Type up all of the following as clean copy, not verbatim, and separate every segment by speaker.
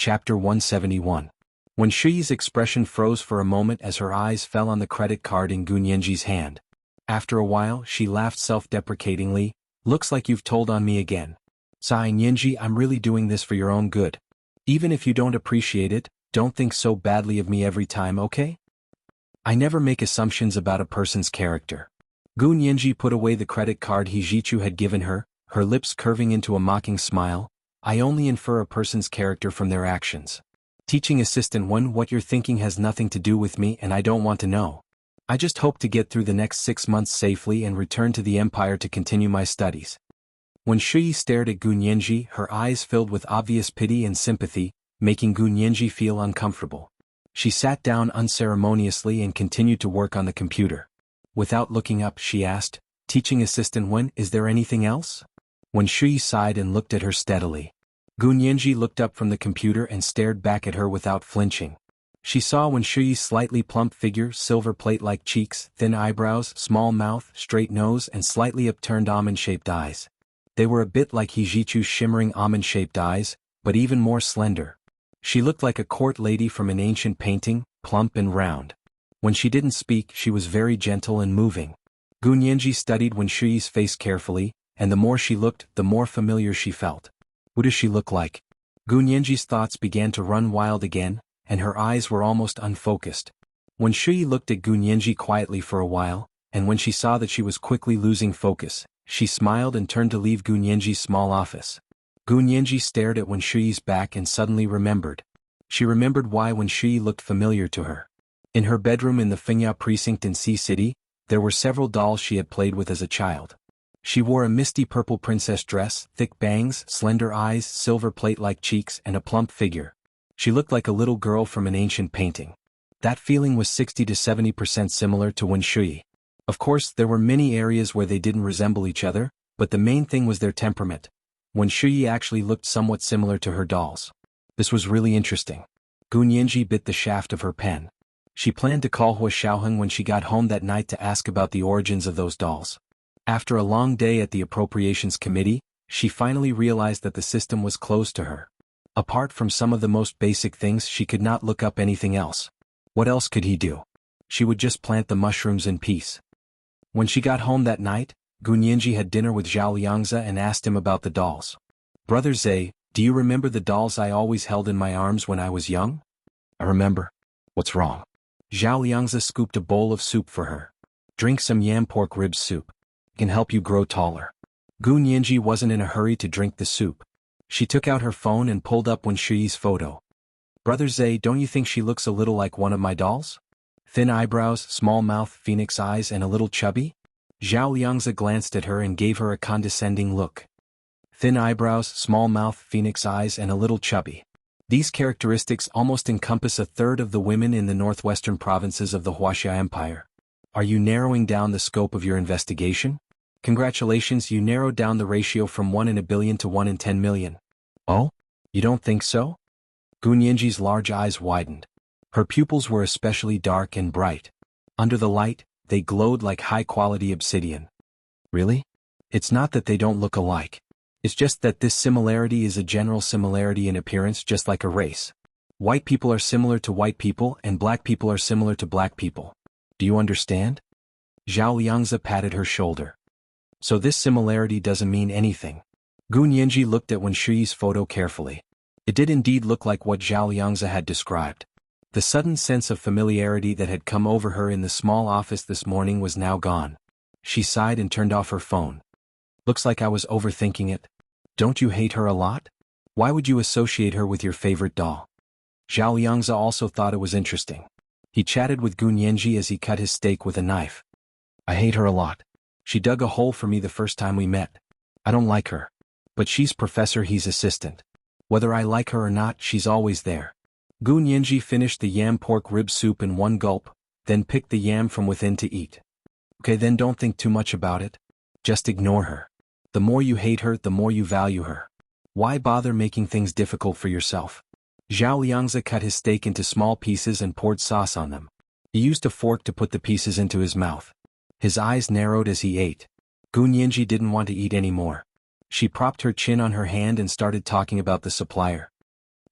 Speaker 1: Chapter 171. When Shuyi's expression froze for a moment as her eyes fell on the credit card in Gunyenji's hand. After a while, she laughed self-deprecatingly. Looks like you've told on me again. Sighing, Yenji, I'm really doing this for your own good. Even if you don't appreciate it, don't think so badly of me every time, okay? I never make assumptions about a person's character. Gunyenji put away the credit card Hijichu had given her, her lips curving into a mocking smile. I only infer a person's character from their actions. Teaching assistant 1, what you're thinking has nothing to do with me and I don't want to know. I just hope to get through the next 6 months safely and return to the empire to continue my studies. When Shuyi stared at Gunyenji, her eyes filled with obvious pity and sympathy, making Gunyenji feel uncomfortable. She sat down unceremoniously and continued to work on the computer. Without looking up, she asked, Teaching assistant 1, is there anything else? When Shuyi sighed and looked at her steadily. Gunyenji looked up from the computer and stared back at her without flinching. She saw when Shuyi's slightly plump figure, silver plate-like cheeks, thin eyebrows, small mouth, straight nose and slightly upturned almond-shaped eyes. They were a bit like Hijichu's shimmering almond-shaped eyes, but even more slender. She looked like a court lady from an ancient painting, plump and round. When she didn't speak, she was very gentle and moving. Gunyenji studied when Shuyi's face carefully, and the more she looked, the more familiar she felt. What does she look like? Gunyenji's thoughts began to run wild again, and her eyes were almost unfocused. When Shuyi looked at Gunyenji quietly for a while, and when she saw that she was quickly losing focus, she smiled and turned to leave Gunyenji's small office. Gunyenji stared at when Shuyi's back and suddenly remembered. She remembered why when Shuyi looked familiar to her. In her bedroom in the Fengya precinct in Sea City, there were several dolls she had played with as a child. She wore a misty purple princess dress, thick bangs, slender eyes, silver plate-like cheeks and a plump figure. She looked like a little girl from an ancient painting. That feeling was 60 to 70% similar to when Shuyi. Of course, there were many areas where they didn't resemble each other, but the main thing was their temperament. When Shuyi actually looked somewhat similar to her dolls. This was really interesting. Gunyenji bit the shaft of her pen. She planned to call Hua Xiaoheng when she got home that night to ask about the origins of those dolls. After a long day at the Appropriations Committee, she finally realized that the system was closed to her. Apart from some of the most basic things, she could not look up anything else. What else could he do? She would just plant the mushrooms in peace. When she got home that night, Gunyenji had dinner with Zhao Liangze and asked him about the dolls. Brother Zhe, do you remember the dolls I always held in my arms when I was young? I remember. What's wrong? Zhao Liangze scooped a bowl of soup for her. Drink some yam pork ribs soup. Can help you grow taller. Gunyenji wasn't in a hurry to drink the soup. She took out her phone and pulled up when Shuyi's photo. Brother Zhe, don't you think she looks a little like one of my dolls? Thin eyebrows, small mouth, phoenix eyes and a little chubby? Zhao Liangze glanced at her and gave her a condescending look. Thin eyebrows, small mouth, phoenix eyes and a little chubby. These characteristics almost encompass a third of the women in the northwestern provinces of the Wuxia Empire. Are you narrowing down the scope of your investigation? Congratulations, you narrowed down the ratio from 1 in a billion to 1 in 10 million. Oh? You don't think so? Gunyenji's large eyes widened. Her pupils were especially dark and bright. Under the light, they glowed like high-quality obsidian. Really? It's not that they don't look alike. It's just that this similarity is a general similarity in appearance, just like a race. White people are similar to white people and black people are similar to black people. Do you understand? Zhao Liangze patted her shoulder. So this similarity doesn't mean anything. Gunyenji looked at when Shuyi's photo carefully. It did indeed look like what Zhao Liangze had described. The sudden sense of familiarity that had come over her in the small office this morning was now gone. She sighed and turned off her phone. Looks like I was overthinking it. Don't you hate her a lot? Why would you associate her with your favorite doll? Zhao Liangze also thought it was interesting. He chatted with Gunyenji as he cut his steak with a knife. I hate her a lot. She dug a hole for me the first time we met. I don't like her. But she's professor, he's assistant. Whether I like her or not, she's always there. Gunyenji finished the yam pork rib soup in one gulp, then picked the yam from within to eat. Okay, then don't think too much about it. Just ignore her. The more you hate her, the more you value her. Why bother making things difficult for yourself? Zhao Liangze cut his steak into small pieces and poured sauce on them. He used a fork to put the pieces into his mouth. His eyes narrowed as he ate. Gunyenji didn't want to eat anymore. She propped her chin on her hand and started talking about the supplier.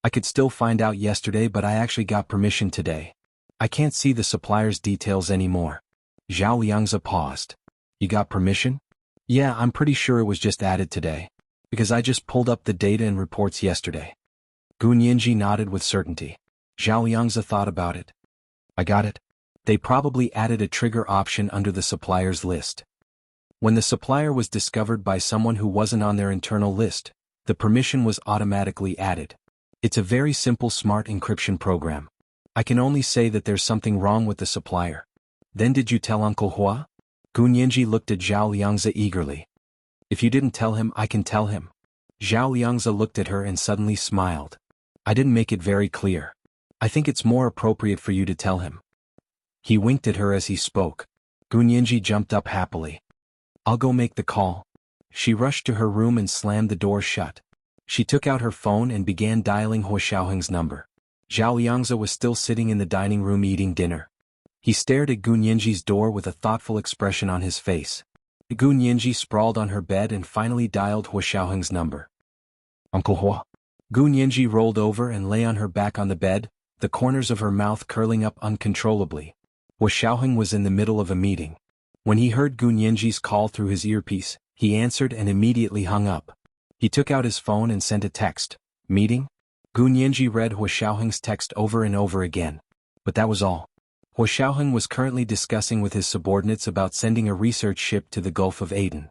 Speaker 1: I could still find out yesterday, but I actually got permission today. I can't see the supplier's details anymore. Zhao Liangzi paused. You got permission? Yeah, I'm pretty sure it was just added today. Because I just pulled up the data and reports yesterday. Gu Nianji nodded with certainty. Zhao Liangzi thought about it. I got it. They probably added a trigger option under the supplier's list. When the supplier was discovered by someone who wasn't on their internal list, the permission was automatically added. It's a very simple smart encryption program. I can only say that there's something wrong with the supplier. Then did you tell Uncle Hua? Gu Nianji looked at Zhao Liangzi eagerly. If you didn't tell him, I can tell him. Zhao Liangzi looked at her and suddenly smiled. I didn't make it very clear. I think it's more appropriate for you to tell him. He winked at her as he spoke. Gu Nianji jumped up happily. I'll go make the call. She rushed to her room and slammed the door shut. She took out her phone and began dialing Hua Xiaoheng's number. Zhao Liangzi was still sitting in the dining room eating dinner. He stared at Gu Nianji's door with a thoughtful expression on his face. Gu Nianji sprawled on her bed and finally dialed Hua Xiaoheng's number. Uncle Hua. Gu Nianji rolled over and lay on her back on the bed, the corners of her mouth curling up uncontrollably. Hua Xiaoheng was in the middle of a meeting. When he heard Gu Nianji's call through his earpiece, he answered and immediately hung up. He took out his phone and sent a text. Meeting? Gu Nianji read Hua Xiaoheng's text over and over again. But that was all. Hua Xiaoheng was currently discussing with his subordinates about sending a research ship to the Gulf of Aden.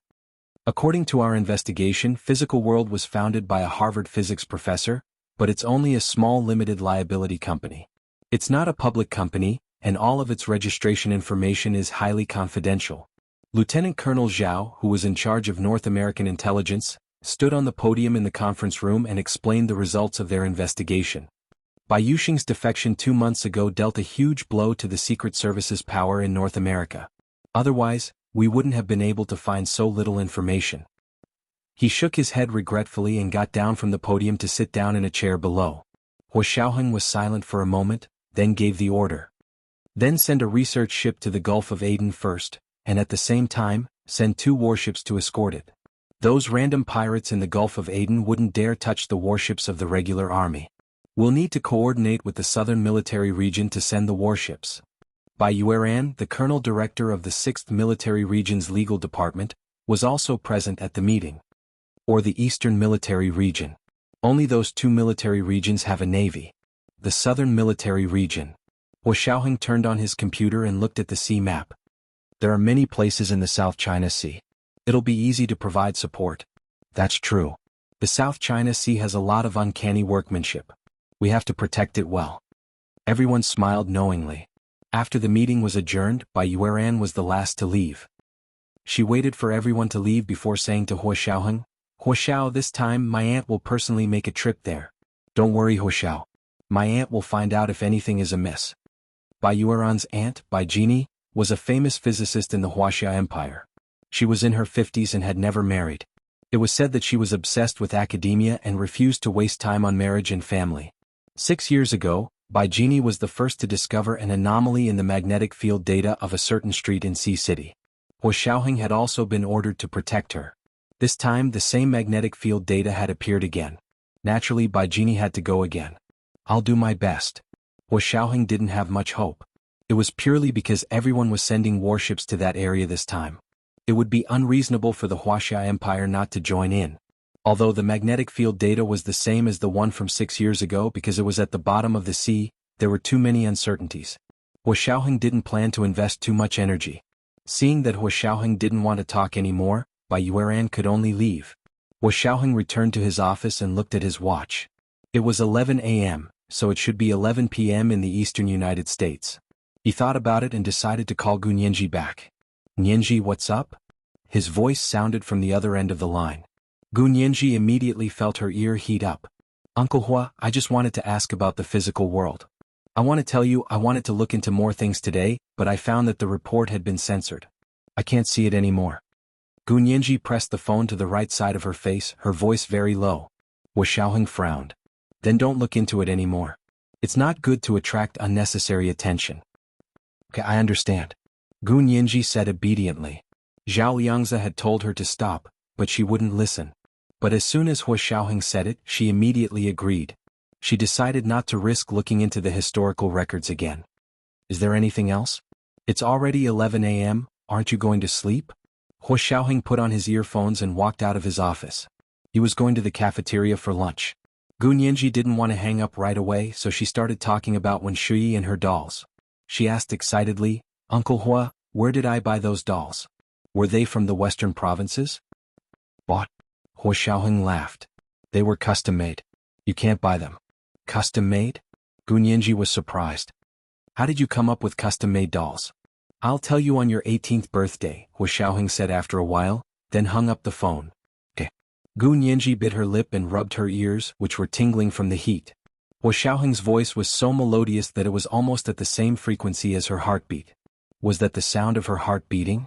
Speaker 1: According to our investigation, Physical World was founded by a Harvard physics professor, but it's only a small limited liability company. It's not a public company, and all of its registration information is highly confidential. Lieutenant Colonel Zhao, who was in charge of North American intelligence, stood on the podium in the conference room and explained the results of their investigation. Bai Yuxing's defection 2 months ago dealt a huge blow to the Secret Service's power in North America. Otherwise, we wouldn't have been able to find so little information. He shook his head regretfully and got down from the podium to sit down in a chair below. Hua Xiaoheng was silent for a moment, then gave the order. Then send a research ship to the Gulf of Aden first, and at the same time, send 2 warships to escort it. Those random pirates in the Gulf of Aden wouldn't dare touch the warships of the regular army. We'll need to coordinate with the Southern Military Region to send the warships. Bai Yueran, the Colonel Director of the 6th Military Region's Legal Department, was also present at the meeting. Or the Eastern Military Region. Only those 2 military regions have a navy. The Southern Military Region. Hua Xiaoheng turned on his computer and looked at the sea map. There are many places in the South China Sea. It'll be easy to provide support. That's true. The South China Sea has a lot of uncanny workmanship. We have to protect it well. Everyone smiled knowingly. After the meeting was adjourned, Bai Yueran was the last to leave. She waited for everyone to leave before saying to Hua Xiaoheng, Hua Xiao, this time my aunt will personally make a trip there. Don't worry, Hua Xiao. My aunt will find out if anything is amiss. Bai Yueran's aunt, Bai Jini, was a famous physicist in the Huaxia Empire. She was in her 50s and had never married. It was said that she was obsessed with academia and refused to waste time on marriage and family. 6 years ago, Bai Jini was the first to discover an anomaly in the magnetic field data of a certain street in Sea City. Hua Xiaoheng had also been ordered to protect her. This time the same magnetic field data had appeared again. Naturally, Bai Jini had to go again. I'll do my best. Hua Xiaoheng didn't have much hope. It was purely because everyone was sending warships to that area this time. It would be unreasonable for the Huaxia Empire not to join in. Although the magnetic field data was the same as the one from 6 years ago because it was at the bottom of the sea, there were too many uncertainties. Hua Xiaoheng didn't plan to invest too much energy. Seeing that Hua Xiaoheng didn't want to talk anymore, Bai Yueran could only leave. Hua Xiaoheng returned to his office and looked at his watch. It was 11 a.m., so it should be 11 p.m. in the eastern United States. He thought about it and decided to call Gu Nianji back. Nianji, what's up? His voice sounded from the other end of the line. Gu Nianji immediately felt her ear heat up. Uncle Hua, I just wanted to ask about the physical world. I want to tell you I wanted to look into more things today, but I found that the report had been censored. I can't see it anymore. Gu Nianji pressed the phone to the right side of her face, her voice very low. Hua Xiaoheng frowned. Then don't look into it anymore. It's not good to attract unnecessary attention. Okay, I understand. Gu Nianji said obediently. Zhao Liangzi had told her to stop, but she wouldn't listen. But as soon as Hua Xiaoheng said it, she immediately agreed. She decided not to risk looking into the historical records again. Is there anything else? It's already 11 a.m., aren't you going to sleep? Hu Xiaoheng put on his earphones and walked out of his office. He was going to the cafeteria for lunch. Gu Nianji didn't want to hang up right away, so she started talking about Wen Shuyi and her dolls. She asked excitedly, Uncle Hua, where did I buy those dolls? Were they from the western provinces? Bought? Hu Xiaoheng laughed. They were custom-made. You can't buy them. Custom-made? Gu Nianji was surprised. How did you come up with custom-made dolls? I'll tell you on your 18th birthday, Hu Xiaoheng said after a while, then hung up the phone. Okay. Gu Nianji bit her lip and rubbed her ears, which were tingling from the heat. Hu Xiaoheng's voice was so melodious that it was almost at the same frequency as her heartbeat. Was that the sound of her heart beating?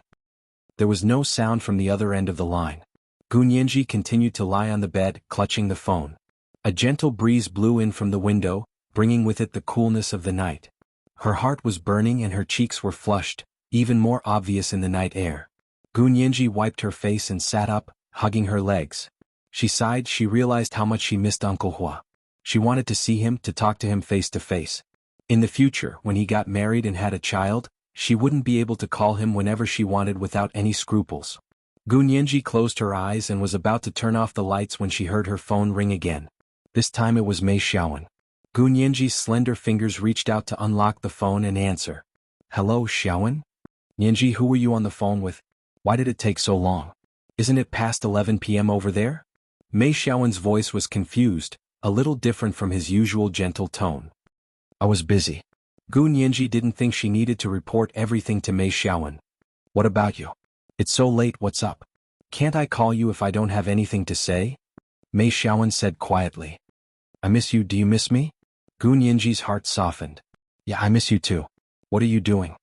Speaker 1: There was no sound from the other end of the line. Gu Nianji continued to lie on the bed, clutching the phone. A gentle breeze blew in from the window, bringing with it the coolness of the night. Her heart was burning and her cheeks were flushed, even more obvious in the night air. Gu Nianji wiped her face and sat up, hugging her legs. She sighed. She realized how much she missed Uncle Hua. She wanted to see him, to talk to him face to face. In the future, when he got married and had a child, she wouldn't be able to call him whenever she wanted without any scruples. Gu Nianji closed her eyes and was about to turn off the lights when she heard her phone ring again. This time it was Mei Xiaowen. Gu Nianji's slender fingers reached out to unlock the phone and answer. Hello, Xiaowen? Nianji, who were you on the phone with? Why did it take so long? Isn't it past 11 p.m. over there? Mei Xiaowen's voice was confused, a little different from his usual gentle tone. I was busy. Gu Nianji didn't think she needed to report everything to Mei Xiaowen. What about you? It's so late, what's up? Can't I call you if I don't have anything to say? Mei Xiaowen said quietly. I miss you. Do you miss me? Gu Nianji's heart softened. Yeah, I miss you too. What are you doing?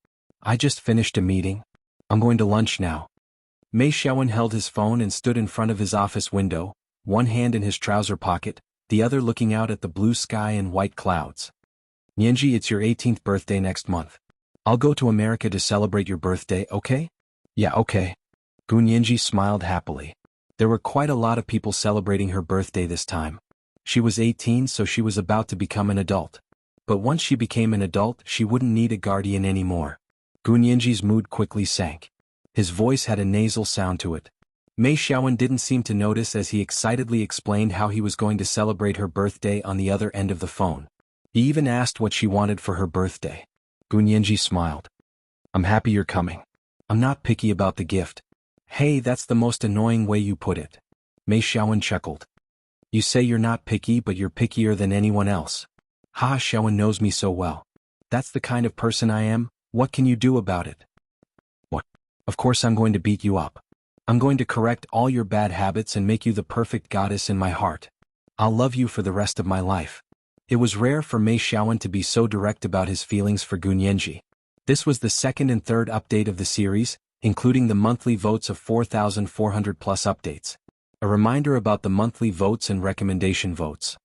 Speaker 1: I just finished a meeting. I'm going to lunch now. Mei Xiaowen held his phone and stood in front of his office window, one hand in his trouser pocket, the other looking out at the blue sky and white clouds. Nianji, it's your 18th birthday next month. I'll go to America to celebrate your birthday, okay? Yeah, okay. Gu Nianji smiled happily. There were quite a lot of people celebrating her birthday this time. She was 18, so she was about to become an adult. But once she became an adult, she wouldn't need a guardian anymore. Gu Nianji's mood quickly sank. His voice had a nasal sound to it. Mei Xiaowen didn't seem to notice as he excitedly explained how he was going to celebrate her birthday on the other end of the phone. He even asked what she wanted for her birthday. Gu Nianji smiled. I'm happy you're coming. I'm not picky about the gift. Hey, that's the most annoying way you put it. Mei Xiaowen chuckled. You say you're not picky, but you're pickier than anyone else. Ha, Xiaowen knows me so well. That's the kind of person I am. What can you do about it? What? Of course I'm going to beat you up. I'm going to correct all your bad habits and make you the perfect goddess in my heart. I'll love you for the rest of my life. It was rare for Mei Xiaowen to be so direct about his feelings for Gu Nianji. This was the second and third update of the series, including the monthly votes of 4,400 plus updates. A reminder about the monthly votes and recommendation votes.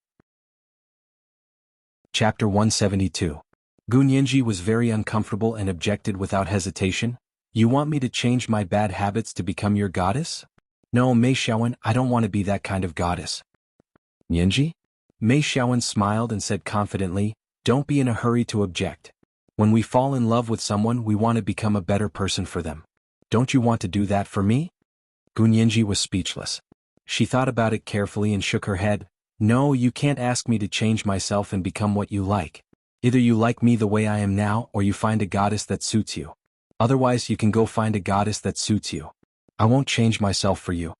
Speaker 1: Chapter 172. Gu Nianji was very uncomfortable and objected without hesitation. You want me to change my bad habits to become your goddess? No, Mei Xiaowen, I don't want to be that kind of goddess. Nianji? Mei Xiaowen smiled and said confidently, don't be in a hurry to object. When we fall in love with someone, we want to become a better person for them. Don't you want to do that for me? Gu Nianji was speechless. She thought about it carefully and shook her head. No, you can't ask me to change myself and become what you like. Either you like me the way I am now, or you find a goddess that suits you. Otherwise, you can go find a goddess that suits you. I won't change myself for you.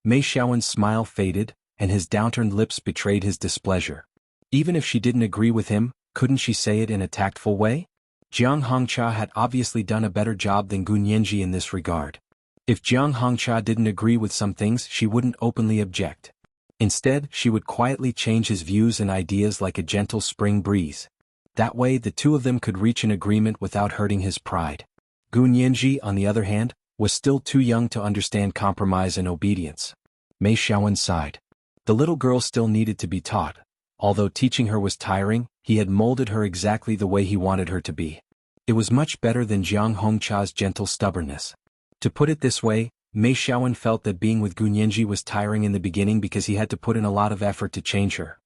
Speaker 1: Mei Xiaowen's smile faded, and his downturned lips betrayed his displeasure. Even if she didn't agree with him, couldn't she say it in a tactful way? Jiang Hongcha had obviously done a better job than Gu Nianji in this regard. If Jiang Hongcha didn't agree with some things, she wouldn't openly object. Instead, she would quietly change his views and ideas like a gentle spring breeze. That way, the two of them could reach an agreement without hurting his pride. Gu Nianji, on the other hand, was still too young to understand compromise and obedience. Mei Xiaowen sighed. The little girl still needed to be taught. Although teaching her was tiring, he had molded her exactly the way he wanted her to be. It was much better than Jiang Hongcha's gentle stubbornness. To put it this way, Mei Xiaowen felt that being with Gu Nianji was tiring in the beginning because he had to put in a lot of effort to change her.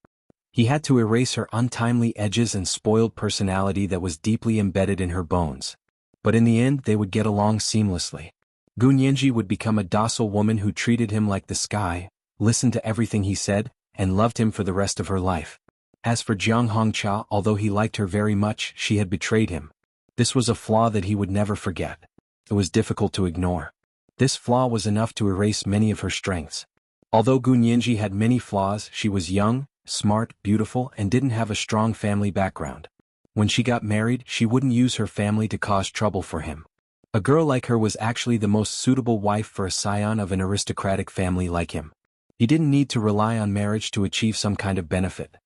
Speaker 1: He had to erase her untimely edges and spoiled personality that was deeply embedded in her bones. But in the end they would get along seamlessly. Gunyenji would become a docile woman who treated him like the sky, listened to everything he said, and loved him for the rest of her life. As for Jiang Hongcha, although he liked her very much, she had betrayed him. This was a flaw that he would never forget. It was difficult to ignore. This flaw was enough to erase many of her strengths. Although Gunyenji had many flaws, she was young, smart, beautiful, and didn't have a strong family background. When she got married, she wouldn't use her family to cause trouble for him. A girl like her was actually the most suitable wife for a scion of an aristocratic family like him. He didn't need to rely on marriage to achieve some kind of benefit.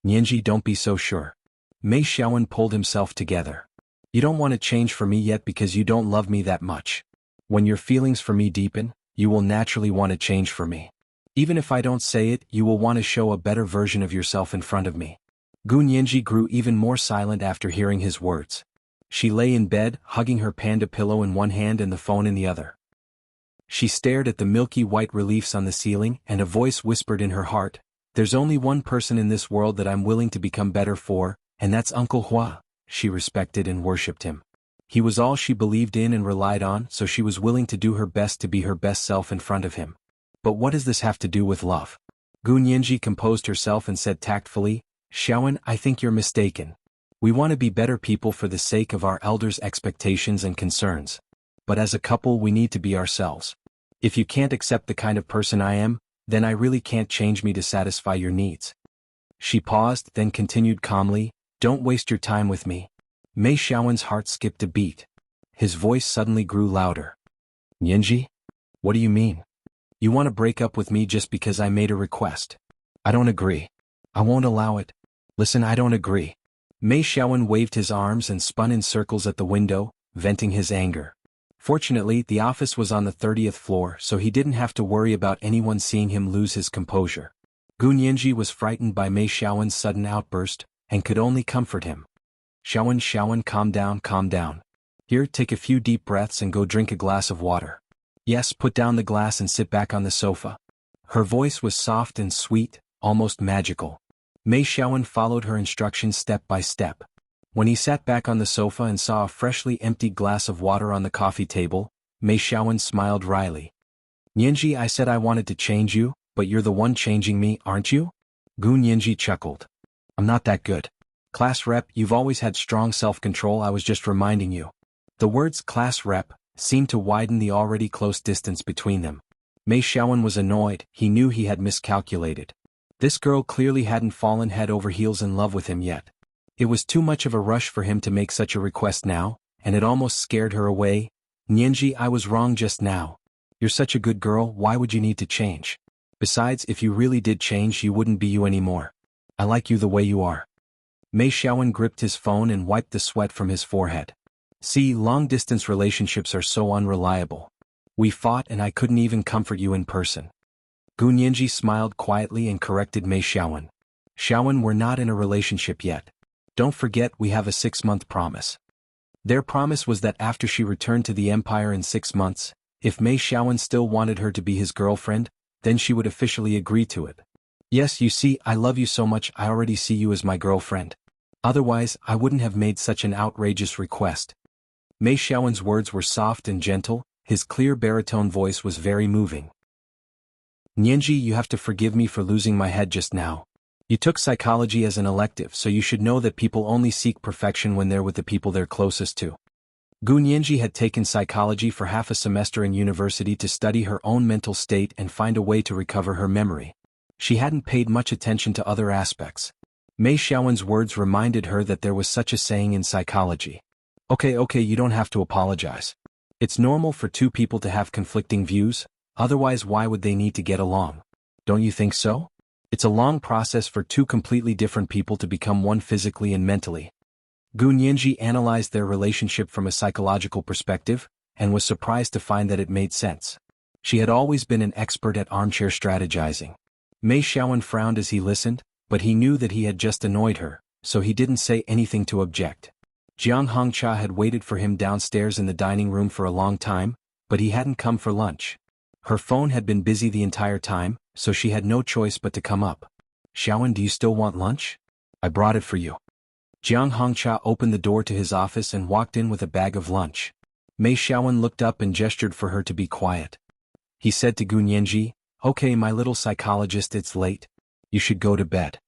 Speaker 1: Nianji, don't be so sure. Mei Xiaowen pulled himself together. You don't want to change for me yet because you don't love me that much. When your feelings for me deepen, you will naturally want to change for me. Even if I don't say it, you will want to show a better version of yourself in front of me. Gunyenji grew even more silent after hearing his words. She lay in bed, hugging her panda pillow in one hand and the phone in the other. She stared at the milky white reliefs on the ceiling, and a voice whispered in her heart, "There's only one person in this world that I'm willing to become better for, and that's Uncle Hua." She respected and worshipped him. He was all she believed in and relied on, so she was willing to do her best to be her best self in front of him. But what does this have to do with love? Gunyenji composed herself and said tactfully, "Xiaowen, I think you're mistaken. We want to be better people for the sake of our elders' expectations and concerns. But as a couple we need to be ourselves. If you can't accept the kind of person I am, then I really can't change me to satisfy your needs." She paused, then continued calmly, "Don't waste your time with me." Mei Xiaowen's heart skipped a beat. His voice suddenly grew louder. "Nianji? What do you mean? You want to break up with me just because I made a request? I don't agree. I won't allow it. Listen, I don't agree." Mei Xiaowen waved his arms and spun in circles at the window, venting his anger. Fortunately, the office was on the 30th floor, so he didn't have to worry about anyone seeing him lose his composure. Gunyenji was frightened by Mei Xiaowen's sudden outburst, and could only comfort him. Xiaowen, calm down, calm down. Here, take a few deep breaths and go drink a glass of water. Yes, put down the glass and sit back on the sofa." Her voice was soft and sweet, almost magical. Mei Xiaowen followed her instructions step by step. When he sat back on the sofa and saw a freshly emptied glass of water on the coffee table, Mei Xiaowen smiled wryly. "Nianji, I said I wanted to change you, but you're the one changing me, aren't you?" Gunyenji chuckled. "I'm not that good. Class rep, you've always had strong self-control, I was just reminding you." The words class rep seemed to widen the already close distance between them. Mei Xiaowen was annoyed, he knew he had miscalculated. This girl clearly hadn't fallen head over heels in love with him yet. It was too much of a rush for him to make such a request now, and it almost scared her away. "Nianji, I was wrong just now. You're such a good girl, why would you need to change? Besides, if you really did change you wouldn't be you anymore. I like you the way you are." Mei Xiaowen gripped his phone and wiped the sweat from his forehead. "See, long-distance relationships are so unreliable. We fought and I couldn't even comfort you in person." Gunyenji smiled quietly and corrected Mei Xiaowen. "Xiaowen, we're not in a relationship yet. Don't forget we have a 6-month promise." Their promise was that after she returned to the Empire in 6 months, if Mei Xiaowen still wanted her to be his girlfriend, then she would officially agree to it. "Yes, you see, I love you so much I already see you as my girlfriend. Otherwise, I wouldn't have made such an outrageous request." Mei Xiaowen's words were soft and gentle, his clear baritone voice was very moving. "Nianji, you have to forgive me for losing my head just now. You took psychology as an elective, so you should know that people only seek perfection when they're with the people they're closest to." Gunyenji had taken psychology for half a semester in university to study her own mental state and find a way to recover her memory. She hadn't paid much attention to other aspects. Mei Xiaowen's words reminded her that there was such a saying in psychology. Okay, you don't have to apologize. It's normal for two people to have conflicting views, otherwise why would they need to get along? Don't you think so? It's a long process for two completely different people to become one physically and mentally." Gunyenji analyzed their relationship from a psychological perspective, and was surprised to find that it made sense. She had always been an expert at armchair strategizing. Mei Xiaowen frowned as he listened, but he knew that he had just annoyed her, so he didn't say anything to object. Jiang Hongcha had waited for him downstairs in the dining room for a long time, but he hadn't come for lunch. Her phone had been busy the entire time, so she had no choice but to come up. Xiaowen, do you still want lunch? I brought it for you. Jiang Hongcha opened the door to his office and walked in with a bag of lunch. Mei Xiaowen looked up and gestured for her to be quiet. He said to Gunyanji, "Okay, my little psychologist, it's late. You should go to bed."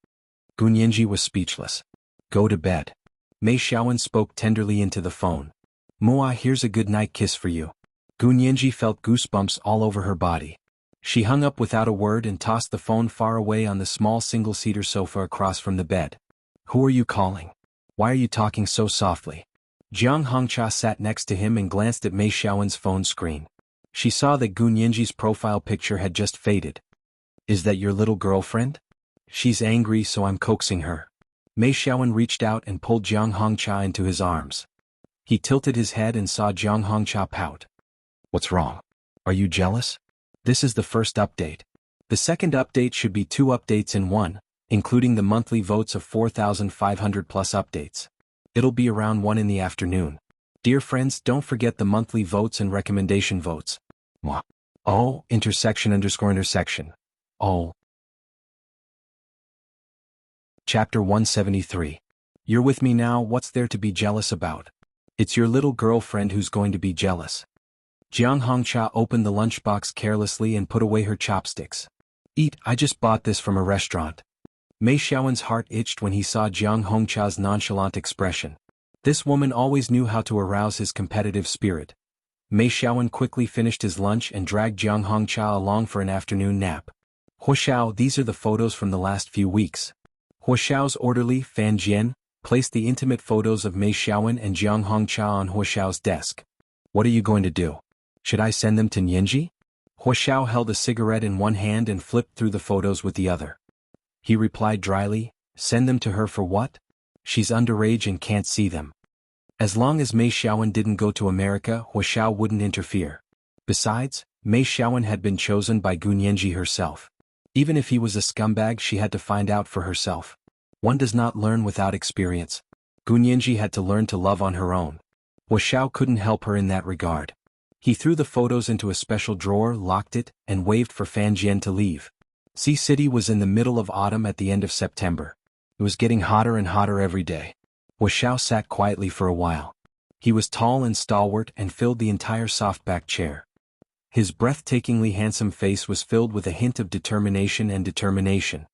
Speaker 1: Gunyanji was speechless. Go to bed. Mei Xiaowen spoke tenderly into the phone. Mua, here's a good night kiss for you. Gunyanji felt goosebumps all over her body. She hung up without a word and tossed the phone far away on the small single-seater sofa across from the bed. Who are you calling? Why are you talking so softly? Jiang Hongcha sat next to him and glanced at Mei Xiaowen's phone screen. She saw that Gunyanji's profile picture had just faded. Is that your little girlfriend? She's angry, so I'm coaxing her. Mei Xiaowen reached out and pulled Jiang Hongcha into his arms. He tilted his head and saw Jiang Hongcha pout. What's wrong? Are you jealous? This is the first update. The second update should be 2 updates in one, including the monthly votes of 4,500 plus updates. It'll be around 1 in the afternoon. Dear friends, don't forget the monthly votes and recommendation votes. Mwah. Oh, intersection. Oh. Chapter 173. You're with me now, what's there to be jealous about? It's your little girlfriend who's going to be jealous. Jiang Hongcha opened the lunchbox carelessly and put away her chopsticks. Eat, I just bought this from a restaurant. Mei Xiaowen's heart itched when he saw Jiang Hongcha's nonchalant expression. This woman always knew how to arouse his competitive spirit. Mei Xiaowen quickly finished his lunch and dragged Jiang Hongcha along for an afternoon nap. Huoxiao, these are the photos from the last few weeks. Huoxiao's orderly, Fan Jian, placed the intimate photos of Mei Xiaowen and Jiang Hongcha on Huoxiao's desk. What are you going to do? Should I send them to Nianji? Huoxiao held a cigarette in one hand and flipped through the photos with the other. He replied dryly, send them to her for what? She's underage and can't see them. As long as Mei Xiaowen didn't go to America, Huoxiao wouldn't interfere. Besides, Mei Xiaowen had been chosen by Gunyanji herself. Even if he was a scumbag, she had to find out for herself. One does not learn without experience. Gunyanji had to learn to love on her own. Huoxiao couldn't help her in that regard. He threw the photos into a special drawer, locked it, and waved for Fan Jian to leave. Sea City was in the middle of autumn at the end of September. It was getting hotter and hotter every day. Huoxiao sat quietly for a while. He was tall and stalwart and filled the entire soft-back chair. His breathtakingly handsome face was filled with a hint of determination and determination.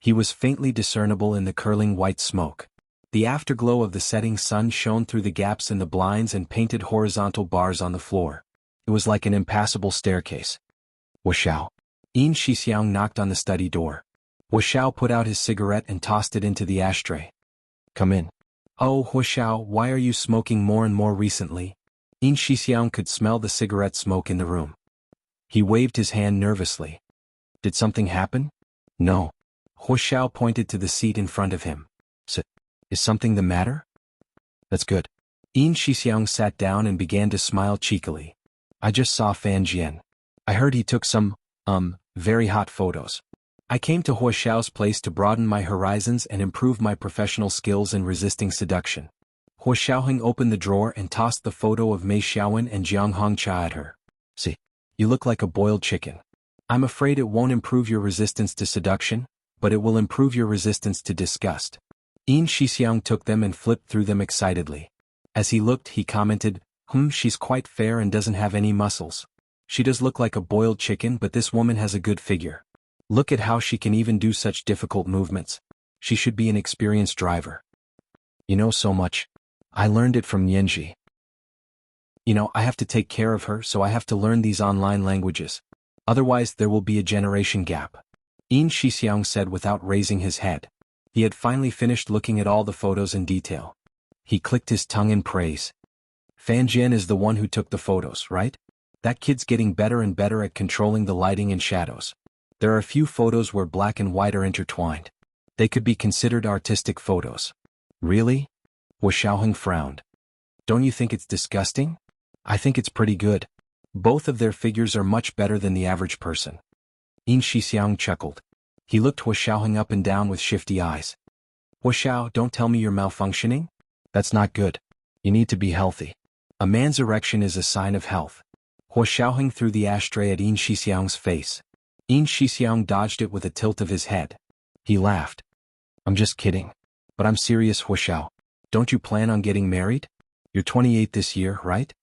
Speaker 1: He was faintly discernible in the curling white smoke. The afterglow of the setting sun shone through the gaps in the blinds and painted horizontal bars on the floor. It was like an impassable staircase. Huoxiao. Yin Shixiang knocked on the study door. Huoxiao put out his cigarette and tossed it into the ashtray. Come in. Oh, Huoxiao, why are you smoking more and more recently? Yin Shixiang could smell the cigarette smoke in the room. He waved his hand nervously. Did something happen? No. Huoxiao pointed to the seat in front of him. Is something the matter? That's good. Yin Shixiang sat down and began to smile cheekily. I just saw Fan Jian. I heard he took some, very hot photos. I came to Huoxiao's place to broaden my horizons and improve my professional skills in resisting seduction. Huoxiao opened the drawer and tossed the photo of Mei Xiaowen and Jiang Hongcha at her. See, you look like a boiled chicken. I'm afraid it won't improve your resistance to seduction, but it will improve your resistance to disgust. Yin Shixiang took them and flipped through them excitedly. As he looked, he commented, she's quite fair and doesn't have any muscles. She does look like a boiled chicken, but this woman has a good figure. Look at how she can even do such difficult movements. She should be an experienced driver. You know so much. I learned it from Nianji. I have to take care of her, so I have to learn these online languages. Otherwise there will be a generation gap. Yin Shixiang said without raising his head. He had finally finished looking at all the photos in detail. He clicked his tongue in praise. Fan Jian is the one who took the photos, right? That kid's getting better and better at controlling the lighting and shadows. There are a few photos where black and white are intertwined. They could be considered artistic photos. Really? Huoxiao frowned. Don't you think it's disgusting? I think it's pretty good. Both of their figures are much better than the average person. Yin Shixiang chuckled. He looked Huoxiao up and down with shifty eyes. Huoxiao, don't tell me you're malfunctioning? That's not good. You need to be healthy. A man's erection is a sign of health. Huoxiao threw the ashtray at Yin Shixiang's face. Yin Shixiang dodged it with a tilt of his head. He laughed. I'm just kidding. But I'm serious, Huo. Don't you plan on getting married? You're 28 this year, right?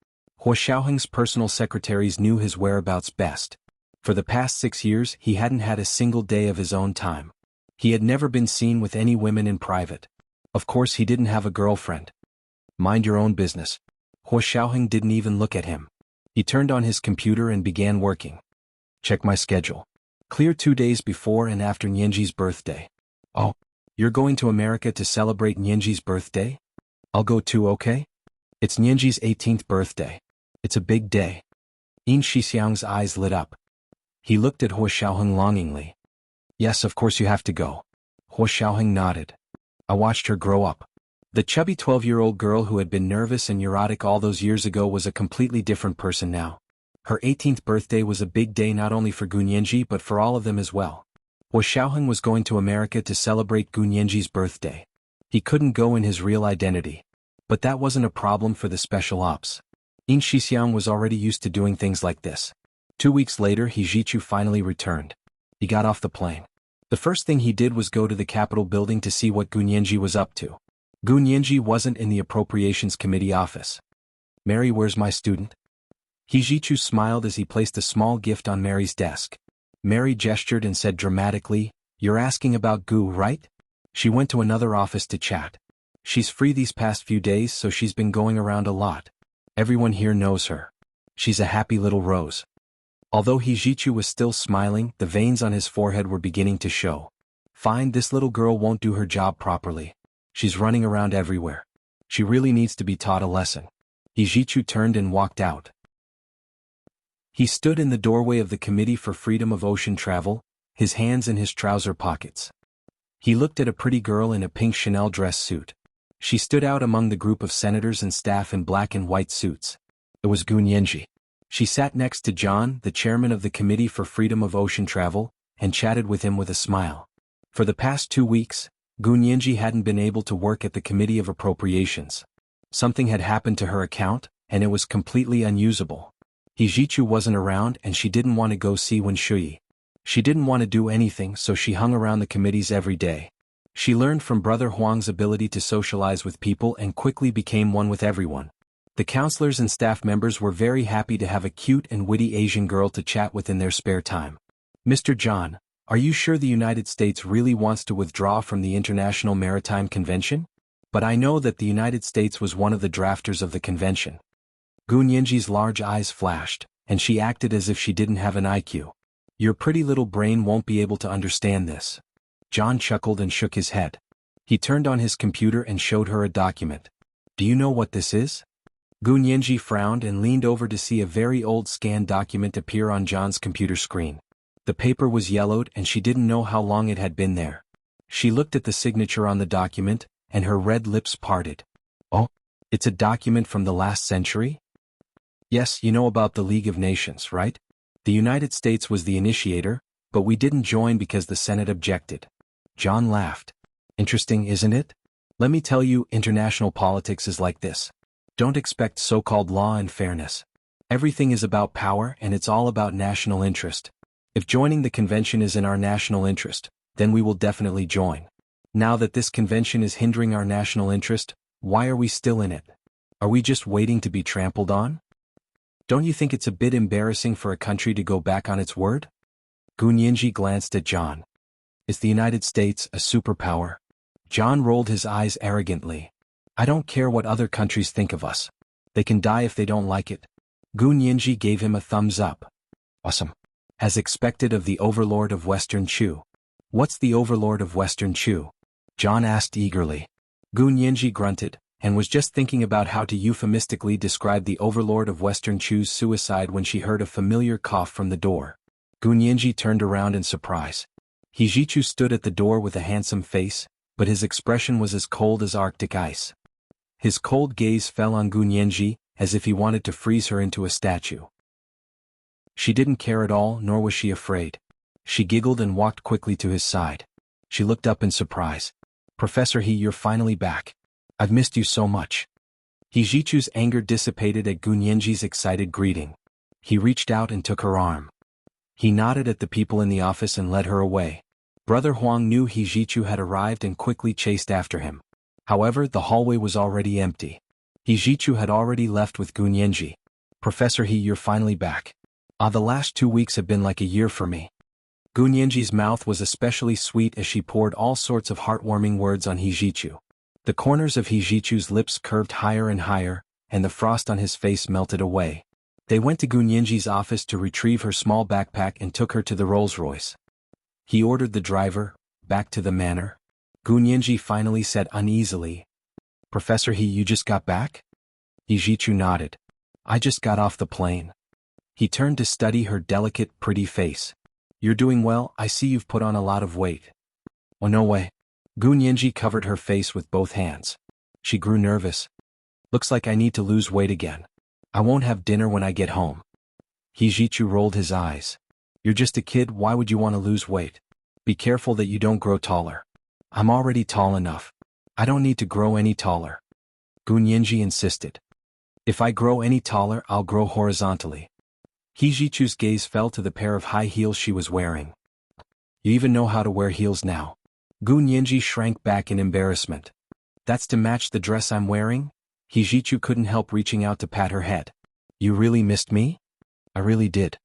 Speaker 1: Huo Xiaoheng's personal secretaries knew his whereabouts best. For the past 6 years he hadn't had a single day of his own time. He had never been seen with any women in private. Of course he didn't have a girlfriend. Mind your own business. Huo Xiaoheng didn't even look at him. He turned on his computer and began working. Check my schedule. Clear 2 days before and after Nianji's birthday. Oh, you're going to America to celebrate Nianji's birthday? I'll go too, okay? It's Nianji's 18th birthday. It's a big day. Yin Shixiang's eyes lit up. He looked at Huo Xiaoheng longingly. Yes, of course you have to go. Huo Xiaoheng nodded. I watched her grow up. The chubby 12-year-old girl who had been nervous and neurotic all those years ago was a completely different person now. Her 18th birthday was a big day not only for Gu Nianji but for all of them as well. Huo Xiaoheng was going to America to celebrate Gu Nianji's birthday. He couldn't go in his real identity. But that wasn't a problem for the special ops. Yin Shixiang was already used to doing things like this. 2 weeks later He Zhichu finally returned. He got off the plane. The first thing he did was go to the Capitol building to see what Gu Nianji was up to. Gu Nianji wasn't in the Appropriations Committee office. Mary, where's my student? He Zhichu smiled as he placed a small gift on Mary's desk. Mary gestured and said dramatically, You're asking about Gu, right? She went to another office to chat. She's free these past few days so she's been going around a lot. Everyone here knows her. She's a happy little rose. Although He Zhichu was still smiling, the veins on his forehead were beginning to show. Fine, this little girl won't do her job properly. She's running around everywhere. She really needs to be taught a lesson. He Zhichu turned and walked out. He stood in the doorway of the Committee for Freedom of Ocean Travel, his hands in his trouser pockets. He looked at a pretty girl in a pink Chanel dress suit. She stood out among the group of senators and staff in black and white suits. It was Gu Nianji. She sat next to John, the chairman of the Committee for Freedom of Ocean Travel, and chatted with him with a smile. For the past 2 weeks, Gu Nianji hadn't been able to work at the Committee of Appropriations. Something had happened to her account, and it was completely unusable. He Zhichu wasn't around and she didn't want to go see Wen Shuyi. She didn't want to do anything so she hung around the committees every day. She learned from Brother Huang's ability to socialize with people and quickly became one with everyone. The counselors and staff members were very happy to have a cute and witty Asian girl to chat with in their spare time. Mr. John, are you sure the United States really wants to withdraw from the International Maritime Convention? But I know that the United States was one of the drafters of the convention. Gu Nianji's large eyes flashed, and she acted as if she didn't have an IQ. Your pretty little brain won't be able to understand this. John chuckled and shook his head. He turned on his computer and showed her a document. Do you know what this is? Gu Nianji frowned and leaned over to see a very old scanned document appear on John's computer screen. The paper was yellowed and she didn't know how long it had been there. She looked at the signature on the document, and her red lips parted. Oh, it's a document from the last century? Yes, you know about the League of Nations, right? The United States was the initiator, but we didn't join because the Senate objected. John laughed. Interesting, isn't it? Let me tell you, international politics is like this. Don't expect so-called law and fairness. Everything is about power and it's all about national interest. If joining the convention is in our national interest, then we will definitely join. Now that this convention is hindering our national interest, why are we still in it? Are we just waiting to be trampled on? Don't you think it's a bit embarrassing for a country to go back on its word? Gu Nianji glanced at John. Is the United States a superpower? John rolled his eyes arrogantly. I don't care what other countries think of us. They can die if they don't like it. Gu Nianji gave him a thumbs up. Awesome. As expected of the Overlord of Western Chu. What's the Overlord of Western Chu? John asked eagerly. Gu Nianji grunted, and was just thinking about how to euphemistically describe the Overlord of Western Chu's suicide when she heard a familiar cough from the door. Gu Nianji turned around in surprise. He Zhichu stood at the door with a handsome face, but his expression was as cold as Arctic ice. His cold gaze fell on Gu Nianji, as if he wanted to freeze her into a statue. She didn't care at all, nor was she afraid. She giggled and walked quickly to his side. She looked up in surprise. Professor He, you're finally back. I've missed you so much. He Zhichu's anger dissipated at Gu Nianji's excited greeting. He reached out and took her arm. He nodded at the people in the office and led her away. Brother Huang knew Hijichu had arrived and quickly chased after him. However, the hallway was already empty. Hijichu had already left with Gunyenji. Professor He, you're finally back. The last 2 weeks have been like a year for me. Gunyenji's mouth was especially sweet as she poured all sorts of heartwarming words on Hijichu. The corners of Hijichu's lips curved higher and higher, and the frost on his face melted away. They went to Gunyenji's office to retrieve her small backpack and took her to the Rolls-Royce. He ordered the driver, back to the manor. Gunyenji finally said uneasily, Professor He, you just got back? Hijichu nodded. I just got off the plane. He turned to study her delicate, pretty face. You're doing well, I see you've put on a lot of weight. Oh no way. Gunyenji covered her face with both hands. She grew nervous. Looks like I need to lose weight again. I won't have dinner when I get home. Hijichu rolled his eyes. You're just a kid, why would you want to lose weight? Be careful that you don't grow taller. I'm already tall enough. I don't need to grow any taller. Gunyenji insisted. If I grow any taller, I'll grow horizontally. Hijichu's gaze fell to the pair of high heels she was wearing. You even know how to wear heels now. Gunyenji shrank back in embarrassment. That's to match the dress I'm wearing? Hijichu couldn't help reaching out to pat her head. You really missed me? I really did.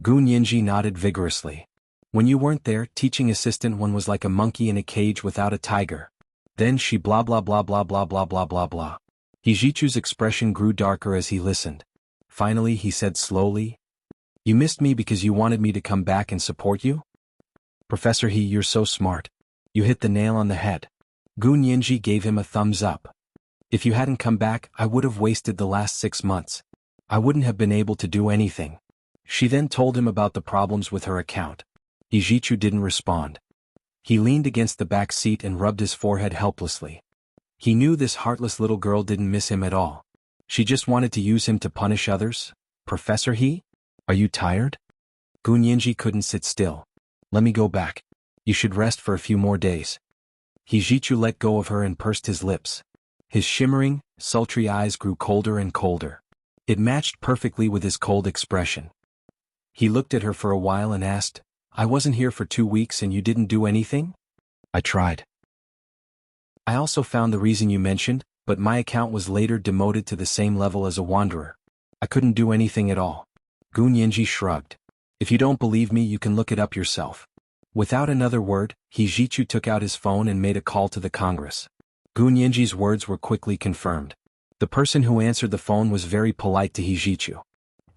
Speaker 1: Gunyenji nodded vigorously. When you weren't there, teaching assistant one was like a monkey in a cage without a tiger. Then she blah blah blah blah blah blah blah blah blah. Hijichu's expression grew darker as he listened. Finally he said slowly, You missed me because you wanted me to come back and support you? Professor He, you're so smart. You hit the nail on the head. Gunyenji gave him a thumbs up. If you hadn't come back, I would have wasted the last 6 months. I wouldn't have been able to do anything. She then told him about the problems with her account. Hijichu didn't respond. He leaned against the back seat and rubbed his forehead helplessly. He knew this heartless little girl didn't miss him at all. She just wanted to use him to punish others. Professor He? Are you tired? Gunyenji couldn't sit still. Let me go back. You should rest for a few more days. Hijichu let go of her and pursed his lips. His shimmering, sultry eyes grew colder and colder. It matched perfectly with his cold expression. He looked at her for a while and asked, I wasn't here for 2 weeks and you didn't do anything? I tried. I also found the reason you mentioned, but my account was later demoted to the same level as a wanderer. I couldn't do anything at all. Gunyenji shrugged. If you don't believe me, you can look it up yourself. Without another word, Hijichu took out his phone and made a call to the Congress. Gunyenji's words were quickly confirmed. The person who answered the phone was very polite to Hijichu.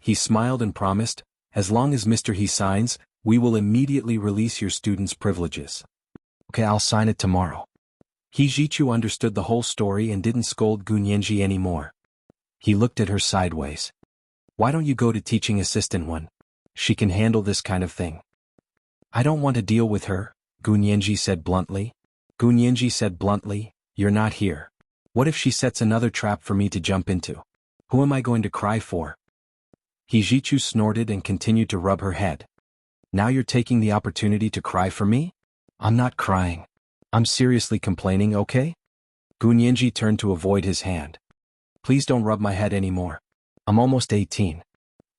Speaker 1: He smiled and promised, as long as Mr. He signs, we will immediately release your student's privileges. Okay, I'll sign it tomorrow. Hijichu understood the whole story and didn't scold Gunyenji anymore. He looked at her sideways. Why don't you go to teaching assistant one? She can handle this kind of thing. I don't want to deal with her, Gunyenji said bluntly. Gunyenji said bluntly, you're not here. What if she sets another trap for me to jump into? Who am I going to cry for? Hijichu snorted and continued to rub her head. Now you're taking the opportunity to cry for me? I'm not crying. I'm seriously complaining, okay? Gunyenji turned to avoid his hand. Please don't rub my head anymore. I'm almost 18.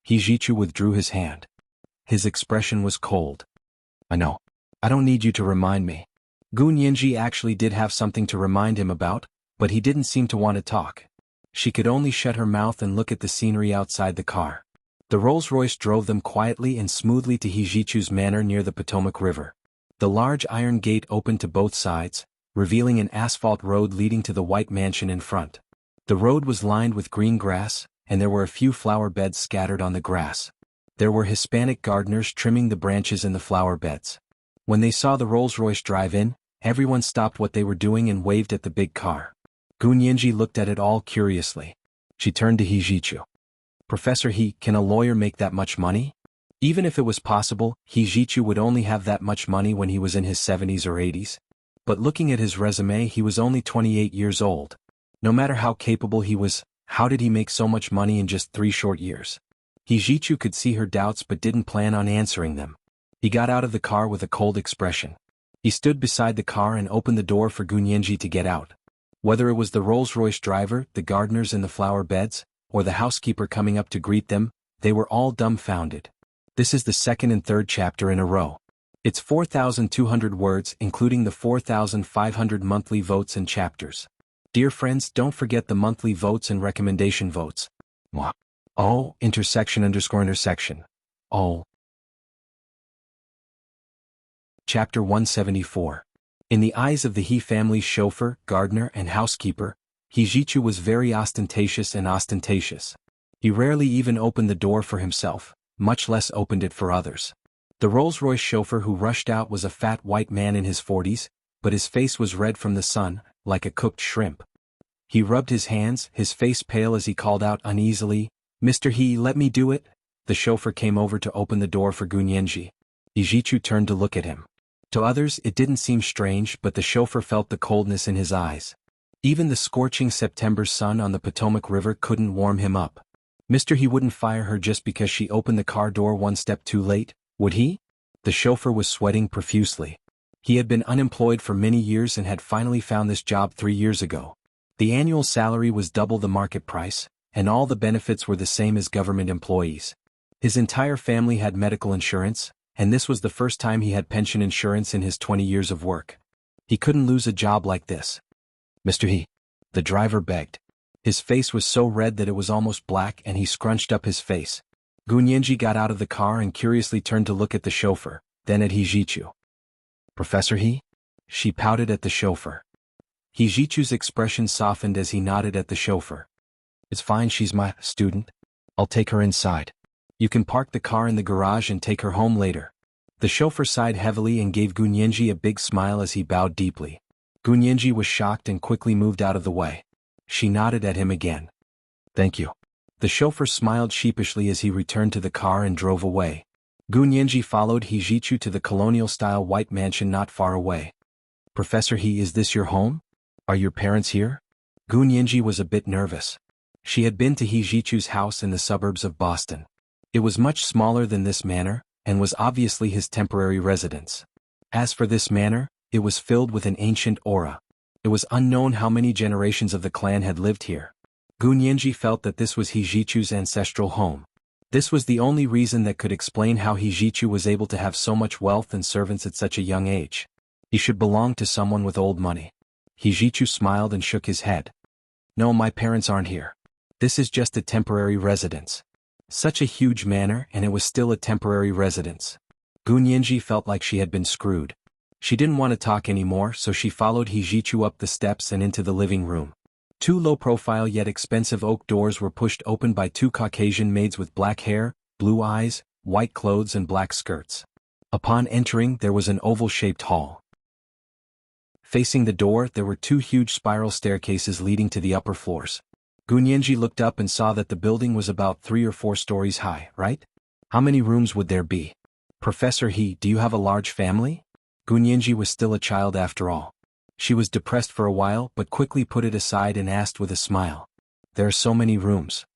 Speaker 1: Hijichu withdrew his hand. His expression was cold. I know. I don't need you to remind me. Gunyenji actually did have something to remind him about, but he didn't seem to want to talk. She could only shut her mouth and look at the scenery outside the car. The Rolls-Royce drove them quietly and smoothly to Hijichu's manor near the Potomac River. The large iron gate opened to both sides, revealing an asphalt road leading to the white mansion in front. The road was lined with green grass, and there were a few flower beds scattered on the grass. There were Hispanic gardeners trimming the branches in the flower beds. When they saw the Rolls-Royce drive in, everyone stopped what they were doing and waved at the big car. Gunyenji looked at it all curiously. She turned to Hijichu. Professor He, can a lawyer make that much money? Even if it was possible, Hijichu would only have that much money when he was in his 70s or 80s. But looking at his resume, he was only 28 years old. No matter how capable he was, how did he make so much money in just 3 short years? Hijichu could see her doubts but didn't plan on answering them. He got out of the car with a cold expression. He stood beside the car and opened the door for Gunyenji to get out. Whether it was the Rolls-Royce driver, the gardeners in the flower beds, or the housekeeper coming up to greet them, they were all dumbfounded. This is the second and third chapter in a row. It's 4,200 words including the 4,500 monthly votes and chapters. Dear friends, don't forget the monthly votes and recommendation votes. Mwah. Oh, intersection. Oh. Chapter 174. In the eyes of the He family's chauffeur, gardener, and housekeeper, Hijichu was very ostentatious. He rarely even opened the door for himself, much less opened it for others. The Rolls-Royce chauffeur who rushed out was a fat white man in his 40s, but his face was red from the sun, like a cooked shrimp. He rubbed his hands, his face pale as he called out uneasily, "Mr. He, let me do it." The chauffeur came over to open the door for Gunyenji. Hijichu turned to look at him. To others it didn't seem strange, but the chauffeur felt the coldness in his eyes. Even the scorching September sun on the Potomac River couldn't warm him up. Mr. He wouldn't fire her just because she opened the car door one step too late, would he? The chauffeur was sweating profusely. He had been unemployed for many years and had finally found this job 3 years ago. The annual salary was double the market price, and all the benefits were the same as government employees. His entire family had medical insurance, and this was the first time he had pension insurance in his 20 years of work. He couldn't lose a job like this. "Mr. He," the driver begged. His face was so red that it was almost black and he scrunched up his face. Gunyenji got out of the car and curiously turned to look at the chauffeur, then at Hijichu. "Professor He?" She pouted at the chauffeur. Hijichu's expression softened as he nodded at the chauffeur. "It's fine, she's my student. I'll take her inside. You can park the car in the garage and take her home later." The chauffeur sighed heavily and gave Gunyenji a big smile as he bowed deeply. Gunyenji was shocked and quickly moved out of the way. She nodded at him again. "Thank you." The chauffeur smiled sheepishly as he returned to the car and drove away. Gunyenji followed Hijichu to the colonial-style white mansion not far away. "Professor He, is this your home? Are your parents here?" Gunyenji was a bit nervous. She had been to Hijichu's house in the suburbs of Boston. It was much smaller than this manor, and was obviously his temporary residence. As for this manor, it was filled with an ancient aura. It was unknown how many generations of the clan had lived here. Gunyenji felt that this was Hijichu's ancestral home. This was the only reason that could explain how Hijichu was able to have so much wealth and servants at such a young age. He should belong to someone with old money. Hijichu smiled and shook his head. "No, my parents aren't here. This is just a temporary residence." Such a huge manor, and it was still a temporary residence. Gunyenji felt like she had been screwed. She didn't want to talk anymore, so she followed Hijichu up the steps and into the living room. 2 low-profile yet expensive oak doors were pushed open by 2 Caucasian maids with black hair, blue eyes, white clothes and black skirts. Upon entering, there was an oval-shaped hall. Facing the door, there were 2 huge spiral staircases leading to the upper floors. Gunyenji looked up and saw that the building was about 3 or 4 stories high, right? How many rooms would there be? "Professor He, do you have a large family?" Gunyenji was still a child after all. She was depressed for a while but quickly put it aside and asked with a smile. "There are so many rooms."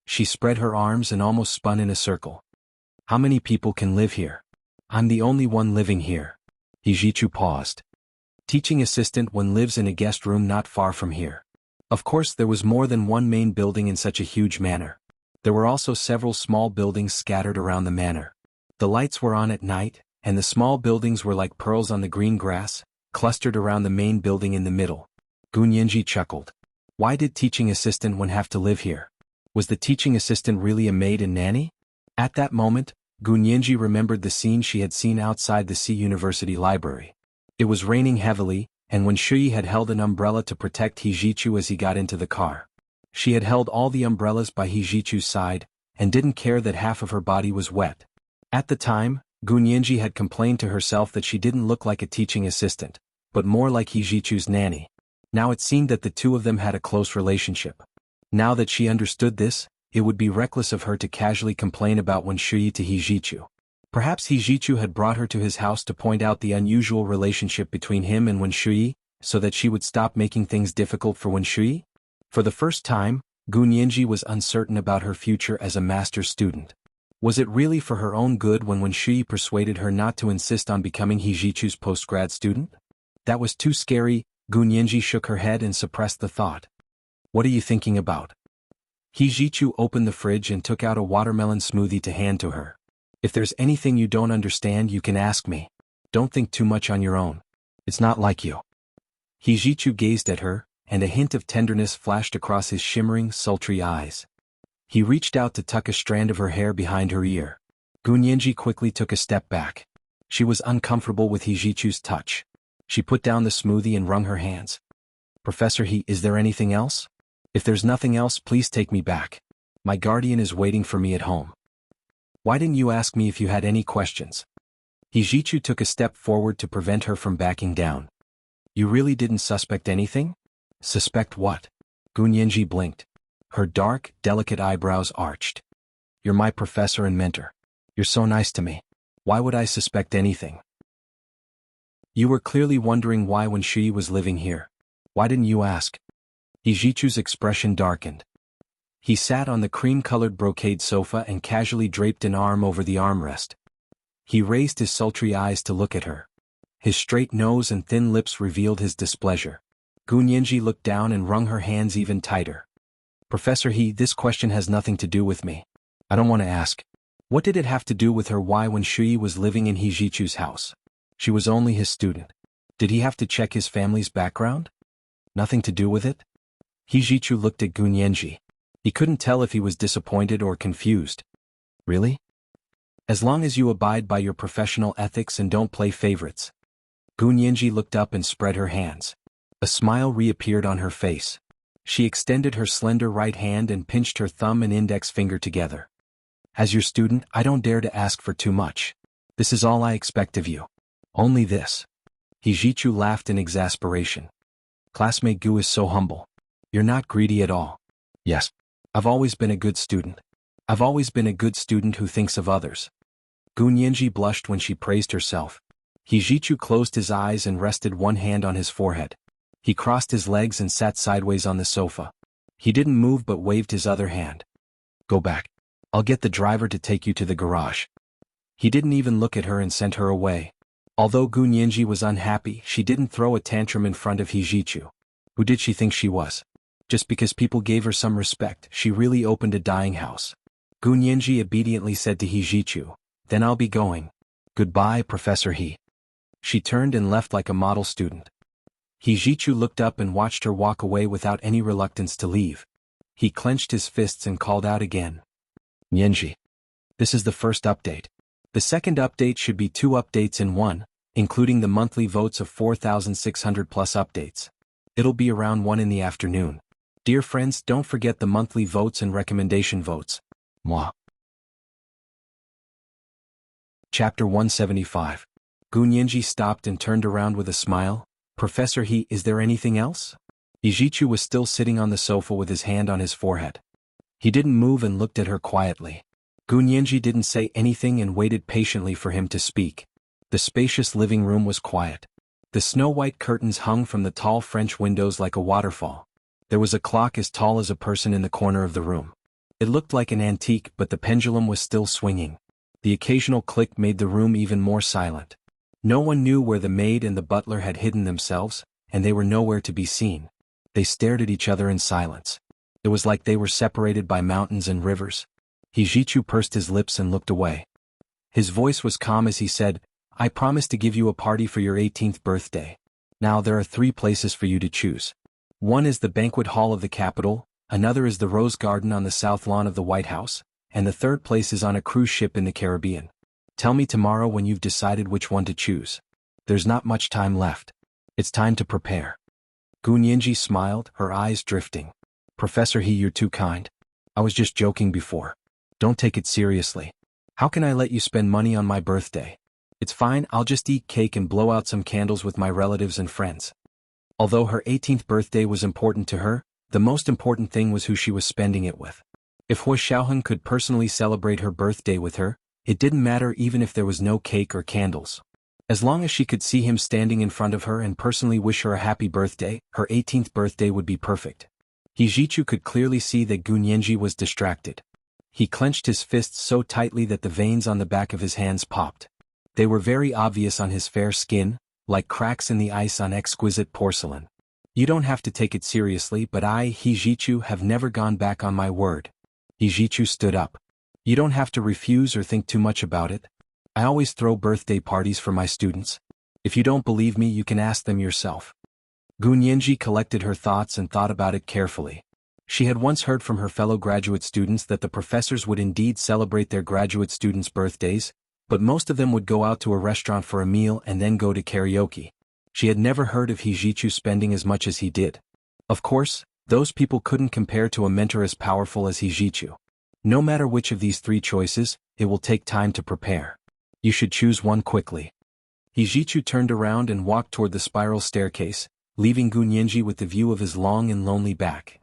Speaker 1: She spread her arms and almost spun in a circle. "How many people can live here?" "I'm the only one living here." Hijichu paused. "Teaching assistant one lives in a guest room not far from here." Of course there was more than one main building in such a huge manor. There were also several small buildings scattered around the manor. The lights were on at night, and the small buildings were like pearls on the green grass, clustered around the main building in the middle. Gunyenji chuckled. Why did teaching assistant one have to live here? Was the teaching assistant really a maid and nanny? At that moment, Gunyenji remembered the scene she had seen outside the C University library. It was raining heavily, and when Shui had held an umbrella to protect Hijichu as he got into the car. She had held all the umbrellas by Hijichu's side, and didn't care that half of her body was wet. At the time, Gunyenji had complained to herself that she didn't look like a teaching assistant, but more like Hijichu's nanny. Now it seemed that the two of them had a close relationship. Now that she understood this, it would be reckless of her to casually complain about Wen Shui to Hijichu. Perhaps Hijichu had brought her to his house to point out the unusual relationship between him and Wen Shui, so that she would stop making things difficult for Wen Shui? For the first time, Gunyenji was uncertain about her future as a master's student. Was it really for her own good when Wen Shui persuaded her not to insist on becoming Hijichu's postgrad student? That was too scary. Gunyenji shook her head and suppressed the thought. What are you thinking about? Hijichu opened the fridge and took out a watermelon smoothie to hand to her. If there's anything you don't understand, you can ask me. Don't think too much on your own. It's not like you. Hijichu gazed at her, and a hint of tenderness flashed across his shimmering, sultry eyes. He reached out to tuck a strand of her hair behind her ear. Gunyenji quickly took a step back. She was uncomfortable with Hijichu's touch. She put down the smoothie and wrung her hands. Professor He, is there anything else? If there's nothing else, please take me back. My guardian is waiting for me at home. Why didn't you ask me if you had any questions? Hijichu took a step forward to prevent her from backing down. You really didn't suspect anything? Suspect what? Gunyenji blinked. Her dark, delicate eyebrows arched. You're my professor and mentor. You're so nice to me. Why would I suspect anything? You were clearly wondering why when she was living here. Why didn't you ask? Hijichu's expression darkened. He sat on the cream-colored brocade sofa and casually draped an arm over the armrest. He raised his sultry eyes to look at her. His straight nose and thin lips revealed his displeasure. Gunyenji looked down and wrung her hands even tighter. Professor He, this question has nothing to do with me. I don't want to ask. What did it have to do with her? Why when Shui was living in Hijichu's house? She was only his student. Did he have to check his family's background? Nothing to do with it? Hijichu looked at Gunyenji. He couldn't tell if he was disappointed or confused. Really? As long as you abide by your professional ethics and don't play favorites. Gunyenji looked up and spread her hands. A smile reappeared on her face. She extended her slender right hand and pinched her thumb and index finger together. As your student, I don't dare to ask for too much. This is all I expect of you. Only this. Hijichu laughed in exasperation. Classmate Gu is so humble. You're not greedy at all. Yes. I've always been a good student. I've always been a good student who thinks of others. Gunyenji blushed when she praised herself. Hijichu closed his eyes and rested one hand on his forehead. He crossed his legs and sat sideways on the sofa. He didn't move but waved his other hand. Go back. I'll get the driver to take you to the garage. He didn't even look at her and sent her away. Although Gunyenji was unhappy, she didn't throw a tantrum in front of Hijichu. Who did she think she was? Just because people gave her some respect, she really opened a dyeing house. Gunyenji obediently said to Hijichu, Then I'll be going. Goodbye, Professor He. She turned and left like a model student. Hijichu looked up and watched her walk away without any reluctance to leave. He clenched his fists and called out again. Nyenji. This is the first update. The second update should be 2 updates in one, including the monthly votes of 4,600 plus updates. It'll be around 1 in the afternoon. Dear friends, don't forget the monthly votes and recommendation votes. Mwah. Chapter 175. Gunyenji stopped and turned around with a smile. Professor He, is there anything else? Hijichu was still sitting on the sofa with his hand on his forehead. He didn't move and looked at her quietly. Gunyenji didn't say anything and waited patiently for him to speak. The spacious living room was quiet. The snow-white curtains hung from the tall French windows like a waterfall. There was a clock as tall as a person in the corner of the room. It looked like an antique, but the pendulum was still swinging. The occasional click made the room even more silent. No one knew where the maid and the butler had hidden themselves, and they were nowhere to be seen. They stared at each other in silence. It was like they were separated by mountains and rivers. Hijichu pursed his lips and looked away. His voice was calm as he said, I promised to give you a party for your 18th birthday. Now there are 3 places for you to choose. One is the banquet hall of the capital, another is the rose garden on the south lawn of the White House, and the third place is on a cruise ship in the Caribbean. Tell me tomorrow when you've decided which one to choose. There's not much time left. It's time to prepare. Gunyenji smiled, her eyes drifting. Professor He, you're too kind. I was just joking before. Don't take it seriously. How can I let you spend money on my birthday? It's fine, I'll just eat cake and blow out some candles with my relatives and friends. Although her 18th birthday was important to her, the most important thing was who she was spending it with. If Hui Xiaoheng could personally celebrate her birthday with her, it didn't matter even if there was no cake or candles. As long as she could see him standing in front of her and personally wish her a happy birthday, her 18th birthday would be perfect. Hijichu could clearly see that Gunyenji was distracted. He clenched his fists so tightly that the veins on the back of his hands popped. They were very obvious on his fair skin, like cracks in the ice on exquisite porcelain. You don't have to take it seriously, but I, Hijichu, have never gone back on my word. Hijichu stood up. You don't have to refuse or think too much about it. I always throw birthday parties for my students. If you don't believe me, you can ask them yourself. Gunyenji collected her thoughts and thought about it carefully. She had once heard from her fellow graduate students that the professors would indeed celebrate their graduate students' birthdays, but most of them would go out to a restaurant for a meal and then go to karaoke. She had never heard of Hijichu spending as much as he did. Of course, those people couldn't compare to a mentor as powerful as Hijichu. No matter which of these three choices, it will take time to prepare. You should choose one quickly. Hijichu turned around and walked toward the spiral staircase, leaving Gunyenji with the view of his long and lonely back.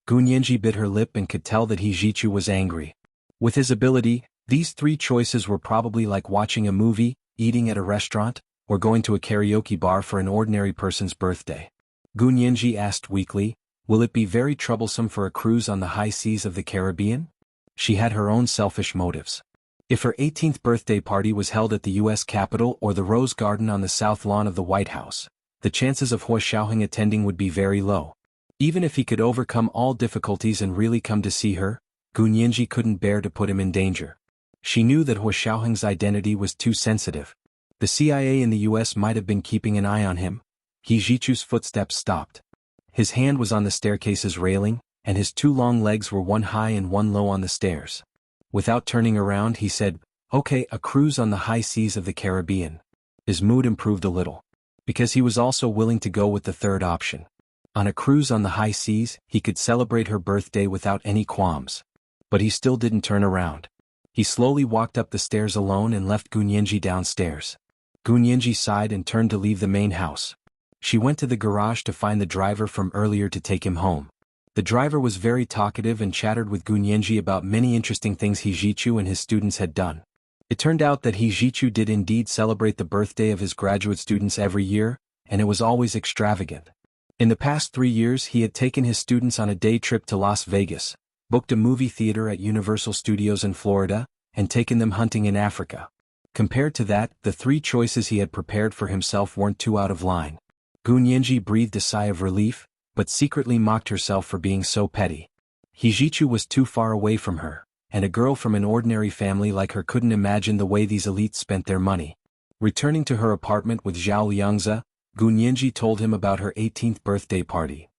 Speaker 1: Gunyenji bit her lip and could tell that Hijichu was angry. With his ability, these three choices were probably like watching a movie, eating at a restaurant, or going to a karaoke bar for an ordinary person's birthday. Gunyenji asked weakly, "Will it be very troublesome for a cruise on the high seas of the Caribbean?" She had her own selfish motives. If her 18th birthday party was held at the U.S. Capitol or the Rose Garden on the south lawn of the White House, the chances of Hua Xiaoheng attending would be very low. Even if he could overcome all difficulties and really come to see her, Gunyenji couldn't bear to put him in danger. She knew that Hua Xiaoheng's identity was too sensitive. The CIA in the U.S. might have been keeping an eye on him. Hijichu's footsteps stopped. His hand was on the staircase's railing, and his two long legs were one high and one low on the stairs. Without turning around, he said, "Okay, a cruise on the high seas of the Caribbean." His mood improved a little, because he was also willing to go with the third option. On a cruise on the high seas, he could celebrate her birthday without any qualms. But he still didn't turn around. He slowly walked up the stairs alone and left Gunyenji downstairs. Gunyenji sighed and turned to leave the main house. She went to the garage to find the driver from earlier to take him home. The driver was very talkative and chattered with Gunyenji about many interesting things Hijichu and his students had done. It turned out that Hijichu did indeed celebrate the birthday of his graduate students every year, and it was always extravagant. In the past 3 years he had taken his students on a day trip to Las Vegas, booked a movie theater at Universal Studios in Florida, and taken them hunting in Africa. Compared to that, the three choices he had prepared for himself weren't too out of line. Gunyenji breathed a sigh of relief, but secretly mocked herself for being so petty. Hijichu was too far away from her, and a girl from an ordinary family like her couldn't imagine the way these elites spent their money. Returning to her apartment with Zhao Liangzi, Gunyenji told him about her 18th birthday party.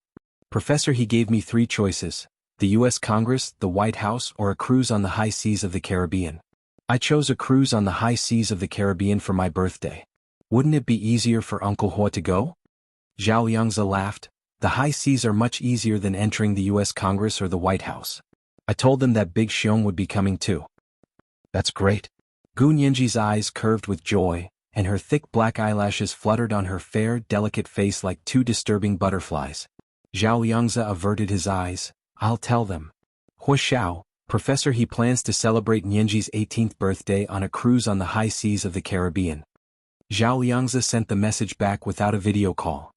Speaker 1: "Professor, he gave me three choices: the U.S. Congress, the White House, or a cruise on the high seas of the Caribbean. I chose a cruise on the high seas of the Caribbean for my birthday. Wouldn't it be easier for Uncle Hua to go?" Zhao Liangzi laughed. "The high seas are much easier than entering the U.S. Congress or the White House. I told them that Big Xiong would be coming too." "That's great." Gunyenji's eyes curved with joy, and her thick black eyelashes fluttered on her fair, delicate face like two disturbing butterflies. Zhao Liangzi averted his eyes. "I'll tell them. Hua Xiao, Professor, he plans to celebrate Nyenji's 18th birthday on a cruise on the high seas of the Caribbean." Zhao Liangzi sent the message back without a video call.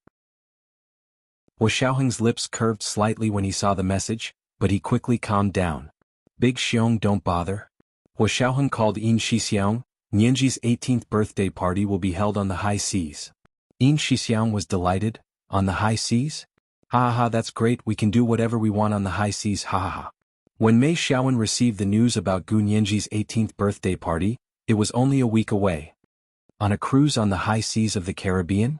Speaker 1: Hua Xiaoheng's lips curved slightly when he saw the message, but he quickly calmed down. "Big Xiong, don't bother." Hua Xiaoheng called Yin Shixiang. "Nyenji's 18th birthday party will be held on the high seas." Yin Shixiang was delighted. "On the high seas? Ha ha ha, that's great, we can do whatever we want on the high seas, ha ha ha." When Mei Xiaowen received the news about Gunyenji's 18th birthday party, it was only a week away. On a cruise on the high seas of the Caribbean?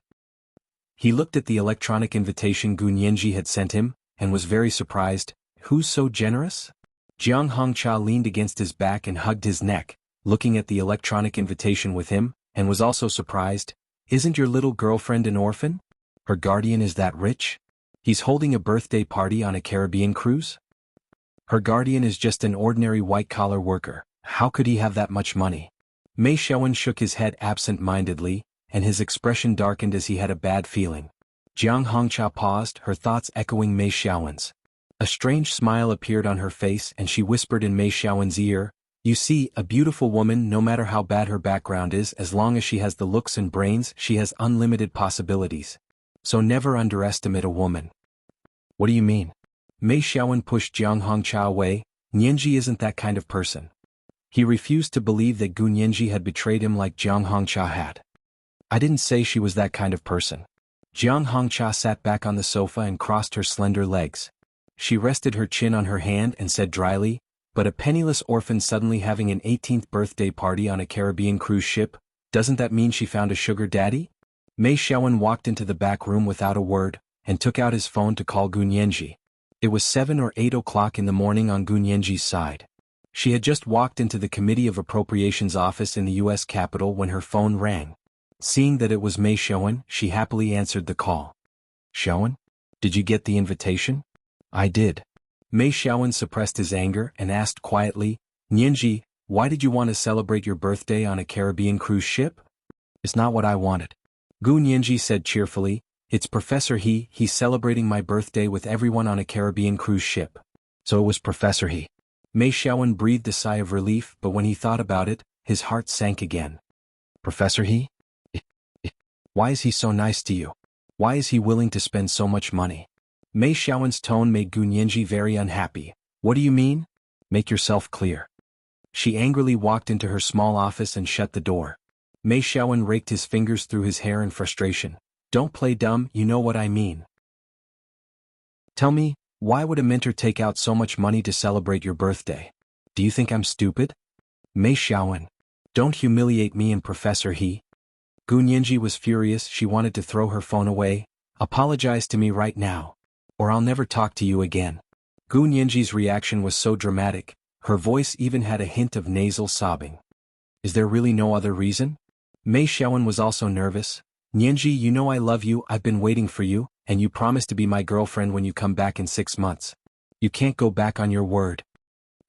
Speaker 1: He looked at the electronic invitation Gunyenji had sent him, and was very surprised. Who's so generous? Jiang Hongcha leaned against his back and hugged his neck, looking at the electronic invitation with him, and was also surprised. Isn't your little girlfriend an orphan? Her guardian is that rich? He's holding a birthday party on a Caribbean cruise? Her guardian is just an ordinary white-collar worker. How could he have that much money? Mei Xiaowen shook his head absent-mindedly, and his expression darkened as he had a bad feeling. Jiang Hongcha paused, her thoughts echoing Mei Xiaowen's. A strange smile appeared on her face and she whispered in Mei Xiaowen's ear, "You see, a beautiful woman, no matter how bad her background is, as long as she has the looks and brains, she has unlimited possibilities. So never underestimate a woman." What do you mean? Mei Xiaowen pushed Jiang Hongcha away. Nyenji isn't that kind of person. He refused to believe that Gunyenji had betrayed him like Jiang Hongcha had. I didn't say she was that kind of person. Jiang Hongcha sat back on the sofa and crossed her slender legs. She rested her chin on her hand and said dryly, "But a penniless orphan suddenly having an 18th birthday party on a Caribbean cruise ship? Doesn't that mean she found a sugar daddy? Mei Xiaowen walked into the back room without a word, and took out his phone to call Gun Yanji. It was 7 or 8 o'clock in the morning on Gun Yanji's side. She had just walked into the Committee of Appropriations office in the U.S. Capitol when her phone rang. Seeing that it was Mei Xiaowen, she happily answered the call. Xiaowen? Did you get the invitation? I did. Mei Xiaowen suppressed his anger and asked quietly, Nianji, why did you want to celebrate your birthday on a Caribbean cruise ship? It's not what I wanted. Gu Nianji said cheerfully, it's Professor He, he's celebrating my birthday with everyone on a Caribbean cruise ship. So it was Professor He. Mei Xiaowen breathed a sigh of relief, but when he thought about it, his heart sank again. Professor He? Why is he so nice to you? Why is he willing to spend so much money? Mei Xiaowen's tone made Gu Nianji very unhappy. What do you mean? Make yourself clear. She angrily walked into her small office and shut the door. Mei Xiaowen raked his fingers through his hair in frustration. Don't play dumb, you know what I mean. Tell me, why would a mentor take out so much money to celebrate your birthday? Do you think I'm stupid? Mei Xiaowen. Don't humiliate me and Professor He. Gu Nianji was furious. She wanted to throw her phone away. Apologize to me right now, or I'll never talk to you again. Gu Nianji's reaction was so dramatic, her voice even had a hint of nasal sobbing. Is there really no other reason? Mei Xiaowen was also nervous. Nianji, you know I love you, I've been waiting for you, and you promised to be my girlfriend when you come back in 6 months. You can't go back on your word.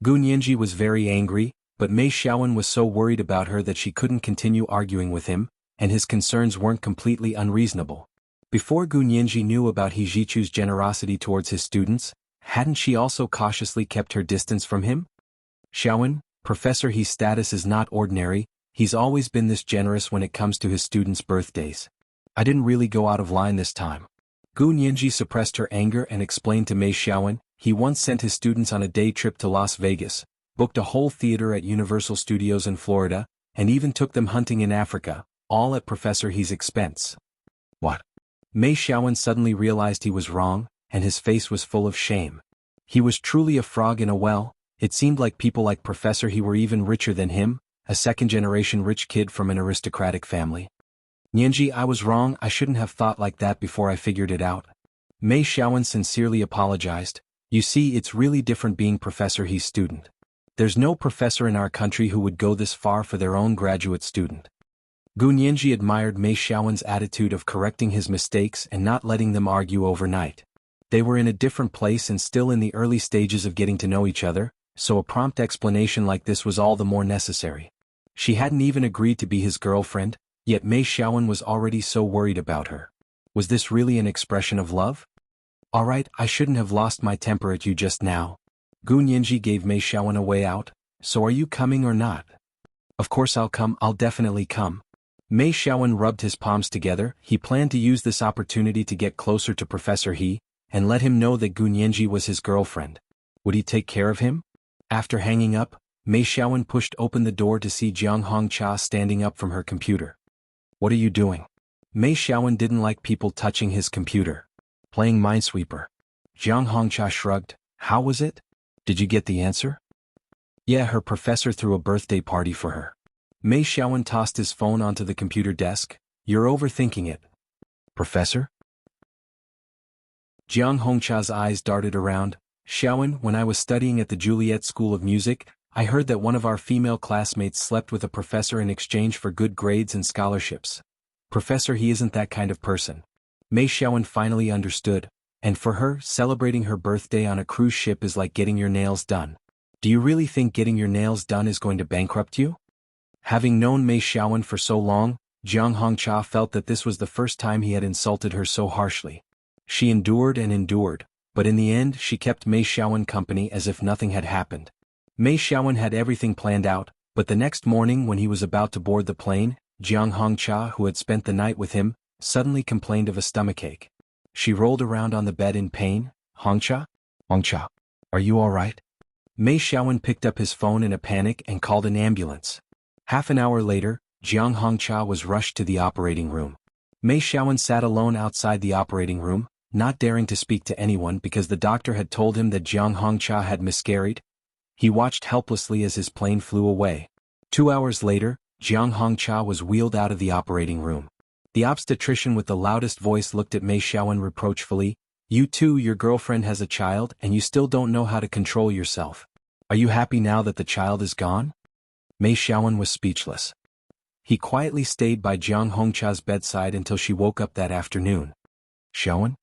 Speaker 1: Gu Nianji was very angry, but Mei Xiaowen was so worried about her that she couldn't continue arguing with him, and his concerns weren't completely unreasonable. Before Gu Nianji knew about He Jichu's generosity towards his students, hadn't she also cautiously kept her distance from him? Xiaowen, Professor He's status is not ordinary, he's always been this generous when it comes to his students' birthdays. I didn't really go out of line this time. Gu Nianji suppressed her anger and explained to Mei Xiaowen, he once sent his students on a day trip to Las Vegas, booked a whole theater at Universal Studios in Florida, and even took them hunting in Africa, all at Professor He's expense. What? Mei Xiaowen suddenly realized he was wrong, and his face was full of shame. He was truly a frog in a well. It seemed like people like Professor He were even richer than him, a second-generation rich kid from an aristocratic family. Nianji, I was wrong, I shouldn't have thought like that before I figured it out. Mei Xiaowen sincerely apologized. You see, it's really different being Professor He's student. There's no professor in our country who would go this far for their own graduate student. Gu Nianji admired Mei Xiaowen's attitude of correcting his mistakes and not letting them argue overnight. They were in a different place and still in the early stages of getting to know each other, so a prompt explanation like this was all the more necessary. She hadn't even agreed to be his girlfriend, yet Mei Xiaowen was already so worried about her. Was this really an expression of love? Alright, I shouldn't have lost my temper at you just now. Gu Nianji gave Mei Xiaowen a way out. So are you coming or not? Of course I'll come, I'll definitely come. Mei Xiaowen rubbed his palms together. He planned to use this opportunity to get closer to Professor He, and let him know that Gu Nianji was his girlfriend. Would he take care of him? After hanging up, Mei Xiaowen pushed open the door to see Jiang Hongcha standing up from her computer. What are you doing? Mei Xiaowen didn't like people touching his computer. Playing Minesweeper. Jiang Hongcha shrugged. How was it? Did you get the answer? Yeah, her professor threw a birthday party for her. Mei Xiaowen tossed his phone onto the computer desk. You're overthinking it. Professor? Jiang Hongcha's eyes darted around. Xiaowen, when I was studying at the Juliet School of Music, I heard that one of our female classmates slept with a professor in exchange for good grades and scholarships. Professor He isn't that kind of person. Mei Xiaowen finally understood, and for her, celebrating her birthday on a cruise ship is like getting your nails done. Do you really think getting your nails done is going to bankrupt you? Having known Mei Xiaowen for so long, Jiang Hongcha felt that this was the first time he had insulted her so harshly. She endured and endured, but in the end she kept Mei Xiaowen company as if nothing had happened. Mei Xiaowen had everything planned out, but the next morning when he was about to board the plane, Jiang Hongcha, who had spent the night with him, suddenly complained of a stomachache. She rolled around on the bed in pain. Hongcha? Hongcha, are you all right? Mei Xiaowen picked up his phone in a panic and called an ambulance. Half an hour later, Jiang Hongcha was rushed to the operating room. Mei Xiaowen sat alone outside the operating room, not daring to speak to anyone because the doctor had told him that Jiang Hongcha had miscarried. He watched helplessly as his plane flew away. 2 hours later, Jiang Hongcha was wheeled out of the operating room. The obstetrician with the loudest voice looked at Mei Xiaowen reproachfully. You too, your girlfriend has a child and you still don't know how to control yourself. Are you happy now that the child is gone? Mei Xiaowen was speechless. He quietly stayed by Jiang Hongcha's bedside until she woke up that afternoon. Xiaowen?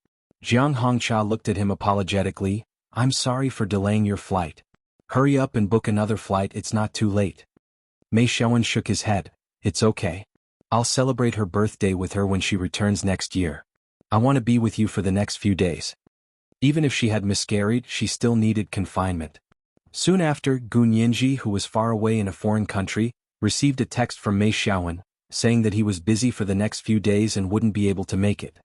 Speaker 1: Jiang Hongcha looked at him apologetically. I'm sorry for delaying your flight. Hurry up and book another flight, it's not too late. Mei Xiaowen shook his head. It's okay. I'll celebrate her birthday with her when she returns next year. I want to be with you for the next few days. Even if she had miscarried, she still needed confinement. Soon after, Gu Nianji, who was far away in a foreign country, received a text from Mei Xiaowen, saying that he was busy for the next few days and wouldn't be able to make it.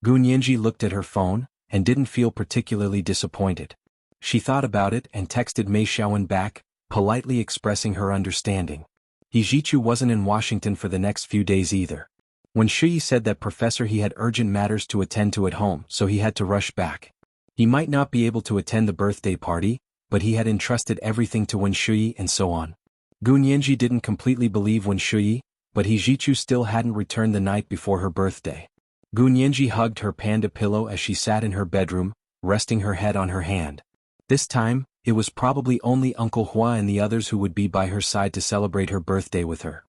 Speaker 1: Gu Nianji looked at her phone, and didn't feel particularly disappointed. She thought about it and texted Mei Xiaowen back, politely expressing her understanding. He Jichu wasn't in Washington for the next few days either. When Shuyi said that Professor he had urgent matters to attend to at home, so he had to rush back. He might not be able to attend the birthday party, but he had entrusted everything to Wen Shuyi and so on. Gu Nianji didn't completely believe Wen Shuyi, but he Jichu still hadn't returned the night before her birthday. Gu Nianji hugged her panda pillow as she sat in her bedroom, resting her head on her hand. This time, it was probably only Uncle Hua and the others who would be by her side to celebrate her birthday with her.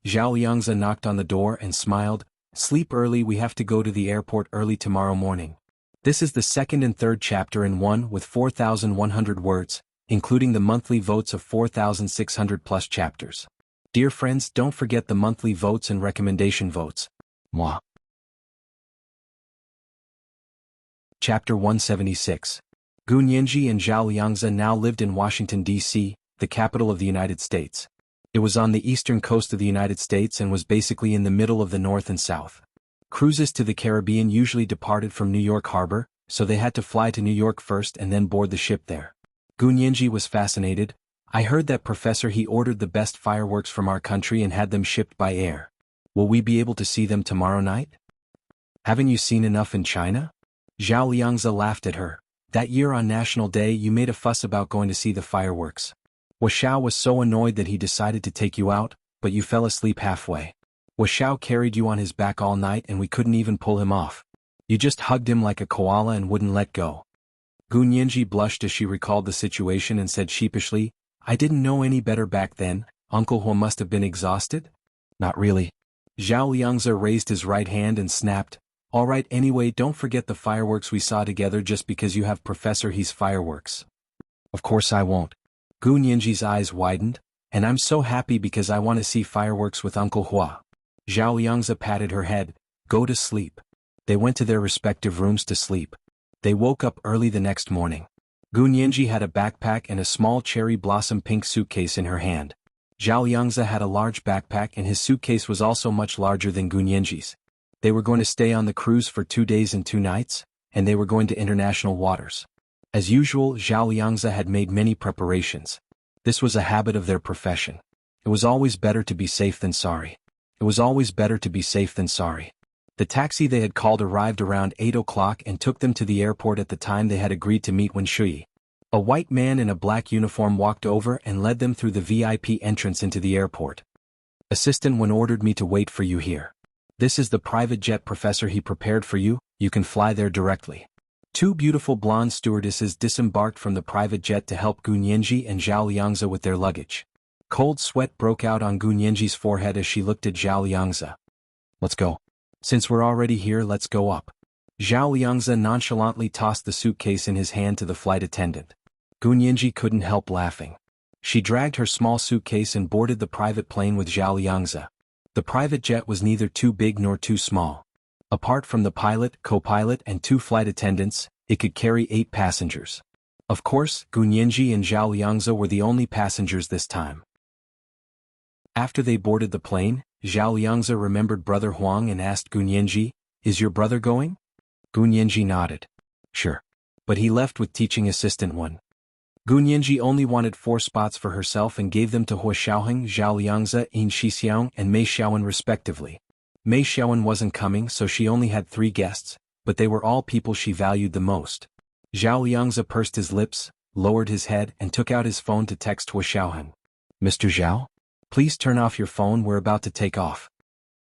Speaker 1: Zhao Liangzi knocked on the door and smiled. Sleep early, we have to go to the airport early tomorrow morning. This is the second and third chapter in one with 4,100 words, including the monthly votes of 4,600 plus chapters. Dear friends, don't forget the monthly votes and recommendation votes. Moi. Chapter 176. Gu Nianji and Zhao Liangzi now lived in Washington, D.C., the capital of the United States. It was on the eastern coast of the United States and was basically in the middle of the North and South. Cruises to the Caribbean usually departed from New York Harbor, so they had to fly to New York first and then board the ship there. Gu Nianji was fascinated. I heard that Professor he ordered the best fireworks from our country and had them shipped by air. Will we be able to see them tomorrow night? Haven't you seen enough in China? Zhao Liangzi laughed at her. That year on National Day you made a fuss about going to see the fireworks. Wuxiao was so annoyed that he decided to take you out, but you fell asleep halfway. Wuxiao carried you on his back all night and we couldn't even pull him off. You just hugged him like a koala and wouldn't let go. Gu Nianji blushed as she recalled the situation and said sheepishly, I didn't know any better back then. Uncle Hua must have been exhausted? Not really. Zhao Liangzi raised his right hand and snapped, all right, anyway, don't forget the fireworks we saw together just because you have Professor He's fireworks. Of course I won't. Gu Nianji's eyes widened, and I'm so happy because I want to see fireworks with Uncle Hua. Zhao Liangzi patted her head. Go to sleep. They went to their respective rooms to sleep. They woke up early the next morning. Gu Nianji had a backpack and a small cherry blossom pink suitcase in her hand. Zhao Liangzi had a large backpack and his suitcase was also much larger than Gu Nianji's. They were going to stay on the cruise for 2 days and 2 nights, and they were going to international waters. As usual, Zhao Liangzi had made many preparations. This was a habit of their profession. It was always better to be safe than sorry. It was always better to be safe than sorry. The taxi they had called arrived around 8 o'clock and took them to the airport at the time they had agreed to meet Wen Shuyi. A white man in a black uniform walked over and led them through the VIP entrance into the airport. Assistant Wen ordered me to wait for you here. This is the private jet Professor he prepared for you, you can fly there directly. 2 beautiful blonde stewardesses disembarked from the private jet to help Gu Nianji and Zhao Liangzi with their luggage. Cold sweat broke out on Gu Nianji's forehead as she looked at Zhao Liangzi. Let's go. Since we're already here, let's go up. Zhao Liangzi nonchalantly tossed the suitcase in his hand to the flight attendant. Gu Nianji couldn't help laughing. She dragged her small suitcase and boarded the private plane with Zhao Liangzi. The private jet was neither too big nor too small. Apart from the pilot, co-pilot and 2 flight attendants, it could carry 8 passengers. Of course, Gu Nianji and Zhao Liangzi were the only passengers this time. After they boarded the plane, Zhao Liangzi remembered Brother Huang and asked Gu Nianji, is your brother going? Gu Nianji nodded. Sure. But he left with teaching assistant Wen. Gu Nianji only wanted 4 spots for herself and gave them to Hua Xiaoheng, Zhao Liangzi, Yin Shixiang and Mei Xiaowen respectively. Mei Xiaowen wasn't coming so she only had 3 guests, but they were all people she valued the most. Zhao Liangzi pursed his lips, lowered his head and took out his phone to text Hua Xiaoheng. Mr. Zhao? Please turn off your phone, we're about to take off.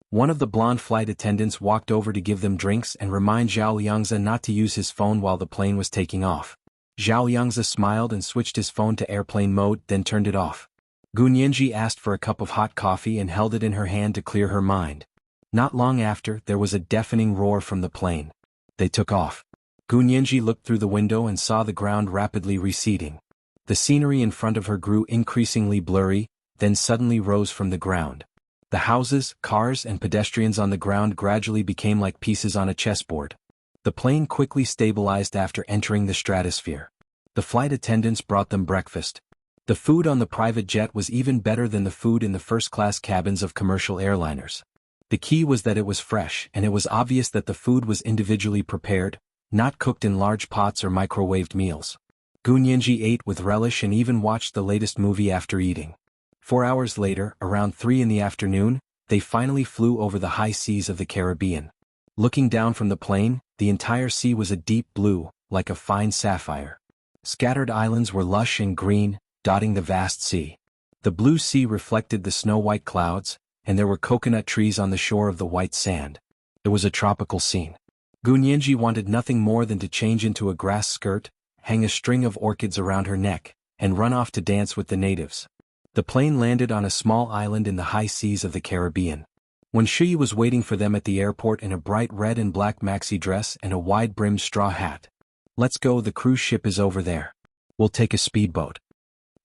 Speaker 1: One of the blonde flight attendants walked over to give them drinks and remind Zhao Liangzi not to use his phone while the plane was taking off. Zhao Liangzi smiled and switched his phone to airplane mode, then turned it off. Gunyanji asked for a cup of hot coffee and held it in her hand to clear her mind. Not long after, there was a deafening roar from the plane. They took off. Gunyanji looked through the window and saw the ground rapidly receding. The scenery in front of her grew increasingly blurry, then suddenly rose from the ground. The houses, cars, and pedestrians on the ground gradually became like pieces on a chessboard. The plane quickly stabilized after entering the stratosphere. The flight attendants brought them breakfast. The food on the private jet was even better than the food in the first-class cabins of commercial airliners. The key was that it was fresh, and it was obvious that the food was individually prepared, not cooked in large pots or microwaved meals. Gunyanji ate with relish and even watched the latest movie after eating. 4 hours later, around 3 in the afternoon, they finally flew over the high seas of the Caribbean. Looking down from the plane, the entire sea was a deep blue, like a fine sapphire. Scattered islands were lush and green, dotting the vast sea. The blue sea reflected the snow-white clouds, and there were coconut trees on the shore of the white sand. It was a tropical scene. Gunyanji wanted nothing more than to change into a grass skirt, hang a string of orchids around her neck, and run off to dance with the natives. The plane landed on a small island in the high seas of the Caribbean. When Shui was waiting for them at the airport in a bright red and black maxi dress and a wide-brimmed straw hat. "Let's go, the cruise ship is over there. We'll take a speedboat."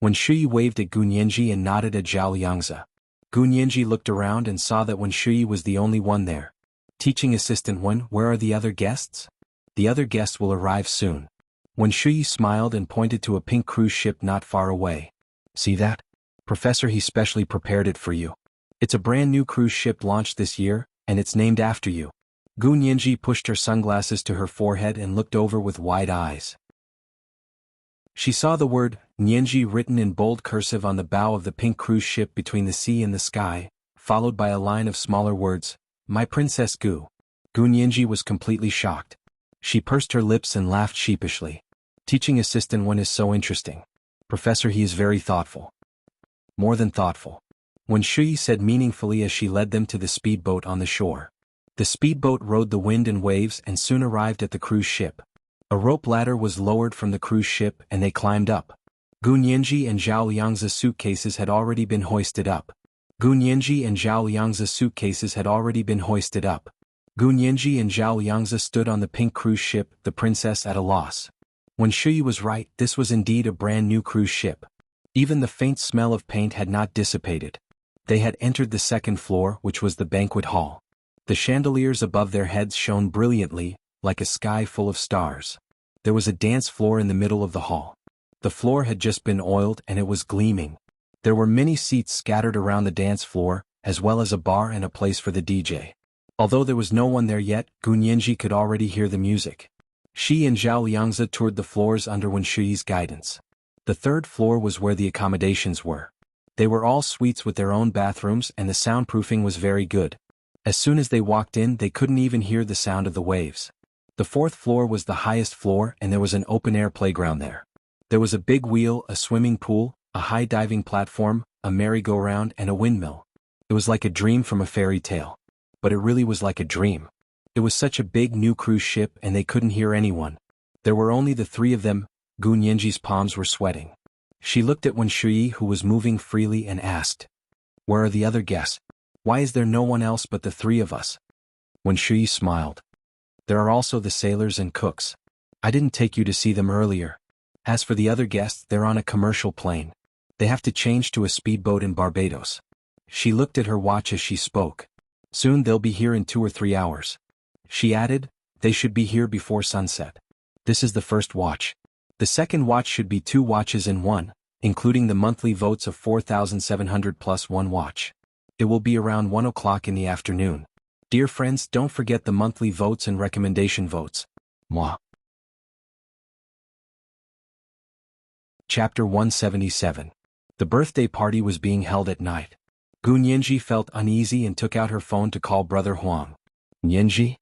Speaker 1: When Shui waved at Gunyanji and nodded at Zhao Liangzi. Gunyanji looked around and saw that when Shui was the only one there. "Teaching assistant Wen, where are the other guests?" "The other guests will arrive soon." When Shui smiled and pointed to a pink cruise ship not far away. "See that? Professor, he specially prepared it for you. It's a brand new cruise ship launched this year, and it's named after you." Gunyanji pushed her sunglasses to her forehead and looked over with wide eyes. She saw the word Nyenji written in bold cursive on the bow of the pink cruise ship between the sea and the sky, followed by a line of smaller words, "My Princess Gu." Gunyanji was completely shocked. She pursed her lips and laughed sheepishly. "Teaching assistant Wen is so interesting. Professor, he is very thoughtful." "More than thoughtful." When Shui said meaningfully as she led them to the speedboat on the shore. The speedboat rode the wind and waves and soon arrived at the cruise ship. A rope ladder was lowered from the cruise ship and they climbed up. Gunyanji and Zhao Liangzi's suitcases had already been hoisted up. Gunyanji and Zhao Liangzi's suitcases had already been hoisted up. Gunyanji and Zhao Liangzi stood on the pink cruise ship, the princess at a loss. When Shui was right, this was indeed a brand new cruise ship. Even the faint smell of paint had not dissipated. They had entered the second floor, which was the banquet hall. The chandeliers above their heads shone brilliantly, like a sky full of stars. There was a dance floor in the middle of the hall. The floor had just been oiled and it was gleaming. There were many seats scattered around the dance floor, as well as a bar and a place for the DJ. Although there was no one there yet, Gunyanji could already hear the music. She and Zhao Liangzi toured the floors under Wen Shui's guidance. The third floor was where the accommodations were. They were all suites with their own bathrooms and the soundproofing was very good. As soon as they walked in, they couldn't even hear the sound of the waves. The fourth floor was the highest floor and there was an open-air playground there. There was a big wheel, a swimming pool, a high diving platform, a merry-go-round and a windmill. It was like a dream from a fairy tale. But it really was like a dream. It was such a big new cruise ship and they couldn't hear anyone. There were only the three of them. Gunyanji's palms were sweating. She looked at Wen Shui, who was moving freely, and asked, "Where are the other guests? Why is there no one else but the three of us?" Wen Shui smiled. "There are also the sailors and cooks. I didn't take you to see them earlier. As for the other guests, they're on a commercial plane. They have to change to a speedboat in Barbados." She looked at her watch as she spoke. "Soon they'll be here in 2 or 3 hours." She added, "They should be here before sunset. This is the first watch. The second watch should be 2 watches in one, including the monthly votes of 4,700 plus 1 watch. It will be around 1 o'clock in the afternoon. Dear friends, don't forget the monthly votes and recommendation votes. Moi. Chapter 177. The birthday party was being held at night. Gunyanji felt uneasy and took out her phone to call Brother Huang. "Nyenji?"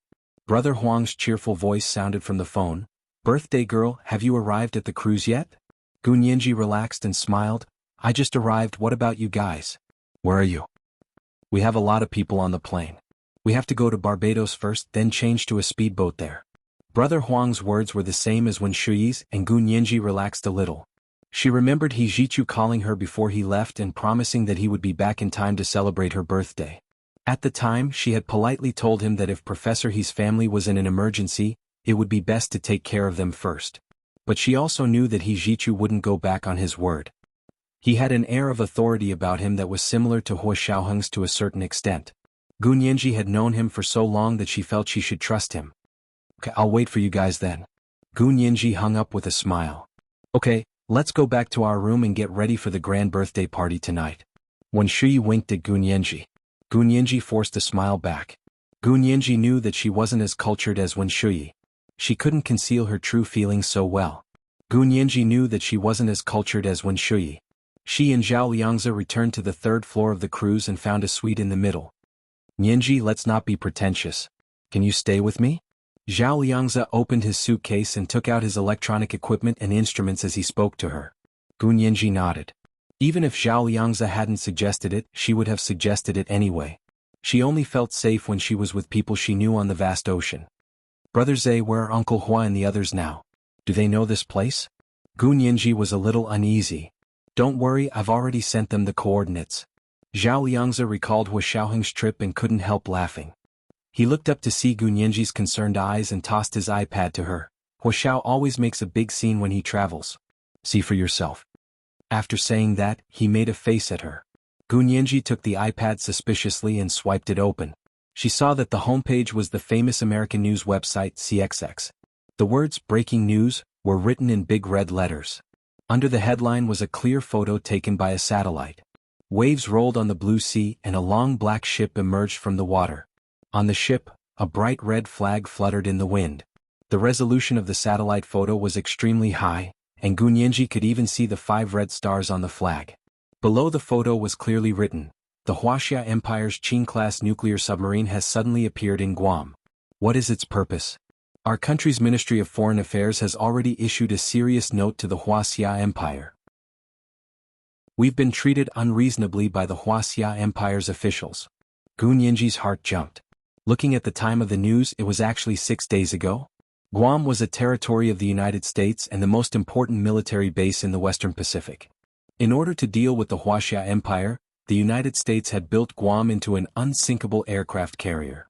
Speaker 1: Brother Huang's cheerful voice sounded from the phone. "Birthday girl, have you arrived at the cruise yet?" Gunyanji relaxed and smiled. "I just arrived, what about you guys?" Where are you? We have a lot of people on the plane. We have to go to Barbados first, then change to a speedboat there. Brother Huang's words were the same as when Shuyi's, and Gu Nianji relaxed a little. She remembered He Jichu calling her before he left and promising that he would be back in time to celebrate her birthday. At the time, she had politely told him that if Professor He's family was in an emergency, it would be best to take care of them first. But she also knew that He Jichu wouldn't go back on his word. He had an air of authority about him that was similar to Hua Xiaoheng's to a certain extent. Gu Nianji had known him for so long that she felt she should trust him. Okay, I'll wait for you guys then. Gu Nianji hung up with a smile. Okay, let's go back to our room and get ready for the grand birthday party tonight. When Shuyi winked at Gu Nianji forced a smile back. Gu Nianji knew that she wasn't as cultured as when Shuyi. She couldn't conceal her true feelings so well. Gu Nianji knew that she wasn't as cultured as when Shuyi. She and Zhao Liangzi returned to the third floor of the cruise and found a suite in the middle. Nianji, let's not be pretentious. Can you stay with me? Zhao Liangzi opened his suitcase and took out his electronic equipment and instruments as he spoke to her. Gu Nianji nodded. Even if Zhao Liangzi hadn't suggested it, she would have suggested it anyway. She only felt safe when she was with people she knew on the vast ocean. Brother Zhe, where are Uncle Hua and the others now? Do they know this place? Gu Nianji was a little uneasy. Don't worry, I've already sent them the coordinates. Zhao Liangzi recalled Hua Xiaoheng's trip and couldn't help laughing. He looked up to see Gu Nianji's concerned eyes and tossed his iPad to her. Hua Xiao always makes a big scene when he travels. See for yourself. After saying that, he made a face at her. Gu Nianji took the iPad suspiciously and swiped it open. She saw that the homepage was the famous American news website CXX. The words "Breaking News" were written in big red letters. Under the headline was a clear photo taken by a satellite. Waves rolled on the blue sea and a long black ship emerged from the water. On the ship, a bright red flag fluttered in the wind. The resolution of the satellite photo was extremely high, and Gu Nianji could even see the 5 red stars on the flag. Below the photo was clearly written, "The Wuxia Empire's Qing-class nuclear submarine has suddenly appeared in Guam. What is its purpose? Our country's Ministry of Foreign Affairs has already issued a serious note to the Wuxia Empire. We've been treated unreasonably by the Wuxia Empire's officials." Gu Nianji's heart jumped. Looking at the time of the news, it was actually 6 days ago. Guam was a territory of the United States and the most important military base in the Western Pacific. In order to deal with the Wuxia Empire, the United States had built Guam into an unsinkable aircraft carrier.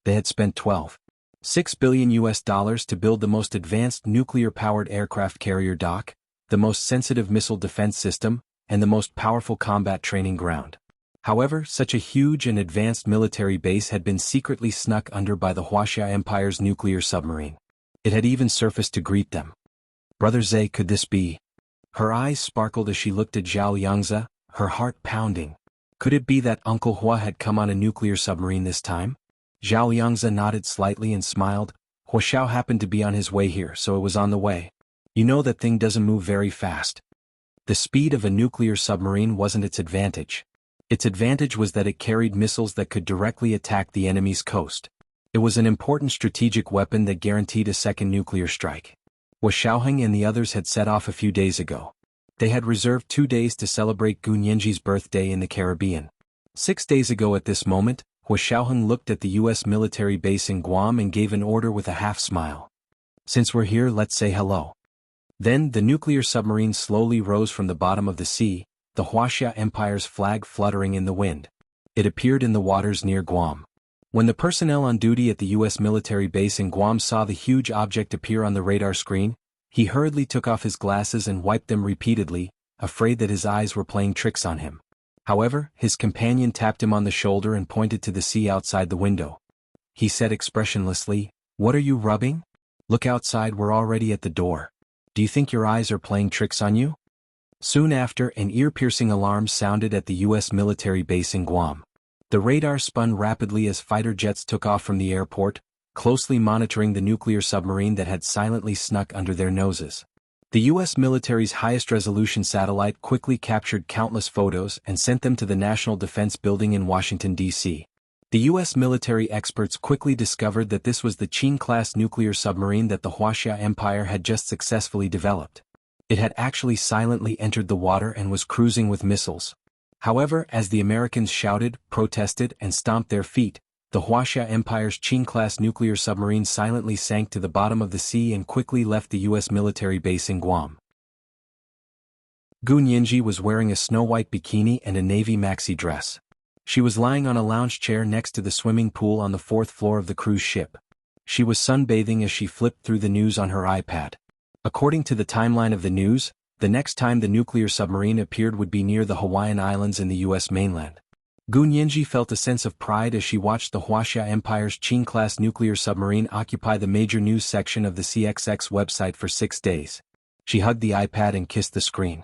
Speaker 1: They had spent $12.6 billion to build the most advanced nuclear-powered aircraft carrier dock, the most sensitive missile defense system, and the most powerful combat training ground. However, such a huge and advanced military base had been secretly snuck under by the Wuxia Empire's nuclear submarine. It had even surfaced to greet them. Brother Zhe, could this be? Her eyes sparkled as she looked at Zhao Liangzi, her heart pounding. Could it be that Uncle Hua had come on a nuclear submarine this time? Zhao Liangzi nodded slightly and smiled. Hua Xiao happened to be on his way here, so it was on the way. You know that thing doesn't move very fast. The speed of a nuclear submarine wasn't its advantage. Its advantage was that it carried missiles that could directly attack the enemy's coast. It was an important strategic weapon that guaranteed a second nuclear strike. Hua Xiaoheng and the others had set off a few days ago. They had reserved 2 days to celebrate Gu Nianji's birthday in the Caribbean. 6 days ago at this moment, Hua Xiaoheng looked at the U.S. military base in Guam and gave an order with a half-smile. "Since we're here, let's say hello." Then the nuclear submarine slowly rose from the bottom of the sea, the Wuxia Empire's flag fluttering in the wind. It appeared in the waters near Guam. When the personnel on duty at the U.S. military base in Guam saw the huge object appear on the radar screen, he hurriedly took off his glasses and wiped them repeatedly, afraid that his eyes were playing tricks on him. However, his companion tapped him on the shoulder and pointed to the sea outside the window. He said expressionlessly, "What are you rubbing? Look outside, we're already at the door. Do you think your eyes are playing tricks on you?" Soon after, an ear-piercing alarm sounded at the U.S. military base in Guam. The radar spun rapidly as fighter jets took off from the airport, closely monitoring the nuclear submarine that had silently snuck under their noses. The U.S. military's highest-resolution satellite quickly captured countless photos and sent them to the National Defense Building in Washington, D.C. The U.S. military experts quickly discovered that this was the Qing-class nuclear submarine that the Wuxia Empire had just successfully developed. It had actually silently entered the water and was cruising with missiles. However, as the Americans shouted, protested, and stomped their feet, the Wuxia Empire's Qing-class nuclear submarine silently sank to the bottom of the sea and quickly left the U.S. military base in Guam. Gu Nianji was wearing a snow-white bikini and a navy maxi dress. She was lying on a lounge chair next to the swimming pool on the 4th floor of the cruise ship. She was sunbathing as she flipped through the news on her iPad. According to the timeline of the news, the next time the nuclear submarine appeared would be near the Hawaiian Islands in the U.S. mainland. Gu Nianji felt a sense of pride as she watched the Wuxia Empire's Qing-class nuclear submarine occupy the major news section of the CXX website for 6 days. She hugged the iPad and kissed the screen.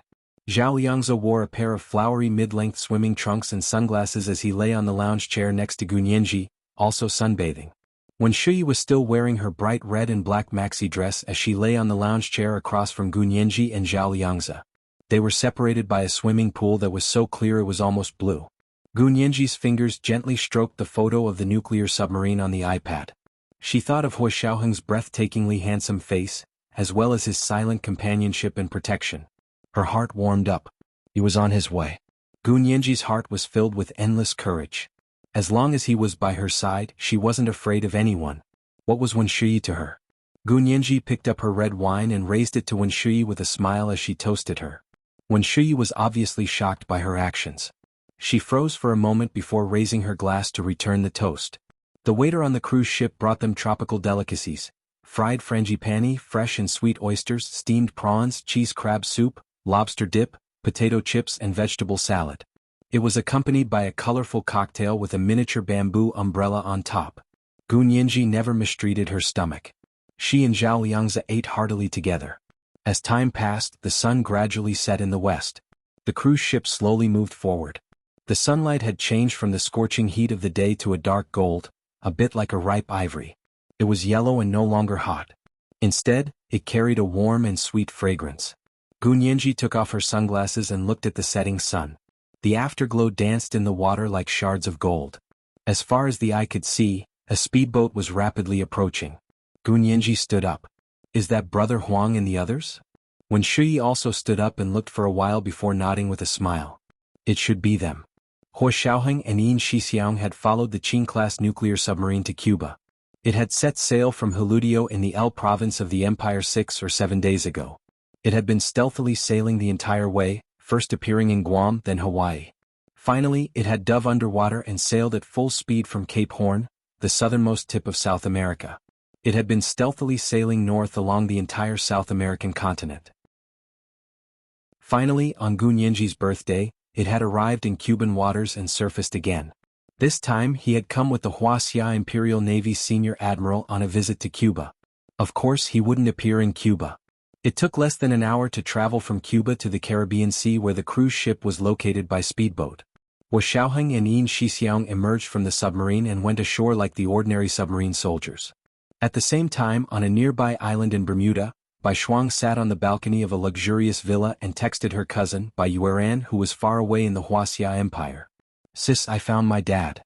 Speaker 1: Zhao Liangzi wore a pair of flowery mid-length swimming trunks and sunglasses as he lay on the lounge chair next to Gu Nianji, also sunbathing. Wen Shuyi was still wearing her bright red and black maxi dress as she lay on the lounge chair across from Gu Nianji and Zhao Liangzi. They were separated by a swimming pool that was so clear it was almost blue. Gu Nianji's fingers gently stroked the photo of the nuclear submarine on the iPad. She thought of He Xiaoheng's breathtakingly handsome face, as well as his silent companionship and protection. Her heart warmed up. He was on his way. Gu Nianji's heart was filled with endless courage. As long as he was by her side, she wasn't afraid of anyone. What was Wen Shuyi to her? Gu Nianji picked up her red wine and raised it to Wen Shuyi with a smile as she toasted her. Wen Shuyi was obviously shocked by her actions. She froze for a moment before raising her glass to return the toast. The waiter on the cruise ship brought them tropical delicacies: fried frangipani, fresh and sweet oysters, steamed prawns, cheese crab soup, lobster dip, potato chips and vegetable salad. It was accompanied by a colorful cocktail with a miniature bamboo umbrella on top. Gu Nianji never mistreated her stomach. She and Zhao Liangzi ate heartily together. As time passed, the sun gradually set in the west. The cruise ship slowly moved forward. The sunlight had changed from the scorching heat of the day to a dark gold, a bit like a ripe ivory. It was yellow and no longer hot. Instead, it carried a warm and sweet fragrance. Gu Nianji took off her sunglasses and looked at the setting sun. The afterglow danced in the water like shards of gold. As far as the eye could see, a speedboat was rapidly approaching. Gu Nianji stood up. Is that Brother Huang and the others? Wen Shuyi also stood up and looked for a while before nodding with a smile. It should be them. He Xiaoheng and Yin Shixiang had followed the Qing-class nuclear submarine to Cuba. It had set sail from Heludio in the El province of the Empire 6 or 7 days ago. It had been stealthily sailing the entire way, first appearing in Guam then Hawaii. Finally, it had dove underwater and sailed at full speed from Cape Horn, the southernmost tip of South America. It had been stealthily sailing north along the entire South American continent. Finally, on Gu Nianji's birthday, it had arrived in Cuban waters and surfaced again. This time he had come with the Wuxia Imperial Navy's senior admiral on a visit to Cuba. Of course he wouldn't appear in Cuba. It took less than an hour to travel from Cuba to the Caribbean Sea where the cruise ship was located by speedboat. He Xiaoheng and Yin Shixiang emerged from the submarine and went ashore like the ordinary submarine soldiers. At the same time, on a nearby island in Bermuda, Bai Shuang sat on the balcony of a luxurious villa and texted her cousin, Bai Yueran, who was far away in the Wuxia Empire. "Sis, I found my dad."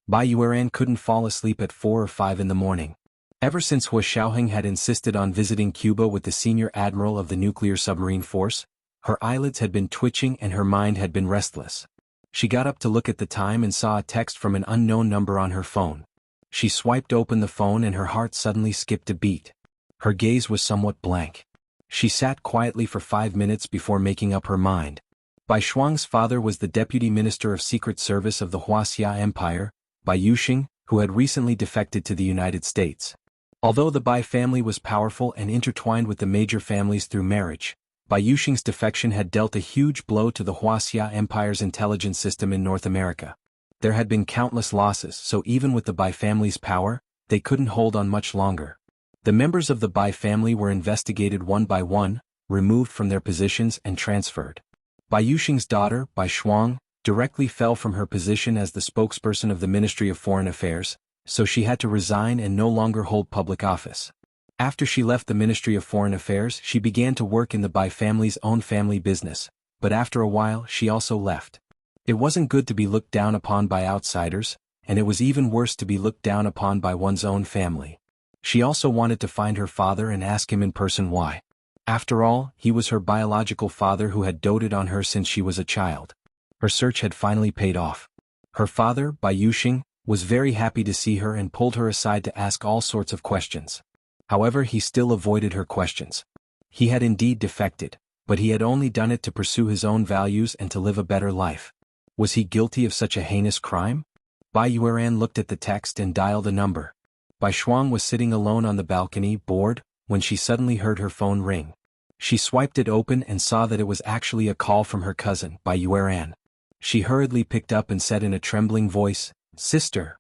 Speaker 1: Bai Yueran couldn't fall asleep at 4 or 5 in the morning. Ever since He Xiaoheng had insisted on visiting Cuba with the senior admiral of the nuclear submarine force, her eyelids had been twitching and her mind had been restless. She got up to look at the time and saw a text from an unknown number on her phone. She swiped open the phone and her heart suddenly skipped a beat. Her gaze was somewhat blank. She sat quietly for 5 minutes before making up her mind. Bai Shuang's father was the deputy minister of Secret Service of the Wuxia Empire, Bai Yuxing, who had recently defected to the United States. Although the Bai family was powerful and intertwined with the major families through marriage, Bai Yuxing's defection had dealt a huge blow to the Wuxia Empire's intelligence system in North America. There had been countless losses, so even with the Bai family's power, they couldn't hold on much longer. The members of the Bai family were investigated one by one, removed from their positions and transferred. Bai Yuxing's daughter, Bai Shuang, directly fell from her position as the spokesperson of the Ministry of Foreign Affairs, so she had to resign and no longer hold public office. After she left the Ministry of Foreign Affairs, she began to work in the Bai family's own family business, but after a while she also left. It wasn't good to be looked down upon by outsiders, and it was even worse to be looked down upon by one's own family. She also wanted to find her father and ask him in person why. After all, he was her biological father who had doted on her since she was a child. Her search had finally paid off. Her father, Bai Yuxing, was very happy to see her and pulled her aside to ask all sorts of questions. However, he still avoided her questions. He had indeed defected, but he had only done it to pursue his own values and to live a better life. Was he guilty of such a heinous crime? Bai Yueran looked at the text and dialed a number. Bai Shuang was sitting alone on the balcony, bored, when she suddenly heard her phone ring. She swiped it open and saw that it was actually a call from her cousin, Bai Yueran. She hurriedly picked up and said in a trembling voice, "Sister."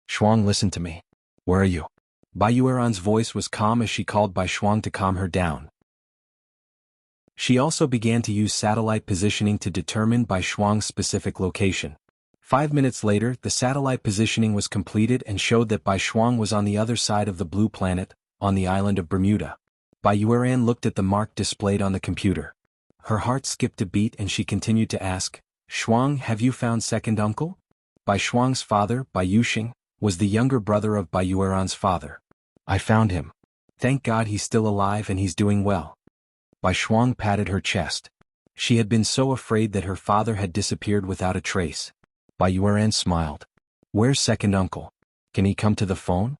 Speaker 1: "Shuang, listen to me. Where are you?" Bai Yueran's voice was calm as she called Bai Shuang to calm her down. She also began to use satellite positioning to determine Bai Shuang's specific location. 5 minutes later, the satellite positioning was completed and showed that Bai Shuang was on the other side of the blue planet, on the island of Bermuda. Bai Yueran looked at the mark displayed on the computer. Her heart skipped a beat and she continued to ask, "Shuang, have you found second uncle?" Bai Shuang's father, Bai Yuxing, was the younger brother of Bai Yueran's father. "I found him. Thank God he's still alive and he's doing well." Bai Shuang patted her chest. She had been so afraid that her father had disappeared without a trace. Bai Yueran smiled. "Where's second uncle? Can he come to the phone?"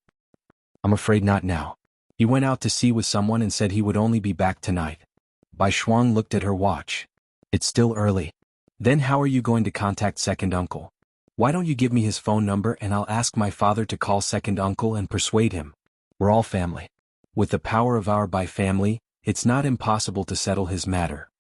Speaker 1: "I'm afraid not now. He went out to sea with someone and said he would only be back tonight." Bai Shuang looked at her watch. "It's still early. Then how are you going to contact second uncle? Why don't you give me his phone number and I'll ask my father to call second uncle and persuade him. We're all family. With the power of our Bai family, it's not impossible to settle his matter."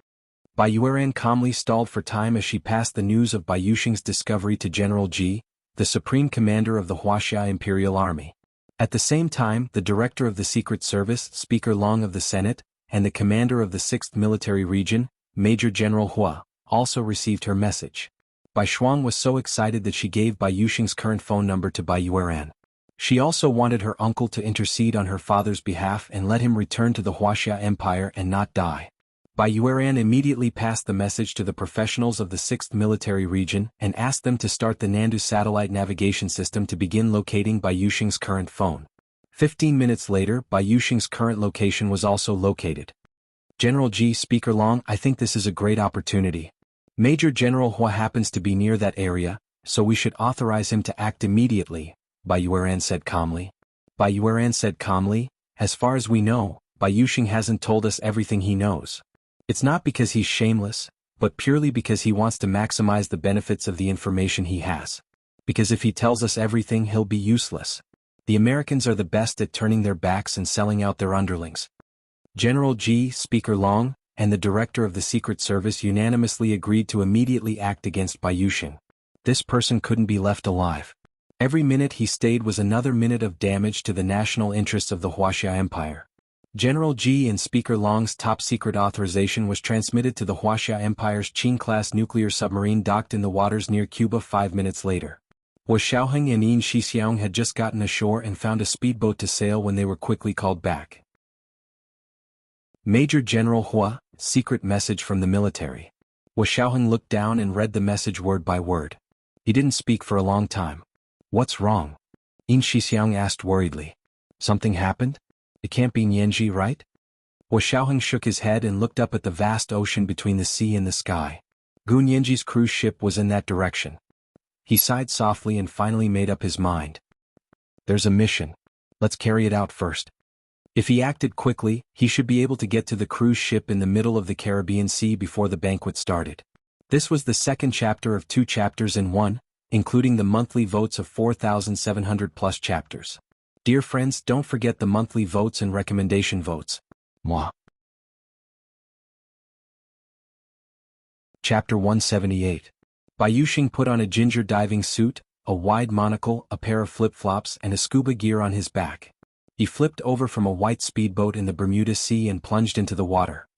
Speaker 1: Bai Yueran calmly stalled for time as she passed the news of Bai Yuxing's discovery to General Ji, the supreme commander of the Wuxia Imperial Army. At the same time, the director of the Secret Service, Speaker Long of the Senate, and the commander of the 6th Military Region, Major General Hua, also received her message. Bai Shuang was so excited that she gave Bai Yuxing's current phone number to Bai Yueran. She also wanted her uncle to intercede on her father's behalf and let him return to the Wuxia Empire and not die. Bai Yueran immediately passed the message to the professionals of the 6th Military Region and asked them to start the Nandu satellite navigation system to begin locating Bai Yuxing's current phone. 15 minutes later, Bai Yuxing's current location was also located. "General Ji, Speaker Long, I think this is a great opportunity. Major General Hua happens to be near that area, so we should authorize him to act immediately," Bai Yueran said calmly. Bai Yueran said calmly, "As far as we know, Bai Yuxing hasn't told us everything he knows. It's not because he's shameless, but purely because he wants to maximize the benefits of the information he has. Because if he tells us everything, he'll be useless. The Americans are the best at turning their backs and selling out their underlings." General Ji, Speaker Long, and the director of the Secret Service unanimously agreed to immediately act against Bai Yuxing. This person couldn't be left alive. Every minute he stayed was another minute of damage to the national interests of the Wuxia Empire. General Ji and Speaker Long's top-secret authorization was transmitted to the Wuxia Empire's Qing-class nuclear submarine docked in the waters near Cuba 5 minutes later. Hua Xiaoheng and Yin Shixiang had just gotten ashore and found a speedboat to sail when they were quickly called back. Major General Hua, secret message from the military. Hua Xiaoheng looked down and read the message word by word. He didn't speak for a long time. "What's wrong?" Yin Shixiang asked worriedly. "Something happened? It can't be Nianji, right?" Hua Xiaoheng shook his head and looked up at the vast ocean between the sea and the sky. Gu Nianji's cruise ship was in that direction. He sighed softly and finally made up his mind. "There's a mission. Let's carry it out first." If he acted quickly, he should be able to get to the cruise ship in the middle of the Caribbean Sea before the banquet started. This was the second chapter of 2 chapters in one, including the monthly votes of 4,700 plus chapters. Dear friends, don't forget the monthly votes and recommendation votes. Moi. Chapter 178. Bai Yuxing put on a ginger diving suit, a wide monocle, a pair of flip-flops and a scuba gear on his back. He flipped over from a white speedboat in the Bermuda Sea and plunged into the water.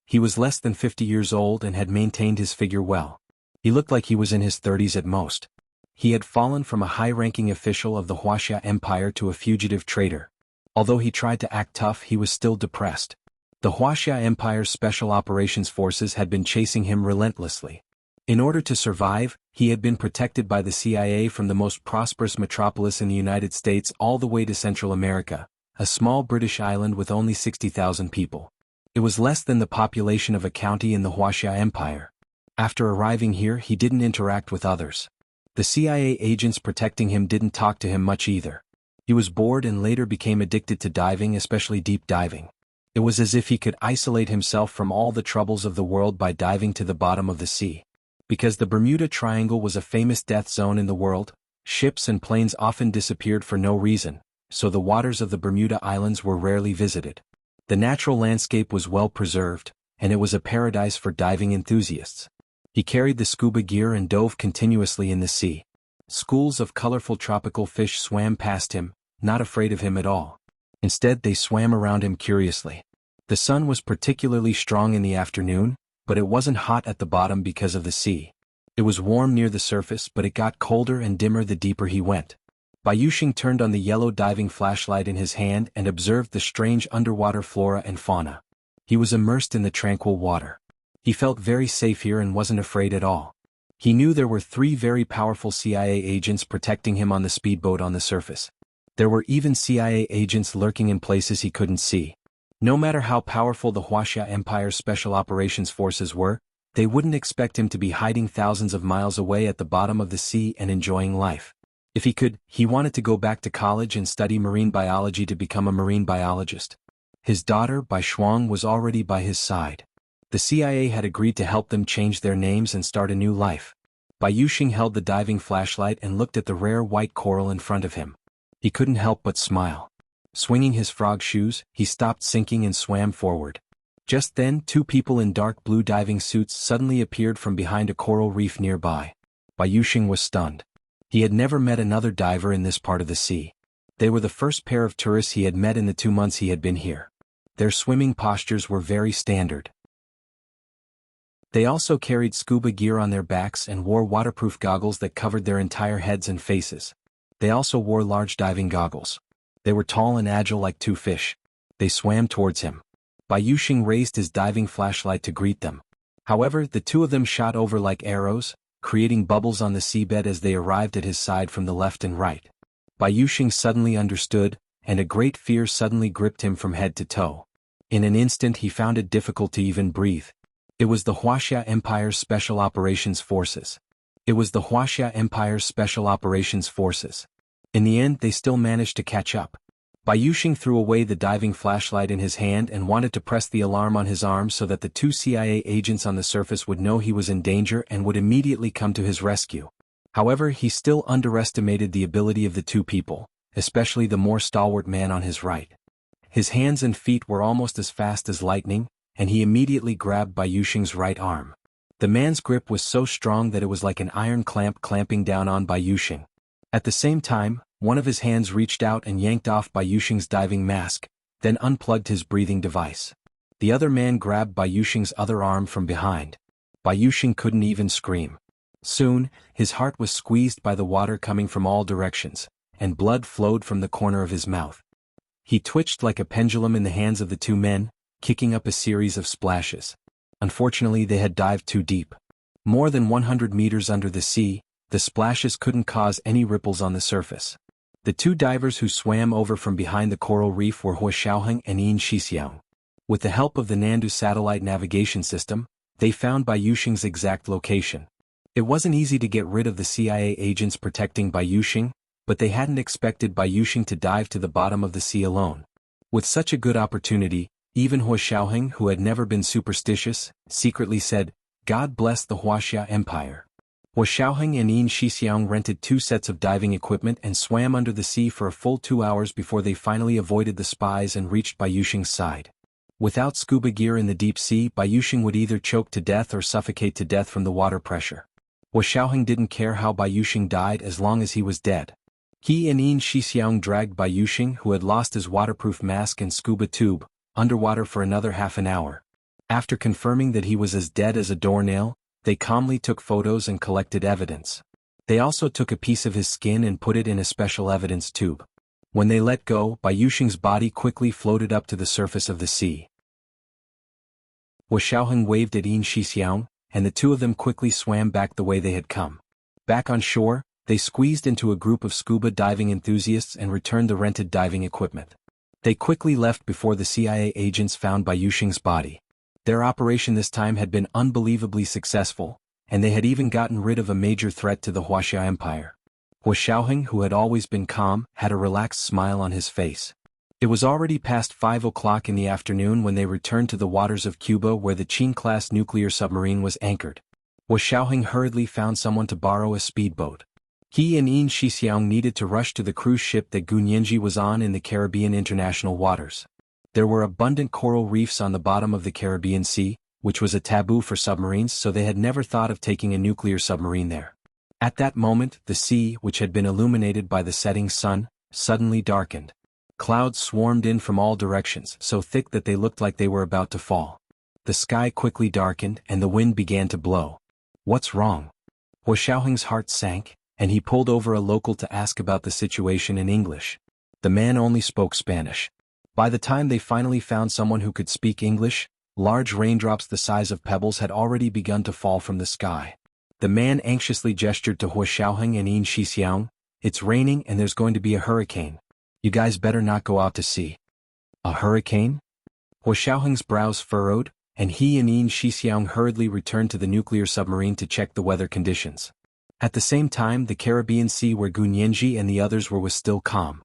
Speaker 1: He was less than 50 years old and had maintained his figure well. He looked like he was in his 30s at most. He had fallen from a high-ranking official of the Wuxia Empire to a fugitive traitor. Although he tried to act tough, he was still depressed. The Wuxia Empire's Special Operations Forces had been chasing him relentlessly. In order to survive, he had been protected by the CIA from the most prosperous metropolis in the United States all the way to Central America, a small British island with only 60,000 people. It was less than the population of a county in the Wuxia Empire. After arriving here, he didn't interact with others. The CIA agents protecting him didn't talk to him much either. He was bored and later became addicted to diving, especially deep diving. It was as if he could isolate himself from all the troubles of the world by diving to the bottom of the sea. Because the Bermuda Triangle was a famous death zone in the world, ships and planes often disappeared for no reason, so the waters of the Bermuda Islands were rarely visited. The natural landscape was well preserved, and it was a paradise for diving enthusiasts. He carried the scuba gear and dove continuously in the sea. Schools of colorful tropical fish swam past him, not afraid of him at all. Instead, they swam around him curiously. The sun was particularly strong in the afternoon, but it wasn't hot at the bottom because of the sea. It was warm near the surface, but it got colder and dimmer the deeper he went. Bayushing turned on the yellow diving flashlight in his hand and observed the strange underwater flora and fauna. He was immersed in the tranquil water. He felt very safe here and wasn't afraid at all. He knew there were 3 very powerful CIA agents protecting him on the speedboat on the surface. There were even CIA agents lurking in places he couldn't see. No matter how powerful the Wuxia Empire's Special Operations Forces were, they wouldn't expect him to be hiding thousands of miles away at the bottom of the sea and enjoying life. If he could, he wanted to go back to college and study marine biology to become a marine biologist. His daughter, Bai Shuang, was already by his side. The CIA had agreed to help them change their names and start a new life. Bayushing held the diving flashlight and looked at the rare white coral in front of him. He couldn't help but smile. Swinging his frog shoes, he stopped sinking and swam forward. Just then, 2 people in dark blue diving suits suddenly appeared from behind a coral reef nearby. Bayushing was stunned. He had never met another diver in this part of the sea. They were the first pair of tourists he had met in the 2 months he had been here. Their swimming postures were very standard. They also carried scuba gear on their backs and wore waterproof goggles that covered their entire heads and faces. They also wore large diving goggles. They were tall and agile like 2 fish. They swam towards him. Bayushing raised his diving flashlight to greet them. However, the 2 of them shot over like arrows, creating bubbles on the seabed as they arrived at his side from the left and right. Bayushing suddenly understood, and a great fear suddenly gripped him from head to toe. In an instant he found it difficult to even breathe. It was the Wuxia Empire's Special Operations Forces. It was the Wuxia Empire's Special Operations Forces. In the end, they still managed to catch up. Bayushing threw away the diving flashlight in his hand and wanted to press the alarm on his arm so that the 2 CIA agents on the surface would know he was in danger and would immediately come to his rescue. However, he still underestimated the ability of the 2 people, especially the more stalwart man on his right. His hands and feet were almost as fast as lightning, and he immediately grabbed Bayushing's right arm. The man's grip was so strong that it was like an iron clamp clamping down on Bayushing. At the same time, one of his hands reached out and yanked off Bayushing's diving mask, then unplugged his breathing device. The other man grabbed Bayushing's other arm from behind. Bayushing couldn't even scream. Soon, his heart was squeezed by the water coming from all directions, and blood flowed from the corner of his mouth. He twitched like a pendulum in the hands of the 2 men, kicking up a series of splashes. Unfortunately, they had dived too deep. More than 100 meters under the sea, the splashes couldn't cause any ripples on the surface. The 2 divers who swam over from behind the coral reef were He Xiaoheng and Yin Shixiang. With the help of the Nandu satellite navigation system, they found Bayushing's exact location. It wasn't easy to get rid of the CIA agents protecting Bayushing, but they hadn't expected Bayushing to dive to the bottom of the sea alone. With such a good opportunity, even He Xiaoheng, who had never been superstitious, secretly said, "God bless the Wuxia Empire." He Xiaoheng and Yin Shixiang rented 2 sets of diving equipment and swam under the sea for a full 2 hours before they finally avoided the spies and reached Bayushing's side. Without scuba gear in the deep sea, Bayushing would either choke to death or suffocate to death from the water pressure. He Xiaoheng didn't care how Bayushing died as long as he was dead. He and Yin Shixiang dragged Bayushing, who had lost his waterproof mask and scuba tube, underwater for another half an hour. After confirming that he was as dead as a doornail, they calmly took photos and collected evidence. They also took a piece of his skin and put it in a special evidence tube. When they let go, Bayushing's body quickly floated up to the surface of the sea. He Xiaoheng waved at Yin Shixiang, and the 2 of them quickly swam back the way they had come. Back on shore, they squeezed into a group of scuba diving enthusiasts and returned the rented diving equipment. They quickly left before the CIA agents found Bayushing's body. Their operation this time had been unbelievably successful, and they had even gotten rid of a major threat to the Wuxia Empire. Hua Xiaoheng, who had always been calm, had a relaxed smile on his face. It was already past 5 o'clock in the afternoon when they returned to the waters of Cuba where the Qin-class nuclear submarine was anchored. Hua Xiaoheng hurriedly found someone to borrow a speedboat. He and Yin Shixiang needed to rush to the cruise ship that Gunyanji was on in the Caribbean international waters. There were abundant coral reefs on the bottom of the Caribbean Sea, which was a taboo for submarines, so they had never thought of taking a nuclear submarine there. At that moment, the sea, which had been illuminated by the setting sun, suddenly darkened. Clouds swarmed in from all directions, so thick that they looked like they were about to fall. The sky quickly darkened and the wind began to blow. What's wrong? Hua Xiaoheng's heart sank, and he pulled over a local to ask about the situation in English. The man only spoke Spanish. By the time they finally found someone who could speak English, large raindrops the size of pebbles had already begun to fall from the sky. The man anxiously gestured to Hua Xiaoheng and Yin Shixiang. It's raining and there's going to be a hurricane. You guys better not go out to sea. A hurricane? Hua Xiaoheng's brows furrowed, and he and Yin Shixiang hurriedly returned to the nuclear submarine to check the weather conditions. At the same time, the Caribbean Sea where Gunyanji and the others were was still calm.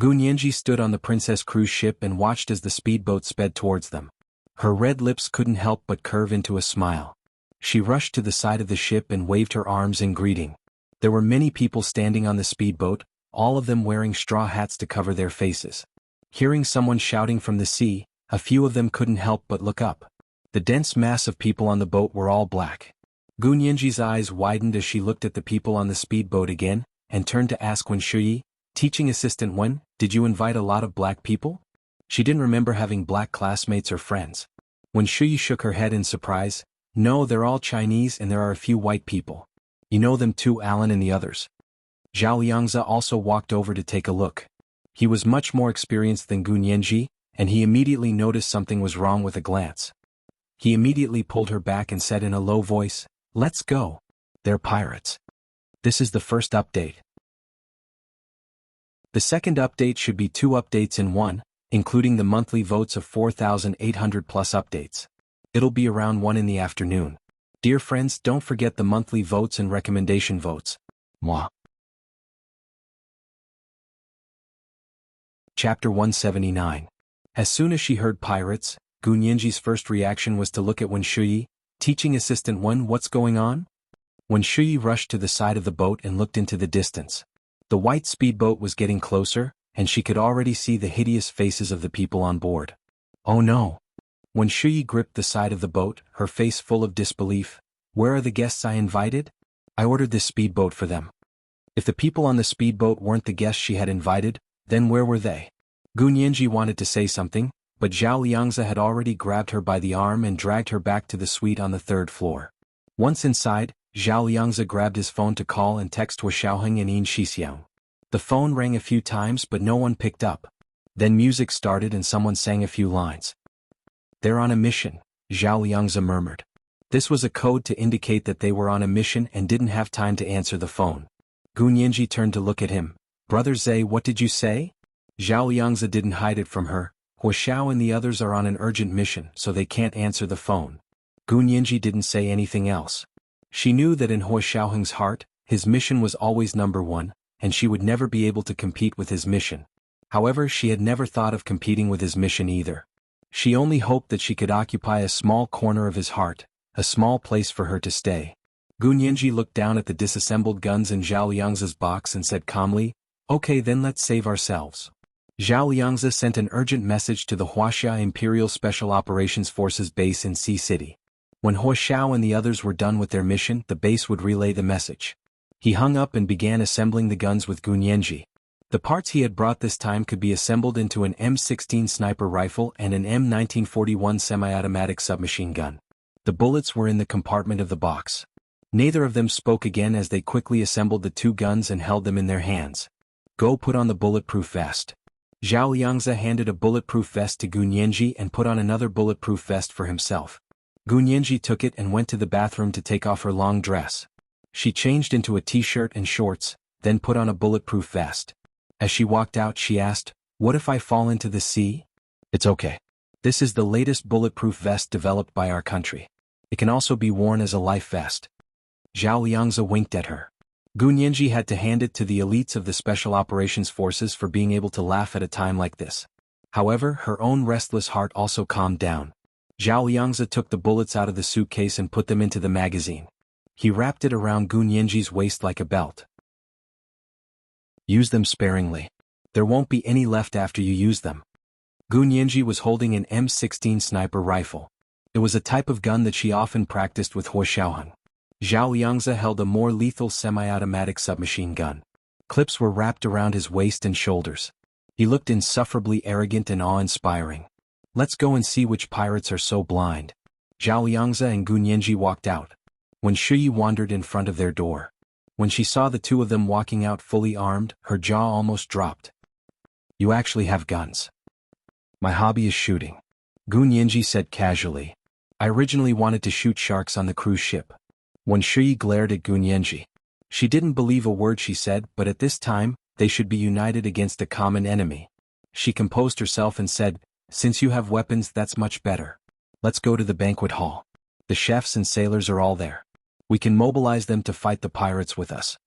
Speaker 1: Gunyanji stood on the Princess cruise ship and watched as the speedboat sped towards them. Her red lips couldn't help but curve into a smile. She rushed to the side of the ship and waved her arms in greeting. There were many people standing on the speedboat, all of them wearing straw hats to cover their faces. Hearing someone shouting from the sea, a few of them couldn't help but look up. The dense mass of people on the boat were all black. Gunyanji's eyes widened as she looked at the people on the speedboat again, and turned to ask Wen Shuyi, teaching assistant Wen, did you invite a lot of black people? She didn't remember having black classmates or friends. Wen Shuyi shook her head in surprise. No, they're all Chinese and there are a few white people. You know them too, Alan and the others. Zhao Liangzi also walked over to take a look. He was much more experienced than Gunyanji, and he immediately noticed something was wrong with a glance. He immediately pulled her back and said in a low voice, let's go. They're pirates. This is the first update. The second update should be 2 updates in one, including the monthly votes of 4,800 plus updates. It'll be around 1 in the afternoon. Dear friends, don't forget the monthly votes and recommendation votes. Mwah. Chapter 179. As soon as she heard pirates, Gunyanji's first reaction was to look at Wen Shuyi, teaching assistant Wen, what's going on? Wen Shuyi rushed to the side of the boat and looked into the distance. The white speedboat was getting closer, and she could already see the hideous faces of the people on board. Oh no! Wen Shuyi gripped the side of the boat, her face full of disbelief. Where are the guests I invited? I ordered this speedboat for them. If the people on the speedboat weren't the guests she had invited, then where were they? Gunyanji wanted to say something, but Zhao Liangzi had already grabbed her by the arm and dragged her back to the suite on the 3rd floor. Once inside, Zhao Liangzi grabbed his phone to call and text Hua Xiaoheng and Yin Shixiang. The phone rang a few times but no one picked up. Then music started and someone sang a few lines. They're on a mission, Zhao Liangzi murmured. This was a code to indicate that they were on a mission and didn't have time to answer the phone. Gunyanji turned to look at him. Brother Zhe, what did you say? Zhao Liangzi didn't hide it from her. Hua Xiao and the others are on an urgent mission, so they can't answer the phone. Gunyanji didn't say anything else. She knew that in Hua Xiaoheng's heart, his mission was always number 1, and she would never be able to compete with his mission. However, she had never thought of competing with his mission either. She only hoped that she could occupy a small corner of his heart, a small place for her to stay. Gunyanji looked down at the disassembled guns in Zhao Liangzi's box and said calmly, okay then let's save ourselves. Zhao Liangzi sent an urgent message to the Huaxia Imperial Special Operations Forces base in Sea City. When Hua Xiao and the others were done with their mission, the base would relay the message. He hung up and began assembling the guns with Gunyanji. The parts he had brought this time could be assembled into an M16 sniper rifle and an M1941 semi-automatic submachine gun. The bullets were in the compartment of the box. Neither of them spoke again as they quickly assembled the 2 guns and held them in their hands. Go put on the bulletproof vest. Zhao Liangzi handed a bulletproof vest to Gunyanji and put on another bulletproof vest for himself. Gunyanji took it and went to the bathroom to take off her long dress. She changed into a t-shirt and shorts, then put on a bulletproof vest. As she walked out she asked, what if I fall into the sea? It's okay. This is the latest bulletproof vest developed by our country. It can also be worn as a life vest. Zhao Liangzi winked at her. Gunyanji had to hand it to the elites of the Special Operations Forces for being able to laugh at a time like this. However, her own restless heart also calmed down. Zhao Liangzi took the bullets out of the suitcase and put them into the magazine. He wrapped it around Gunyanji's waist like a belt. Use them sparingly. There won't be any left after you use them. Gunyanji was holding an M16 sniper rifle. It was a type of gun that she often practiced with Huo. Zhao Liangzi held a more lethal semi-automatic submachine gun. Clips were wrapped around his waist and shoulders. He looked insufferably arrogant and awe-inspiring. Let's go and see which pirates are so blind. Zhao Liangzi and Gunyanji walked out. When Shuyi wandered in front of their door. When she saw the two of them walking out fully armed, her jaw almost dropped. You actually have guns. My hobby is shooting. Gunyanji said casually. I originally wanted to shoot sharks on the cruise ship. When Shuyi glared at Gunyanji. She didn't believe a word she said, but at this time, they should be united against a common enemy. She composed herself and said, since you have weapons, that's much better. Let's go to the banquet hall. The chefs and sailors are all there. We can mobilize them to fight the pirates with us.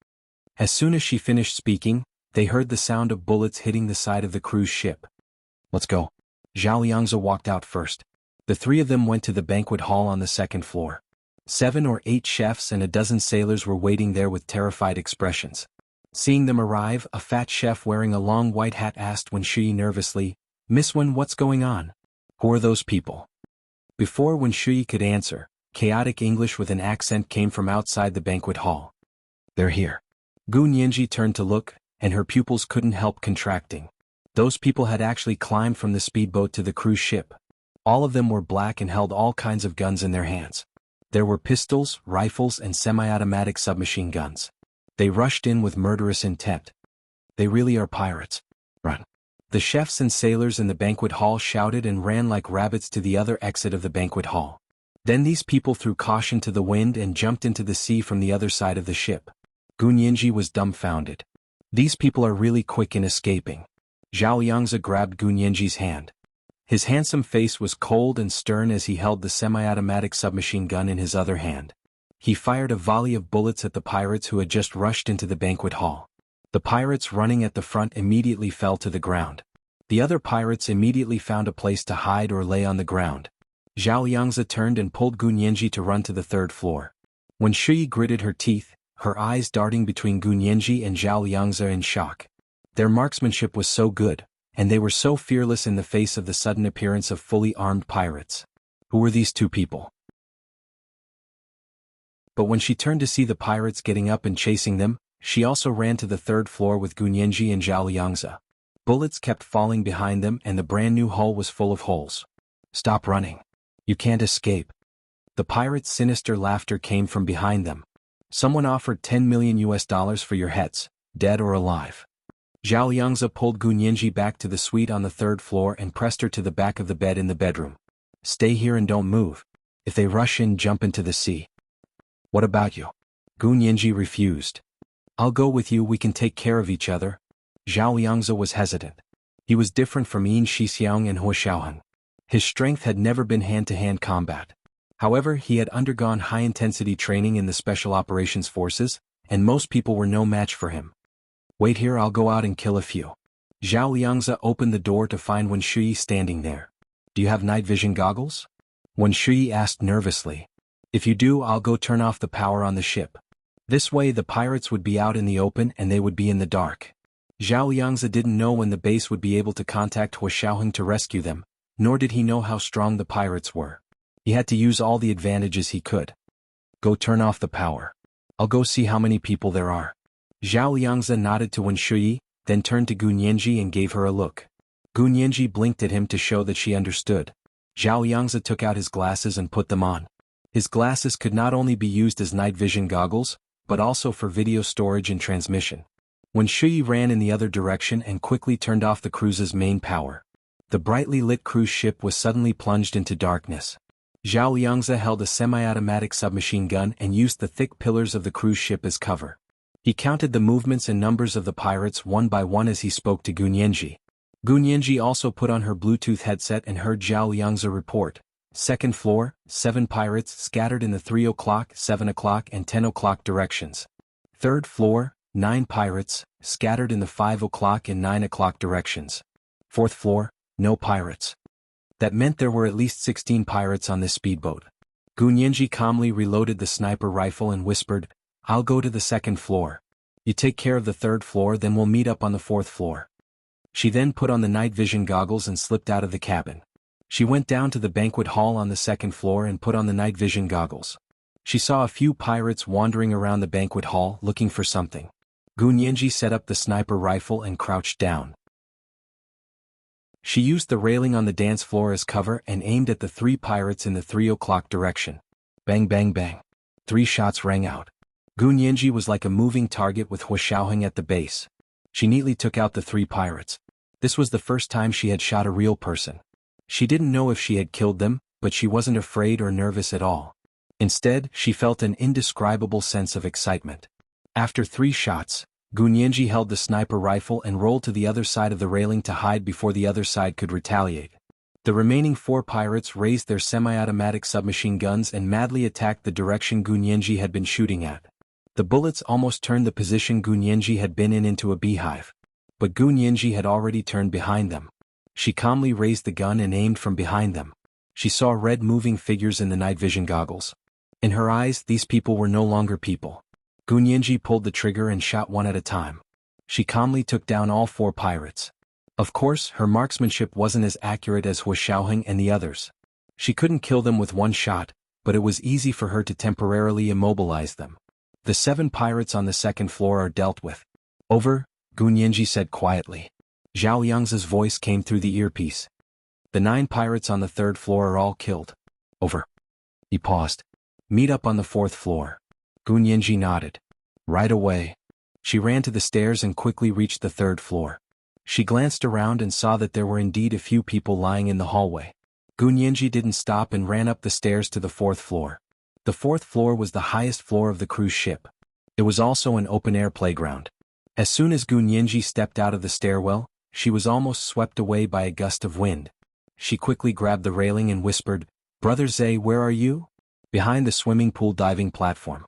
Speaker 1: As soon as she finished speaking, they heard the sound of bullets hitting the side of the cruise ship. Let's go. Zhao Liangzi walked out first. The three of them went to the banquet hall on the second floor. 7 or 8 chefs and a dozen sailors were waiting there with terrified expressions. Seeing them arrive, a fat chef wearing a long white hat asked Wen Shuyi nervously, Miss Wen, what's going on? Who are those people? Before Wen Shuyi could answer, chaotic English with an accent came from outside the banquet hall. They're here. Gunyanji turned to look, and her pupils couldn't help contracting. Those people had actually climbed from the speedboat to the cruise ship. All of them were black and held all kinds of guns in their hands. There were pistols, rifles, and semi-automatic submachine guns. They rushed in with murderous intent. They really are pirates. Run. The chefs and sailors in the banquet hall shouted and ran like rabbits to the other exit of the banquet hall. Then these people threw caution to the wind and jumped into the sea from the other side of the ship. Gunyanji was dumbfounded. These people are really quick in escaping. Zhao Liangzi grabbed Gunyanji's hand. His handsome face was cold and stern as he held the semi-automatic submachine gun in his other hand. He fired a volley of bullets at the pirates who had just rushed into the banquet hall. The pirates running at the front immediately fell to the ground. The other pirates immediately found a place to hide or lay on the ground. Zhao Liangzi turned and pulled Gunyanji to run to the third floor. When Shuyi gritted her teeth, her eyes darting between Gunyanji and Zhao Liangzi in shock. Their marksmanship was so good, and they were so fearless in the face of the sudden appearance of fully armed pirates. Who were these two people? But when she turned to see the pirates getting up and chasing them, she also ran to the third floor with Gunyanji and Zhao Liangzi. Bullets kept falling behind them and the brand new hull was full of holes. Stop running. You can't escape. The pirates' sinister laughter came from behind them. Someone offered $10 million for your heads, dead or alive. Zhao Liangzi pulled Gunyanji back to the suite on the third floor and pressed her to the back of the bed in the bedroom. Stay here and don't move. If they rush in, jump into the sea. What about you? Gunyanji refused. I'll go with you, we can take care of each other. Zhao Liangzi was hesitant. He was different from Yin Shixiang and Huo Xiaoheng. His strength had never been hand-to-hand combat. However, he had undergone high-intensity training in the Special Operations Forces, and most people were no match for him. Wait here, I'll go out and kill a few. Zhao Liangzi opened the door to find Wen Shuyi standing there. Do you have night vision goggles? Wen Shuyi asked nervously. If you do, I'll go turn off the power on the ship. This way the pirates would be out in the open and they would be in the dark. Zhao Liangzi didn't know when the base would be able to contact Huo Xiaoheng to rescue them, nor did he know how strong the pirates were. He had to use all the advantages he could. Go turn off the power. I'll go see how many people there are. Zhao Liangzi nodded to Wen Shuyi, then turned to Gunyanji and gave her a look. Gunyanji blinked at him to show that she understood. Zhao Liangzi took out his glasses and put them on. His glasses could not only be used as night vision goggles, but also for video storage and transmission. Wen Shuyi ran in the other direction and quickly turned off the cruise's main power. The brightly lit cruise ship was suddenly plunged into darkness. Zhao Liangzi held a semi-automatic submachine gun and used the thick pillars of the cruise ship as cover. He counted the movements and numbers of the pirates one by one as he spoke to Gunyanji. Gunyanji also put on her Bluetooth headset and heard Zhao Liangzi report, Second floor, 7 pirates scattered in the 3 o'clock, 7 o'clock and 10 o'clock directions. Third floor, 9 pirates, scattered in the 5 o'clock and 9 o'clock directions. Fourth floor, no pirates. That meant there were at least 16 pirates on this speedboat. Gunyenji calmly reloaded the sniper rifle and whispered, "I'll go to the second floor. You take care of the third floor, then we'll meet up on the fourth floor." She then put on the night vision goggles and slipped out of the cabin. She went down to the banquet hall on the second floor and put on the night vision goggles. She saw a few pirates wandering around the banquet hall looking for something. Gunyenji set up the sniper rifle and crouched down. She used the railing on the dance floor as cover and aimed at the 3 pirates in the 3 o'clock direction. Bang bang bang. 3 shots rang out. Gunyenji was like a moving target with Huashaoheng at the base. She neatly took out the 3 pirates. This was the first time she had shot a real person. She didn't know if she had killed them, but she wasn't afraid or nervous at all. Instead, she felt an indescribable sense of excitement. After 3 shots, Gunyenji held the sniper rifle and rolled to the other side of the railing to hide before the other side could retaliate. The remaining 4 pirates raised their semi-automatic submachine guns and madly attacked the direction Gunyenji had been shooting at. The bullets almost turned the position Gunyenji had been in into a beehive. But Gunyenji had already turned behind them. She calmly raised the gun and aimed from behind them. She saw red moving figures in the night vision goggles. In her eyes, these people were no longer people. Gunyenji pulled the trigger and shot one at a time. She calmly took down all 4 pirates. Of course, her marksmanship wasn't as accurate as Huashaoheng and the others. She couldn't kill them with 1 shot, but it was easy for her to temporarily immobilize them. The 7 pirates on the second floor are dealt with. Over, Gunyenji said quietly. Zhao Yang's voice came through the earpiece. The 9 pirates on the third floor are all killed. Over. He paused. Meet up on the 4th floor. Gunyenji nodded. Right away. She ran to the stairs and quickly reached the 3rd floor. She glanced around and saw that there were indeed a few people lying in the hallway. Gunyenji didn't stop and ran up the stairs to the 4th floor. The 4th floor was the highest floor of the cruise ship. It was also an open-air playground. As soon as Gunyenji stepped out of the stairwell, she was almost swept away by a gust of wind. She quickly grabbed the railing and whispered, "Brother Zhe, where are you?" Behind the swimming pool diving platform.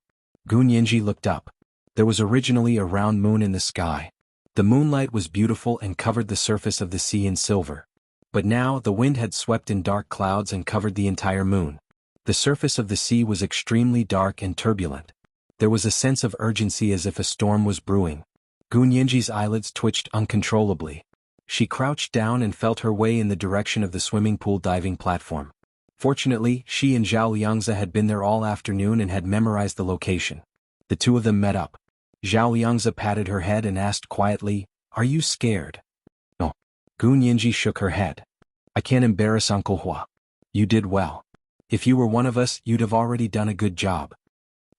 Speaker 1: Gunyenji looked up. There was originally a round moon in the sky. The moonlight was beautiful and covered the surface of the sea in silver. But now the wind had swept in dark clouds and covered the entire moon. The surface of the sea was extremely dark and turbulent. There was a sense of urgency as if a storm was brewing. Gunyenji's eyelids twitched uncontrollably. She crouched down and felt her way in the direction of the swimming pool diving platform. Fortunately, she and Zhao Yangzi had been there all afternoon and had memorized the location. The 2 of them met up. Zhao Yangzi patted her head and asked quietly, "Are you scared?" "No." Gunyenji shook her head. "I can't embarrass Uncle Hua. You did well. If you were one of us, you'd have already done a good job."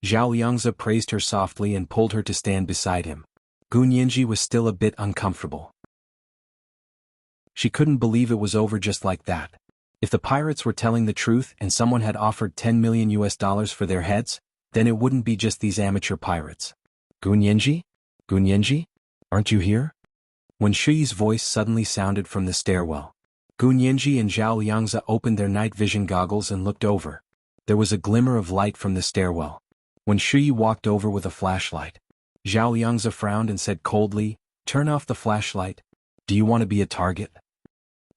Speaker 1: Zhao Yangzi praised her softly and pulled her to stand beside him. Gunyenji was still a bit uncomfortable. She couldn't believe it was over just like that. If the pirates were telling the truth and someone had offered $10 million for their heads, then it wouldn't be just these amateur pirates. "Gunyenji? Gunyenji? Aren't you here?" When Shi's voice suddenly sounded from the stairwell. Gunyenji and Zhao Yangzi opened their night vision goggles and looked over. There was a glimmer of light from the stairwell. When Shi walked over with a flashlight. Zhao Yangzi frowned and said coldly, "Turn off the flashlight. Do you want to be a target?"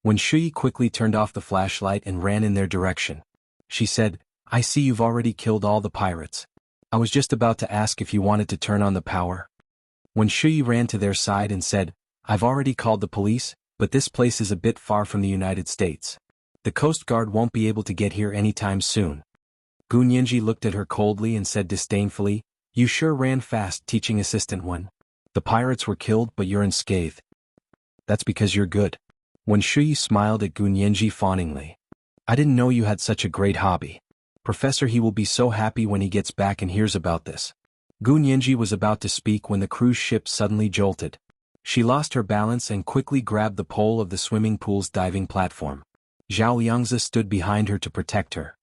Speaker 1: When Shi quickly turned off the flashlight and ran in their direction. She said, "I see you've already killed all the pirates. I was just about to ask if you wanted to turn on the power." When Shi ran to their side and said, "I've already called the police, but this place is a bit far from the United States. The Coast Guard won't be able to get here anytime soon." Gunyenji looked at her coldly and said disdainfully, "You sure ran fast, teaching assistant 1. The pirates were killed but you're unscathed. That's because you're good." When Shi smiled at Gunyenji fawningly. "I didn't know you had such a great hobby. Professor He will be so happy when he gets back and hears about this." Gunyenji was about to speak when the cruise ship suddenly jolted. She lost her balance and quickly grabbed the pole of the swimming pool's diving platform. Zhao Yangzi stood behind her to protect her.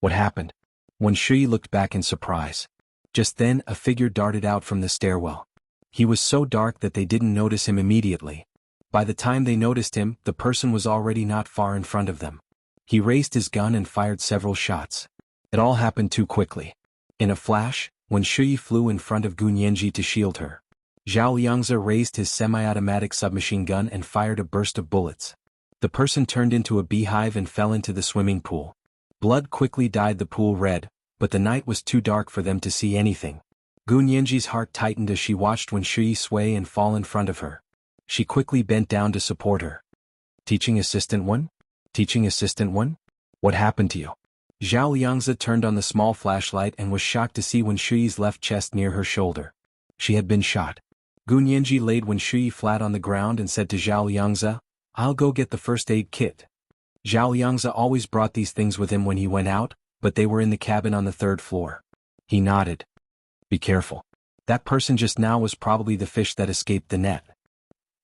Speaker 1: "What happened?" When Shi looked back in surprise. Just then a figure darted out from the stairwell. He was so dark that they didn't notice him immediately. By the time they noticed him, the person was already not far in front of them. He raised his gun and fired several shots. It all happened too quickly. In a flash, when Shuyi flew in front of Gu Nianji to shield her, Zhao Liangzi raised his semi-automatic submachine gun and fired a burst of bullets. The person turned into a beehive and fell into the swimming pool. Blood quickly dyed the pool red, but the night was too dark for them to see anything. Gu Nianji's heart tightened as she watched when Shuyi sway and fall in front of her. She quickly bent down to support her. Teaching Assistant 1? Teaching Assistant 1? What happened to you? Zhao Liangzi turned on the small flashlight and was shocked to see when Shuyi's left chest near her shoulder. She had been shot. Gu Nianji laid when Shuyi flat on the ground and said to Zhao Liangzi, "I'll go get the first aid kit." Zhao Liangzi always brought these things with him when he went out, but they were in the cabin on the 3rd floor. He nodded. "Be careful. That person just now was probably the fish that escaped the net."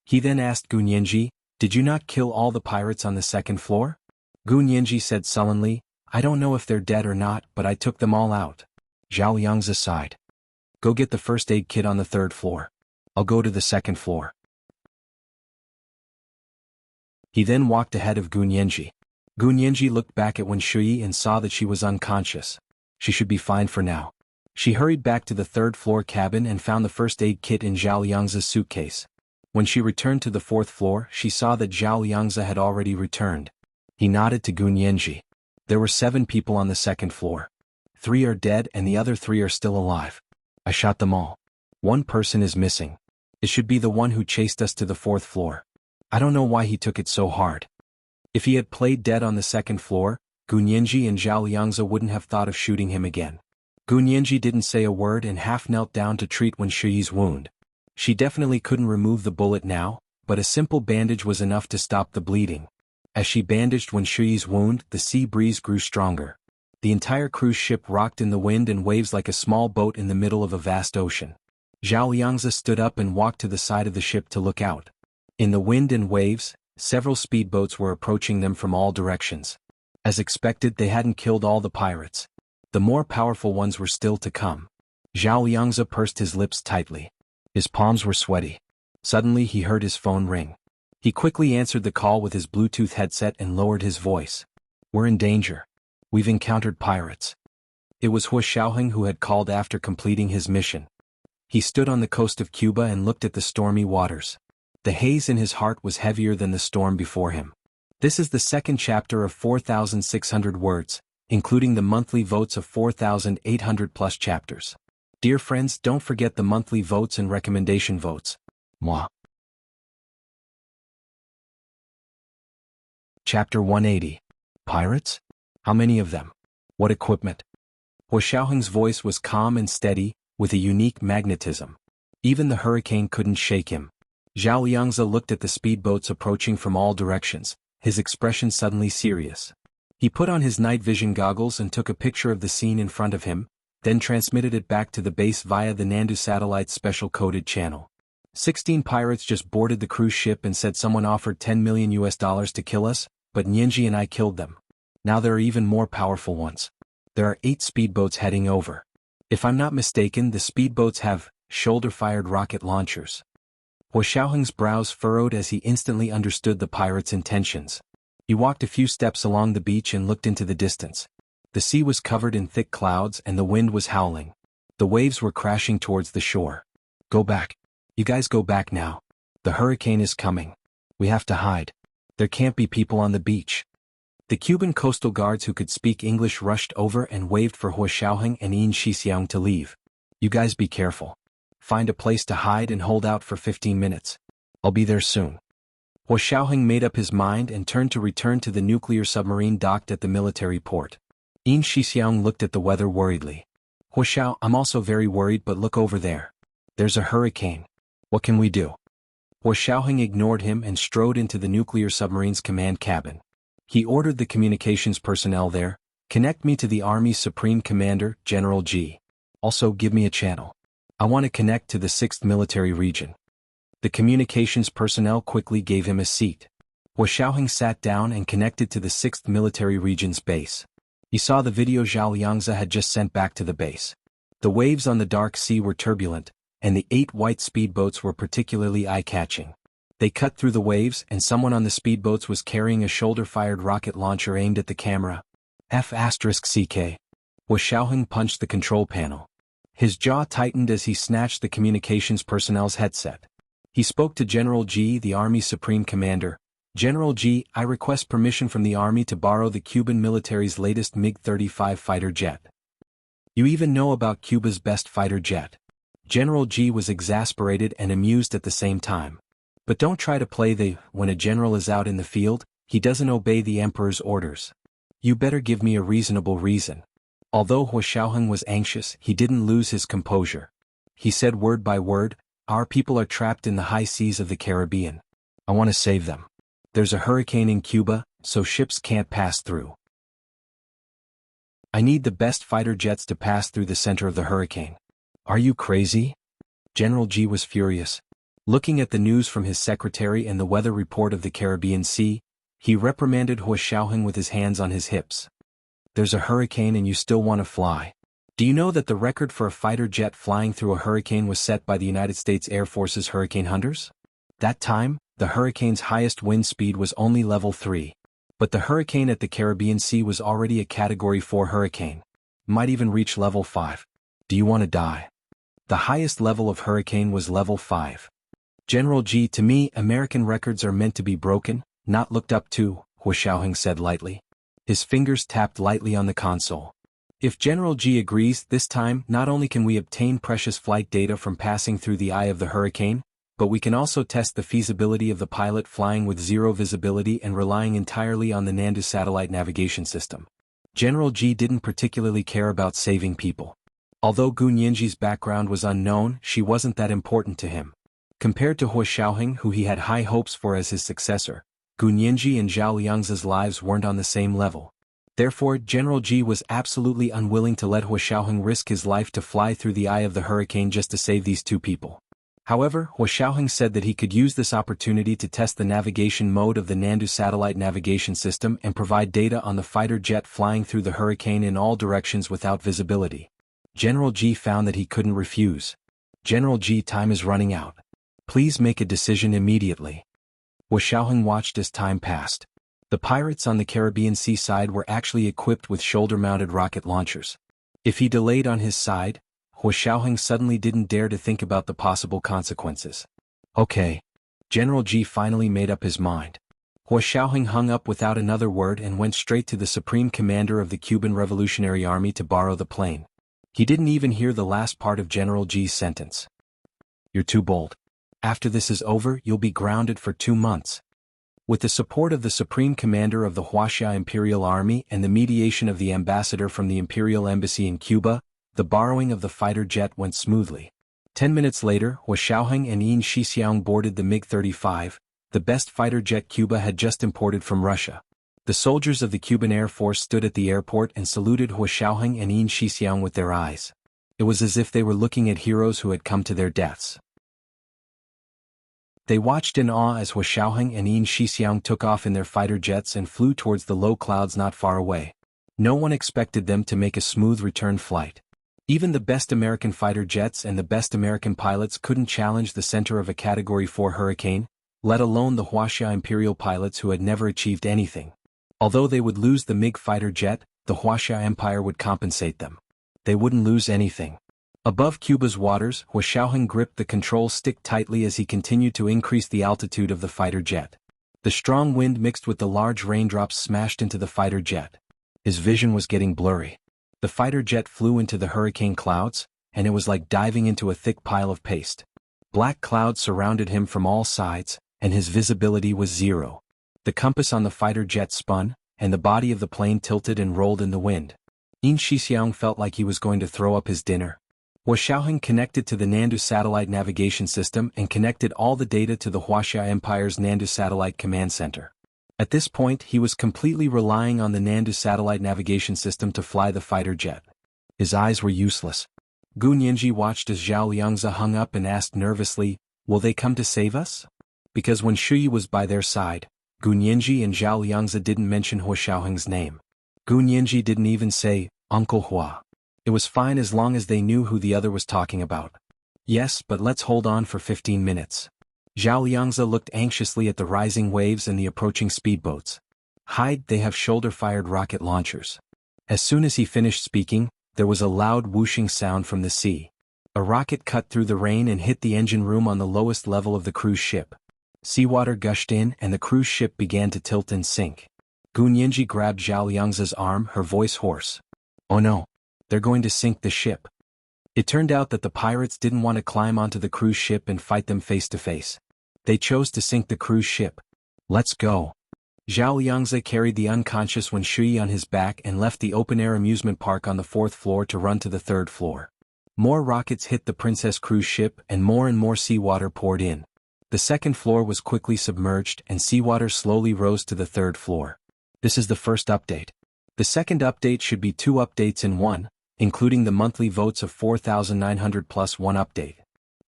Speaker 1: He then asked Gu Nianji, "Did you not kill all the pirates on the 2nd floor?" Gu Nianji said sullenly, "I don't know if they're dead or not, but I took them all out." Zhao Liangzi sighed. "Go get the first aid kit on the 3rd floor. I'll go to the 2nd floor." He then walked ahead of Gu Nianji. Gu Nianji looked back at Wen Shuyi and saw that she was unconscious. She should be fine for now. She hurried back to the 3rd floor cabin and found the first aid kit in Zhao Liangzi's suitcase. When she returned to the 4th floor, she saw that Zhao Liangzi had already returned. He nodded to Gu Nianji. There were 7 people on the 2nd floor. 3 are dead and the other 3 are still alive. I shot them all. 1 person is missing. It should be the one who chased us to the 4th floor. I don't know why he took it so hard. If he had played dead on the 2nd floor, Gu Nianji and Zhao Liangzi wouldn't have thought of shooting him again. Gu Nianji didn't say a word and half knelt down to treat Wen Shuyi's wound. She definitely couldn't remove the bullet now, but a simple bandage was enough to stop the bleeding. As she bandaged Wen Shuyi's wound, the sea breeze grew stronger. The entire cruise ship rocked in the wind and waves like a small boat in the middle of a vast ocean. Zhao Liangzi stood up and walked to the side of the ship to look out. In the wind and waves, several speedboats were approaching them from all directions. As expected, they hadn't killed all the pirates. The more powerful ones were still to come. Zhao Liangzi pursed his lips tightly. His palms were sweaty. Suddenly he heard his phone ring. He quickly answered the call with his Bluetooth headset and lowered his voice. "We're in danger. We've encountered pirates." It was Hu Xiaoheng who had called after completing his mission. He stood on the coast of Cuba and looked at the stormy waters. The haze in his heart was heavier than the storm before him. This is the 2nd chapter of 4,600 words, including the monthly votes of 4,800 plus chapters. Dear friends, don't forget the monthly votes and recommendation votes. Mwah. Chapter 180. Pirates? How many of them? What equipment? Hu Xiaoheng's voice was calm and steady, with a unique magnetism. Even the hurricane couldn't shake him. Zhao Liangzi looked at the speedboats approaching from all directions, his expression suddenly serious. He put on his night vision goggles and took a picture of the scene in front of him, then transmitted it back to the base via the Nandu satellite's special coded channel. 16 pirates just boarded the cruise ship and said someone offered $10 million to kill us, but Nianji and I killed them. Now there are even more powerful ones. There are 8 speedboats heading over. If I'm not mistaken, the speedboats have shoulder-fired rocket launchers. Hu Xiaoheng's brows furrowed as he instantly understood the pirates' intentions. He walked a few steps along the beach and looked into the distance. The sea was covered in thick clouds and the wind was howling. The waves were crashing towards the shore. "Go back. You guys go back now. The hurricane is coming. We have to hide. There can't be people on the beach." The Cuban coastal guards who could speak English rushed over and waved for Hu Xiaoheng and Yin Shixiang to leave. "You guys be careful. Find a place to hide and hold out for 15 minutes. I'll be there soon." Hu Xiaoheng made up his mind and turned to return to the nuclear submarine docked at the military port. Yin Shixiang looked at the weather worriedly. "Hu Xiao, I'm also very worried, but look over there. There's a hurricane. What can we do?" Hu Xiaoheng ignored him and strode into the nuclear submarine's command cabin. He ordered the communications personnel there, "Connect me to the Army's Supreme Commander, General G. Also give me a channel. I want to connect to the 6th Military Region." The communications personnel quickly gave him a seat. Hu Xiaoheng sat down and connected to the 6th Military Region's base. He saw the video Zhao Liangzi had just sent back to the base. The waves on the dark sea were turbulent, and the 8 white speedboats were particularly eye-catching. They cut through the waves and someone on the speedboats was carrying a shoulder-fired rocket launcher aimed at the camera. F***CK. Hua Xiaoheng punched the control panel. His jaw tightened as he snatched the communications personnel's headset. He spoke to General G, the Army's Supreme Commander. General G, I request permission from the Army to borrow the Cuban military's latest MiG-35 fighter jet. You even know about Cuba's best fighter jet. General G was exasperated and amused at the same time. But don't try to play the, when a general is out in the field, he doesn't obey the emperor's orders. You better give me a reasonable reason. Although Hua Xiaoheng was anxious, he didn't lose his composure. He said word by word, our people are trapped in the high seas of the Caribbean. I want to save them. There's a hurricane in Cuba, so ships can't pass through. I need the best fighter jets to pass through the center of the hurricane. Are you crazy? General G was furious. Looking at the news from his secretary and the weather report of the Caribbean Sea, he reprimanded Hua Xiaoheng with his hands on his hips. There's a hurricane and you still want to fly. Do you know that the record for a fighter jet flying through a hurricane was set by the United States Air Force's Hurricane Hunters? That time, the hurricane's highest wind speed was only level 3. But the hurricane at the Caribbean Sea was already a Category 4 hurricane. Might even reach level 5. Do you want to die? The highest level of hurricane was level 5. General G, to me, American records are meant to be broken, not looked up to, Hua Xiaoheng said lightly. His fingers tapped lightly on the console. If General G agrees, this time, not only can we obtain precious flight data from passing through the eye of the hurricane, but we can also test the feasibility of the pilot flying with zero visibility and relying entirely on the Nandu satellite navigation system. General G didn't particularly care about saving people. Although Gu Nianji's background was unknown, she wasn't that important to him. Compared to Hua Xiaoheng, who he had high hopes for as his successor, Gu Nianji and Zhao Liang's lives weren't on the same level. Therefore, General G was absolutely unwilling to let Hua Xiaoheng risk his life to fly through the eye of the hurricane just to save these two people. However, Hua Xiaoheng said that he could use this opportunity to test the navigation mode of the Nandu satellite navigation system and provide data on the fighter jet flying through the hurricane in all directions without visibility. General G found that he couldn't refuse. General G, time is running out. Please make a decision immediately. Hua Xiaoheng watched as time passed. The pirates on the Caribbean seaside were actually equipped with shoulder-mounted rocket launchers. If he delayed on his side, Hua Xiaoheng suddenly didn't dare to think about the possible consequences. Okay. General G finally made up his mind. Hua Xiaoheng hung up without another word and went straight to the Supreme Commander of the Cuban Revolutionary Army to borrow the plane. He didn't even hear the last part of General G's sentence. You're too bold. After this is over, you'll be grounded for 2 months. With the support of the Supreme Commander of the Wuxia Imperial Army and the mediation of the ambassador from the Imperial Embassy in Cuba, the borrowing of the fighter jet went smoothly. 10 minutes later, Hua Xiaoheng and Yin Shixiang boarded the MiG-35, the best fighter jet Cuba had just imported from Russia. The soldiers of the Cuban Air Force stood at the airport and saluted Hua Xiaoheng and Yin Shixiang with their eyes. It was as if they were looking at heroes who had come to their deaths. They watched in awe as Hua Xiaoheng and Yin Shixiang took off in their fighter jets and flew towards the low clouds not far away. No one expected them to make a smooth return flight. Even the best American fighter jets and the best American pilots couldn't challenge the center of a Category 4 hurricane, let alone the Wuxia Imperial pilots who had never achieved anything. Although they would lose the MiG fighter jet, the Wuxia Empire would compensate them. They wouldn't lose anything. Above Cuba's waters, Hua Xiaoheng gripped the control stick tightly as he continued to increase the altitude of the fighter jet. The strong wind mixed with the large raindrops smashed into the fighter jet. His vision was getting blurry. The fighter jet flew into the hurricane clouds, and it was like diving into a thick pile of paste. Black clouds surrounded him from all sides, and his visibility was zero. The compass on the fighter jet spun, and the body of the plane tilted and rolled in the wind. Yin Shixiang felt like he was going to throw up his dinner. Hua Xiaoheng connected to the Nandu satellite navigation system and connected all the data to the Wuxia Empire's Nandu satellite command center. At this point, he was completely relying on the Nandu satellite navigation system to fly the fighter jet. His eyes were useless. Gu Nianji watched as Zhao Liangzi hung up and asked nervously, "Will they come to save us?" Because when Shuyi was by their side, Gu Nianji and Zhao Liangzi didn't mention Hua Xiaoheng's name. Gu Nianji didn't even say, "Uncle Hua." It was fine as long as they knew who the other was talking about. Yes, but let's hold on for 15 minutes. Zhao Liangzi looked anxiously at the rising waves and the approaching speedboats. Hide, they have shoulder-fired rocket launchers. As soon as he finished speaking, there was a loud whooshing sound from the sea. A rocket cut through the rain and hit the engine room on the lowest level of the cruise ship. Seawater gushed in and the cruise ship began to tilt and sink. Gunyinji grabbed Zhao Liangzi's arm, her voice hoarse. Oh no! They're going to sink the ship. It turned out that the pirates didn't want to climb onto the cruise ship and fight them face to face. They chose to sink the cruise ship. Let's go. Zhao Liangzi carried the unconscious Wen Shui on his back and left the open-air amusement park on the 4th floor to run to the 3rd floor. More rockets hit the Princess cruise ship and more seawater poured in. The 2nd floor was quickly submerged and seawater slowly rose to the 3rd floor. This is the first update. The second update should be 2 updates in one, including the monthly votes of 4,900 plus 1 update.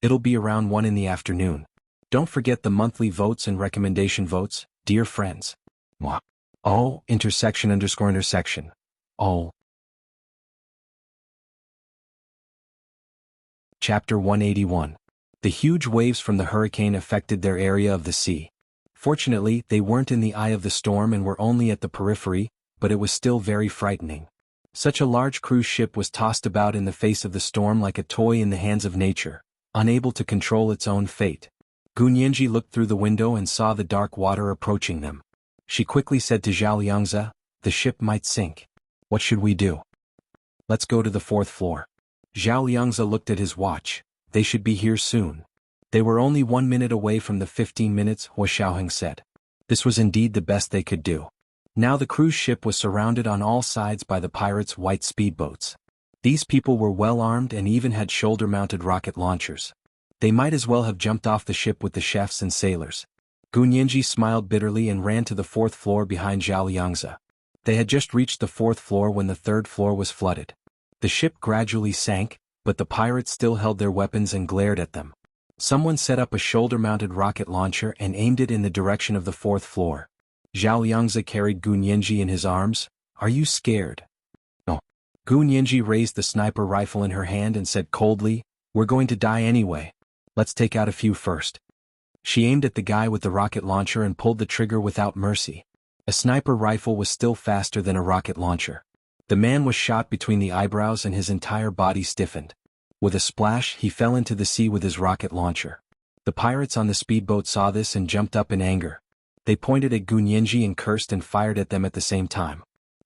Speaker 1: It'll be around 1 in the afternoon. Don't forget the monthly votes and recommendation votes, dear friends. Oh, intersection. Oh. Chapter 181. The huge waves from the hurricane affected their area of the sea. Fortunately, they weren't in the eye of the storm and were only at the periphery, but it was still very frightening. Such a large cruise ship was tossed about in the face of the storm like a toy in the hands of nature, unable to control its own fate. Gunyinji looked through the window and saw the dark water approaching them. She quickly said to Zhao Liangzi, the ship might sink. What should we do? Let's go to the 4th floor. Zhao Liangzi looked at his watch. They should be here soon. They were only 1 minute away from the 15 minutes, Hua Xiaoheng said. This was indeed the best they could do. Now the cruise ship was surrounded on all sides by the pirates' white speedboats. These people were well armed and even had shoulder-mounted rocket launchers. They might as well have jumped off the ship with the chefs and sailors. Gunyinji smiled bitterly and ran to the 4th floor behind Zhao Liangzi. They had just reached the 4th floor when the 3rd floor was flooded. The ship gradually sank, but the pirates still held their weapons and glared at them. Someone set up a shoulder-mounted rocket launcher and aimed it in the direction of the 4th floor. Zhao Liangzi carried Gunyinji in his arms. Are you scared? No. Gunyinji raised the sniper rifle in her hand and said coldly, we're going to die anyway. Let's take out a few first. She aimed at the guy with the rocket launcher and pulled the trigger without mercy. A sniper rifle was still faster than a rocket launcher. The man was shot between the eyebrows and his entire body stiffened. With a splash, he fell into the sea with his rocket launcher. The pirates on the speedboat saw this and jumped up in anger. They pointed at Gunyinji and cursed and fired at them at the same time.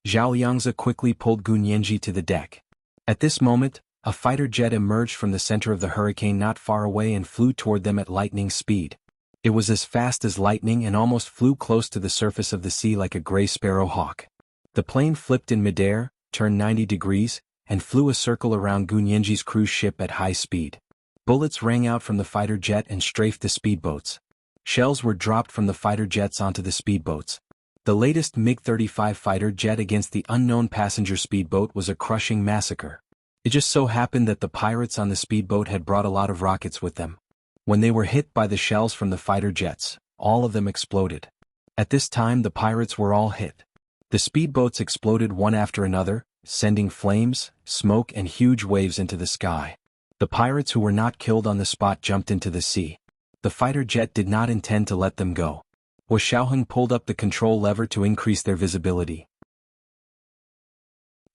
Speaker 1: Zhao Liangzi quickly pulled Gunyinji to the deck. At this moment, a fighter jet emerged from the center of the hurricane not far away and flew toward them at lightning speed. It was as fast as lightning and almost flew close to the surface of the sea like a gray sparrow hawk. The plane flipped in midair, turned 90 degrees, and flew a circle around Gunyinji's cruise ship at high speed. Bullets rang out from the fighter jet and strafed the speedboats. Shells were dropped from the fighter jets onto the speedboats. The latest MiG-35 fighter jet against the unknown passenger speedboat was a crushing massacre. It just so happened that the pirates on the speedboat had brought a lot of rockets with them. When they were hit by the shells from the fighter jets, all of them exploded. At this time the pirates were all hit. The speedboats exploded one after another, sending flames, smoke and huge waves into the sky. The pirates who were not killed on the spot jumped into the sea. The fighter jet did not intend to let them go. Hua Xiaoheng pulled up the control lever to increase their visibility.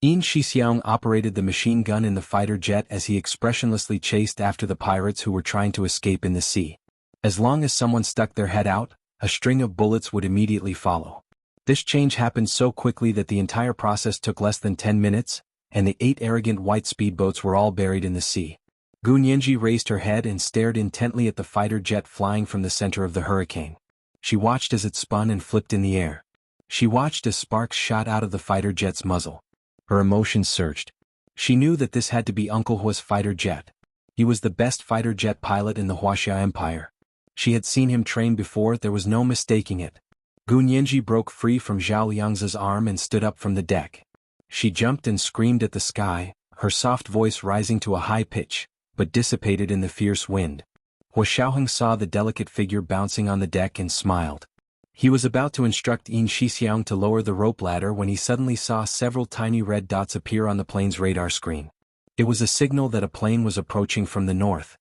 Speaker 1: Yin Shixiang operated the machine gun in the fighter jet as he expressionlessly chased after the pirates who were trying to escape in the sea. As long as someone stuck their head out, a string of bullets would immediately follow. This change happened so quickly that the entire process took less than 10 minutes, and the 8 arrogant white speedboats were all buried in the sea. Gunyinji raised her head and stared intently at the fighter jet flying from the center of the hurricane. She watched as it spun and flipped in the air. She watched as sparks shot out of the fighter jet's muzzle. Her emotions surged. She knew that this had to be Uncle Hua's fighter jet. He was the best fighter jet pilot in the Huaxia Empire. She had seen him train before, there was no mistaking it. Gunyinji broke free from Zhao Liangzi's arm and stood up from the deck. She jumped and screamed at the sky, her soft voice rising to a high pitch, but dissipated in the fierce wind. Hua Xiaoheng saw the delicate figure bouncing on the deck and smiled. He was about to instruct Yin Shixiang to lower the rope ladder when he suddenly saw several tiny red dots appear on the plane's radar screen. It was a signal that a plane was approaching from the north.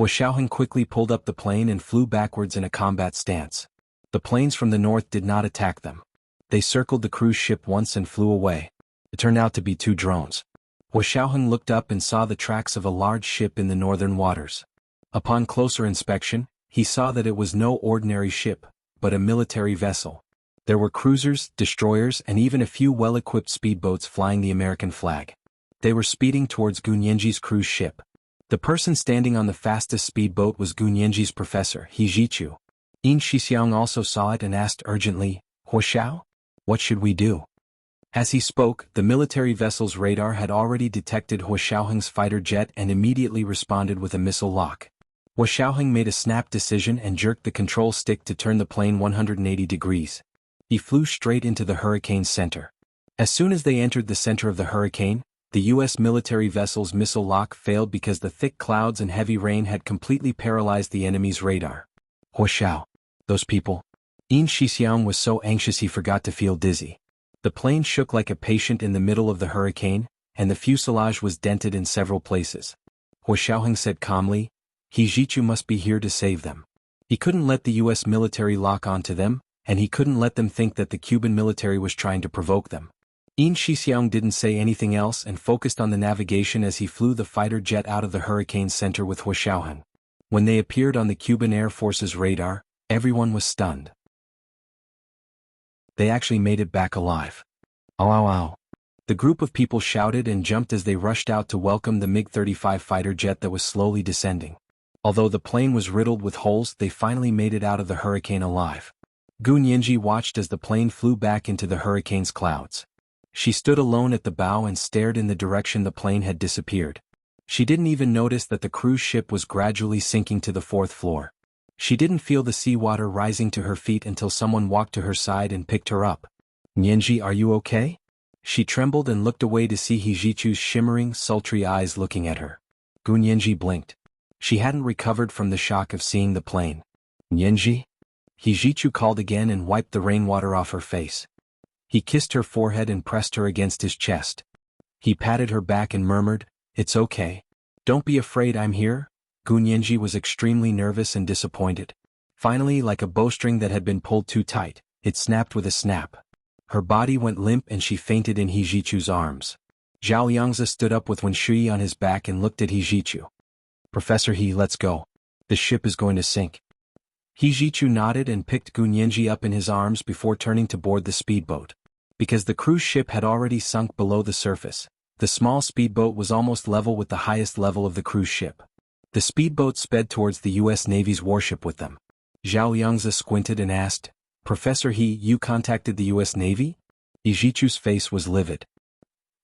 Speaker 1: Xiaoheng quickly pulled up the plane and flew backwards in a combat stance. The planes from the north did not attack them. They circled the cruise ship once and flew away. It turned out to be 2 drones. Xiaoheng looked up and saw the tracks of a large ship in the northern waters. Upon closer inspection, he saw that it was no ordinary ship, but a military vessel. There were cruisers, destroyers, and even a few well-equipped speedboats flying the American flag. They were speeding towards Gunyenji's cruise ship. The person standing on the fastest speedboat was Gunyenji's professor, He Jichu. Yin Shixiang also saw it and asked urgently, "Huoxiao? What should we do?" As he spoke, the military vessel's radar had already detected Huoxiaoheng's fighter jet and immediately responded with a missile lock. Huoxiaoheng made a snap decision and jerked the control stick to turn the plane 180 degrees. He flew straight into the hurricane's center. As soon as they entered the center of the hurricane, the U.S. military vessel's missile lock failed because the thick clouds and heavy rain had completely paralyzed the enemy's radar. Huoxiao. Those people. Yin Shixiang was so anxious he forgot to feel dizzy. The plane shook like a patient in the middle of the hurricane, and the fuselage was dented in several places. Huoxiaoheng said calmly, "He Jichu must be here to save them." He couldn't let the U.S. military lock onto them, and he couldn't let them think that the Cuban military was trying to provoke them. Yin Shixiang didn't say anything else and focused on the navigation as he flew the fighter jet out of the hurricane center with Huoxiaoheng. When they appeared on the Cuban Air Force's radar, everyone was stunned. They actually made it back alive. "Ow ow ow." The group of people shouted and jumped as they rushed out to welcome the MiG-35 fighter jet that was slowly descending. Although the plane was riddled with holes, they finally made it out of the hurricane alive. Gunyenji watched as the plane flew back into the hurricane's clouds. She stood alone at the bow and stared in the direction the plane had disappeared. She didn't even notice that the cruise ship was gradually sinking to the 4th floor. She didn't feel the seawater rising to her feet until someone walked to her side and picked her up. "Nyenji, are you okay?" She trembled and looked away to see Hijichu's shimmering, sultry eyes looking at her. Gunyenji blinked. She hadn't recovered from the shock of seeing the plane. "Nyenji?" Hijichu called again and wiped the rainwater off her face. He kissed her forehead and pressed her against his chest. He patted her back and murmured, "It's okay. Don't be afraid, I'm here." Gunyenji was extremely nervous and disappointed. Finally, like a bowstring that had been pulled too tight, it snapped with a snap. Her body went limp and she fainted in Hijichu's arms. Zhao Yangzi stood up with Wenshui on his back and looked at Hijichu. "Professor He, let's go. The ship is going to sink." Hijichu nodded and picked Gunyenji up in his arms before turning to board the speedboat. Because the cruise ship had already sunk below the surface, the small speedboat was almost level with the highest level of the cruise ship. The speedboat sped towards the U.S. Navy's warship with them. Zhao Yangzi squinted and asked, "Professor He, you contacted the U.S. Navy?" Hijichu's face was livid.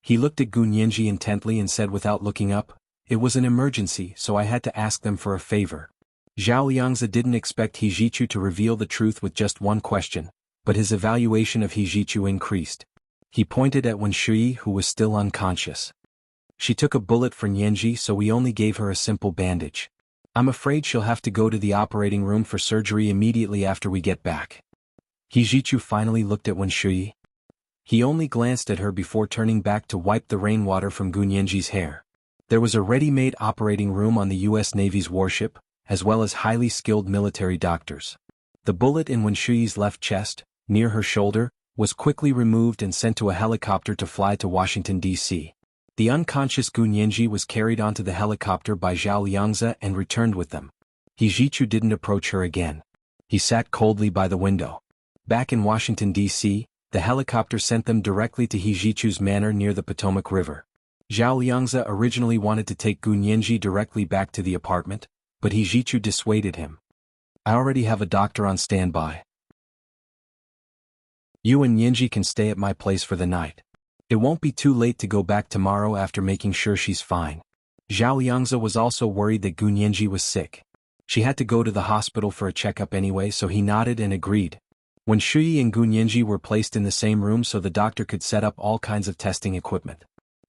Speaker 1: He looked at Gunyenji intently and said without looking up, "It was an emergency, so I had to ask them for a favor." Zhao Yangzi didn't expect Hijichu to reveal the truth with just one question, but his evaluation of Hijichu increased. He pointed at Wenshui, who was still unconscious. "She took a bullet for Nyenji, so we only gave her a simple bandage. I'm afraid she'll have to go to the operating room for surgery immediately after we get back." Hijichu finally looked at Wenshui. He only glanced at her before turning back to wipe the rainwater from Gunyenji's hair. There was a ready-made operating room on the U.S. Navy's warship, as well as highly skilled military doctors. The bullet in Wenshui's left chest, near her shoulder, was quickly removed and sent to a helicopter to fly to Washington, D.C. The unconscious Gunyenji was carried onto the helicopter by Zhao Yangzi and returned with them. Hijichu didn't approach her again. He sat coldly by the window. Back in Washington, D.C., the helicopter sent them directly to Hijichu's manor near the Potomac River. Zhao Yangzi originally wanted to take Gunyenji directly back to the apartment, but Hijichu dissuaded him. "I already have a doctor on standby. You and Nyenji can stay at my place for the night. It won't be too late to go back tomorrow after making sure she's fine." Zhao Yangzi was also worried that Gunyenji was sick. She had to go to the hospital for a checkup anyway, so he nodded and agreed. Wenshui and Gunyenji were placed in the same room so the doctor could set up all kinds of testing equipment.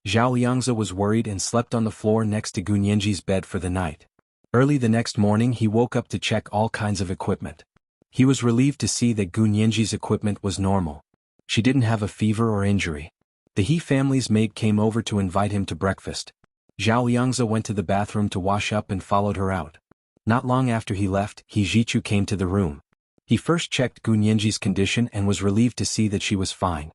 Speaker 1: Zhao Yangzi was worried and slept on the floor next to Gunyenji's bed for the night. Early the next morning he woke up to check all kinds of equipment. He was relieved to see that Gunyenji's equipment was normal. She didn't have a fever or injury. The He family's maid came over to invite him to breakfast. Zhao Yangzi went to the bathroom to wash up and followed her out. Not long after he left, Hijichu came to the room. He first checked Gunyenji's condition and was relieved to see that she was fine.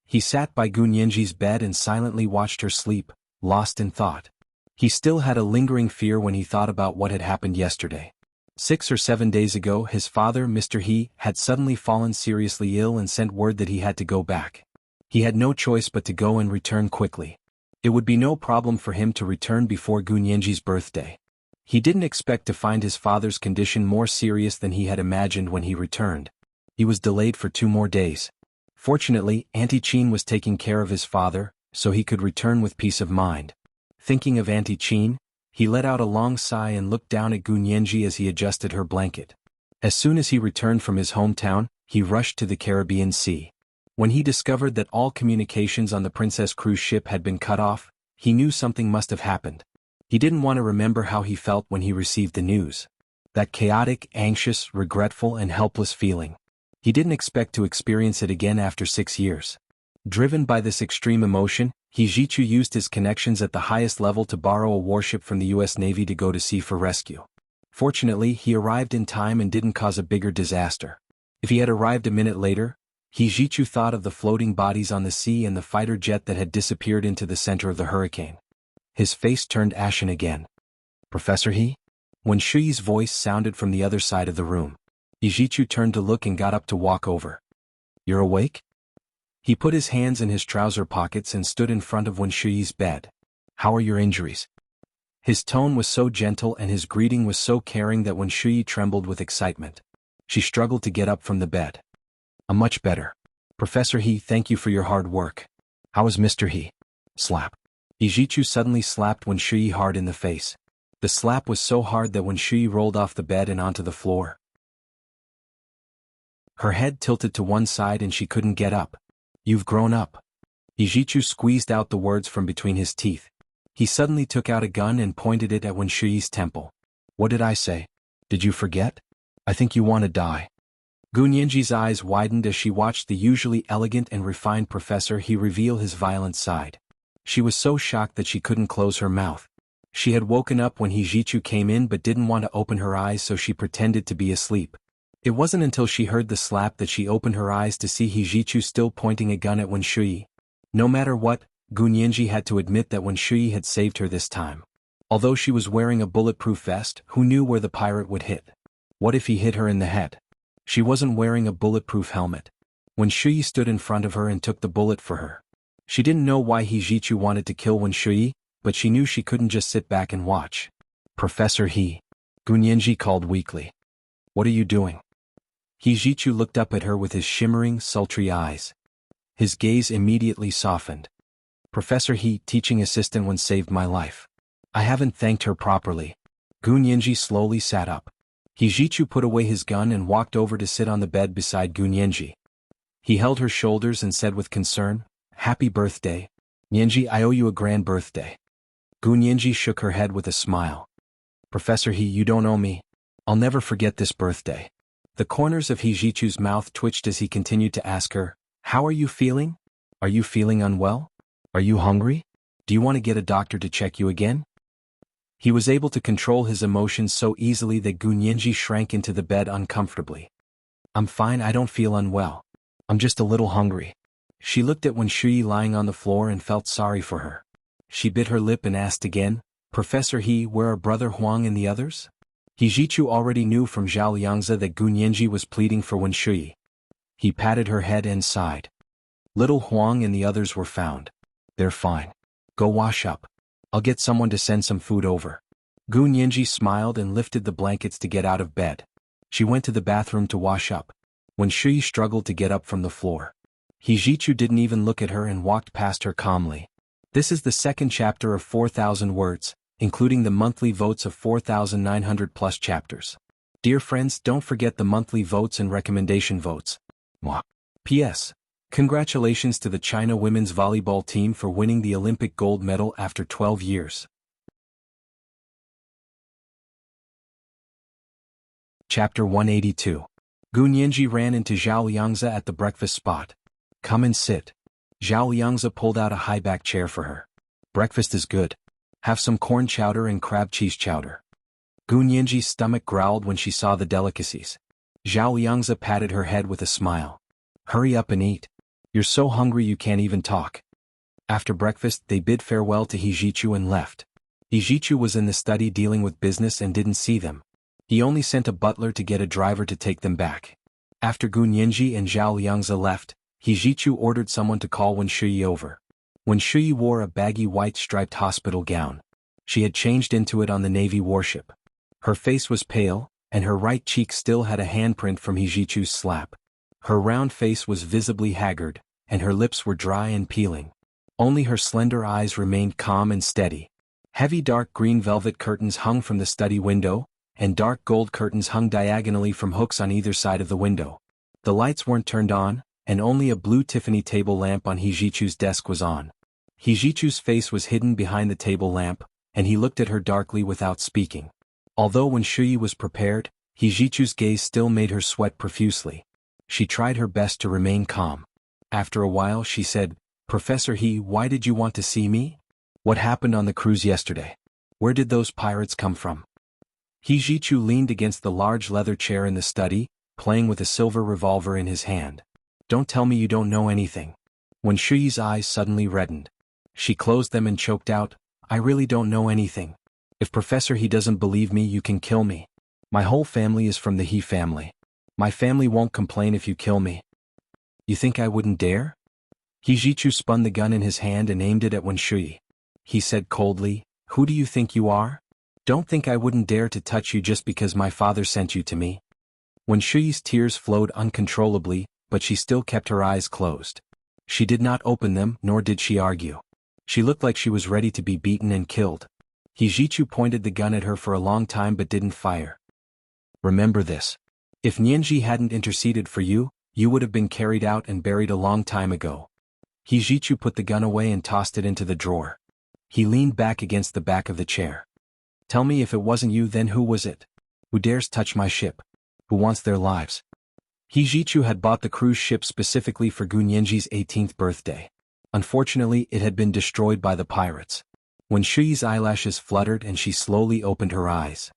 Speaker 1: He sat by Gunyenji's bed and silently watched her sleep, lost in thought. He still had a lingering fear when he thought about what had happened yesterday. 6 or 7 days ago, his father, Mr. He, had suddenly fallen seriously ill and sent word that he had to go back. He had no choice but to go and return quickly. It would be no problem for him to return before Gunyenji's birthday. He didn't expect to find his father's condition more serious than he had imagined when he returned. He was delayed for 2 more days. Fortunately, Auntie Chin was taking care of his father, so he could return with peace of mind. Thinking of Auntie Chin, he let out a long sigh and looked down at Gunyenji as he adjusted her blanket. As soon as he returned from his hometown, he rushed to the Caribbean Sea. When he discovered that all communications on the Princess cruise ship had been cut off, he knew something must have happened. He didn't want to remember how he felt when he received the news. That chaotic, anxious, regretful, and helpless feeling. He didn't expect to experience it again after 6 years. Driven by this extreme emotion, Hijichu used his connections at the highest level to borrow a warship from the U.S. Navy to go to sea for rescue. Fortunately, he arrived in time and didn't cause a bigger disaster. If he had arrived a minute later, Hijichu thought of the floating bodies on the sea and the fighter jet that had disappeared into the center of the hurricane. His face turned ashen again. "Professor He?" When Shuyi's voice sounded from the other side of the room, Hijichu turned to look and got up to walk over. "You're awake?" He put his hands in his trouser pockets and stood in front of Wen Shuyi's bed. "How are your injuries?" His tone was so gentle and his greeting was so caring that Wen Shuyi trembled with excitement. She struggled to get up from the bed. "I'm much better. Professor He, thank you for your hard work. How is Mr. He?" Slap. Hijichu suddenly slapped Wen Shuyi hard in the face. The slap was so hard that Wen Shuyi rolled off the bed and onto the floor. Her head tilted to one side and she couldn't get up. "You've grown up." Hijichu squeezed out the words from between his teeth. He suddenly took out a gun and pointed it at Wen Shuyi's temple. "What did I say? Did you forget? I think you want to die." Gunyenji's eyes widened as she watched the usually elegant and refined Professor He reveal his violent side. She was so shocked that she couldn't close her mouth. She had woken up when Hijichu came in but didn't want to open her eyes, so she pretended to be asleep. It wasn't until she heard the slap that she opened her eyes to see Hijichu still pointing a gun at Wen Shuyi. No matter what, Gunyenji had to admit that Wen Shuyi had saved her this time. Although she was wearing a bulletproof vest, who knew where the pirate would hit? What if he hit her in the head? She wasn't wearing a bulletproof helmet. Wen Shuyi stood in front of her and took the bullet for her. She didn't know why Hijichu wanted to kill Wen Shuyi, but she knew she couldn't just sit back and watch. "Professor He," Gunyenji called weakly. "What are you doing?" Hijichu looked up at her with his shimmering, sultry eyes. His gaze immediately softened. "Professor He, teaching assistant, once saved my life. I haven't thanked her properly." Gunyenji slowly sat up. Hijichu put away his gun and walked over to sit on the bed beside Gunyenji. He held her shoulders and said with concern, "Happy birthday. Nyenji, I owe you a grand birthday." Gunyenji shook her head with a smile. "Professor He, you don't owe me. I'll never forget this birthday." The corners of Hijichu's mouth twitched as he continued to ask her, "How are you feeling? Are you feeling unwell? Are you hungry? Do you want to get a doctor to check you again?" He was able to control his emotions so easily that Gunyenji shrank into the bed uncomfortably. "I'm fine, I don't feel unwell. I'm just a little hungry." She looked at Wen Shuyi lying on the floor and felt sorry for her. She bit her lip and asked again, "Professor He, where are Brother Huang and the others?" Hijichu already knew from Zhao Liangzi that Gunyenji was pleading for Wen Shuyi. He patted her head and sighed. "Little Huang and the others were found. They're fine. Go wash up. I'll get someone to send some food over." Gunyenji smiled and lifted the blankets to get out of bed. She went to the bathroom to wash up. Wen Shuyi struggled to get up from the floor. Hijichu didn't even look at her and walked past her calmly. This is the second chapter of 4,000 words, including the monthly votes of 4,900 plus chapters. Dear friends, don't forget the monthly votes and recommendation votes. Mwah. P.S. Congratulations to the China women's volleyball team for winning the Olympic gold medal after 12 years. Chapter 182. Gunyenji ran into Zhao Liangzi at the breakfast spot. "Come and sit." Zhao Liangzi pulled out a high-back chair for her. "Breakfast is good. Have some corn chowder and crab cheese chowder." Gu Nianji's stomach growled when she saw the delicacies. Zhao Liangzi patted her head with a smile. Hurry up and eat. You're so hungry you can't even talk. After breakfast, they bid farewell to He Zhichu and left. He Zhichu was in the study dealing with business and didn't see them. He only sent a butler to get a driver to take them back. After Gu Nianji and Zhao Liangzi left, He Zhichu ordered someone to call Wen Shuyi over. Wen Shuyi wore a baggy white striped hospital gown. She had changed into it on the Navy warship. Her face was pale, and her right cheek still had a handprint from He Zhichu's slap. Her round face was visibly haggard, and her lips were dry and peeling. Only her slender eyes remained calm and steady. Heavy dark green velvet curtains hung from the study window, and dark gold curtains hung diagonally from hooks on either side of the window. The lights weren't turned on, and only a blue Tiffany table lamp on He Zhichu's desk was on. He Zhichu's face was hidden behind the table lamp, and he looked at her darkly without speaking. Although Wen Shuyi was prepared, He Zhichu's gaze still made her sweat profusely. She tried her best to remain calm. After a while she said, "Professor He, why did you want to see me? What happened on the cruise yesterday? Where did those pirates come from?" He Zhichu leaned against the large leather chair in the study, playing with a silver revolver in his hand. "Don't tell me you don't know anything." Wen Shuyi's eyes suddenly reddened. She closed them and choked out, "I really don't know anything. If Professor He doesn't believe me, you can kill me. My whole family is from the He family. My family won't complain if you kill me." "You think I wouldn't dare?" He Zhichu spun the gun in his hand and aimed it at Wen Shuyi. He said coldly, "Who do you think you are? Don't think I wouldn't dare to touch you just because my father sent you to me." Wen Shuyi's tears flowed uncontrollably, but she still kept her eyes closed. She did not open them, nor did she argue. She looked like she was ready to be beaten and killed. He Zhichu pointed the gun at her for a long time but didn't fire. "Remember this. If Nianji hadn't interceded for you, you would have been carried out and buried a long time ago." He Zhichu put the gun away and tossed it into the drawer. He leaned back against the back of the chair. "Tell me, if it wasn't you, then who was it? Who dares touch my ship? Who wants their lives?" He Zhichu had bought the cruise ship specifically for Gu Nianji's 18th birthday. Unfortunately, it had been destroyed by the pirates. Wen Shuyi's eyelashes fluttered and she slowly opened her eyes.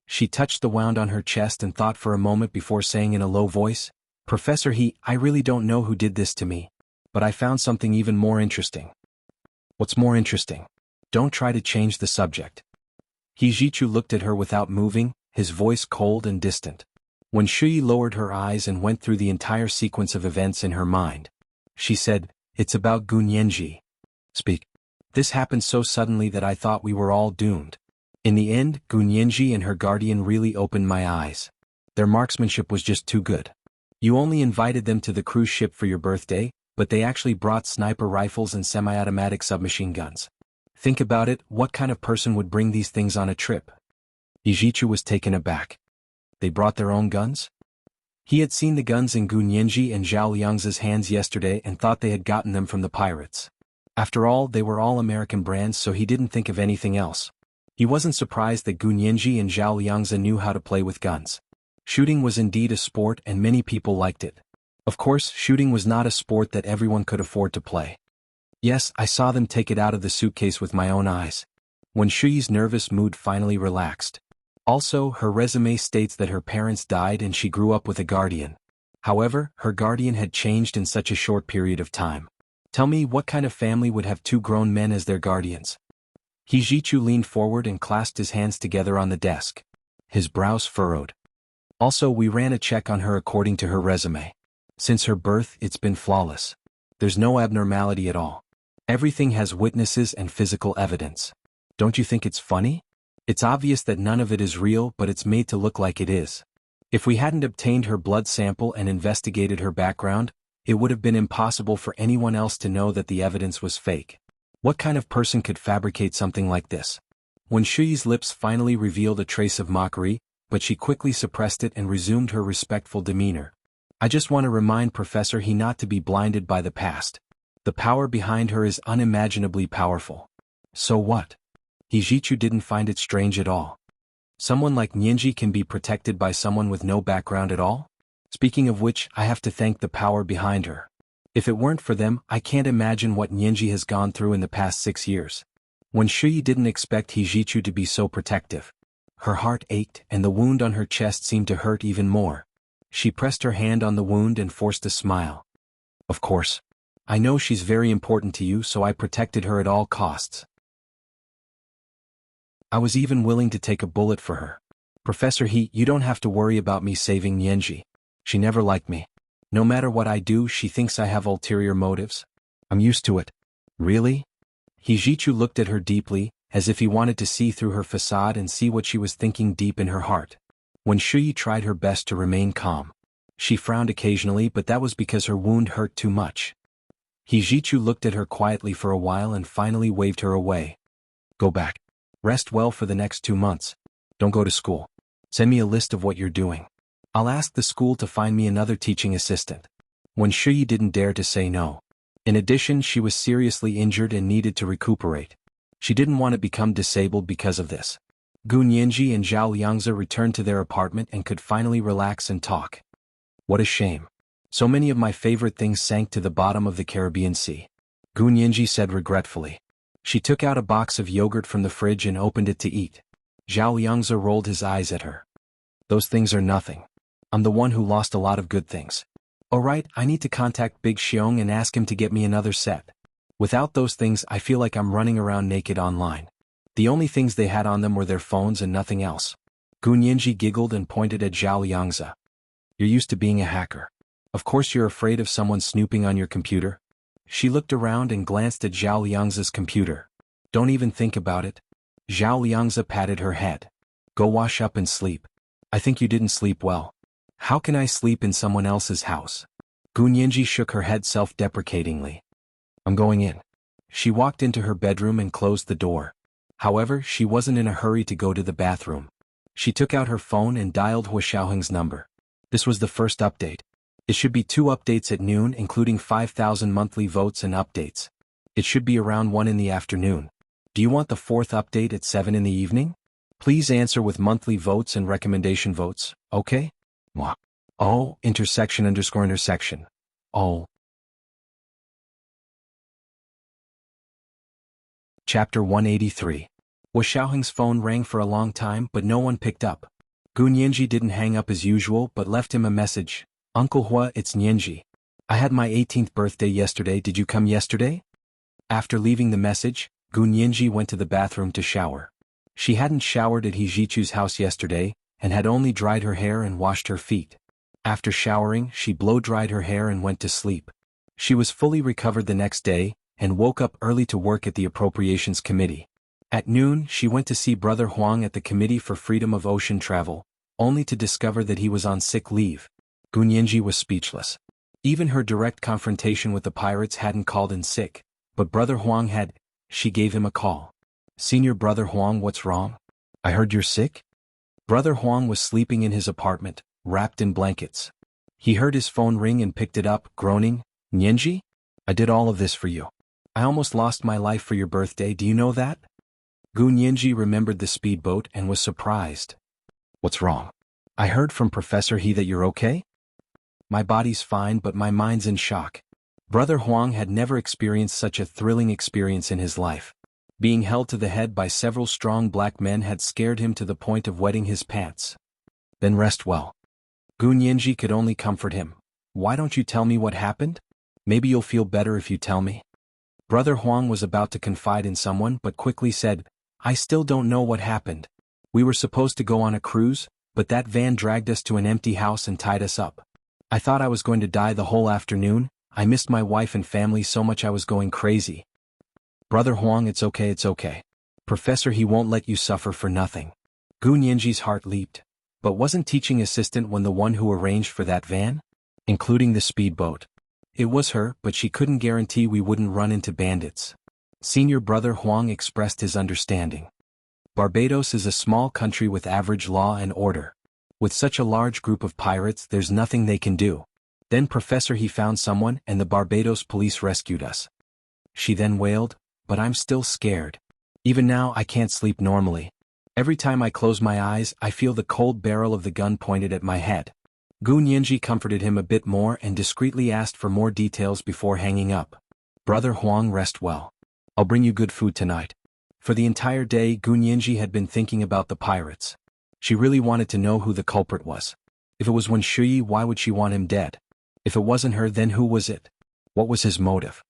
Speaker 1: She touched the wound on her chest and thought for a moment before saying in a low voice, "Professor He, I really don't know who did this to me. But I found something even more interesting." "What's more interesting? Don't try to change the subject." He Zhichu looked at her without moving, his voice cold and distant. Wen Shuyi lowered her eyes and went through the entire sequence of events in her mind. She said, "It's about Gu Nianji." "Speak." "This happened so suddenly that I thought we were all doomed. In the end, Gu Nianji and her guardian really opened my eyes. Their marksmanship was just too good. You only invited them to the cruise ship for your birthday, but they actually brought sniper rifles and semi-automatic submachine guns. Think about it, what kind of person would bring these things on a trip?" He Zhichu was taken aback. They brought their own guns? He had seen the guns in Gu Nianji and Zhao Liangzi's hands yesterday and thought they had gotten them from the pirates. After all, they were all American brands, so he didn't think of anything else. He wasn't surprised that Gu Nianji and Zhao Liangzi knew how to play with guns. Shooting was indeed a sport and many people liked it. Of course, shooting was not a sport that everyone could afford to play. "Yes, I saw them take it out of the suitcase with my own eyes." Wen Shuyi's nervous mood finally relaxed. Also, her resume states that her parents died and she grew up with a guardian. However, her guardian had changed in such a short period of time. Tell me, what kind of family would have two grown men as their guardians? He Zhichu leaned forward and clasped his hands together on the desk. His brows furrowed. "Also, we ran a check on her according to her resume. Since her birth, it's been flawless. There's no abnormality at all. Everything has witnesses and physical evidence. Don't you think it's funny? It's obvious that none of it is real, but it's made to look like it is. If we hadn't obtained her blood sample and investigated her background, it would have been impossible for anyone else to know that the evidence was fake. What kind of person could fabricate something like this?" Wen Shuyi's lips finally revealed a trace of mockery, but she quickly suppressed it and resumed her respectful demeanor. "I just want to remind Professor He not to be blinded by the past. The power behind her is unimaginably powerful." "So what?" He Zhichu didn't find it strange at all. Someone like Nianji can be protected by someone with no background at all? Speaking of which, I have to thank the power behind her. If it weren't for them, I can't imagine what Nianji has gone through in the past 6 years. When Shuyi didn't expect Hijichu to be so protective. Her heart ached and the wound on her chest seemed to hurt even more. She pressed her hand on the wound and forced a smile. Of course. I know she's very important to you, so I protected her at all costs. I was even willing to take a bullet for her. Professor He, you don't have to worry about me saving Nianji. She never liked me. No matter what I do, she thinks I have ulterior motives. I'm used to it. Really? Hijichu looked at her deeply, as if he wanted to see through her facade and see what she was thinking deep in her heart. When Shuyi tried her best to remain calm. She frowned occasionally, but that was because her wound hurt too much. Hijichu looked at her quietly for a while and finally waved her away. Go back. Rest well for the next 2 months. Don't go to school. Send me a list of what you're doing. I'll ask the school to find me another teaching assistant. When Shuyi didn't dare to say no. In addition, she was seriously injured and needed to recuperate. She didn't want to become disabled because of this. Gu Nianji and Zhao Liangzi returned to their apartment and could finally relax and talk. What a shame. So many of my favorite things sank to the bottom of the Caribbean Sea. Gu Nianji said regretfully. She took out a box of yogurt from the fridge and opened it to eat. Zhao Liangzi rolled his eyes at her. Those things are nothing. I'm the one who lost a lot of good things. Alright, I need to contact Big Xiong and ask him to get me another set. Without those things, I feel like I'm running around naked online. The only things they had on them were their phones and nothing else. Gu Nianji giggled and pointed at Zhao Liangzi. You're used to being a hacker. Of course you're afraid of someone snooping on your computer. She looked around and glanced at Zhao Liangzi's computer. Don't even think about it. Zhao Liangzi patted her head. Go wash up and sleep. I think you didn't sleep well. How can I sleep in someone else's house? Gu Nianji shook her head self-deprecatingly. I'm going in. She walked into her bedroom and closed the door. However, she wasn't in a hurry to go to the bathroom. She took out her phone and dialed Hua Xiaoheng's number. This was the first update. It should be 2 updates at noon, including 5,000 monthly votes and updates. It should be around 1 in the afternoon. Do you want the 4th update at 7 in the evening? Please answer with monthly votes and recommendation votes, okay? Mwah. Oh, intersection. Oh. Chapter 183. Hua Xiaoheng's phone rang for a long time, but no one picked up. Gu Nianji didn't hang up as usual but left him a message. Uncle Hua, it's Nianji. I had my 18th birthday yesterday. Did you come yesterday? After leaving the message, Gu Nianji went to the bathroom to shower. She hadn't showered at Hijichu's house yesterday, and had only dried her hair and washed her feet. After showering, she blow-dried her hair and went to sleep. She was fully recovered the next day, and woke up early to work at the Appropriations Committee. At noon, she went to see Brother Huang at the Committee for Freedom of Ocean Travel, only to discover that he was on sick leave. Gu Nianji was speechless. Even her direct confrontation with the pirates hadn't called in sick, but Brother Huang had. She gave him a call. Senior Brother Huang, what's wrong? I heard you're sick? Brother Huang was sleeping in his apartment, wrapped in blankets. He heard his phone ring and picked it up, groaning, Nianji? I did all of this for you. I almost lost my life for your birthday, do you know that? Gu Nianji remembered the speedboat and was surprised. What's wrong? I heard from Professor He that you're okay? My body's fine but my mind's in shock. Brother Huang had never experienced such a thrilling experience in his life. Being held to the head by several strong black men had scared him to the point of wetting his pants. Then rest well. Gu Nianji could only comfort him. Why don't you tell me what happened? Maybe you'll feel better if you tell me. Brother Huang was about to confide in someone but quickly said, I still don't know what happened. We were supposed to go on a cruise, but that van dragged us to an empty house and tied us up. I thought I was going to die the whole afternoon. I missed my wife and family so much I was going crazy. Brother Huang, it's okay. Professor He won't let you suffer for nothing. Gu Nianji's heart leaped. But wasn't teaching assistant one the one who arranged for that van? Including the speedboat. It was her, but she couldn't guarantee we wouldn't run into bandits. Senior Brother Huang expressed his understanding. Barbados is a small country with average law and order. With such a large group of pirates, there's nothing they can do. Then Professor He found someone and the Barbados police rescued us. She then wailed, but I'm still scared. Even now I can't sleep normally. Every time I close my eyes, I feel the cold barrel of the gun pointed at my head. Gu Nianji comforted him a bit more and discreetly asked for more details before hanging up. Brother Huang, rest well. I'll bring you good food tonight. For the entire day Gunyenji had been thinking about the pirates. She really wanted to know who the culprit was. If it was Wen Shuyi, why would she want him dead? If it wasn't her, then who was it? What was his motive?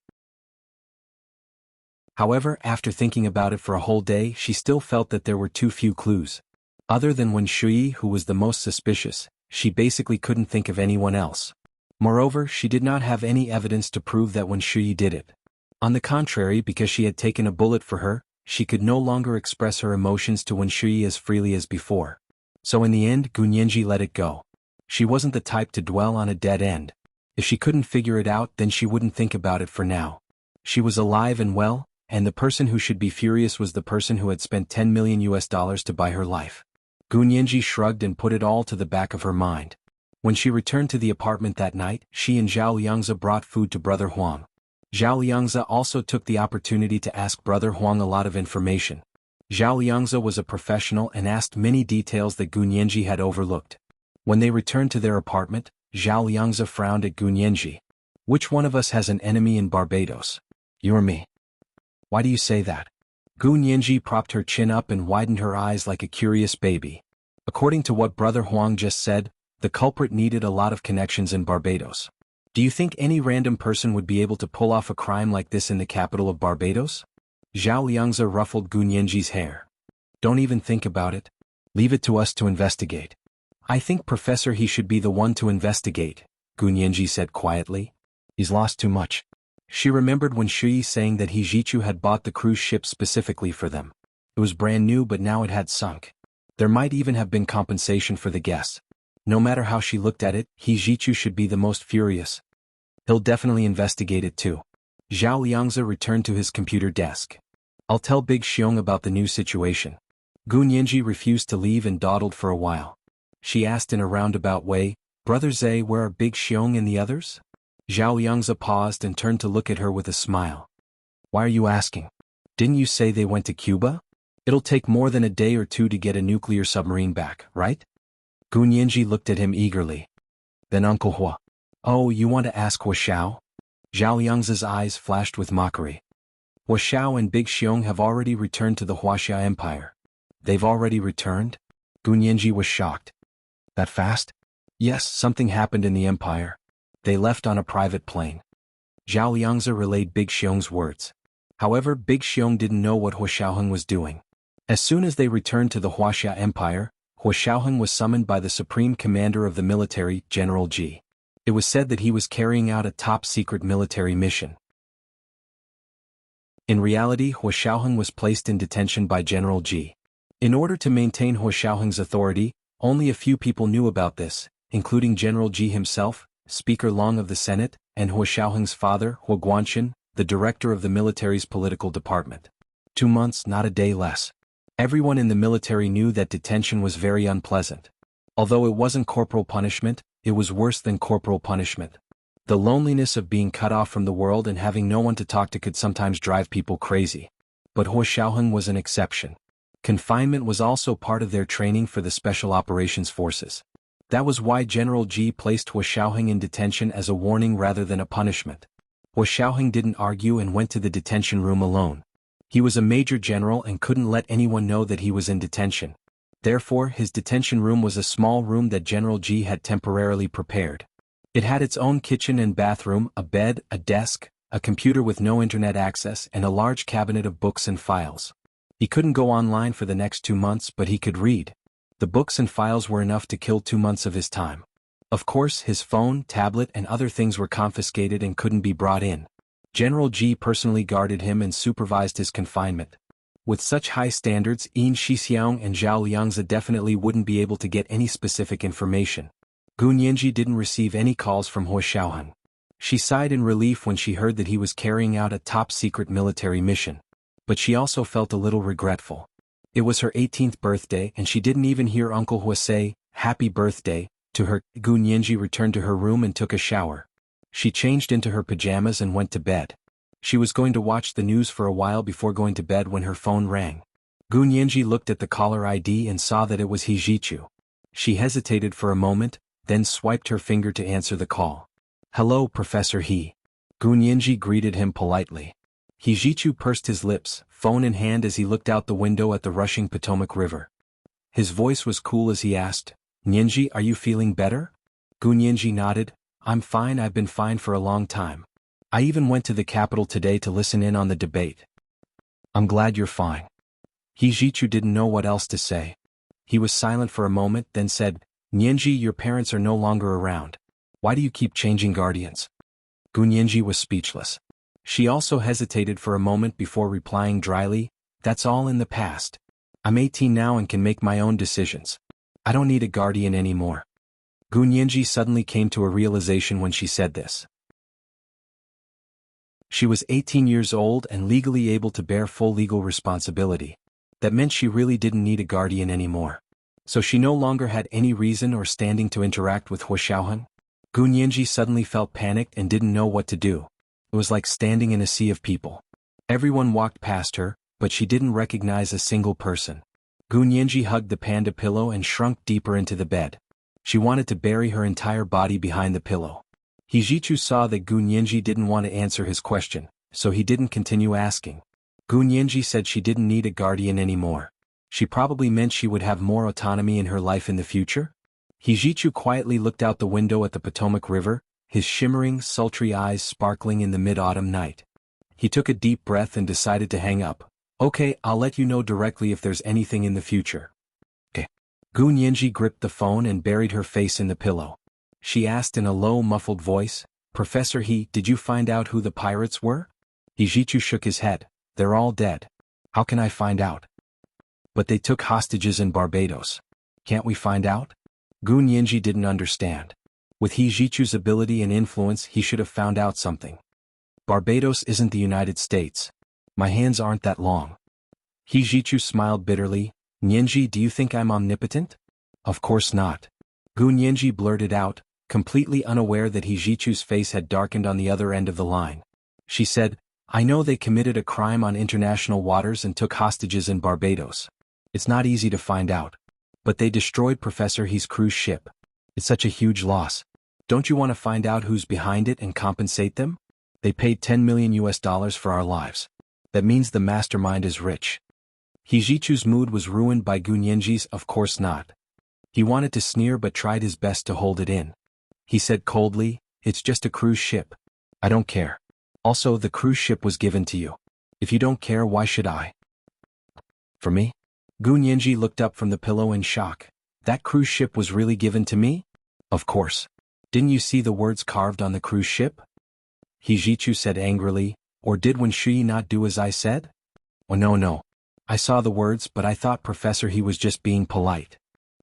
Speaker 1: However, after thinking about it for a whole day, she still felt that there were too few clues. Other than Wen Shuyi, who was the most suspicious, she basically couldn't think of anyone else. Moreover, she did not have any evidence to prove that Wen Shuyi did it. On the contrary, because she had taken a bullet for her, she could no longer express her emotions to Wen Shuyi as freely as before. So in the end, Gunyenji let it go. She wasn't the type to dwell on a dead end. If she couldn't figure it out, then she wouldn't think about it for now. She was alive and well, and the person who should be furious was the person who had spent $10 million to buy her life. Gunyenji shrugged and put it all to the back of her mind. When she returned to the apartment that night, she and Zhao Liangzi brought food to Brother Huang. Zhao Liangzi also took the opportunity to ask Brother Huang a lot of information. Zhao Liangzi was a professional and asked many details that Gunyenji had overlooked. When they returned to their apartment, Zhao Liangzi frowned at Gunyenji. Which one of us has an enemy in Barbados? You or me? Why do you say that? Gunyenji propped her chin up and widened her eyes like a curious baby. According to what Brother Huang just said, the culprit needed a lot of connections in Barbados. Do you think any random person would be able to pull off a crime like this in the capital of Barbados? Zhao Liangzi ruffled Gunyenji's hair. Don't even think about it. Leave it to us to investigate. I think Professor he should be the one to investigate, Gunyenji said quietly. He's lost too much. She remembered when Shuyi saying that Hijichu had bought the cruise ship specifically for them. It was brand new, but now it had sunk. There might even have been compensation for the guests. No matter how she looked at it, Hijichu should be the most furious. He'll definitely investigate it too. Zhao Liangzi returned to his computer desk. I'll tell Big Xiong about the new situation. Gunyenji refused to leave and dawdled for a while. She asked in a roundabout way, Brother Zhe, where are Big Xiong and the others? Zhao Liangzi paused and turned to look at her with a smile. Why are you asking? Didn't you say they went to Cuba? It'll take more than a day or two to get a nuclear submarine back, right? Gunyenji looked at him eagerly. Then Uncle Hua. Oh, you want to ask Hua Xiao? Zhao Liangzi's eyes flashed with mockery. Hua Xiao and Big Xiong have already returned to the Huaxia Empire. They've already returned? Gunyenji was shocked. That fast? Yes, something happened in the empire. They left on a private plane. Zhao Liangzi relayed Big Xiong's words. However, Big Xiong didn't know what Hua Xiaoheng was doing. As soon as they returned to the Huaxia Empire, Hua Xiaoheng was summoned by the Supreme Commander of the military, General Ji. It was said that he was carrying out a top-secret military mission. In reality, Hua Xiaoheng was placed in detention by General Ji. In order to maintain Hua Xiaoheng's authority, only a few people knew about this, including General Ji himself, Speaker Long of the Senate, and Hua Xiaoheng's father, Hua Guanxin, the director of the military's political department. 2 months, not a day less. Everyone in the military knew that detention was very unpleasant. Although it wasn't corporal punishment, it was worse than corporal punishment. The loneliness of being cut off from the world and having no one to talk to could sometimes drive people crazy. But Hua Xiaoheng was an exception. Confinement was also part of their training for the Special Operations Forces. That was why General Ji placed Hua Xiaoheng in detention as a warning rather than a punishment. Hua Xiaoheng didn't argue and went to the detention room alone. He was a major general and couldn't let anyone know that he was in detention. Therefore, his detention room was a small room that General Ji had temporarily prepared. It had its own kitchen and bathroom, a bed, a desk, a computer with no internet access, and a large cabinet of books and files. He couldn't go online for the next 2 months, but he could read. The books and files were enough to kill 2 months of his time. Of course, his phone, tablet, and other things were confiscated and couldn't be brought in. General Ji personally guarded him and supervised his confinement. With such high standards, Yin Shixiang and Zhao Liangzi definitely wouldn't be able to get any specific information. Gunyenji didn't receive any calls from Hua Xiaoheng. She sighed in relief when she heard that he was carrying out a top-secret military mission. But she also felt a little regretful. It was her 18th birthday and she didn't even hear Uncle Hua say, "Happy birthday," to her. Gunyenji returned to her room and took a shower. She changed into her pajamas and went to bed. She was going to watch the news for a while before going to bed when her phone rang. Gunyenji looked at the caller ID and saw that it was Hijichu. She hesitated for a moment, then swiped her finger to answer the call. "Hello, Professor He." Gunyenji greeted him politely. Hijichu pursed his lips, phone in hand as he looked out the window at the rushing Potomac River. His voice was cool as he asked, "Nyenji, are you feeling better?" Gunyenji nodded, "I'm fine, I've been fine for a long time. I even went to the capital today to listen in on the debate." "I'm glad you're fine." Hijichu didn't know what else to say. He was silent for a moment, then said, "Nyenji, your parents are no longer around. Why do you keep changing guardians?" Gunyenji was speechless. She also hesitated for a moment before replying dryly, "That's all in the past. I'm 18 now and can make my own decisions. I don't need a guardian anymore." Gunyenji suddenly came to a realization when she said this. She was 18 years old and legally able to bear full legal responsibility. That meant she really didn't need a guardian anymore. So she no longer had any reason or standing to interact with Huashaohan. Gunyenji suddenly felt panicked and didn't know what to do. It was like standing in a sea of people. Everyone walked past her, but she didn't recognize a single person. Gunyenji hugged the panda pillow and shrunk deeper into the bed. She wanted to bury her entire body behind the pillow. Hijichu saw that Gunyenji didn't want to answer his question, so he didn't continue asking. Gunyenji said she didn't need a guardian anymore. She probably meant she would have more autonomy in her life in the future? Hijichu quietly looked out the window at the Potomac River, his shimmering, sultry eyes sparkling in the mid-autumn night. He took a deep breath and decided to hang up. "Okay, I'll let you know directly if there's anything in the future." "Okay." Gunyenji gripped the phone and buried her face in the pillow. She asked in a low, muffled voice, "Professor He, did you find out who the pirates were?" Hijichu shook his head. "They're all dead." "How can I find out?" "But they took hostages in Barbados." "Can't we find out?" Gunyenji didn't understand. With Hijichu's ability and influence, he should have found out something. "Barbados isn't the United States. My hands aren't that long." Hijichu smiled bitterly. "Nyenji, do you think I'm omnipotent?" "Of course not." Gunyenji blurted out, completely unaware that Hijichu's face had darkened on the other end of the line. She said, "I know they committed a crime on international waters and took hostages in Barbados. It's not easy to find out. But they destroyed Professor He's cruise ship. It's such a huge loss. Don't you want to find out who's behind it and compensate them? They paid $10 million for our lives. That means the mastermind is rich." Hijichu's mood was ruined by Gunyenji's "of course not." He wanted to sneer but tried his best to hold it in. He said coldly, "It's just a cruise ship. I don't care. Also, the cruise ship was given to you. If you don't care, why should I?" "For me?" Gunyenji looked up from the pillow in shock. "That cruise ship was really given to me?" "Of course. Didn't you see the words carved on the cruise ship?" Hijichu said angrily, "Or did Wuxia not do as I said?" "Oh no. I saw the words but I thought Professor He was just being polite."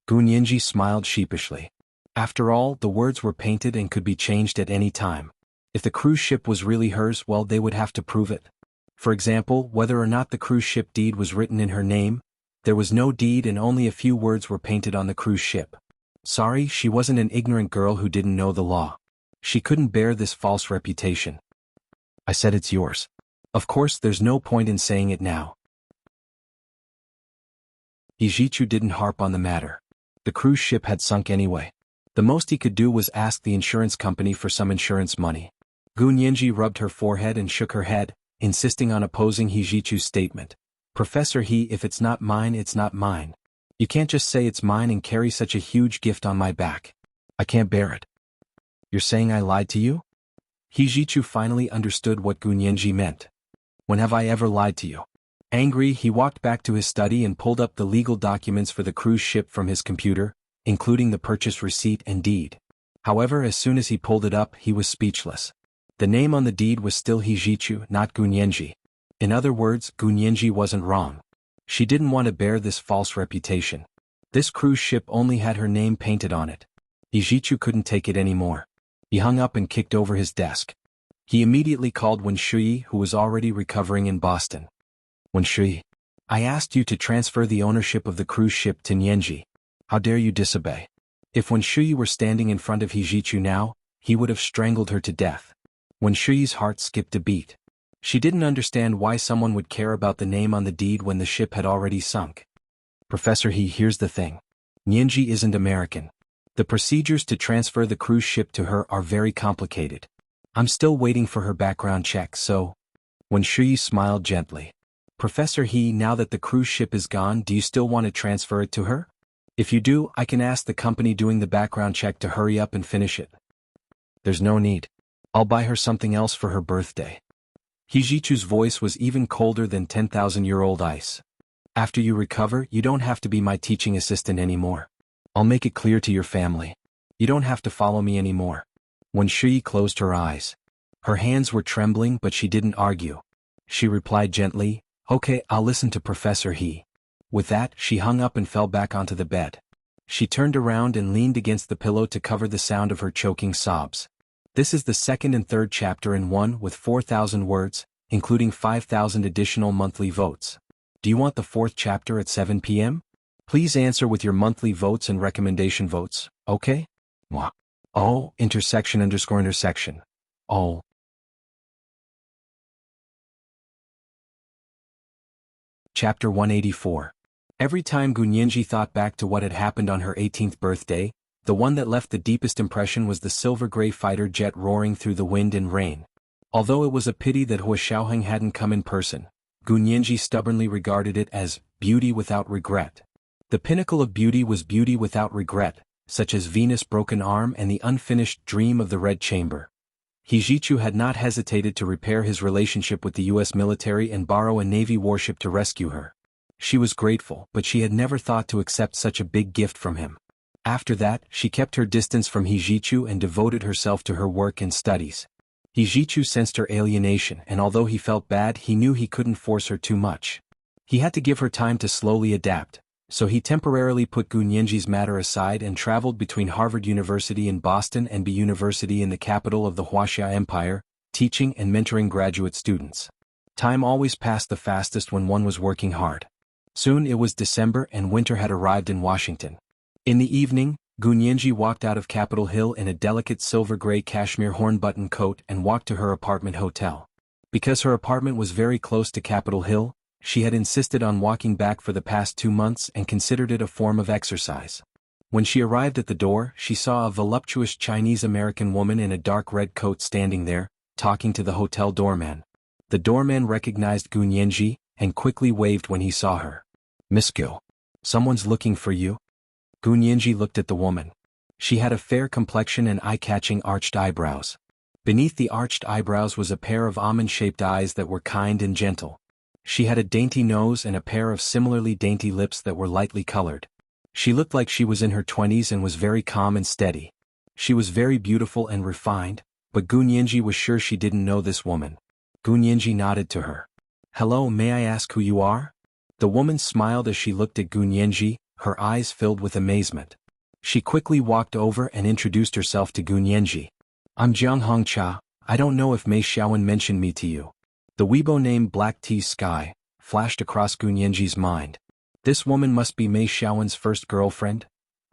Speaker 1: Gunyenji smiled sheepishly. After all, the words were painted and could be changed at any time. If the cruise ship was really hers, well, they would have to prove it. For example, whether or not the cruise ship deed was written in her name. There was no deed and only a few words were painted on the cruise ship. Sorry, she wasn't an ignorant girl who didn't know the law. She couldn't bear this false reputation. "I said it's yours. Of course, there's no point in saying it now." Hijichu didn't harp on the matter. The cruise ship had sunk anyway. The most he could do was ask the insurance company for some insurance money. Gunyenji rubbed her forehead and shook her head, insisting on opposing Hijichu's statement. "Professor He, if it's not mine, it's not mine. You can't just say it's mine and carry such a huge gift on my back. I can't bear it." "You're saying I lied to you?" Hijichu finally understood what Gunyenji meant. "When have I ever lied to you?" Angry, he walked back to his study and pulled up the legal documents for the cruise ship from his computer, including the purchase receipt and deed. However, as soon as he pulled it up, he was speechless. The name on the deed was still Hijichu, not Gunyenji. In other words, Gunyenji wasn't wrong. She didn't want to bear this false reputation. This cruise ship only had her name painted on it. Hijichu couldn't take it anymore. He hung up and kicked over his desk. He immediately called Wuxia, who was already recovering in Boston. "Wuxia, I asked you to transfer the ownership of the cruise ship to Nyenji. How dare you disobey?" If Wuxia were standing in front of Hijichu now, he would have strangled her to death. Wuxia's heart skipped a beat. She didn't understand why someone would care about the name on the deed when the ship had already sunk. "Professor He, here's the thing. Nyenji isn't American. The procedures to transfer the cruise ship to her are very complicated. I'm still waiting for her background check, so..." Wen Shuyi smiled gently. Professor He, now that the cruise ship is gone, do you still want to transfer it to her? If you do, I can ask the company doing the background check to hurry up and finish it. There's no need. I'll buy her something else for her birthday. Hijichu's voice was even colder than 10,000-year-old ice. After you recover, you don't have to be my teaching assistant anymore. I'll make it clear to your family. You don't have to follow me anymore. When Shuyi closed her eyes, her hands were trembling, but she didn't argue. She replied gently, "Okay, I'll listen to Professor He." With that, she hung up and fell back onto the bed. She turned around and leaned against the pillow to cover the sound of her choking sobs. This is the second and third chapter in one with 4,000 words, including 5,000 additional monthly votes. Do you want the fourth chapter at 7 p.m.? Please answer with your monthly votes and recommendation votes, okay? Mwah. Oh, intersection. Oh. Chapter 184. Every time Gunyenji thought back to what had happened on her 18th birthday, the one that left the deepest impression was the silver-gray fighter jet roaring through the wind and rain. Although it was a pity that Hua Xiaoheng hadn't come in person, Gunyenji stubbornly regarded it as beauty without regret. The pinnacle of beauty was beauty without regret, such as Venus' broken arm and the unfinished dream of the Red Chamber. Hijichu had not hesitated to repair his relationship with the U.S. military and borrow a Navy warship to rescue her. She was grateful, but she had never thought to accept such a big gift from him. After that, she kept her distance from Hijichu and devoted herself to her work and studies. Hijichu sensed her alienation, and although he felt bad, he knew he couldn't force her too much. He had to give her time to slowly adapt, so he temporarily put Gunyenji's matter aside and traveled between Harvard University in Boston and B University in the capital of the Huaxia Empire, teaching and mentoring graduate students. Time always passed the fastest when one was working hard. Soon it was December and winter had arrived in Washington. In the evening, Gunyenji walked out of Capitol Hill in a delicate silver-gray cashmere horn-button coat and walked to her apartment hotel. Because her apartment was very close to Capitol Hill, she had insisted on walking back for the past 2 months and considered it a form of exercise. When she arrived at the door, she saw a voluptuous Chinese-American woman in a dark red coat standing there, talking to the hotel doorman. The doorman recognized Gunyenji and quickly waved when he saw her. "Miss Gil, someone's looking for you." Gunyenji looked at the woman. She had a fair complexion and eye-catching arched eyebrows. Beneath the arched eyebrows was a pair of almond-shaped eyes that were kind and gentle. She had a dainty nose and a pair of similarly dainty lips that were lightly colored. She looked like she was in her 20s and was very calm and steady. She was very beautiful and refined, but Gunyenji was sure she didn't know this woman. Gunyenji nodded to her. "Hello, may I ask who you are?" The woman smiled as she looked at Gunyenji, her eyes filled with amazement. She quickly walked over and introduced herself to Gunyenji. "I'm Jiang Hongcha. I don't know if Mei Xiaowen mentioned me to you." The Weibo name Black Tea Sky flashed across Gunyenji's mind. This woman must be Mei Xiaowen's first girlfriend?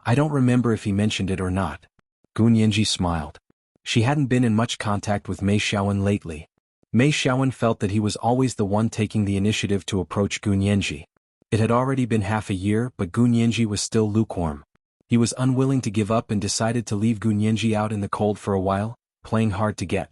Speaker 1: I don't remember if he mentioned it or not. Gunyenji smiled. She hadn't been in much contact with Mei Xiaowen lately. Mei Xiaowen felt that he was always the one taking the initiative to approach Gunyenji. It had already been half a year, but Gunyenji was still lukewarm. He was unwilling to give up and decided to leave Gunyenji out in the cold for a while, playing hard to get.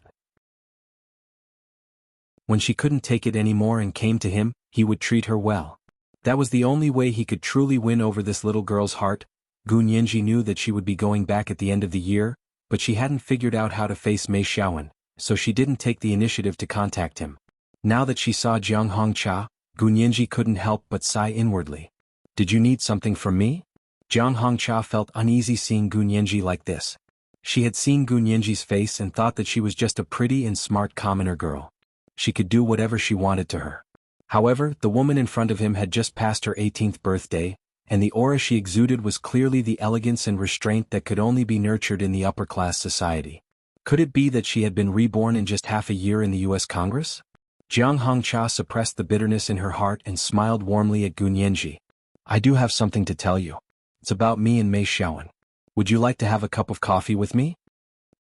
Speaker 1: When she couldn't take it anymore and came to him, he would treat her well. That was the only way he could truly win over this little girl's heart. Gunyenji knew that she would be going back at the end of the year, but she hadn't figured out how to face Mei Xiaowen, so she didn't take the initiative to contact him. Now that she saw Jiang Hongcha, Gunyenji couldn't help but sigh inwardly. "Did you need something from me?" Jiang Hongcha felt uneasy seeing Gunyenji like this. She had seen Gunyenji's face and thought that she was just a pretty and smart commoner girl. She could do whatever she wanted to her. However, the woman in front of him had just passed her 18th birthday, and the aura she exuded was clearly the elegance and restraint that could only be nurtured in the upper-class society. Could it be that she had been reborn in just half a year in the U.S. Congress? Jiang Hongcha suppressed the bitterness in her heart and smiled warmly at Gunyenji. "I do have something to tell you. It's about me and Mei Xiaowen. Would you like to have a cup of coffee with me?"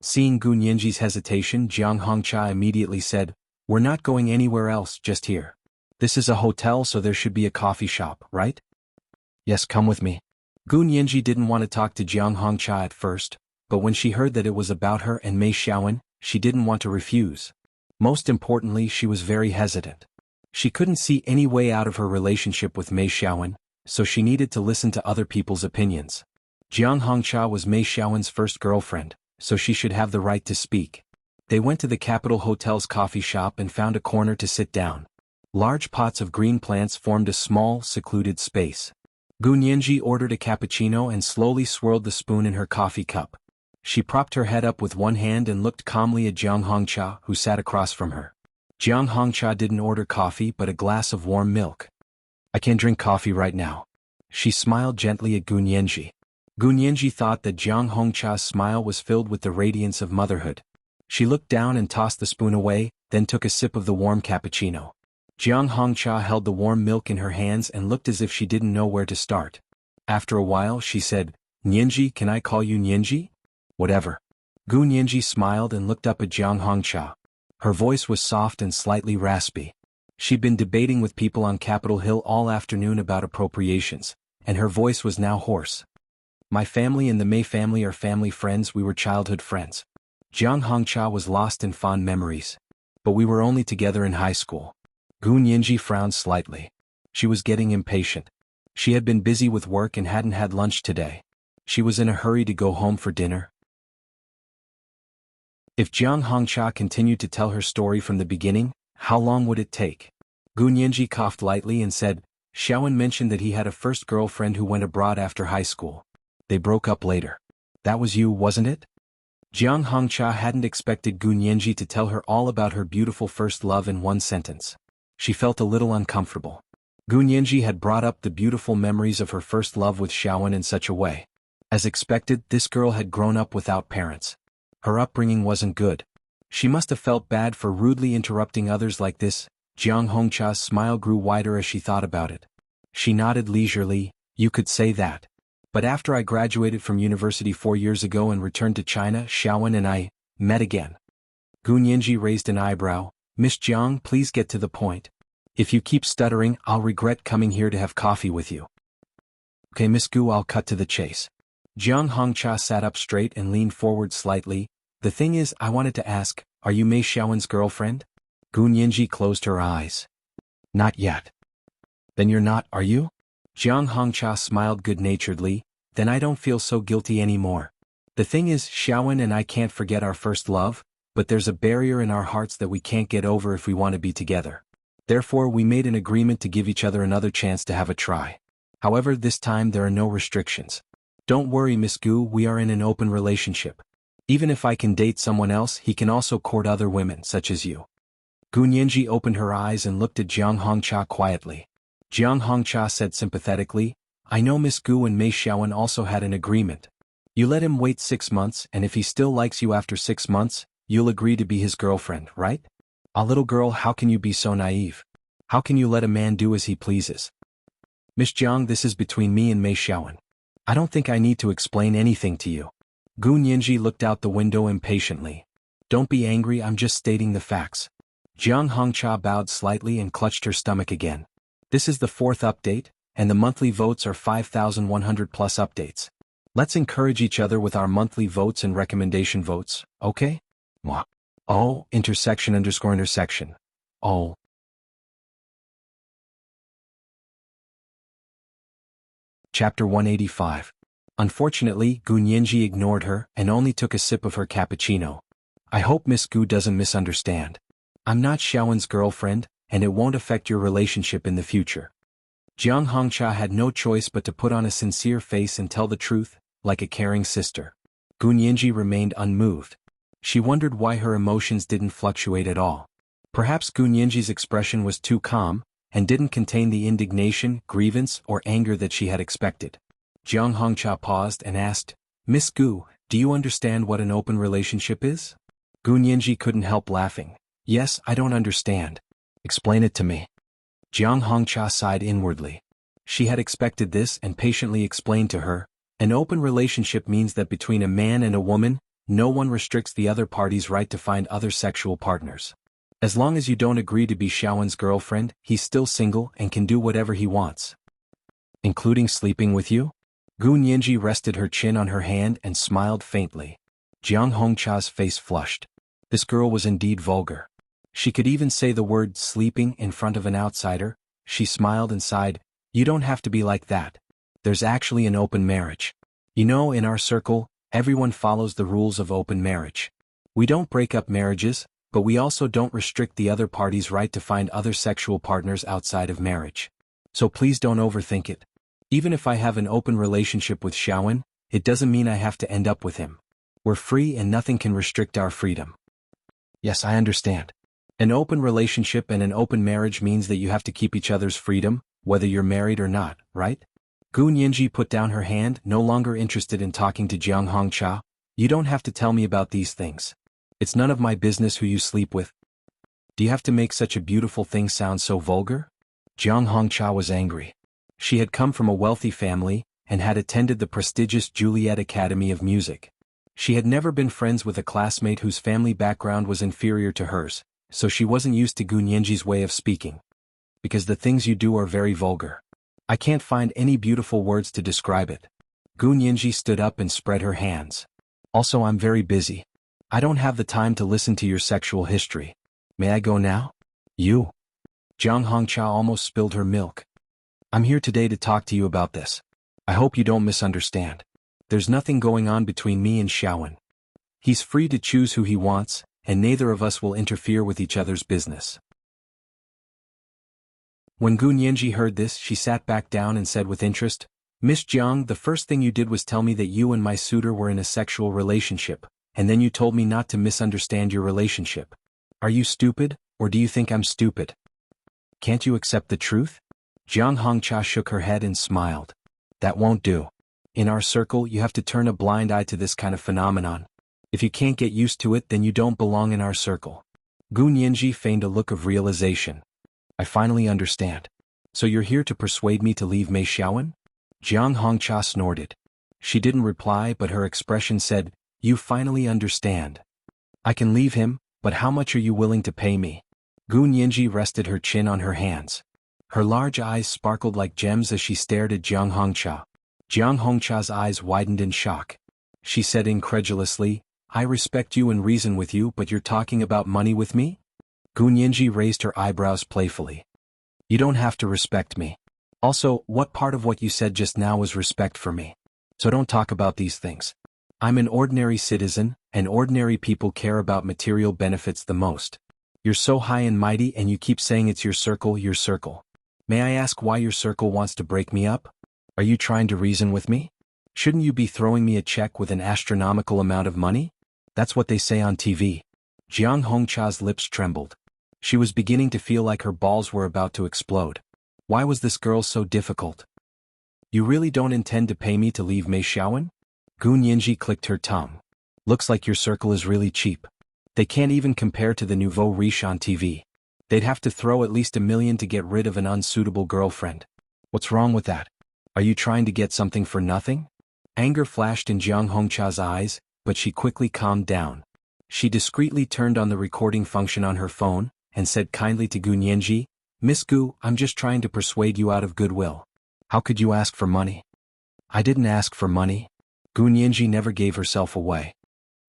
Speaker 1: Seeing Gunyenji's hesitation, Jiang Hongcha immediately said, "We're not going anywhere else, just here. This is a hotel, so there should be a coffee shop, right?" "Yes, come with me." Gunyenji didn't want to talk to Jiang Hongcha at first, but when she heard that it was about her and Mei Xiaowen, she didn't want to refuse. Most importantly, she was very hesitant. She couldn't see any way out of her relationship with Mei Xiaowen, so she needed to listen to other people's opinions. Jiang Hongxia was Mei Xiaowen's first girlfriend, so she should have the right to speak. They went to the Capital Hotel's coffee shop and found a corner to sit down. Large pots of green plants formed a small, secluded space. Gu Nianji ordered a cappuccino and slowly swirled the spoon in her coffee cup. She propped her head up with one hand and looked calmly at Jiang Hongxia, who sat across from her. Jiang Hongxia didn't order coffee but a glass of warm milk. I can't drink coffee right now. She smiled gently at Gu Nianji. Gu Nianji thought that Jiang Hongxia's smile was filled with the radiance of motherhood. She looked down and tossed the spoon away, then took a sip of the warm cappuccino. Jiang Hongxia held the warm milk in her hands and looked as if she didn't know where to start. After a while she said, "Nianji, can I call you Nianji?" "Whatever." Gu Nianji smiled and looked up at Jiang Hongxia. Her voice was soft and slightly raspy. She'd been debating with people on Capitol Hill all afternoon about appropriations, and her voice was now hoarse. "My family and the Mei family are family friends. We were childhood friends." Jiang Hongxia was lost in fond memories. "But we were only together in high school." Gu Nianji frowned slightly. She was getting impatient. She had been busy with work and hadn't had lunch today. She was in a hurry to go home for dinner. If Jiang Hongxia continued to tell her story from the beginning, how long would it take? Gu Nianji coughed lightly and said, "Xiaowen mentioned that he had a first girlfriend who went abroad after high school. They broke up later. That was you, wasn't it?" Jiang Hongxia hadn't expected Gu Nianji to tell her all about her beautiful first love in one sentence. She felt a little uncomfortable. Gu Nianji had brought up the beautiful memories of her first love with Xiaowen in such a way. As expected, this girl had grown up without parents. Her upbringing wasn't good. She must have felt bad for rudely interrupting others like this. Jiang Hongxia's smile grew wider as she thought about it. She nodded leisurely. "You could say that. But after I graduated from university 4 years ago and returned to China, Xiaowen and I met again." Gu Nianji raised an eyebrow. "Miss Jiang, please get to the point. If you keep stuttering, I'll regret coming here to have coffee with you." "Okay, Miss Gu, I'll cut to the chase." Jiang Hongxia sat up straight and leaned forward slightly. "The thing is, I wanted to ask, are you Mei Xiaowen's girlfriend?" Gu Nianji closed her eyes. "Not yet." "Then you're not, are you?" Jiang Hongxia smiled good-naturedly. "Then I don't feel so guilty anymore. The thing is, Xiaowen and I can't forget our first love, but there's a barrier in our hearts that we can't get over if we want to be together. Therefore we made an agreement to give each other another chance to have a try. However, this time there are no restrictions. Don't worry, Miss Gu, we are in an open relationship. Even if I can date someone else, he can also court other women, such as you." Gu Nianji opened her eyes and looked at Jiang Hongxia quietly. Jiang Hongxia said sympathetically, "I know Miss Gu and Mei Xiaowen also had an agreement. You let him wait 6 months, and if he still likes you after 6 months, you'll agree to be his girlfriend, right? Ah, little girl, how can you be so naive? How can you let a man do as he pleases?" "Miss Jiang, this is between me and Mei Xiaowen. I don't think I need to explain anything to you." Gu Nianji looked out the window impatiently. "Don't be angry, I'm just stating the facts." Jiang Hongxia bowed slightly and clutched her stomach again. "This is the 4th update, and the monthly votes are 5,100 plus updates. Let's encourage each other with our monthly votes and recommendation votes, okay? Mwah. Oh, intersection. Oh. Chapter 185. Unfortunately, Gu Nianji ignored her and only took a sip of her cappuccino. "I hope Miss Gu doesn't misunderstand. I'm not Xiaowen's girlfriend, and it won't affect your relationship in the future." Jiang Hongxia had no choice but to put on a sincere face and tell the truth, like a caring sister. Gu Nianji remained unmoved. She wondered why her emotions didn't fluctuate at all. Perhaps Gu Nianji's expression was too calm, and didn't contain the indignation, grievance, or anger that she had expected. Jiang Hongxia paused and asked, "Miss Gu, do you understand what an open relationship is?" Gu Nianji couldn't help laughing. "Yes, I don't understand. Explain it to me." Jiang Hongxia sighed inwardly. She had expected this and patiently explained to her, "An open relationship means that between a man and a woman, no one restricts the other party's right to find other sexual partners. As long as you don't agree to be Xiaowen's girlfriend, he's still single and can do whatever he wants." "Including sleeping with you?" Gu Nianji rested her chin on her hand and smiled faintly. Jiang Hongxia's face flushed. This girl was indeed vulgar. She could even say the word sleeping in front of an outsider. She smiled and sighed. You don't have to be like that. There's actually an open marriage. You know, in our circle, everyone follows the rules of open marriage. We don't break up marriages, but we also don't restrict the other party's right to find other sexual partners outside of marriage. So please don't overthink it. Even if I have an open relationship with Xiaowen, it doesn't mean I have to end up with him. We're free and nothing can restrict our freedom. Yes, I understand. An open relationship and an open marriage means that you have to keep each other's freedom, whether you're married or not, right? Gu Nianji put down her hand, no longer interested in talking to Jiang Hongcha. You don't have to tell me about these things. It's none of my business who you sleep with. Do you have to make such a beautiful thing sound so vulgar? Jiang Hongcha was angry. She had come from a wealthy family, and had attended the prestigious Juliet Academy of Music. She had never been friends with a classmate whose family background was inferior to hers, so she wasn't used to Gu Nianji's way of speaking. Because the things you do are very vulgar. I can't find any beautiful words to describe it. Gu Nianji stood up and spread her hands. Also, I'm very busy. I don't have the time to listen to your sexual history. May I go now? You. Jiang Hongcha almost spilled her milk. I'm here today to talk to you about this. I hope you don't misunderstand. There's nothing going on between me and Xiaowen. He's free to choose who he wants, and neither of us will interfere with each other's business. When Gu Nianji heard this, she sat back down and said with interest, Miss Jiang, the first thing you did was tell me that you and my suitor were in a sexual relationship, and then you told me not to misunderstand your relationship. Are you stupid, or do you think I'm stupid? Can't you accept the truth? Jiang Hongcha shook her head and smiled. That won't do. In our circle, you have to turn a blind eye to this kind of phenomenon. If you can't get used to it, then you don't belong in our circle. Gu Nianji feigned a look of realization. I finally understand. So you're here to persuade me to leave Mei Xiaowen? Jiang Hongcha snorted. She didn't reply, but her expression said, You finally understand. I can leave him, but how much are you willing to pay me? Gu Nianji rested her chin on her hands. Her large eyes sparkled like gems as she stared at Jiang Hongcha. Jiang Hongcha's eyes widened in shock. She said incredulously, I respect you and reason with you, but you're talking about money with me? Gu Nianji raised her eyebrows playfully. You don't have to respect me. Also, what part of what you said just now was respect for me? So don't talk about these things. I'm an ordinary citizen, and ordinary people care about material benefits the most. You're so high and mighty and you keep saying it's your circle, your circle. May I ask why your circle wants to break me up? Are you trying to reason with me? Shouldn't you be throwing me a check with an astronomical amount of money? That's what they say on TV. Jiang Hongcha's lips trembled. She was beginning to feel like her balls were about to explode. Why was this girl so difficult? You really don't intend to pay me to leave Mei Xiaowen? Gu Nianji clicked her tongue. Looks like your circle is really cheap. They can't even compare to the nouveau riche on TV. They'd have to throw at least $1 million to get rid of an unsuitable girlfriend. What's wrong with that? Are you trying to get something for nothing? Anger flashed in Jiang Hongcha's eyes, but she quickly calmed down. She discreetly turned on the recording function on her phone, and said kindly to Gu Nianji, Miss Gu, I'm just trying to persuade you out of goodwill. How could you ask for money? I didn't ask for money. Gu Nianji never gave herself away.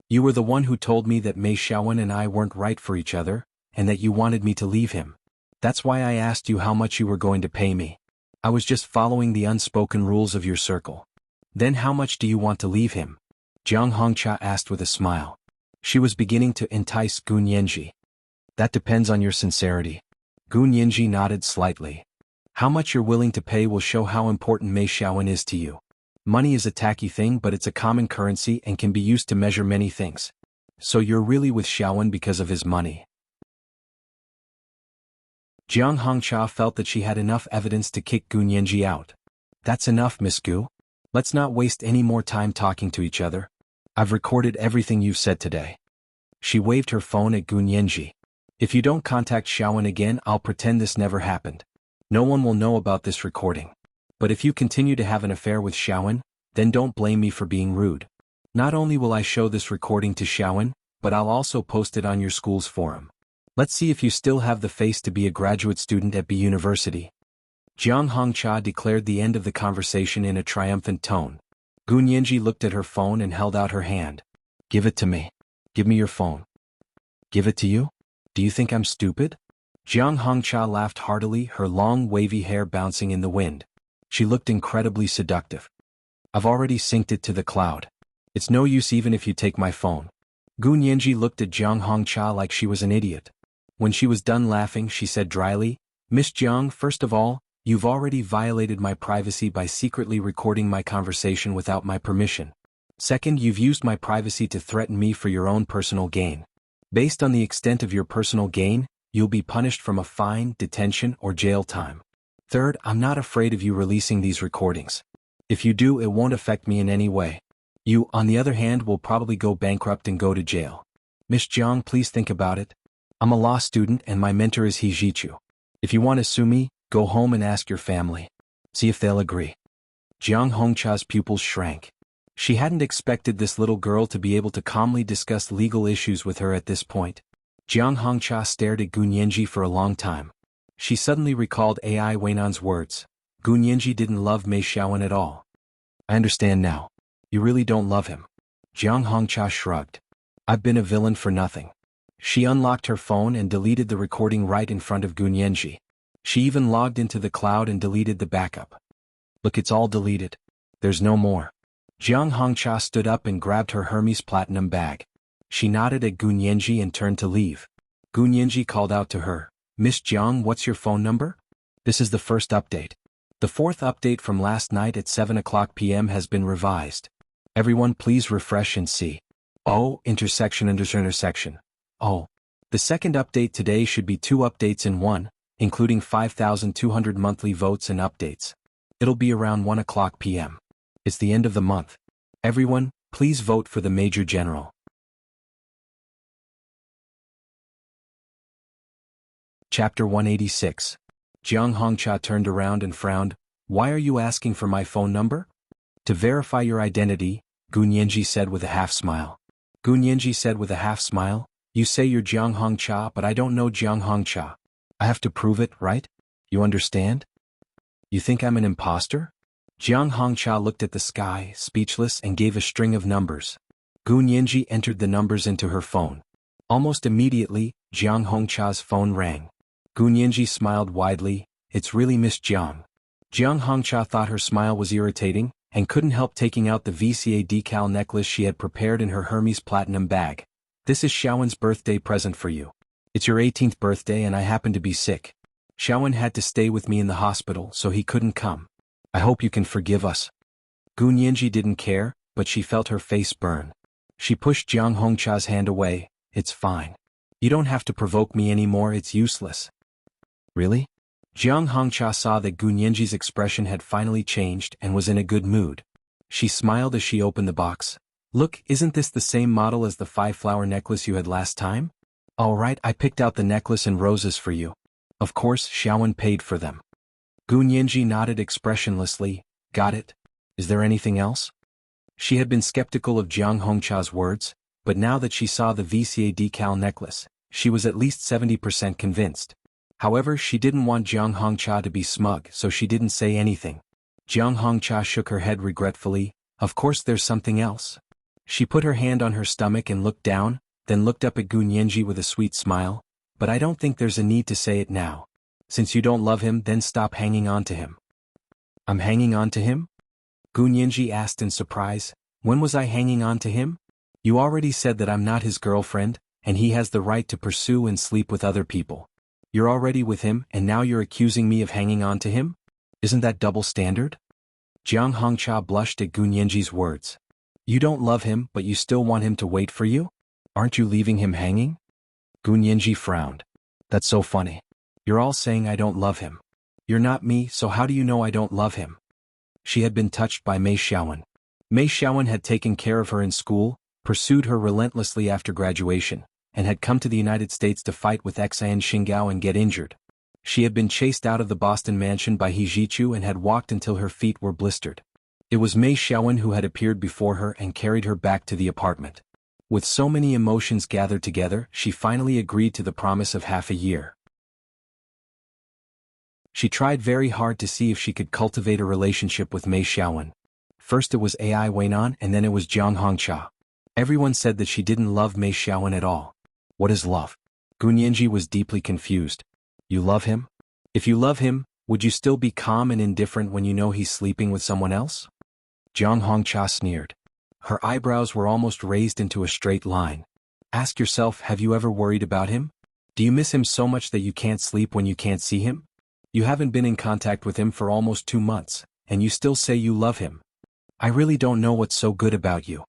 Speaker 1: You were the one who told me that Mei Xiaowen and I weren't right for each other, and that you wanted me to leave him. That's why I asked you how much you were going to pay me. I was just following the unspoken rules of your circle. Then how much do you want to leave him? Jiang Hongcha asked with a smile. She was beginning to entice Gu Nianji. That depends on your sincerity. Gu Nianji nodded slightly. How much you're willing to pay will show how important Mei Xiaowen is to you. Money is a tacky thing, but it's a common currency and can be used to measure many things. So you're really with Xiaowen because of his money. Jiang Hongcha felt that she had enough evidence to kick Gu Nianji out. That's enough, Miss Gu. Let's not waste any more time talking to each other. I've recorded everything you've said today. She waved her phone at Gu Nianji. If you don't contact Xiaowen again, I'll pretend this never happened. No one will know about this recording. But if you continue to have an affair with Xiaowen, then don't blame me for being rude. Not only will I show this recording to Xiaowen, but I'll also post it on your school's forum. Let's see if you still have the face to be a graduate student at B University. Jiang Hongcha declared the end of the conversation in a triumphant tone. Gu Nianji looked at her phone and held out her hand. Give it to me. Give me your phone. Give it to you? Do you think I'm stupid? Jiang Hongcha laughed heartily, her long wavy hair bouncing in the wind. She looked incredibly seductive. I've already synced it to the cloud. It's no use even if you take my phone. Gu Nianji looked at Jiang Hongcha like she was an idiot. When she was done laughing, she said dryly, Miss Jiang, first of all, you've already violated my privacy by secretly recording my conversation without my permission. Second, you've used my privacy to threaten me for your own personal gain. Based on the extent of your personal gain, you'll be punished from a fine, detention, or jail time. Third, I'm not afraid of you releasing these recordings. If you do, it won't affect me in any way. You, on the other hand, will probably go bankrupt and go to jail. Miss Jiang, please think about it. I'm a law student and my mentor is He Jichu. If you want to sue me, go home and ask your family. See if they'll agree. Jiang Hongcha's pupils shrank. She hadn't expected this little girl to be able to calmly discuss legal issues with her at this point. Jiang Hongcha stared at Gu Nianji for a long time. She suddenly recalled Ai Weinan's words. Gu Nianji didn't love Mei Xiaowen at all. I understand now. You really don't love him. Jiang Hongcha shrugged. I've been a villain for nothing. She unlocked her phone and deleted the recording right in front of Gu Nianji. She even logged into the cloud and deleted the backup. Look, it's all deleted. There's no more. Jiang Hongcha stood up and grabbed her Hermes platinum bag. She nodded at Gu Nianji and turned to leave. Gu Nianji called out to her, Miss Jiang, what's your phone number? This is the first update. The fourth update from last night at 7 o'clock p.m. has been revised. Everyone please refresh and see. Oh, intersection. Oh. The second update today should be 2 updates in one, including 5,200 monthly votes and updates. It'll be around 1 o'clock p.m. It's the end of the month. Everyone, please vote for the Major General. Chapter 186. Jiang Hongcha turned around and frowned. Why are you asking for my phone number? To verify your identity, Gu Nianji said with a half-smile. Gu Nianji said with a half-smile, you say you're Jiang Hongcha, but I don't know Jiang Hongcha. I have to prove it, right? You understand? You think I'm an imposter? Jiang Hongcha looked at the sky, speechless, and gave a string of numbers. Gu Nianji entered the numbers into her phone. Almost immediately, Jiang Hongcha's phone rang. Gu Nianji smiled widely. It's really Miss Jiang. Jiang Hongcha thought her smile was irritating, and couldn't help taking out the VCA decal necklace she had prepared in her Hermes platinum bag. This is Xiaowen's birthday present for you. It's your 18th birthday and I happen to be sick. Xiaowen had to stay with me in the hospital, so he couldn't come. I hope you can forgive us. Gu Nianji didn't care, but she felt her face burn. She pushed Jiang Hongcha's hand away. It's fine. You don't have to provoke me anymore, it's useless. Really? Jiang Hongcha saw that Gu Nianji's expression had finally changed and was in a good mood. She smiled as she opened the box. Look, isn't this the same model as the 5-flower necklace you had last time? All right, I picked out the necklace and roses for you. Of course, Xiaowen paid for them. Gu Nianji nodded expressionlessly. Got it. Is there anything else? She had been skeptical of Jiang Hongcha's words, but now that she saw the VCA decal necklace, she was at least 70% convinced. However, she didn't want Jiang Hongcha to be smug, so she didn't say anything. Jiang Hongcha shook her head regretfully. Of course there's something else. She put her hand on her stomach and looked down, then looked up at Gu Nianji with a sweet smile. But I don't think there's a need to say it now. Since you don't love him, then stop hanging on to him. I'm hanging on to him? Gu Nianji asked in surprise. When was I hanging on to him? You already said that I'm not his girlfriend, and he has the right to pursue and sleep with other people. You're already with him, and now you're accusing me of hanging on to him? Isn't that double standard? Jiang Hongcha blushed at Gu Nianji's words. You don't love him, but you still want him to wait for you? Aren't you leaving him hanging? Gu Nianji frowned. That's so funny. You're all saying I don't love him. You're not me, so how do you know I don't love him? She had been touched by Mei Xiaowen. Mei Xiaowen had taken care of her in school, pursued her relentlessly after graduation, and had come to the United States to fight with Xian Xingao and get injured. She had been chased out of the Boston mansion by He Jichu and had walked until her feet were blistered. It was Mei Xiaowen who had appeared before her and carried her back to the apartment. With so many emotions gathered together, she finally agreed to the promise of half a year. She tried very hard to see if she could cultivate a relationship with Mei Xiaowen. First it was Ai Weinan and then it was Jiang Hongcha. Everyone said that she didn't love Mei Xiaowen at all. What is love? Gunyanji was deeply confused. You love him? If you love him, would you still be calm and indifferent when you know he's sleeping with someone else? Jiang Hongcha sneered. Her eyebrows were almost raised into a straight line. Ask yourself, have you ever worried about him? Do you miss him so much that you can't sleep when you can't see him? You haven't been in contact with him for almost 2 months, and you still say you love him. I really don't know what's so good about you.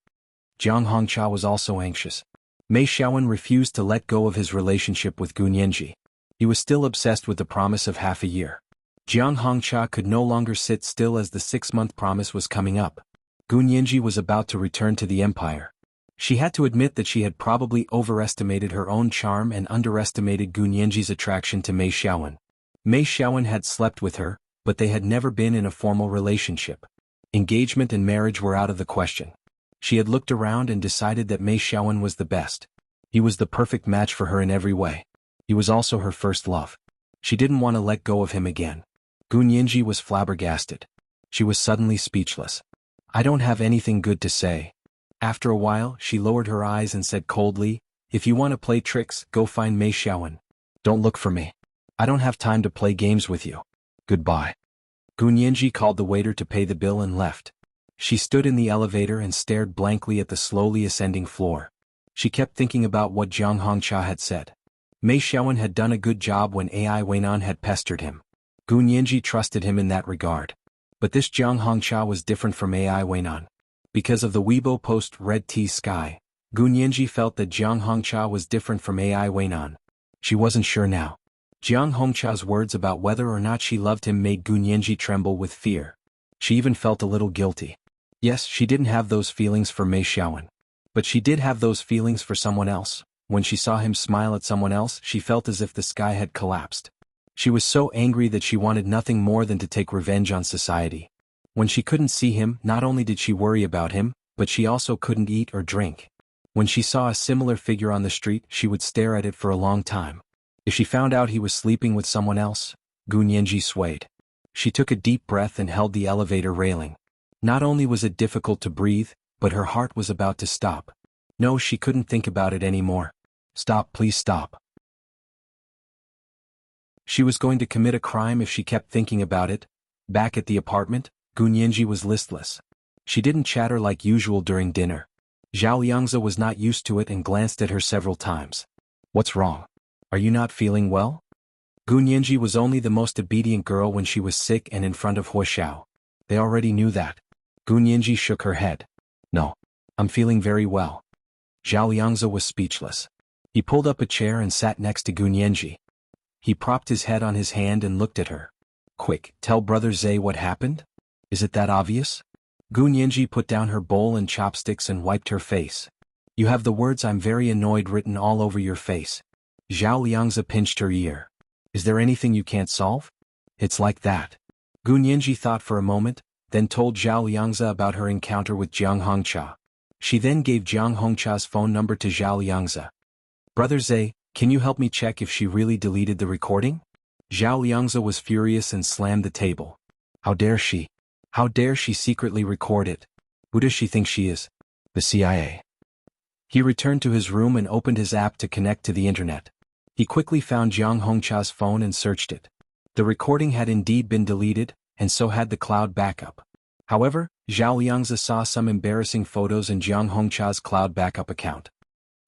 Speaker 1: Jiang Hongcha was also anxious. Mei Xiaowen refused to let go of his relationship with Gunyanji. He was still obsessed with the promise of half a year. Jiang Hongcha could no longer sit still as the 6-month promise was coming up. Gunyanji was about to return to the empire. She had to admit that she had probably overestimated her own charm and underestimated Gunyanji's attraction to Mei Xiaowen. Mei Xiaowen had slept with her, but they had never been in a formal relationship. Engagement and marriage were out of the question. She had looked around and decided that Mei Xiaowen was the best. He was the perfect match for her in every way. He was also her first love. She didn't want to let go of him again. Gunyanji was flabbergasted. She was suddenly speechless. I don't have anything good to say. After a while, she lowered her eyes and said coldly, if you want to play tricks, go find Mei Xiaowen. Don't look for me. I don't have time to play games with you. Goodbye. Gunyanji called the waiter to pay the bill and left. She stood in the elevator and stared blankly at the slowly ascending floor. She kept thinking about what Jiang Hongcha had said. Mei Xiaowen had done a good job when Ai Weinan had pestered him. Gunyanji trusted him in that regard. But this Jiang Hongcha was different from Ai Weinan. Because of the Weibo post Red Tea Sky, Gunyanji felt that Jiang Hongcha was different from Ai Weinan. She wasn't sure now. Jiang Hongcha's words about whether or not she loved him made Gunyanji tremble with fear. She even felt a little guilty. Yes, she didn't have those feelings for Mei Xiaowen. But she did have those feelings for someone else. When she saw him smile at someone else, she felt as if the sky had collapsed. She was so angry that she wanted nothing more than to take revenge on society. When she couldn't see him, not only did she worry about him, but she also couldn't eat or drink. When she saw a similar figure on the street, she would stare at it for a long time. If she found out he was sleeping with someone else, Gunyanji swayed. She took a deep breath and held the elevator railing. Not only was it difficult to breathe, but her heart was about to stop. No, she couldn't think about it anymore. Stop, please stop. She was going to commit a crime if she kept thinking about it. Back at the apartment, Gunyanji was listless. She didn't chatter like usual during dinner. Zhao Liangzi was not used to it and glanced at her several times. What's wrong? Are you not feeling well? Gunyanji was only the most obedient girl when she was sick and in front of Huoxiao. They already knew that. Gunyanji shook her head. No. I'm feeling very well. Zhao Liangzi was speechless. He pulled up a chair and sat next to Gunyanji. He propped his head on his hand and looked at her. Quick, tell Brother Zhe what happened? Is it that obvious? Gunyanji put down her bowl and chopsticks and wiped her face. You have the words I'm very annoyed written all over your face. Zhao Liangzi pinched her ear. Is there anything you can't solve? It's like that. Gunyanji thought for a moment, then told Zhao Liangzi about her encounter with Jiang Hongcha. She then gave Jiang Hongcha's phone number to Zhao Liangzi. Brother Zhe, can you help me check if she really deleted the recording? Zhao Liangzi was furious and slammed the table. How dare she? How dare she secretly record it? Who does she think she is? The CIA. He returned to his room and opened his app to connect to the internet. He quickly found Jiang Hongcha's phone and searched it. The recording had indeed been deleted, and so had the cloud backup. However, Zhao Liangzi saw some embarrassing photos in Jiang Hongcha's cloud backup account.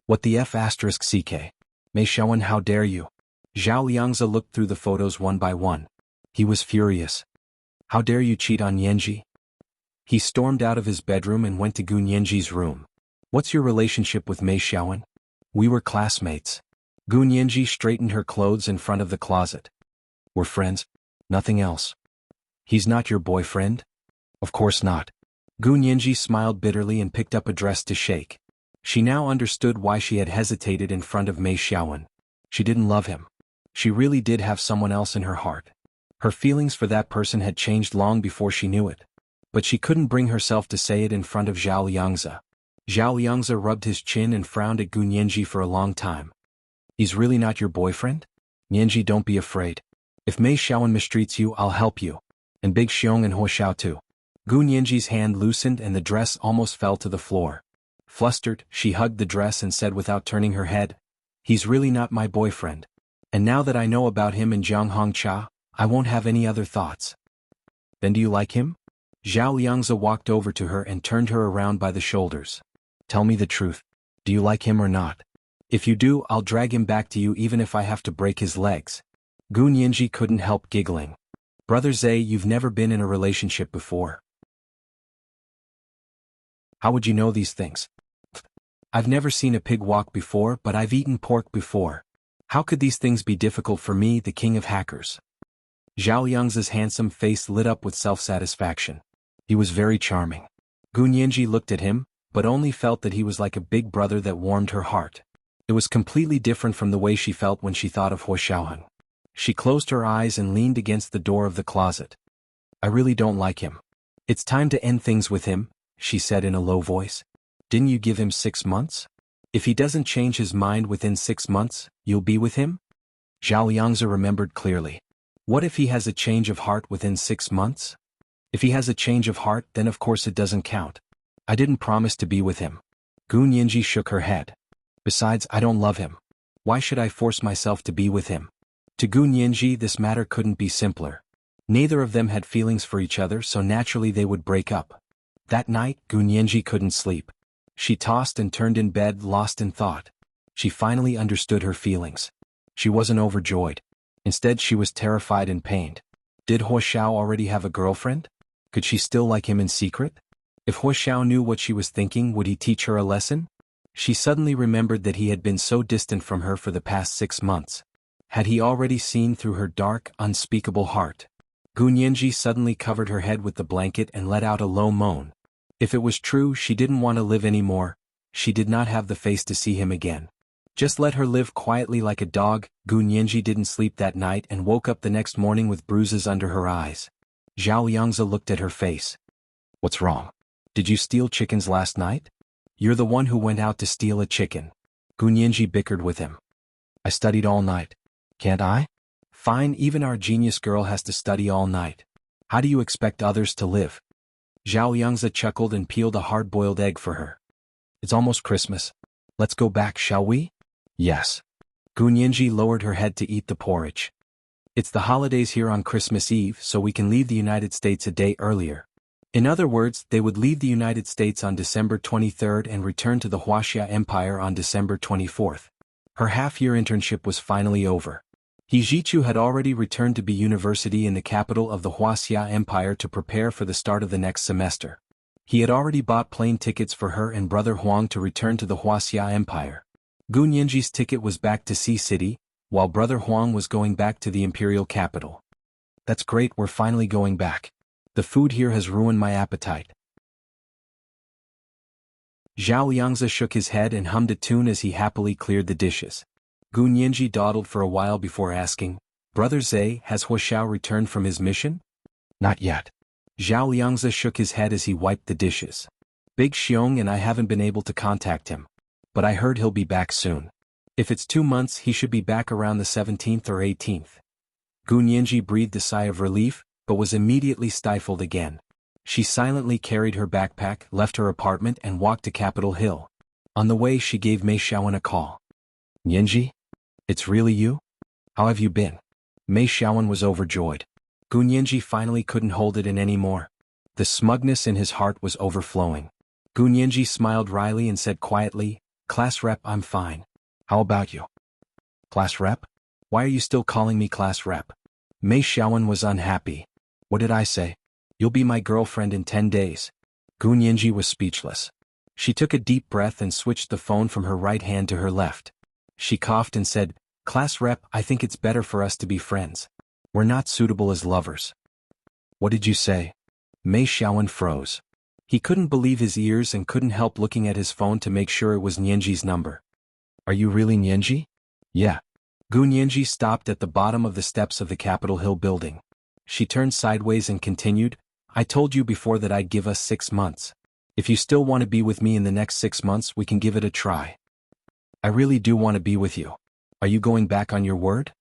Speaker 1: What the F***CK? Mei Xiaowen, how dare you? Zhao Liangzi looked through the photos one by one. He was furious. How dare you cheat on Yanji? He stormed out of his bedroom and went to Gunyanji's room. What's your relationship with Mei Xiaowen? We were classmates. Gunyanji straightened her clothes in front of the closet. We're friends. Nothing else. He's not your boyfriend? Of course not. Gunyanji smiled bitterly and picked up a dress to shake. She now understood why she had hesitated in front of Mei Xiaowen. She didn't love him. She really did have someone else in her heart. Her feelings for that person had changed long before she knew it. But she couldn't bring herself to say it in front of Zhao Liangzi. Zhao Liangzi rubbed his chin and frowned at Gunyanji for a long time. He's really not your boyfriend? Yanji, don't be afraid. If Mei Xiaowen mistreats you, I'll help you. And Big Xiong and Huoxiao too. Gunyanji's hand loosened and the dress almost fell to the floor. Flustered, she hugged the dress and said without turning her head, He's really not my boyfriend. And now that I know about him and Jiang Hongcha, I won't have any other thoughts. Then do you like him? Zhao Liangzi walked over to her and turned her around by the shoulders. Tell me the truth. Do you like him or not? If you do, I'll drag him back to you even if I have to break his legs. Gu Nianji couldn't help giggling. Brother Zhe, you've never been in a relationship before. How would you know these things? I've never seen a pig walk before, but I've eaten pork before. How could these things be difficult for me, the king of hackers? Zhao Liangzi's handsome face lit up with self-satisfaction. He was very charming. Gu Nianji looked at him, but only felt that he was like a big brother that warmed her heart. It was completely different from the way she felt when she thought of Huo Xiaoheng. She closed her eyes and leaned against the door of the closet. I really don't like him. It's time to end things with him, she said in a low voice. Didn't you give him 6 months? If he doesn't change his mind within 6 months, you'll be with him? Zhao Liangzi remembered clearly. What if he has a change of heart within 6 months? If he has a change of heart, then of course it doesn't count. I didn't promise to be with him. Gu Nianji shook her head. Besides, I don't love him. Why should I force myself to be with him? To Gu Nianji, this matter couldn't be simpler. Neither of them had feelings for each other, so naturally they would break up. That night, Gu Nianji couldn't sleep. She tossed and turned in bed, lost in thought. She finally understood her feelings. She wasn't overjoyed. Instead, she was terrified and pained. Did Huo Xiao already have a girlfriend? Could she still like him in secret? If Huo Xiao knew what she was thinking, would he teach her a lesson? She suddenly remembered that he had been so distant from her for the past 6 months. Had he already seen through her dark, unspeakable heart? Gu Nianji suddenly covered her head with the blanket and let out a low moan. If it was true, she didn't want to live anymore. She did not have the face to see him again. Just let her live quietly like a dog. Gu Nianji didn't sleep that night and woke up the next morning with bruises under her eyes. Zhao Liangzi looked at her face. What's wrong? Did you steal chickens last night? You're the one who went out to steal a chicken. Gu Nianji bickered with him. I studied all night. Can't I? Fine, even our genius girl has to study all night. How do you expect others to live? Zhao Liangzi chuckled and peeled a hard-boiled egg for her. It's almost Christmas. Let's go back, shall we? Yes. Gu Nianji lowered her head to eat the porridge. It's the holidays here on Christmas Eve, so we can leave the United States a day earlier. In other words, they would leave the United States on December 23rd and return to the Wuxia Empire on December 24th. Her half-year internship was finally over. He Zichu had already returned to Bi University in the capital of the Wuxia Empire to prepare for the start of the next semester. He had already bought plane tickets for her and brother Huang to return to the Wuxia Empire. Gu Nianji's ticket was back to Sea City, while brother Huang was going back to the imperial capital. That's great, we're finally going back. The food here has ruined my appetite. Zhao Liangzi shook his head and hummed a tune as he happily cleared the dishes. Gu Nianji dawdled for a while before asking, Brother Zhe, has Huo Xiao returned from his mission? Not yet. Zhao Liangzi shook his head as he wiped the dishes. Big Xiong and I haven't been able to contact him. But I heard he'll be back soon. If it's 2 months, he should be back around the 17th or 18th. Gu Nianji breathed a sigh of relief, but was immediately stifled again. She silently carried her backpack, left her apartment and walked to Capitol Hill. On the way she gave Mei Xiaowen a call. Nianji? It's really you? How have you been? Mei Xiaowen was overjoyed. Gu Nianji finally couldn't hold it in anymore. The smugness in his heart was overflowing. Gu Nianji smiled wryly and said quietly, Class rep, I'm fine. How about you? Class rep? Why are you still calling me class rep? Mei Xiaowen was unhappy. What did I say? You'll be my girlfriend in 10 days. Gu Nianji was speechless. She took a deep breath and switched the phone from her right hand to her left. She coughed and said, Class rep, I think it's better for us to be friends. We're not suitable as lovers. What did you say? Mei Xiaowen froze. He couldn't believe his ears and couldn't help looking at his phone to make sure it was Nianji's number. Are you really Nianji? Yeah. Gu Nianji stopped at the bottom of the steps of the Capitol Hill building. She turned sideways and continued, I told you before that I'd give us 6 months. If you still want to be with me in the next 6 months, we can give it a try. I really do want to be with you. Are you going back on your word?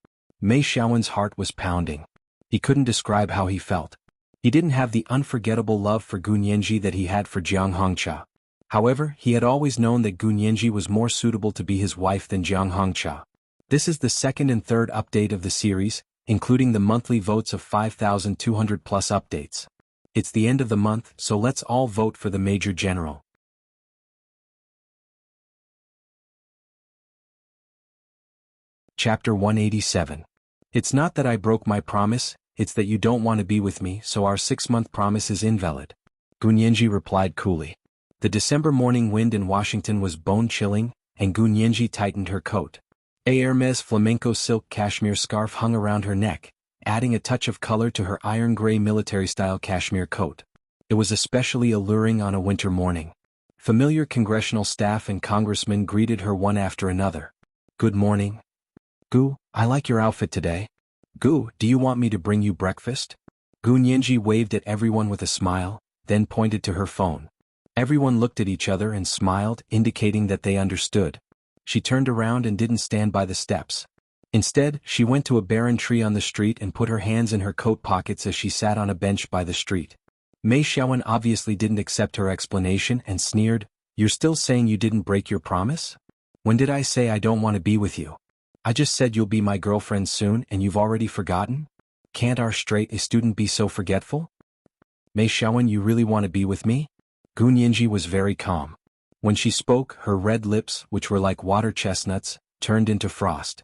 Speaker 1: Mei Xiaowen's heart was pounding. He couldn't describe how he felt. He didn't have the unforgettable love for Gu Nianji that he had for Jiang Hongcha. However, he had always known that Gu Nianji was more suitable to be his wife than Jiang Hongcha. This is the second and third update of the series, including the monthly votes of 5,200 plus updates. It's the end of the month, so let's all vote for the Major General. Chapter 187. It's not that I broke my promise, it's that you don't want to be with me, so our 6-month promise is invalid. Gu Nianji replied coolly. The December morning wind in Washington was bone-chilling, and Gu Nianji tightened her coat. A Hermes flamenco silk cashmere scarf hung around her neck, adding a touch of color to her iron-gray military-style cashmere coat. It was especially alluring on a winter morning. Familiar congressional staff and congressmen greeted her one after another. Good morning. Gu, I like your outfit today. Gu, do you want me to bring you breakfast? Gu Nianji waved at everyone with a smile, then pointed to her phone. Everyone looked at each other and smiled, indicating that they understood. She turned around and didn't stand by the steps. Instead, she went to a barren tree on the street and put her hands in her coat pockets as she sat on a bench by the street. Mei Xiaowen obviously didn't accept her explanation and sneered, "You're still saying you didn't break your promise? When did I say I don't want to be with you? I just said you'll be my girlfriend soon and you've already forgotten? Can't our straight A student be so forgetful? Mei Xiaowen, you really want to be with me?" Gu Nianji was very calm. When she spoke, her red lips, which were like water chestnuts, turned into frost.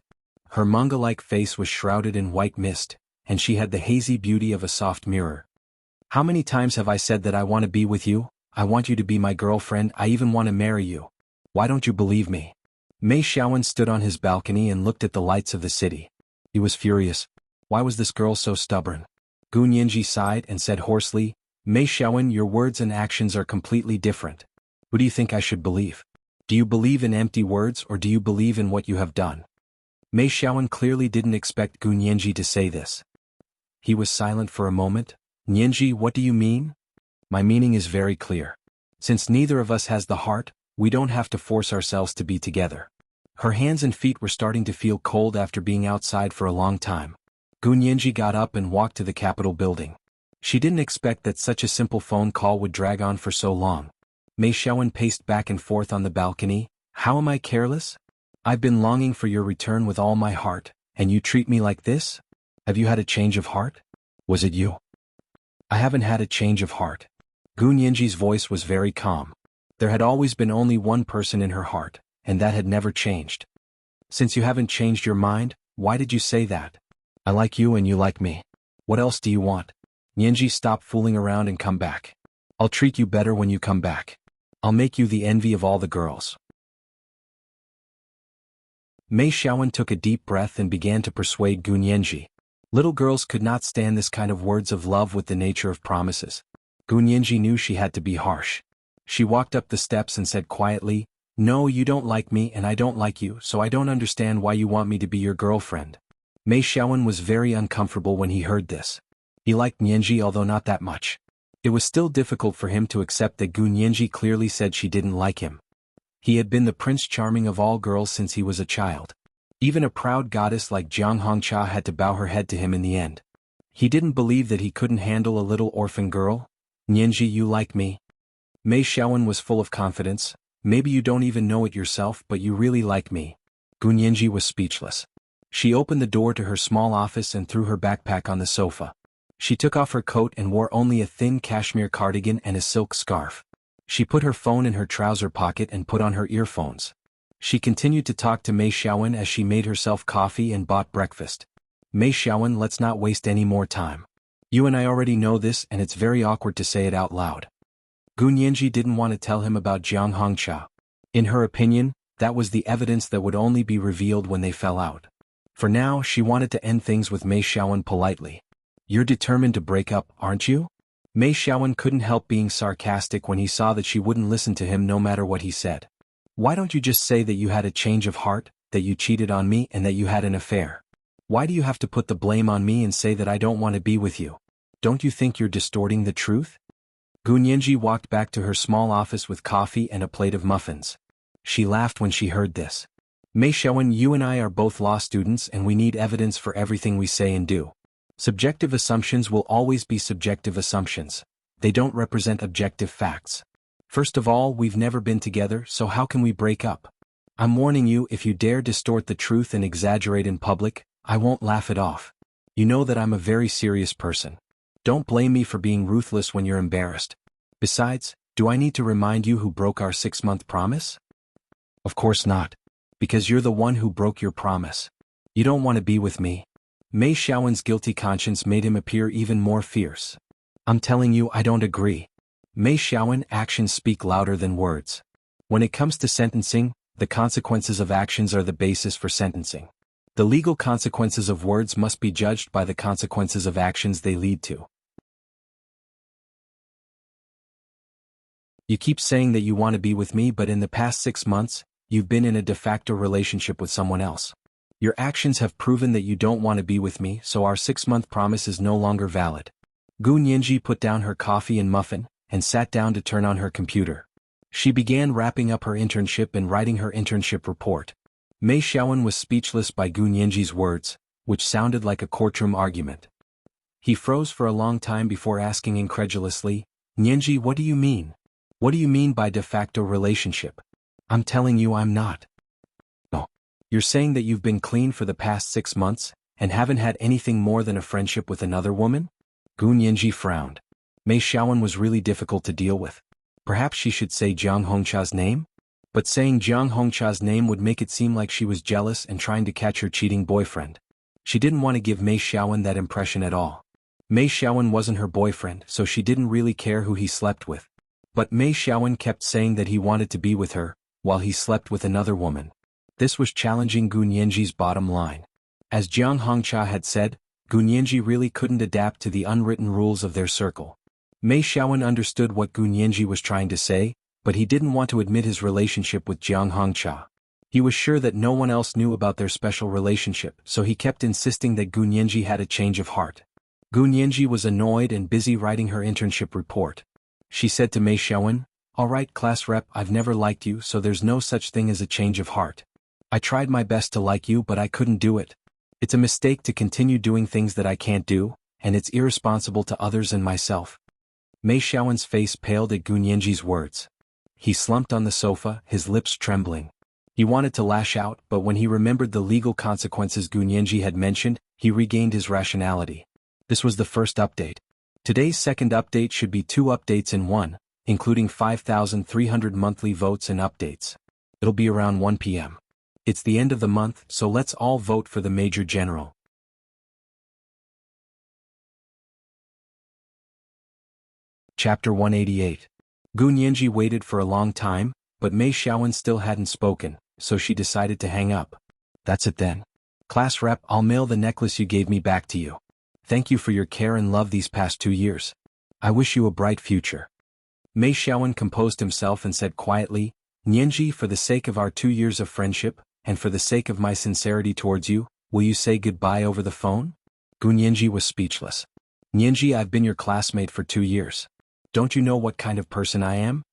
Speaker 1: Her manga-like face was shrouded in white mist, and she had the hazy beauty of a soft mirror. How many times have I said that I want to be with you? I want you to be my girlfriend, I even want to marry you. Why don't you believe me? Mei Xiaowen stood on his balcony and looked at the lights of the city. He was furious. Why was this girl so stubborn? Gu Nianji sighed and said hoarsely, Mei Xiaowen, your words and actions are completely different. Who do you think I should believe? Do you believe in empty words or do you believe in what you have done? Mei Xiaowen clearly didn't expect Gu Nianji to say this. He was silent for a moment. Nianji, what do you mean? My meaning is very clear. Since neither of us has the heart, we don't have to force ourselves to be together. Her hands and feet were starting to feel cold after being outside for a long time. Gu Nianji got up and walked to the Capitol building. She didn't expect that such a simple phone call would drag on for so long. Mei Xiaowen paced back and forth on the balcony. How am I careless? I've been longing for your return with all my heart, and you treat me like this? Have you had a change of heart? Was it you? I haven't had a change of heart. Gu Nianji's voice was very calm. There had always been only one person in her heart, and that had never changed. Since you haven't changed your mind, why did you say that? I like you and you like me. What else do you want? Nianji, stop fooling around and come back. I'll treat you better when you come back. I'll make you the envy of all the girls. Mei Xiaowen took a deep breath and began to persuade Gu Nianji. Little girls could not stand this kind of words of love with the nature of promises. Gu Nianji knew she had to be harsh. She walked up the steps and said quietly, No, you don't like me and I don't like you, so I don't understand why you want me to be your girlfriend. Mei Xiaowen was very uncomfortable when he heard this. He liked Nianji, although not that much. It was still difficult for him to accept that Gu Nianji clearly said she didn't like him. He had been the Prince Charming of all girls since he was a child. Even a proud goddess like Jiang Hongcha had to bow her head to him in the end. He didn't believe that he couldn't handle a little orphan girl. Nianji, you like me? Mei Xiaowen was full of confidence. Maybe you don't even know it yourself, but you really like me. Gu Nianji was speechless. She opened the door to her small office and threw her backpack on the sofa. She took off her coat and wore only a thin cashmere cardigan and a silk scarf. She put her phone in her trouser pocket and put on her earphones. She continued to talk to Mei Xiaowen as she made herself coffee and bought breakfast. Mei Xiaowen, let's not waste any more time. You and I already know this and it's very awkward to say it out loud. Gu Nianji didn't want to tell him about Jiang Hongcha. In her opinion, that was the evidence that would only be revealed when they fell out. For now, she wanted to end things with Mei Xiaowen politely. You're determined to break up, aren't you? Mei Xiaowen couldn't help being sarcastic when he saw that she wouldn't listen to him no matter what he said. Why don't you just say that you had a change of heart, that you cheated on me and that you had an affair? Why do you have to put the blame on me and say that I don't want to be with you? Don't you think you're distorting the truth? Gu Nianji walked back to her small office with coffee and a plate of muffins. She laughed when she heard this. Mei Xiaowen, you and I are both law students and we need evidence for everything we say and do. Subjective assumptions will always be subjective assumptions. They don't represent objective facts. First of all, we've never been together, so how can we break up? I'm warning you, if you dare distort the truth and exaggerate in public, I won't laugh it off. You know that I'm a very serious person. Don't blame me for being ruthless when you're embarrassed. Besides, do I need to remind you who broke our 6-month promise? Of course not. Because you're the one who broke your promise. You don't want to be with me. Mei Xiaowen's guilty conscience made him appear even more fierce. I'm telling you, I don't agree. Mei Xiaowen, actions speak louder than words. When it comes to sentencing, the consequences of actions are the basis for sentencing. The legal consequences of words must be judged by the consequences of actions they lead to. You keep saying that you want to be with me, but in the past 6 months, you've been in a de facto relationship with someone else. Your actions have proven that you don't want to be with me, so our 6-month promise is no longer valid. Gu Nianji put down her coffee and muffin, and sat down to turn on her computer. She began wrapping up her internship and writing her internship report. Mei Xiaowen was speechless by Gu Nianji's words, which sounded like a courtroom argument. He froze for a long time before asking incredulously, "Nianji, what do you mean? What do you mean by de facto relationship? I'm telling you I'm not." "No. You're saying that you've been clean for the past 6 months, and haven't had anything more than a friendship with another woman?" Gu Nianji frowned. Mei Xiaowen was really difficult to deal with. Perhaps she should say Jiang Hongqia's name? But saying Jiang Hongqia's name would make it seem like she was jealous and trying to catch her cheating boyfriend. She didn't want to give Mei Xiaowen that impression at all. Mei Xiaowen wasn't her boyfriend, so she didn't really care who he slept with. But Mei Xiaowen kept saying that he wanted to be with her, while he slept with another woman. This was challenging Gu Nianji's bottom line. As Jiang Hongqia had said, Gu Nianji really couldn't adapt to the unwritten rules of their circle. Mei Xiaowen understood what Gu Nianji was trying to say, but he didn't want to admit his relationship with Jiang Hongqia. He was sure that no one else knew about their special relationship, so he kept insisting that Gu Nianji had a change of heart. Gu Nianji was annoyed and busy writing her internship report. She said to Mei Xiaowen, "All right, class rep, I've never liked you, so there's no such thing as a change of heart. I tried my best to like you, but I couldn't do it. It's a mistake to continue doing things that I can't do, and it's irresponsible to others and myself." Mei Xiaowen's face paled at Gu Nianji's words. He slumped on the sofa, his lips trembling. He wanted to lash out, but when he remembered the legal consequences Gu Nianji had mentioned, he regained his rationality. This was the first update. Today's second update should be 2 updates in one, including 5,300 monthly votes and updates. It'll be around 1 p.m. It's the end of the month, so let's all vote for the Major General. Chapter 188. Gu Nianji waited for a long time, but Mei Xiaowen still hadn't spoken, so she decided to hang up. "That's it then. Class rep, I'll mail the necklace you gave me back to you. Thank you for your care and love these past 2 years. I wish you a bright future." Mei Xiaowen composed himself and said quietly, "Nianji, for the sake of our 2 years of friendship, and for the sake of my sincerity towards you, will you say goodbye over the phone?" Gu Nianji was speechless. "Nianji, I've been your classmate for 2 years. Don't you know what kind of person I am?"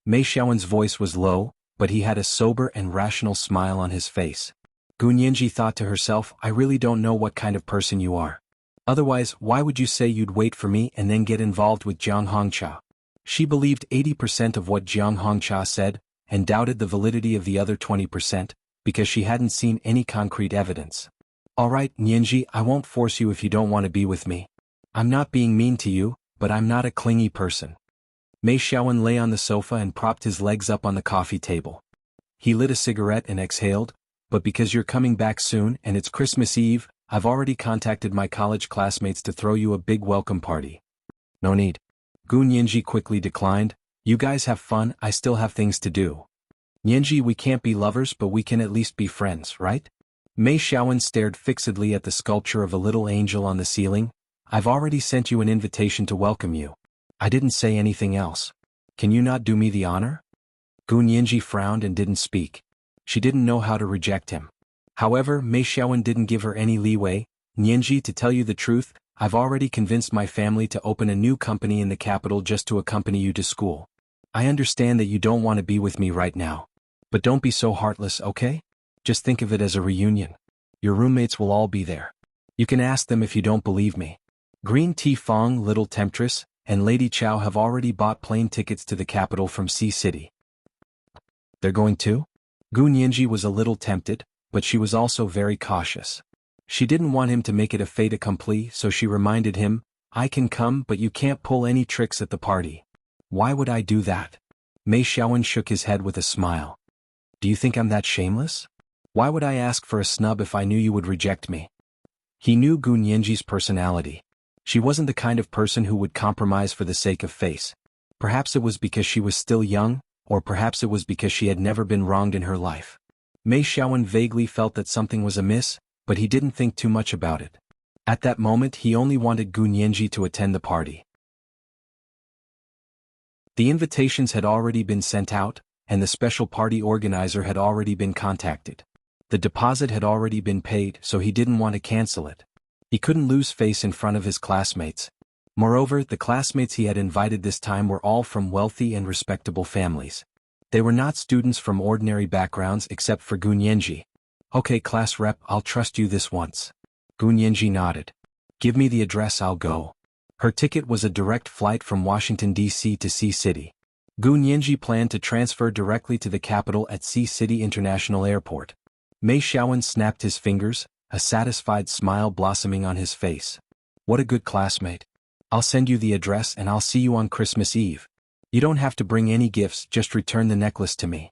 Speaker 1: Mei Xiaowen's voice was low, but he had a sober and rational smile on his face. Gu Nianji thought to herself, "I really don't know what kind of person you are. Otherwise, why would you say you'd wait for me and then get involved with Jiang Hongqia?" She believed 80% of what Jiang Hongqia said, and doubted the validity of the other 20%, because she hadn't seen any concrete evidence. "All right, Nianji, I won't force you if you don't want to be with me. I'm not being mean to you, but I'm not a clingy person." Mei Xiaowen lay on the sofa and propped his legs up on the coffee table. He lit a cigarette and exhaled, "But because you're coming back soon and it's Christmas Eve, I've already contacted my college classmates to throw you a big welcome party." "No need." Gu Nianji quickly declined. "You guys have fun, I still have things to do." "Nianji, we can't be lovers, but we can at least be friends, right?" Mei Xiaowen stared fixedly at the sculpture of a little angel on the ceiling. "I've already sent you an invitation to welcome you. I didn't say anything else. Can you not do me the honor?" Gu Nianji frowned and didn't speak. She didn't know how to reject him. However, Mei Xiaowen didn't give her any leeway. "Nianji, to tell you the truth, I've already convinced my family to open a new company in the capital just to accompany you to school. I understand that you don't want to be with me right now. But don't be so heartless, okay? Just think of it as a reunion. Your roommates will all be there. You can ask them if you don't believe me." Green Tea Fong, little temptress, and Lady Chow have already bought plane tickets to the capital from Sea City. They're going too? Gu Nianji was a little tempted, but she was also very cautious. She didn't want him to make it a fait accompli, so she reminded him, I can come, but you can't pull any tricks at the party. Why would I do that? Mei Xiaowen shook his head with a smile. Do you think I'm that shameless? Why would I ask for a snub if I knew you would reject me? He knew Gu Nianji's personality. She wasn't the kind of person who would compromise for the sake of face. Perhaps it was because she was still young, or perhaps it was because she had never been wronged in her life. Mei Xiaowen vaguely felt that something was amiss, but he didn't think too much about it. At that moment he only wanted Gu Nianji to attend the party. The invitations had already been sent out, and the special party organizer had already been contacted. The deposit had already been paid, so he didn't want to cancel it. He couldn't lose face in front of his classmates. Moreover, the classmates he had invited this time were all from wealthy and respectable families. They were not students from ordinary backgrounds except for Gu Nianji. Okay, class rep, I'll trust you this once. Gu Nianji nodded. Give me the address, I'll go. Her ticket was a direct flight from Washington, D.C. to Sea City. Gu Nianji planned to transfer directly to the capital at Sea City International Airport. Mei Xiaowen snapped his fingers, a satisfied smile blossoming on his face. What a good classmate. I'll send you the address and I'll see you on Christmas Eve. You don't have to bring any gifts, just return the necklace to me.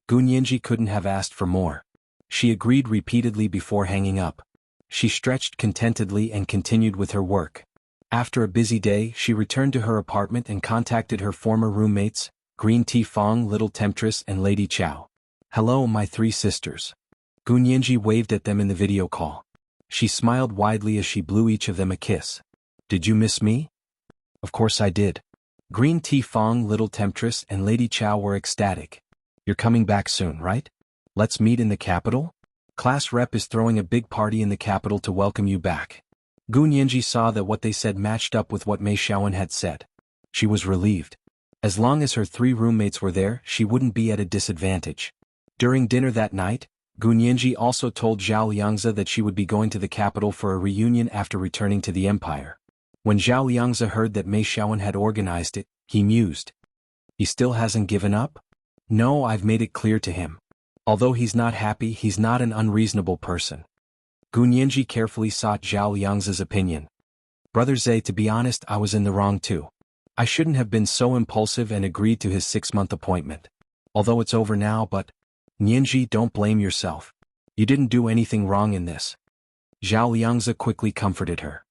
Speaker 1: Gu Nianji couldn't have asked for more. She agreed repeatedly before hanging up. She stretched contentedly and continued with her work. After a busy day, she returned to her apartment and contacted her former roommates, Green Tea Fong, Little Temptress and Lady Chow. Hello, my three sisters. Gu Nianji waved at them in the video call. She smiled widely as she blew each of them a kiss. Did you miss me? Of course I did. Green Tea Fong, Little Temptress and Lady Chow were ecstatic. You're coming back soon, right? Let's meet in the capital? Class rep is throwing a big party in the capital to welcome you back. Gu Nianji saw that what they said matched up with what Mei Xiaowen had said. She was relieved. As long as her three roommates were there, she wouldn't be at a disadvantage. During dinner that night, Gu Nianji also told Zhao Liangzi that she would be going to the capital for a reunion after returning to the empire. When Zhao Liangzi heard that Mei Xiaowen had organized it, he mused. He still hasn't given up? No, I've made it clear to him. Although he's not happy, he's not an unreasonable person. Gu Nianji carefully sought Zhao Liangzi's opinion. Brother Zhe, to be honest, I was in the wrong too. I shouldn't have been so impulsive and agreed to his 6-month appointment. Although it's over now, but... Nianji, don't blame yourself. You didn't do anything wrong in this. Zhao Liangzi quickly comforted her.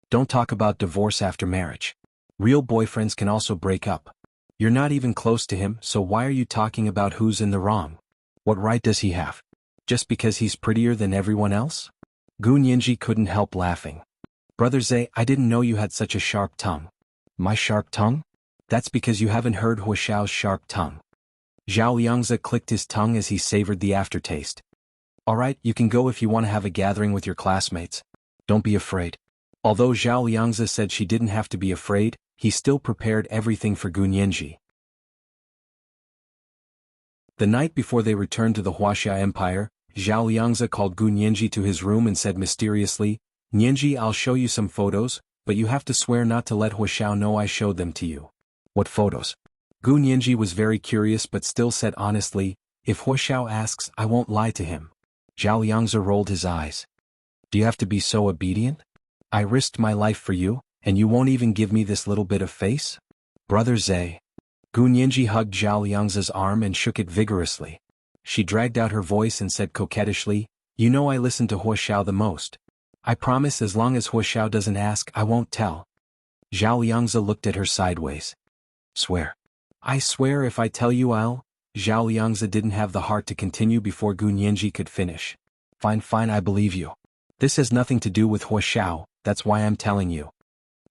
Speaker 1: Don't talk about divorce after marriage. Real boyfriends can also break up. You're not even close to him, so why are you talking about who's in the wrong? What right does he have? Just because he's prettier than everyone else? Gu Nianji couldn't help laughing. Brother Zhe, I didn't know you had such a sharp tongue. My sharp tongue? That's because you haven't heard Hua Xiao's sharp tongue. Zhao Liangzi clicked his tongue as he savored the aftertaste. Alright, you can go if you want to have a gathering with your classmates. Don't be afraid. Although Zhao Liangzi said she didn't have to be afraid, he still prepared everything for Gu Nianji. The night before they returned to the Huaxia Empire, Zhao Liangzi called Gu Nianji to his room and said mysteriously, Nianji, I'll show you some photos, but you have to swear not to let Hua Xiao know I showed them to you. What photos? Gu Nianji was very curious but still said honestly, if Hua Xiao asks, I won't lie to him. Zhao Liangzi rolled his eyes. Do you have to be so obedient? I risked my life for you, and you won't even give me this little bit of face? Brother Zhe. Gu Nianji hugged Zhao Liangzi's arm and shook it vigorously. She dragged out her voice and said coquettishly, You know I listen to Hua Xiao the most. I promise as long as Hua Xiao doesn't ask, I won't tell. Zhao Liangzi looked at her sideways. Swear. I swear if I tell you I'll... Zhao Liangzi didn't have the heart to continue before Gu Nianji could finish. Fine, I believe you. This has nothing to do with Hua Xiao, that's why I'm telling you.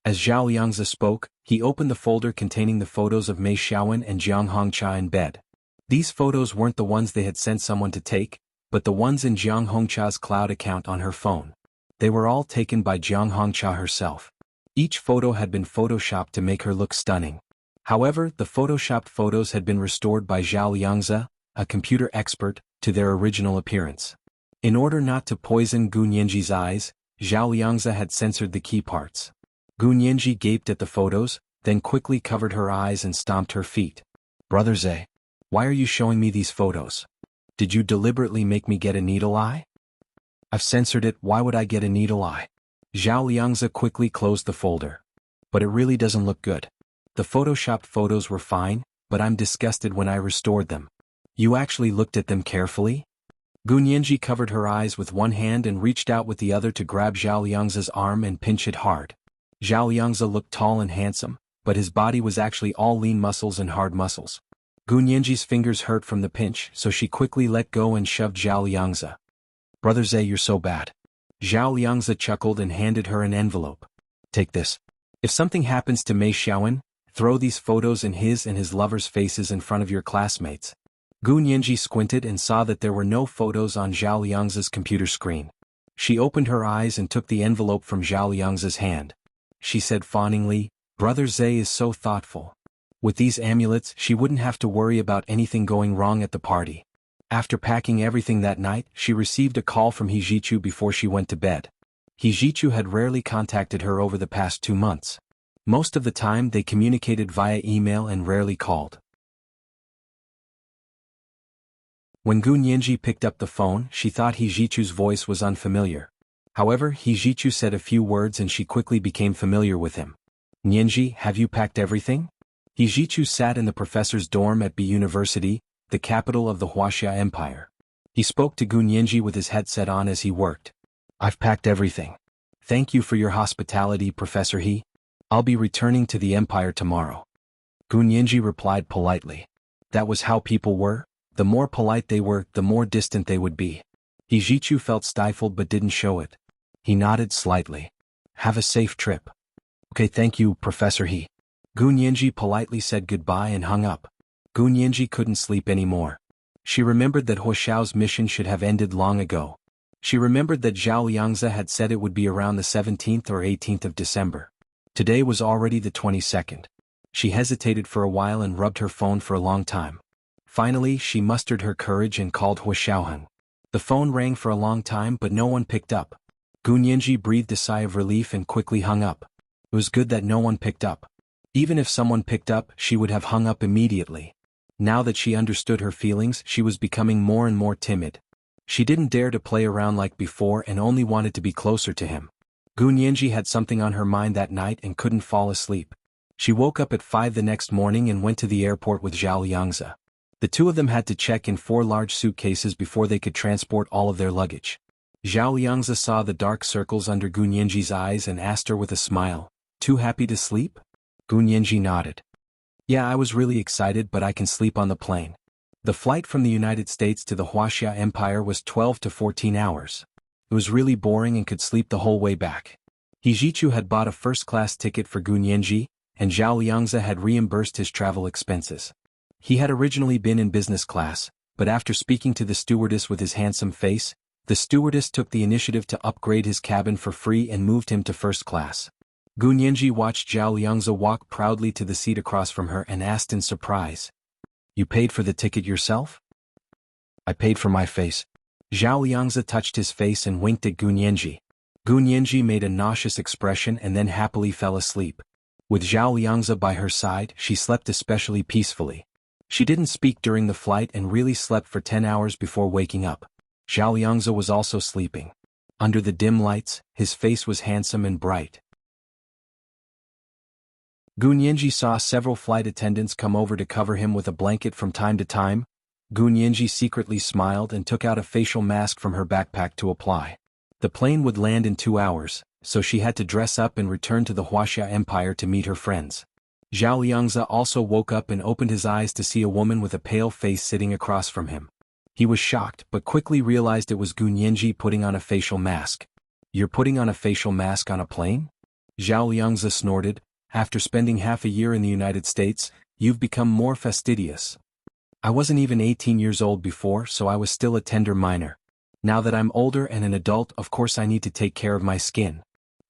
Speaker 1: As Zhao Liangzi spoke, he opened the folder containing the photos of Mei Xiaowen and Jiang Hongcha in bed. These photos weren't the ones they had sent someone to take, but the ones in Jiang Hongcha's cloud account on her phone. They were all taken by Jiang Hongcha herself. Each photo had been photoshopped to make her look stunning. However, the photoshopped photos had been restored by Zhao Liangzi, a computer expert, to their original appearance. In order not to poison Gu Nianji's eyes, Zhao Liangzi had censored the key parts. Gu Nianji gaped at the photos, then quickly covered her eyes and stomped her feet. Brother Zhe, why are you showing me these photos? Did you deliberately make me get a needle eye? I've censored it, why would I get a needle eye? Zhao Liangzi quickly closed the folder. But it really doesn't look good. The photoshopped photos were fine, but I'm disgusted when I restored them. You actually looked at them carefully? Gunyanji covered her eyes with one hand and reached out with the other to grab Zhao Liangzi's arm and pinch it hard. Zhao Liangzi looked tall and handsome, but his body was actually all lean muscles and hard muscles. Gunyanji's fingers hurt from the pinch, so she quickly let go and shoved Zhao Liangzi. Brother Zhe, you're so bad. Zhao Liangzi chuckled and handed her an envelope. Take this. If something happens to Mei Xiaowen, throw these photos in his and his lover's faces in front of your classmates. Gunyanji squinted and saw that there were no photos on Zhao Liangzi's computer screen. She opened her eyes and took the envelope from Zhao Liangzi's hand. She said fawningly, Brother Zhe is so thoughtful. With these amulets, she wouldn't have to worry about anything going wrong at the party. After packing everything that night, she received a call from He Jichu before she went to bed. He Jichu had rarely contacted her over the past 2 months. Most of the time they communicated via email and rarely called. When Gunyanji picked up the phone, she thought He Jichu's voice was unfamiliar. However, He Jichu said a few words and she quickly became familiar with him. Nyenji, have you packed everything? He Jichu sat in the professor's dorm at B University, the capital of the Wuxia Empire. He spoke to Gunyanji with his headset on as he worked. I've packed everything. Thank you for your hospitality, Professor He. I'll be returning to the Empire tomorrow. Gunyanji replied politely. That was how people were? The more polite they were, the more distant they would be. He Jichu felt stifled but didn't show it. He nodded slightly. Have a safe trip. Okay, thank you, Professor He. Gunyanji politely said goodbye and hung up. Gunyanji couldn't sleep anymore. She remembered that Huashao's mission should have ended long ago. She remembered that Zhao Liangzi had said it would be around the 17th or 18th of December. Today was already the 22nd. She hesitated for a while and rubbed her phone for a long time. Finally, she mustered her courage and called Huashaohan. The phone rang for a long time but no one picked up. Gunyanji breathed a sigh of relief and quickly hung up. It was good that no one picked up. Even if someone picked up, she would have hung up immediately. Now that she understood her feelings, she was becoming more and more timid. She didn't dare to play around like before and only wanted to be closer to him. Gunyanji had something on her mind that night and couldn't fall asleep. She woke up at 5 the next morning and went to the airport with Zhao Liangzi. The two of them had to check in 4 large suitcases before they could transport all of their luggage. Zhao Liangzi saw the dark circles under Gunyanji's eyes and asked her with a smile, "Too happy to sleep?" Gunyanji nodded. "Yeah, I was really excited, but I can sleep on the plane." The flight from the United States to the Wuxia Empire was 12 to 14 hours. It was really boring and could sleep the whole way back. He Jichu had bought a first-class ticket for Gunyanji, and Zhao Liangzi had reimbursed his travel expenses. He had originally been in business class, but after speaking to the stewardess with his handsome face, the stewardess took the initiative to upgrade his cabin for free and moved him to first class. Gunyanji watched Zhao Liangzi walk proudly to the seat across from her and asked in surprise, "You paid for the ticket yourself?" "I paid for my face." Zhao Liangzi touched his face and winked at Gunyanji. Gunyanji made a nauseous expression and then happily fell asleep. With Zhao Liangzi by her side, she slept especially peacefully. She didn't speak during the flight and really slept for 10 hours before waking up. Zhao Liangzi was also sleeping. Under the dim lights, his face was handsome and bright. Gunyanji saw several flight attendants come over to cover him with a blanket from time to time. Gunyanji secretly smiled and took out a facial mask from her backpack to apply. The plane would land in 2 hours, so she had to dress up and return to the Wuxia Empire to meet her friends. Zhao Liangzi also woke up and opened his eyes to see a woman with a pale face sitting across from him. He was shocked but quickly realized it was Gunyanji putting on a facial mask. "You're putting on a facial mask on a plane?" Zhao Liangzi snorted. "After spending half a year in the United States, you've become more fastidious. I wasn't even 18 years old before, so I was still a tender minor. Now that I'm older and an adult, of course I need to take care of my skin,"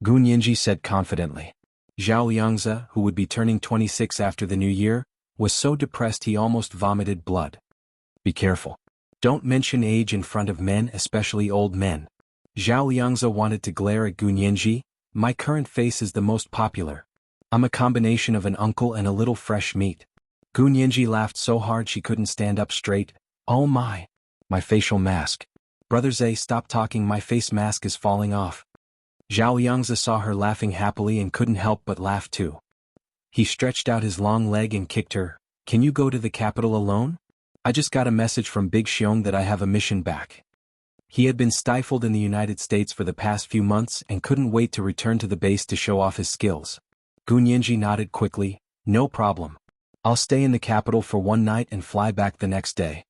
Speaker 1: Gunyanji said confidently. Zhao Liangzi, who would be turning 26 after the new year, was so depressed he almost vomited blood. "Be careful. Don't mention age in front of men, especially old men." Zhao Liangzi wanted to glare at Gunyanji. "My current face is the most popular. I'm a combination of an uncle and a little fresh meat. Gu Nianji laughed so hard she couldn't stand up straight. Oh my! My facial mask. Brother Zay, stop talking, my face mask is falling off. Zhao Yangzi saw her laughing happily and couldn't help but laugh too. He stretched out his long leg and kicked her. Can you go to the capital alone? I just got a message from Big Xiong that I have a mission back. He had been stifled in the United States for the past few months and couldn't wait to return to the base to show off his skills. Gu Nianji nodded quickly. No problem. I'll stay in the capital for one night and fly back the next day.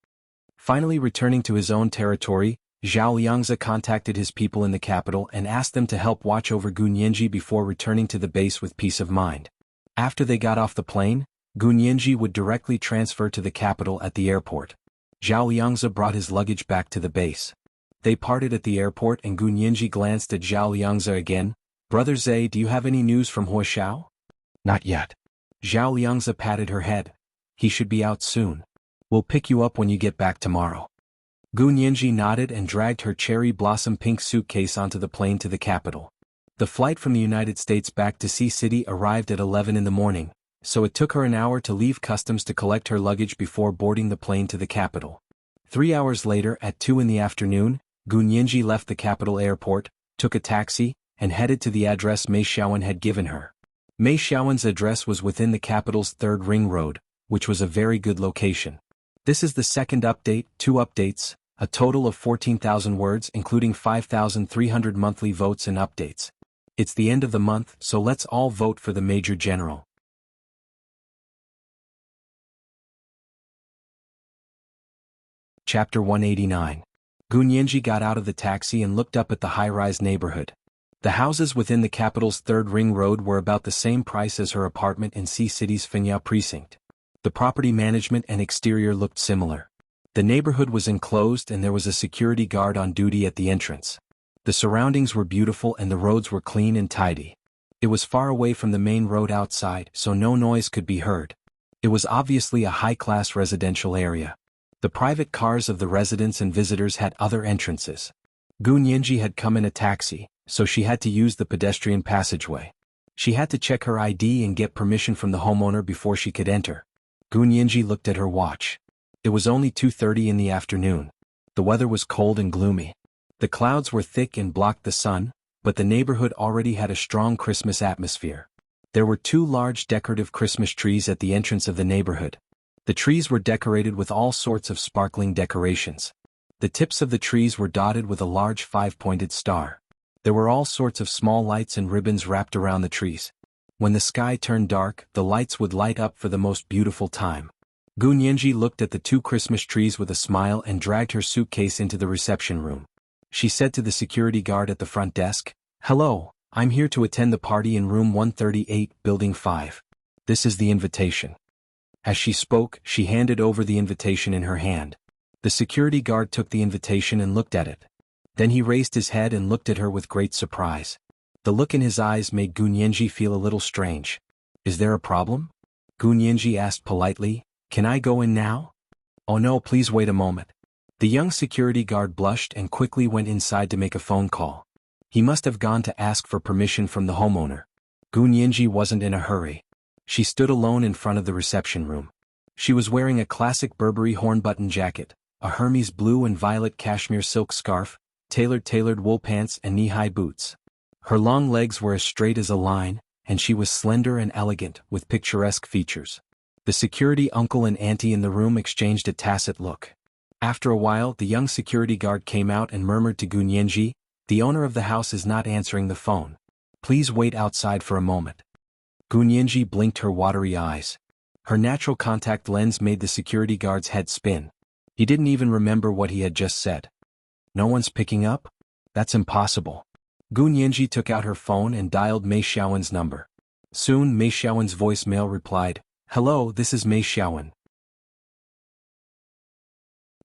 Speaker 1: Finally returning to his own territory, Zhao Yangzi contacted his people in the capital and asked them to help watch over Gu Nianji before returning to the base with peace of mind. After they got off the plane, Gu Nianji would directly transfer to the capital at the airport. Zhao Yangzi brought his luggage back to the base. They parted at the airport and Gu Nianji glanced at Zhao Yangzi again. Brother Zay, do you have any news from Huoshao? Not yet. Zhao Yangzi patted her head. He should be out soon. We'll pick you up when you get back tomorrow. Gu Nianji nodded and dragged her cherry blossom pink suitcase onto the plane to the capital. The flight from the United States back to Sea City arrived at 11 in the morning, so it took her an hour to leave customs to collect her luggage before boarding the plane to the capital. 3 hours later at 2 in the afternoon, Gu Nianji left the capital airport, took a taxi, and headed to the address Mei Xiaowen had given her. Mei Xiaowen's address was within the capital's 3rd ring road, which was a very good location. This is the second update, 2 updates, a total of 14,000 words including 5,300 monthly votes and updates. It's the end of the month, so let's all vote for the Major General. Chapter 189. Gu Nianji got out of the taxi and looked up at the high-rise neighborhood. The houses within the capital's 3rd ring road were about the same price as her apartment in Sea City's Fenyao precinct. The property management and exterior looked similar. The neighborhood was enclosed and there was a security guard on duty at the entrance. The surroundings were beautiful and the roads were clean and tidy. It was far away from the main road outside, so no noise could be heard. It was obviously a high-class residential area. The private cars of the residents and visitors had other entrances. Gu Nianji had come in a taxi, so she had to use the pedestrian passageway. She had to check her ID and get permission from the homeowner before she could enter. Gu Nianji looked at her watch. It was only 2:30 in the afternoon. The weather was cold and gloomy. The clouds were thick and blocked the sun, but the neighborhood already had a strong Christmas atmosphere. There were 2 large decorative Christmas trees at the entrance of the neighborhood. The trees were decorated with all sorts of sparkling decorations. The tips of the trees were dotted with a large 5-pointed star. There were all sorts of small lights and ribbons wrapped around the trees. When the sky turned dark, the lights would light up for the most beautiful time. Gu Nianji looked at the 2 Christmas trees with a smile and dragged her suitcase into the reception room. She said to the security guard at the front desk, "Hello, I'm here to attend the party in room 138, building 5. This is the invitation." As she spoke, she handed over the invitation in her hand. The security guard took the invitation and looked at it. Then he raised his head and looked at her with great surprise. The look in his eyes made Gu Nianji feel a little strange. "Is there a problem?" Gu Nianji asked politely. "Can I go in now?" "Oh no, please wait a moment." The young security guard blushed and quickly went inside to make a phone call. He must have gone to ask for permission from the homeowner. Gu Nianji wasn't in a hurry. She stood alone in front of the reception room. She was wearing a classic Burberry horn-button jacket, a Hermes blue and violet cashmere silk scarf, tailored wool pants and knee-high boots. Her long legs were as straight as a line, and she was slender and elegant, with picturesque features. The security uncle and auntie in the room exchanged a tacit look. After a while, the young security guard came out and murmured to Gu Nianji, "The owner of the house is not answering the phone. Please wait outside for a moment." Gu Nianji blinked her watery eyes. Her natural contact lens made the security guard's head spin. He didn't even remember what he had just said. "No one's picking up? That's impossible." Gu Nianji took out her phone and dialed Mei Xiaowen's number. Soon Mei Xiaowen's voicemail replied, "Hello, this is Mei Xiaowen.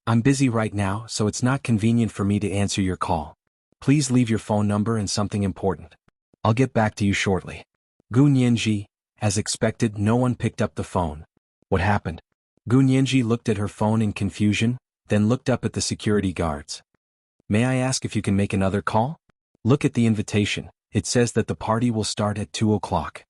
Speaker 1: I'm busy right now, so it's not convenient for me to answer your call. Please leave your phone number and something important. I'll get back to you shortly." Gu Nianji, as expected, no one picked up the phone. What happened? Gu Nianji looked at her phone in confusion, then looked up at the security guards. "May I ask if you can make another call? Look at the invitation, it says that the party will start at 2 o'clock.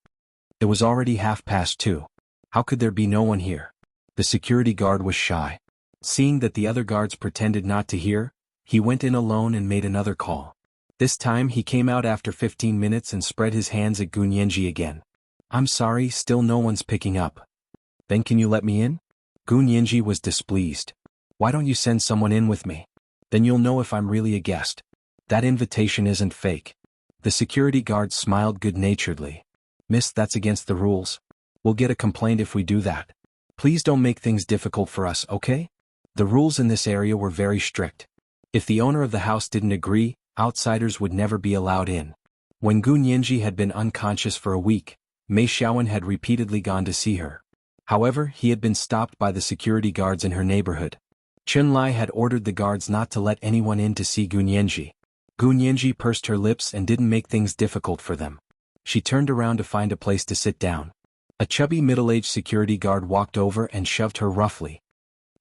Speaker 1: It was already 2:30. How could there be no one here? The security guard was shy. Seeing that the other guards pretended not to hear, he went in alone and made another call. This time he came out after 15 minutes and spread his hands at Gunyenji again. I'm sorry, still no one's picking up. Then can you let me in? Gunyenji was displeased. Why don't you send someone in with me? Then you'll know if I'm really a guest. That invitation isn't fake. The security guard smiled good-naturedly. Miss, that's against the rules. We'll get a complaint if we do that. Please don't make things difficult for us, okay? The rules in this area were very strict. If the owner of the house didn't agree, outsiders would never be allowed in. When Gunyenji had been unconscious for a week, Mei Xiaowen had repeatedly gone to see her. However, he had been stopped by the security guards in her neighborhood. Chunlai had ordered the guards not to let anyone in to see Gunyenji. Gunyenji pursed her lips and didn't make things difficult for them. She turned around to find a place to sit down. A chubby middle-aged security guard walked over and shoved her roughly.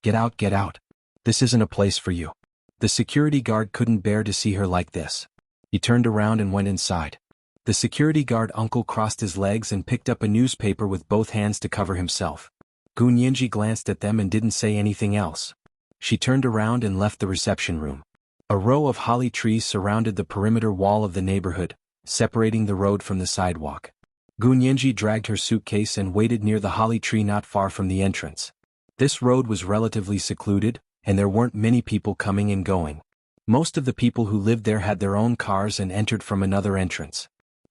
Speaker 1: Get out, get out. This isn't a place for you. The security guard couldn't bear to see her like this. He turned around and went inside. The security guard uncle crossed his legs and picked up a newspaper with both hands to cover himself. Gunyenji glanced at them and didn't say anything else. She turned around and left the reception room. A row of holly trees surrounded the perimeter wall of the neighborhood, separating the road from the sidewalk. Gunyenji dragged her suitcase and waited near the holly tree not far from the entrance. This road was relatively secluded, and there weren't many people coming and going. Most of the people who lived there had their own cars and entered from another entrance.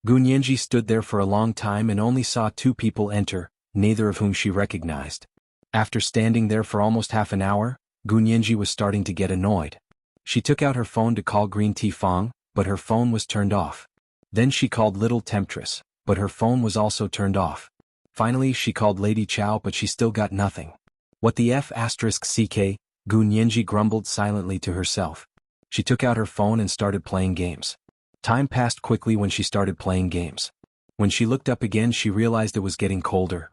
Speaker 1: Gunyenji stood there for a long time and only saw 2 people enter, neither of whom she recognized. After standing there for almost half an hour, Gunyenji was starting to get annoyed. She took out her phone to call Green Tea Fong, but her phone was turned off. Then she called Little Temptress, but her phone was also turned off. Finally she called Lady Chow, but she still got nothing. What the F***ck, Gunyenji grumbled silently to herself. She took out her phone and started playing games. Time passed quickly when she started playing games. When she looked up again she realized it was getting colder.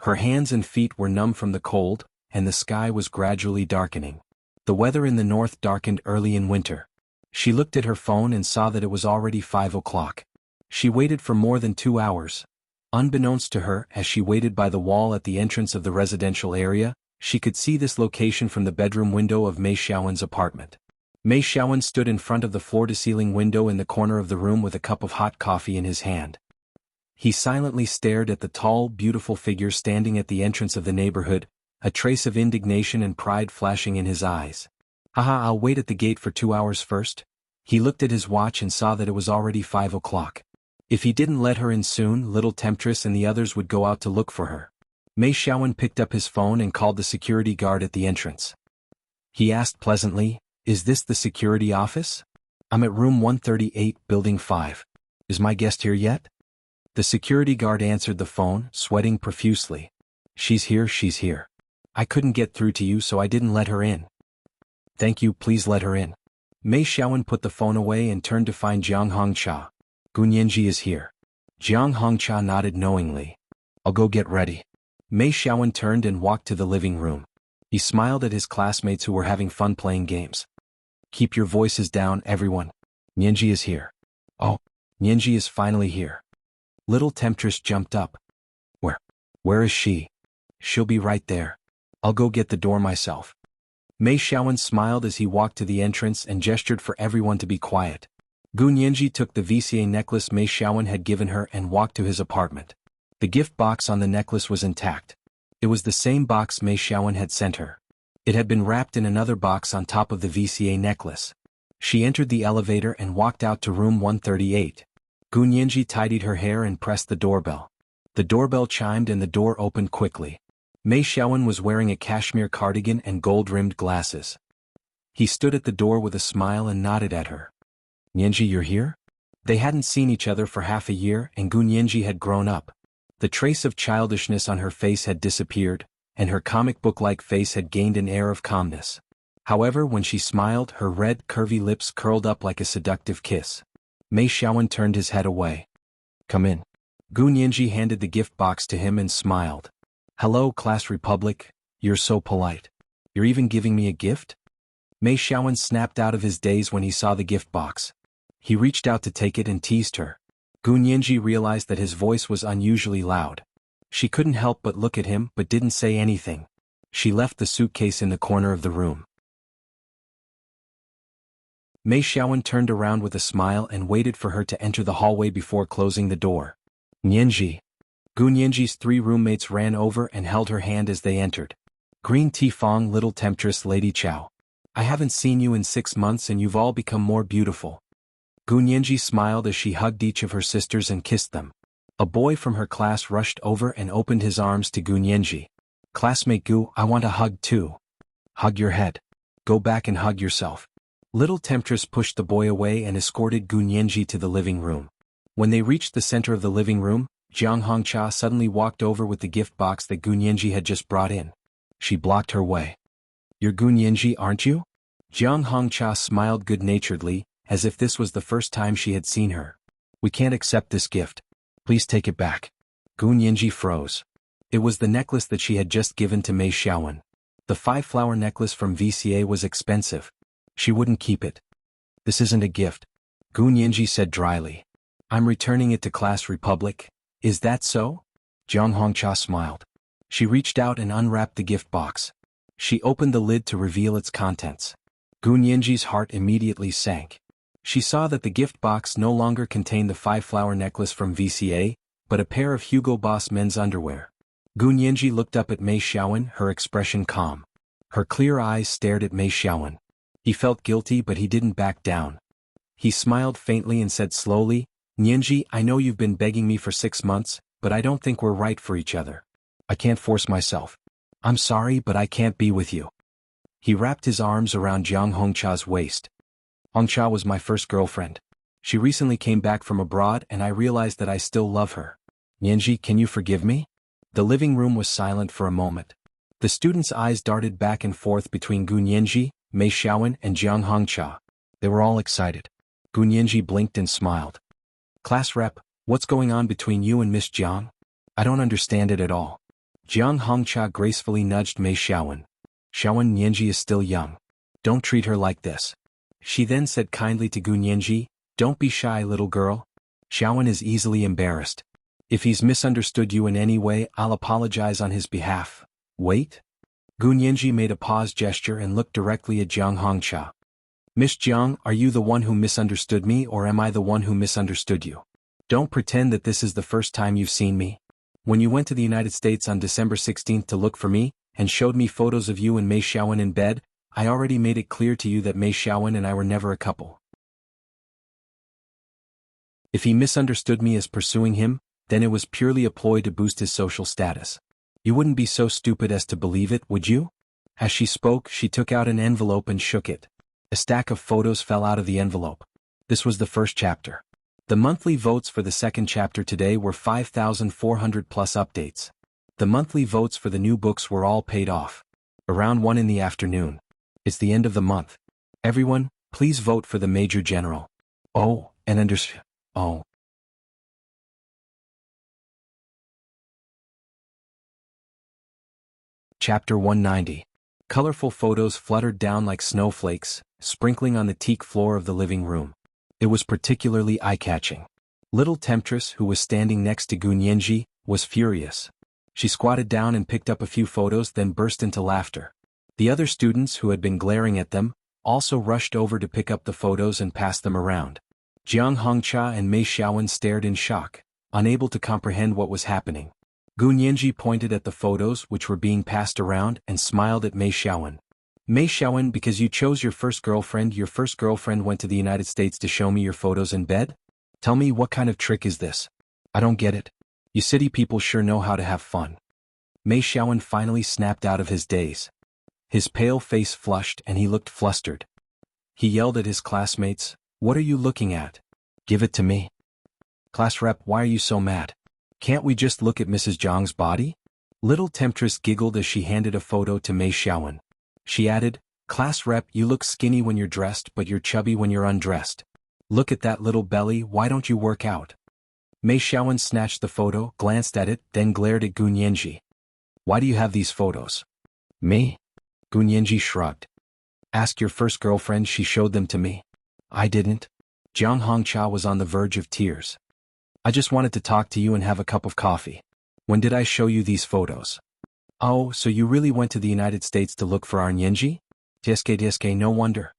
Speaker 1: Her hands and feet were numb from the cold, and the sky was gradually darkening. The weather in the north darkened early in winter. She looked at her phone and saw that it was already 5 o'clock. She waited for more than 2 hours. Unbeknownst to her, as she waited by the wall at the entrance of the residential area, she could see this location from the bedroom window of Mei Xiaowen's apartment. Mei Xiaowen stood in front of the floor-to-ceiling window in the corner of the room with a cup of hot coffee in his hand. He silently stared at the tall, beautiful figure standing at the entrance of the neighborhood, a trace of indignation and pride flashing in his eyes. Haha, I'll wait at the gate for 2 hours first. He looked at his watch and saw that it was already 5 o'clock. If he didn't let her in soon, Little Temptress and the others would go out to look for her. Mei Xiaowen picked up his phone and called the security guard at the entrance. He asked pleasantly, "Is this the security office? I'm at room 138, building 5. Is my guest here yet?" The security guard answered the phone, sweating profusely. She's here. I couldn't get through to you so I didn't let her in." "Thank you, please let her in." Mei Xiaowen put the phone away and turned to find Jiang Hongcha. "Gunyenji is here." Jiang Hongcha nodded knowingly. "I'll go get ready." Mei Xiaowen turned and walked to the living room. He smiled at his classmates who were having fun playing games. "Keep your voices down, everyone. Nianji is here." "Oh, Nianji is finally here." Little Temptress jumped up. Where is she?" "She'll be right there. I'll go get the door myself." Mei Xiaowen smiled as he walked to the entrance and gestured for everyone to be quiet. Gunyenji took the VCA necklace Mei Xiaowen had given her and walked to his apartment. The gift box on the necklace was intact. It was the same box Mei Xiaowen had sent her. It had been wrapped in another box on top of the VCA necklace. She entered the elevator and walked out to room 138. Gunyenji tidied her hair and pressed the doorbell. The doorbell chimed and the door opened quickly. Mei Xiaowen was wearing a cashmere cardigan and gold-rimmed glasses. He stood at the door with a smile and nodded at her. "Nianji, you're here?" They hadn't seen each other for half a year and Gunyenji had grown up. The trace of childishness on her face had disappeared, and her comic book-like face had gained an air of calmness. However, when she smiled, her red, curvy lips curled up like a seductive kiss. Mei Xiaowen turned his head away. "Come in." Gunyenji handed the gift box to him and smiled. "Hello, Class Republic, you're so polite. You're even giving me a gift?" Mei Xiaowen snapped out of his daze when he saw the gift box. He reached out to take it and teased her. Gu Nianji realized that his voice was unusually loud. She couldn't help but look at him but didn't say anything. She left the suitcase in the corner of the room. Mei Xiaowen turned around with a smile and waited for her to enter the hallway before closing the door. Nianji. Gu Nianji's 3 roommates ran over and held her hand as they entered. Green Tea Fong, little temptress Lady Chow. I haven't seen you in 6 months and you've all become more beautiful. Gu Nianji smiled as she hugged each of her sisters and kissed them. A boy from her class rushed over and opened his arms to Gu Nianji. Classmate Gu, I want a hug too. Hug your head. Go back and hug yourself. Little temptress pushed the boy away and escorted Gu Nianji to the living room. When they reached the center of the living room, Jiang Hongcha suddenly walked over with the gift box that Gu Nianji had just brought in. She blocked her way. You're Gu Nianji, aren't you? Jiang Hongcha smiled good-naturedly, as if this was the first time she had seen her. We can't accept this gift. Please take it back. Gu Nianji froze. It was the necklace that she had just given to Mei Xiaowen. The 5-flower necklace from VCA was expensive. She wouldn't keep it. This isn't a gift. Gu Nianji said dryly. I'm returning it to Class Republic. Is that so? Jiang Hongcha smiled. She reached out and unwrapped the gift box. She opened the lid to reveal its contents. Gu Nianji's heart immediately sank. She saw that the gift box no longer contained the 5-flower necklace from VCA, but a pair of Hugo Boss men's underwear. Gu Nianji looked up at Mei Xiaowen, her expression calm. Her clear eyes stared at Mei Xiaowen. He felt guilty but he didn't back down. He smiled faintly and said slowly, Nianji, I know you've been begging me for 6 months, but I don't think we're right for each other. I can't force myself. I'm sorry but I can't be with you. He wrapped his arms around Jiang Hongcha's waist. Hongcha was my first girlfriend. She recently came back from abroad and I realized that I still love her. Nianji, can you forgive me? The living room was silent for a moment. The students' eyes darted back and forth between Gu Nianji, Mei Xiaowen and Jiang Hongcha. They were all excited. Gu Nianji blinked and smiled. Class rep, what's going on between you and Miss Jiang? I don't understand it at all. Jiang Hongcha gracefully nudged Mei Xiaowen. Xiaowen, Nianji is still young. Don't treat her like this. She then said kindly to Gu Nianji, don't be shy, little girl. Xiaowen is easily embarrassed. If he's misunderstood you in any way, I'll apologize on his behalf. Wait? Gu Nianji made a pause gesture and looked directly at Jiang Hongcha. Miss Jiang, are you the one who misunderstood me or am I the one who misunderstood you? Don't pretend that this is the first time you've seen me. When you went to the United States on December 16th to look for me, and showed me photos of you and Mei Xiaowen in bed, I already made it clear to you that Mei Xiaowen and I were never a couple. If he misunderstood me as pursuing him, then it was purely a ploy to boost his social status. You wouldn't be so stupid as to believe it, would you? As she spoke, she took out an envelope and shook it. A stack of photos fell out of the envelope. This was the first chapter. The monthly votes for the second chapter today were 5,400 plus updates. The monthly votes for the new books were all paid off. Around 1 in the afternoon. It's the end of the month. Everyone, please vote for the Major General. Oh, and oh. Chapter 190. Colorful photos fluttered down like snowflakes, sprinkling on the teak floor of the living room. It was particularly eye-catching. Little Temptress, who was standing next to Gu Nianji, was furious. She squatted down and picked up a few photos, then burst into laughter. The other students who had been glaring at them also rushed over to pick up the photos and pass them around. Jiang Hongcha and Mei Xiaowen stared in shock, unable to comprehend what was happening. Gu Nianji pointed at the photos which were being passed around and smiled at Mei Xiaowen. Mei Xiaowen, because you chose your first girlfriend went to the United States to show me your photos in bed? Tell me, what kind of trick is this? I don't get it. You city people sure know how to have fun. Mei Xiaowen finally snapped out of his daze. His pale face flushed and he looked flustered. He yelled at his classmates, "What are you looking at? Give it to me." Class rep, why are you so mad? Can't we just look at Mrs. Zhang's body? Little Temptress giggled as she handed a photo to Mei Xiaowen. She added, Class rep, you look skinny when you're dressed but you're chubby when you're undressed. Look at that little belly, why don't you work out? Mei Xiaowen snatched the photo, glanced at it, then glared at Gu Nianji. Why do you have these photos? Me? Gu Nianji shrugged. Ask your first girlfriend, she showed them to me. I didn't. Jiang Hongcha was on the verge of tears. I just wanted to talk to you and have a cup of coffee. When did I show you these photos? Oh, so you really went to the United States to look for our Nianji? Tsk, no wonder.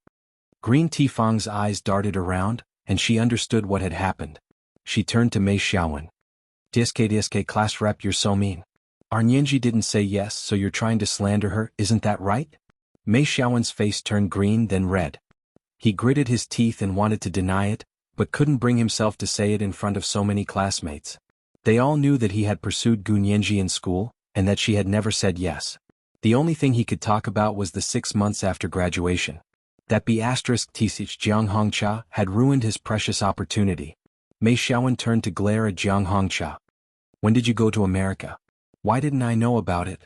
Speaker 1: Green Tifang's eyes darted around, and she understood what had happened. She turned to Mei Xiaowen. Tsk, class rep, you're so mean. Our Nianji didn't say yes, so you're trying to slander her, isn't that right? Mei Xiaowen's face turned green then red. He gritted his teeth and wanted to deny it, but couldn't bring himself to say it in front of so many classmates. They all knew that he had pursued Gu Nianji in school, and that she had never said yes. The only thing he could talk about was the 6 months after graduation. That B*Tsich Jiang Hongcha had ruined his precious opportunity. Mei Xiaowen turned to glare at Jiang Hongcha. When did you go to America? Why didn't I know about it?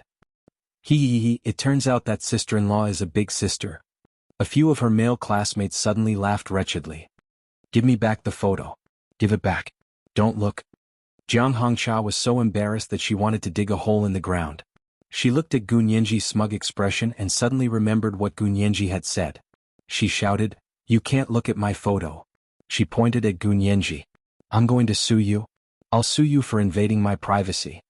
Speaker 1: It turns out that sister-in-law is a big sister. A few of her male classmates suddenly laughed wretchedly. Give me back the photo. Give it back. Don't look. Jiang Hongcha was so embarrassed that she wanted to dig a hole in the ground. She looked at Gu Nianji's smug expression and suddenly remembered what Gu Nianji had said. She shouted, "You can't look at my photo." She pointed at Gu Nianji. "I'm going to sue you. I'll sue you for invading my privacy."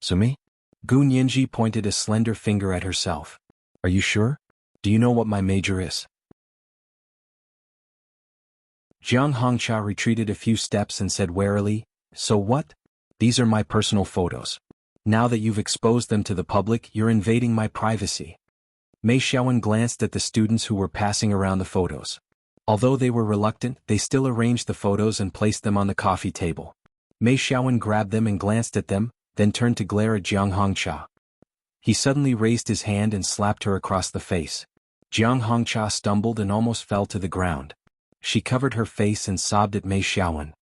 Speaker 1: "Sue me?" Gu Nianji pointed a slender finger at herself. "Are you sure? Do you know what my major is?" Jiang Hongcha retreated a few steps and said warily, "So what? These are my personal photos. Now that you've exposed them to the public, you're invading my privacy." Mei Xiaowen glanced at the students who were passing around the photos. Although they were reluctant, they still arranged the photos and placed them on the coffee table. Mei Xiaowen grabbed them and glanced at them, then turned to glare at Jiang Hongcha. He suddenly raised his hand and slapped her across the face. Jiang Hongcha stumbled and almost fell to the ground. She covered her face and sobbed at Mei Xiaowen.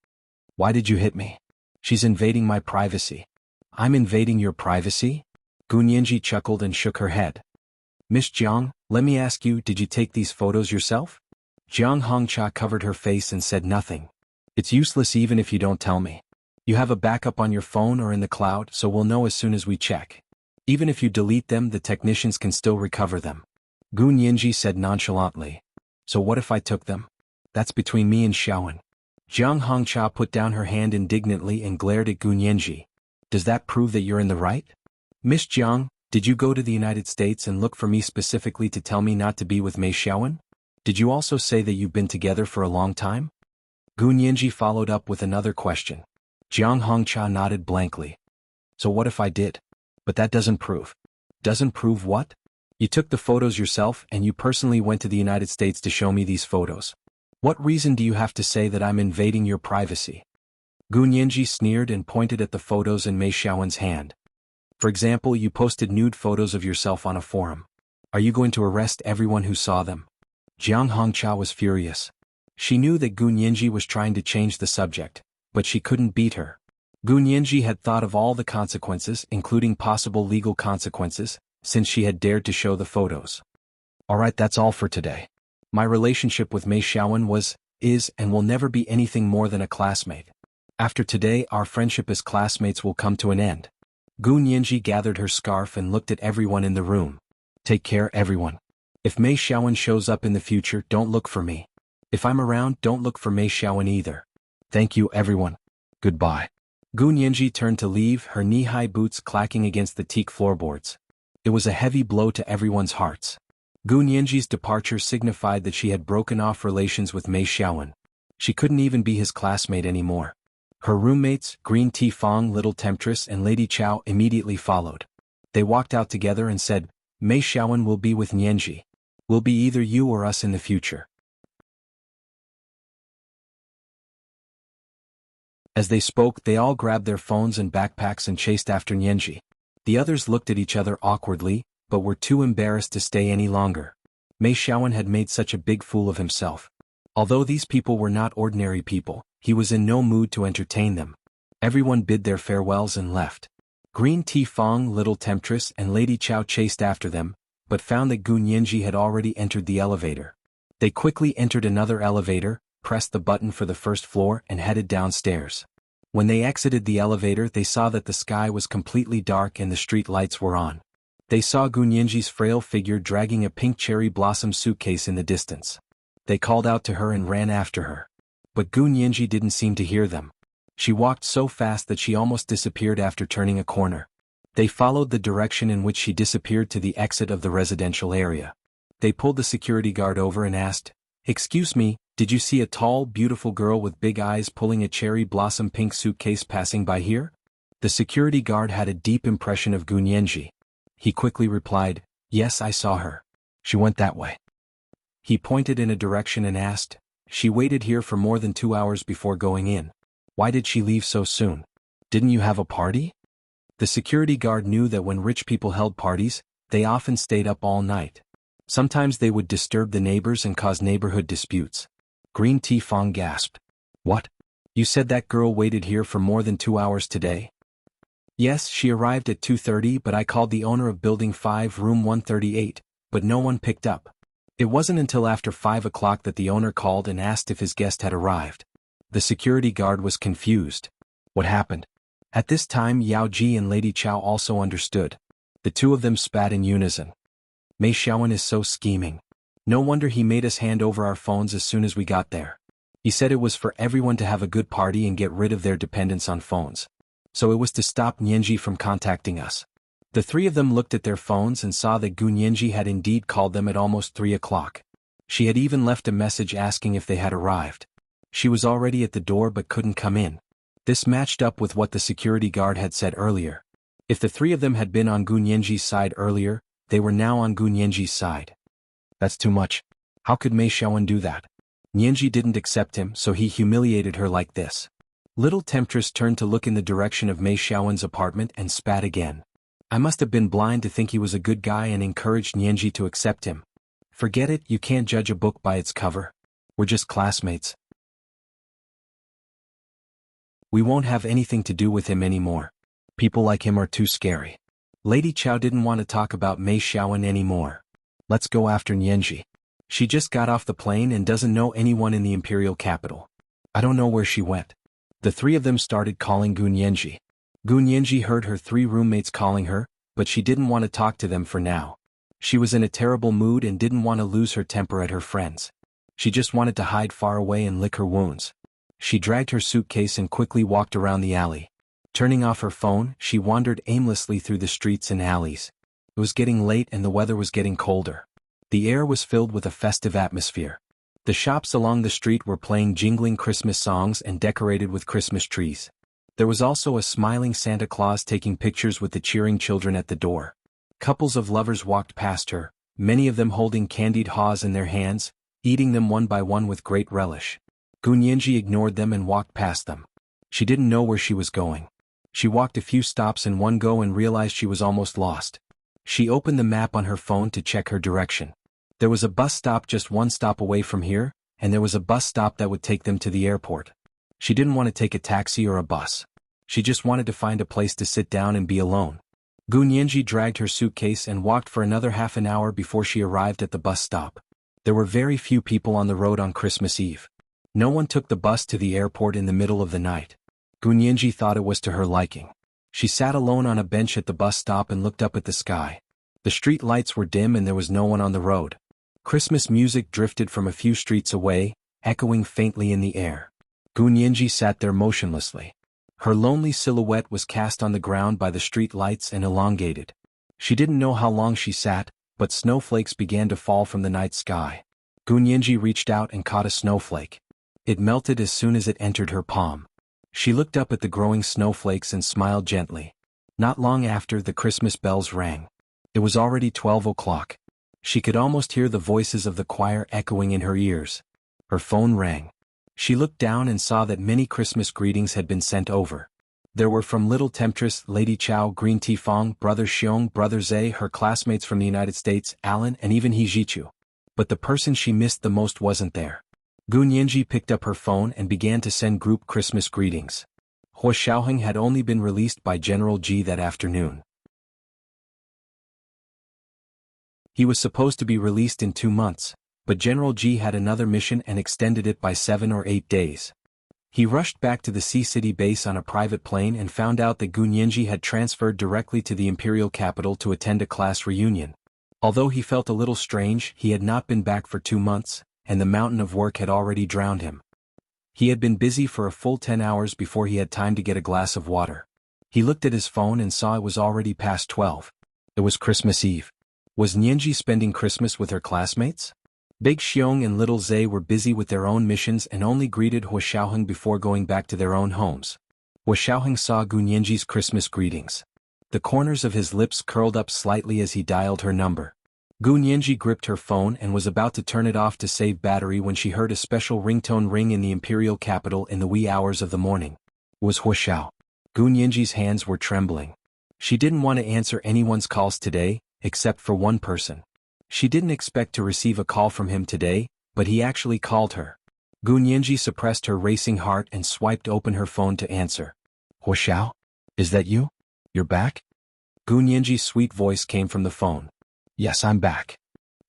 Speaker 1: "Why did you hit me? She's invading my privacy." "I'm invading your privacy?" Gu Nianji chuckled and shook her head. "Miss Jiang, let me ask you, did you take these photos yourself?" Jiang Hongcha covered her face and said nothing. "It's useless even if you don't tell me. You have a backup on your phone or in the cloud, so we'll know as soon as we check. Even if you delete them, the technicians can still recover them." Gu Nianji said nonchalantly. "So what if I took them? That's between me and Xiaowen." Jiang Hongcha put down her hand indignantly and glared at Gu Nianji. "Does that prove that you're in the right? Miss Jiang, did you go to the United States and look for me specifically to tell me not to be with Mei Xiaowen? Did you also say that you've been together for a long time?" Gu Nianji followed up with another question. Jiang Hongcha nodded blankly. "So what if I did? But that doesn't prove." "Doesn't prove what? You took the photos yourself and you personally went to the United States to show me these photos. What reason do you have to say that I'm invading your privacy?" Gu Nianji sneered and pointed at the photos in Mei Xiaowen's hand. "For example, you posted nude photos of yourself on a forum. Are you going to arrest everyone who saw them?" Jiang Hongcha was furious. She knew that Gu Nianji was trying to change the subject, but she couldn't beat her. Gu Nianji had thought of all the consequences, including possible legal consequences, since she had dared to show the photos. "Alright, that's all for today. My relationship with Mei Xiaowen is, and will never be anything more than a classmate. After today, our friendship as classmates will come to an end." Gu Nianji gathered her scarf and looked at everyone in the room. "Take care, everyone. If Mei Xiaowen shows up in the future, don't look for me. If I'm around, don't look for Mei Xiaowen either. Thank you, everyone. Goodbye." Gu Nianji turned to leave, her knee-high boots clacking against the teak floorboards. It was a heavy blow to everyone's hearts. Gu Nianji's departure signified that she had broken off relations with Mei Xiaowen. She couldn't even be his classmate anymore. Her roommates, Green Tifang, Little Temptress and Lady Chow, immediately followed. They walked out together and said, "Mei Xiaowen will be with Nianji. Will be either you or us in the future." As they spoke, they all grabbed their phones and backpacks and chased after Nianji. The others looked at each other awkwardly, but were too embarrassed to stay any longer. Mei Xiaowen had made such a big fool of himself. Although these people were not ordinary people, he was in no mood to entertain them. Everyone bid their farewells and left. Green Tifang, Little Temptress and Lady Chow chased after them, but found that Gu Nianji had already entered the elevator. They quickly entered another elevator, pressed the button for the first floor and headed downstairs. When they exited the elevator, they saw that the sky was completely dark and the street lights were on. They saw Gu Nianji's frail figure dragging a pink cherry blossom suitcase in the distance. They called out to her and ran after her. But Gu Nianji didn't seem to hear them. She walked so fast that she almost disappeared after turning a corner. They followed the direction in which she disappeared to the exit of the residential area. They pulled the security guard over and asked, "Excuse me, did you see a tall, beautiful girl with big eyes pulling a cherry blossom pink suitcase passing by here?" The security guard had a deep impression of Gunyenji. He quickly replied, "Yes, I saw her. She went that way." He pointed in a direction and asked, "She waited here for more than 2 hours before going in. Why did she leave so soon? Didn't you have a party?" The security guard knew that when rich people held parties, they often stayed up all night. Sometimes they would disturb the neighbors and cause neighborhood disputes. Green Tea Fong gasped. "What? You said that girl waited here for more than 2 hours today?" "Yes, she arrived at 2:30, but I called the owner of Building 5 Room 138, but no one picked up. It wasn't until after 5 o'clock that the owner called and asked if his guest had arrived." The security guard was confused. What happened? At this time Yao Ji and Lady Chow also understood. The two of them spat in unison. "Mei Xiaowen is so scheming. No wonder he made us hand over our phones as soon as we got there. He said it was for everyone to have a good party and get rid of their dependence on phones. So it was to stop Nianji from contacting us." The three of them looked at their phones and saw that Gu Nianji had indeed called them at almost 3 o'clock. She had even left a message asking if they had arrived. She was already at the door but couldn't come in. This matched up with what the security guard had said earlier. If the three of them had been on Gu Nianji's side earlier, they were now on Gu Nianji's side. That's too much. How could Mei Xiaowen do that? Nianji didn't accept him, so he humiliated her like this. Little Temptress turned to look in the direction of Mei Xiaowen's apartment and spat again. "I must have been blind to think he was a good guy and encouraged Nianji to accept him. Forget it, you can't judge a book by its cover. We're just classmates. We won't have anything to do with him anymore. People like him are too scary." Lady Chow didn't want to talk about Mei Xiaowen anymore. "Let's go after Nianji. She just got off the plane and doesn't know anyone in the imperial capital. I don't know where she went." The three of them started calling Gu Nianji. Gu Nianji heard her three roommates calling her, but she didn't want to talk to them for now. She was in a terrible mood and didn't want to lose her temper at her friends. She just wanted to hide far away and lick her wounds. She dragged her suitcase and quickly walked around the alley. Turning off her phone, she wandered aimlessly through the streets and alleys. It was getting late and the weather was getting colder. The air was filled with a festive atmosphere. The shops along the street were playing jingling Christmas songs and decorated with Christmas trees. There was also a smiling Santa Claus taking pictures with the cheering children at the door. Couples of lovers walked past her, many of them holding candied haws in their hands, eating them one by one with great relish. Gu Nianji ignored them and walked past them. She didn't know where she was going. She walked a few stops in one go and realized she was almost lost. She opened the map on her phone to check her direction. There was a bus stop just one stop away from here, and there was a bus stop that would take them to the airport. She didn't want to take a taxi or a bus. She just wanted to find a place to sit down and be alone. Gu Nianji dragged her suitcase and walked for another half an hour before she arrived at the bus stop. There were very few people on the road on Christmas Eve. No one took the bus to the airport in the middle of the night. Gu Nianji thought it was to her liking. She sat alone on a bench at the bus stop and looked up at the sky. The street lights were dim and there was no one on the road. Christmas music drifted from a few streets away, echoing faintly in the air. Gu Nianji sat there motionlessly. Her lonely silhouette was cast on the ground by the street lights and elongated. She didn't know how long she sat, but snowflakes began to fall from the night sky. Gu Nianji reached out and caught a snowflake. It melted as soon as it entered her palm. She looked up at the growing snowflakes and smiled gently. Not long after, the Christmas bells rang. It was already 12 o'clock. She could almost hear the voices of the choir echoing in her ears. Her phone rang. She looked down and saw that many Christmas greetings had been sent over. There were from Little Temptress, Lady Chow, Green Tea Fong, Brother Xiong, Brother Zhe, her classmates from the United States, Alan, and even He Jichu. But the person she missed the most wasn't there. Gu Nianji picked up her phone and began to send group Christmas greetings. Hua Xiaoheng had only been released by General Ji that afternoon. He was supposed to be released in 2 months, but General Ji had another mission and extended it by 7 or 8 days. He rushed back to the Sea City base on a private plane and found out that Gu Nianji had transferred directly to the imperial capital to attend a class reunion. Although he felt a little strange, he had not been back for 2 months, and the mountain of work had already drowned him. He had been busy for a full 10 hours before he had time to get a glass of water. He looked at his phone and saw it was already past 12. It was Christmas Eve. Was Nianji spending Christmas with her classmates? Big Xiong and Little Zhe were busy with their own missions and only greeted Hua Xiaoheng before going back to their own homes. Hua Xiaoheng saw Gu Nianji's Christmas greetings. The corners of his lips curled up slightly as he dialed her number. Gu Nianji gripped her phone and was about to turn it off to save battery when she heard a special ringtone ring in the imperial capital in the wee hours of the morning. It was Hua Xiao. Gu Nianji's hands were trembling. She didn't want to answer anyone's calls today, except for one person. She didn't expect to receive a call from him today, but he actually called her. Gu Nianji suppressed her racing heart and swiped open her phone to answer. Hua Xiao? Is that you? You're back? Gu Nianji's sweet voice came from the phone. Yes, I'm back.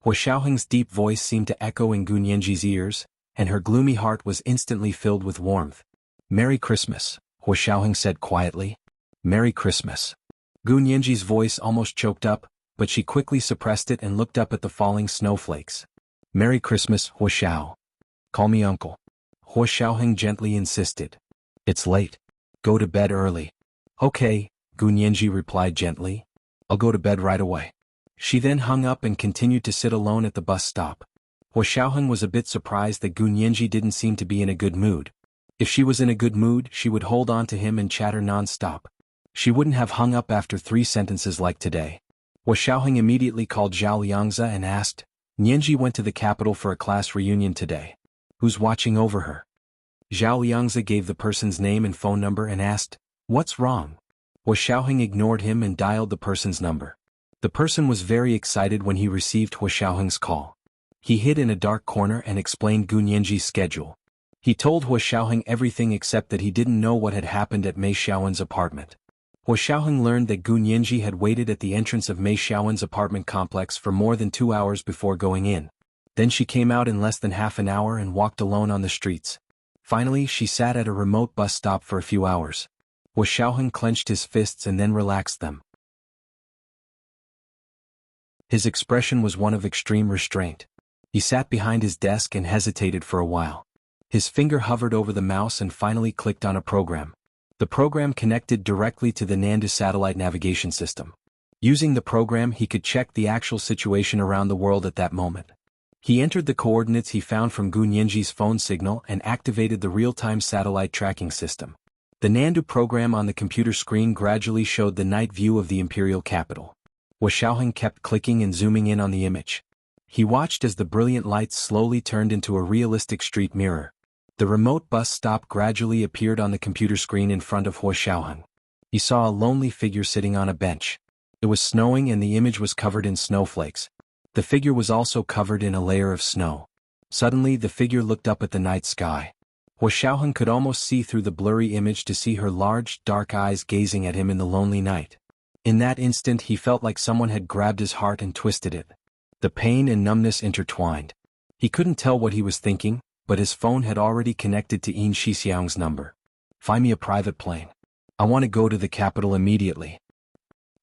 Speaker 1: Hua Xiaoheng's deep voice seemed to echo in Gu Nianji's ears, and her gloomy heart was instantly filled with warmth. Merry Christmas, Hua Xiaoheng said quietly. Merry Christmas. Gu Nianji's voice almost choked up, but she quickly suppressed it and looked up at the falling snowflakes. Merry Christmas, Hua Xiao. Call me uncle. Hua Xiaoheng gently insisted. It's late. Go to bed early. Okay, Gu Nianji replied gently. I'll go to bed right away. She then hung up and continued to sit alone at the bus stop. Hua Xiaoheng was a bit surprised that Gu Nianji didn't seem to be in a good mood. If she was in a good mood, she would hold on to him and chatter non-stop. She wouldn't have hung up after 3 sentences like today. Hua Xiaoheng immediately called Zhao Liangzi and asked, Nianji went to the capital for a class reunion today. Who's watching over her? Zhao Liangzi gave the person's name and phone number and asked, What's wrong? Hua Xiaoheng ignored him and dialed the person's number. The person was very excited when he received Hua Xiaoheng's call. He hid in a dark corner and explained Gu Nianji's schedule. He told Hua Xiaoheng everything except that he didn't know what had happened at Mei Xiaowen's apartment. Hua Xiaoheng learned that Gu Nianji had waited at the entrance of Mei Xiaowen's apartment complex for more than 2 hours before going in. Then she came out in less than half an hour and walked alone on the streets. Finally, she sat at a remote bus stop for a few hours. Hua Xiaoheng clenched his fists and then relaxed them. His expression was one of extreme restraint. He sat behind his desk and hesitated for a while. His finger hovered over the mouse and finally clicked on a program. The program connected directly to the Nandu satellite navigation system. Using the program, he could check the actual situation around the world at that moment. He entered the coordinates he found from Gu Nianji's phone signal and activated the real-time satellite tracking system. The Nandu program on the computer screen gradually showed the night view of the imperial capital. Hua Xiaoheng kept clicking and zooming in on the image. He watched as the brilliant lights slowly turned into a realistic street mirror. The remote bus stop gradually appeared on the computer screen in front of Hua Xiaoheng. He saw a lonely figure sitting on a bench. It was snowing and the image was covered in snowflakes. The figure was also covered in a layer of snow. Suddenly the figure looked up at the night sky. Hua Xiaoheng could almost see through the blurry image to see her large, dark eyes gazing at him in the lonely night. In that instant he felt like someone had grabbed his heart and twisted it. The pain and numbness intertwined. He couldn't tell what he was thinking, but his phone had already connected to Yin Shixiang's number. Find me a private plane. I want to go to the capital immediately.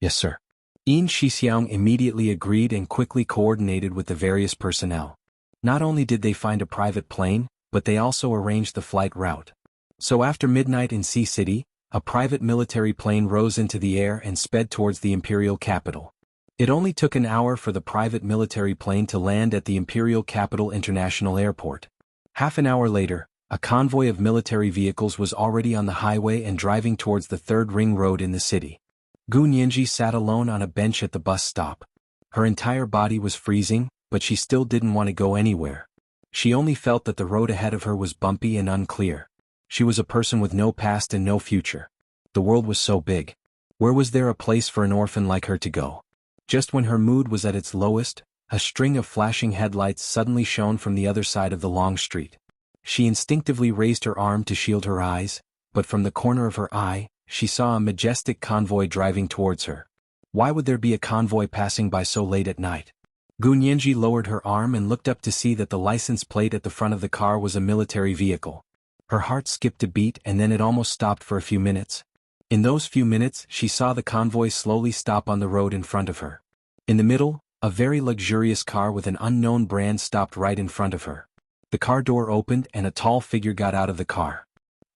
Speaker 1: Yes, sir. Yin Shixiang immediately agreed and quickly coordinated with the various personnel. Not only did they find a private plane, but they also arranged the flight route. So after midnight in Sea City, a private military plane rose into the air and sped towards the imperial capital. It only took an hour for the private military plane to land at the imperial capital international airport. Half an hour later, a convoy of military vehicles was already on the highway and driving towards the third ring road in the city. Gu Nianji sat alone on a bench at the bus stop. Her entire body was freezing, but she still didn't want to go anywhere. She only felt that the road ahead of her was bumpy and unclear. She was a person with no past and no future. The world was so big. Where was there a place for an orphan like her to go? Just when her mood was at its lowest, a string of flashing headlights suddenly shone from the other side of the long street. She instinctively raised her arm to shield her eyes, but from the corner of her eye, she saw a majestic convoy driving towards her. Why would there be a convoy passing by so late at night? Gu Nianji lowered her arm and looked up to see that the license plate at the front of the car was a military vehicle. Her heart skipped a beat and then it almost stopped for a few minutes. In those few minutes, she saw the convoy slowly stop on the road in front of her. In the middle, a very luxurious car with an unknown brand stopped right in front of her. The car door opened and a tall figure got out of the car.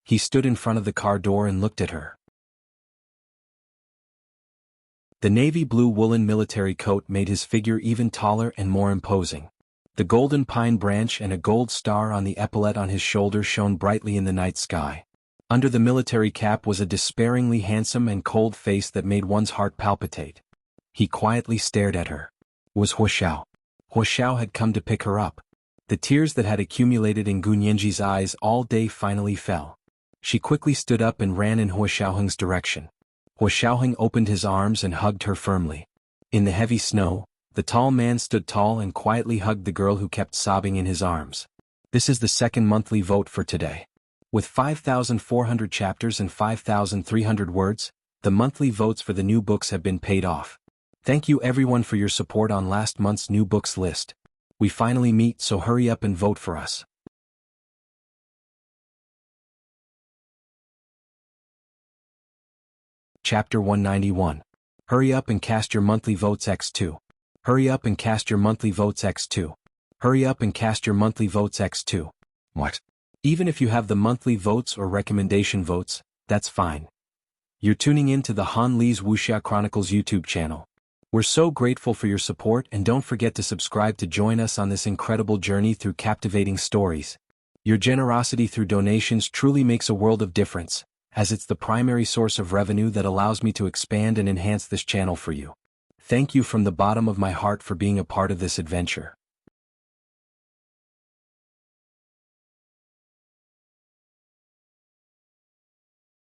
Speaker 1: He stood in front of the car door and looked at her. The navy blue woolen military coat made his figure even taller and more imposing. The golden pine branch and a gold star on the epaulette on his shoulder shone brightly in the night sky. Under the military cap was a despairingly handsome and cold face that made one's heart palpitate. He quietly stared at her. It was Wuxiao. Wuxiao had come to pick her up. The tears that had accumulated in Gunyanji's eyes all day finally fell. She quickly stood up and ran in Wuxiaoheng's direction. Wuxiaoheng opened his arms and hugged her firmly. In the heavy snow, the tall man stood tall and quietly hugged the girl who kept sobbing in his arms. This is the second monthly vote for today. With 5,400 chapters and 5,300 words, the monthly votes for the new books have been paid off. Thank you everyone for your support on last month's new books list. We finally meet, so hurry up and vote for us. Chapter 191. Hurry up and cast your monthly votes X2. Hurry up and cast your monthly votes X2. Hurry up and cast your monthly votes X2. What? Even if you have the monthly votes or recommendation votes, that's fine. You're tuning in to the Han Li's Wuxia Chronicles YouTube channel. We're so grateful for your support, and don't forget to subscribe to join us on this incredible journey through captivating stories. Your generosity through donations truly makes a world of difference, as it's the primary source of revenue that allows me to expand and enhance this channel for you. Thank you from the bottom of my heart for being a part of this adventure.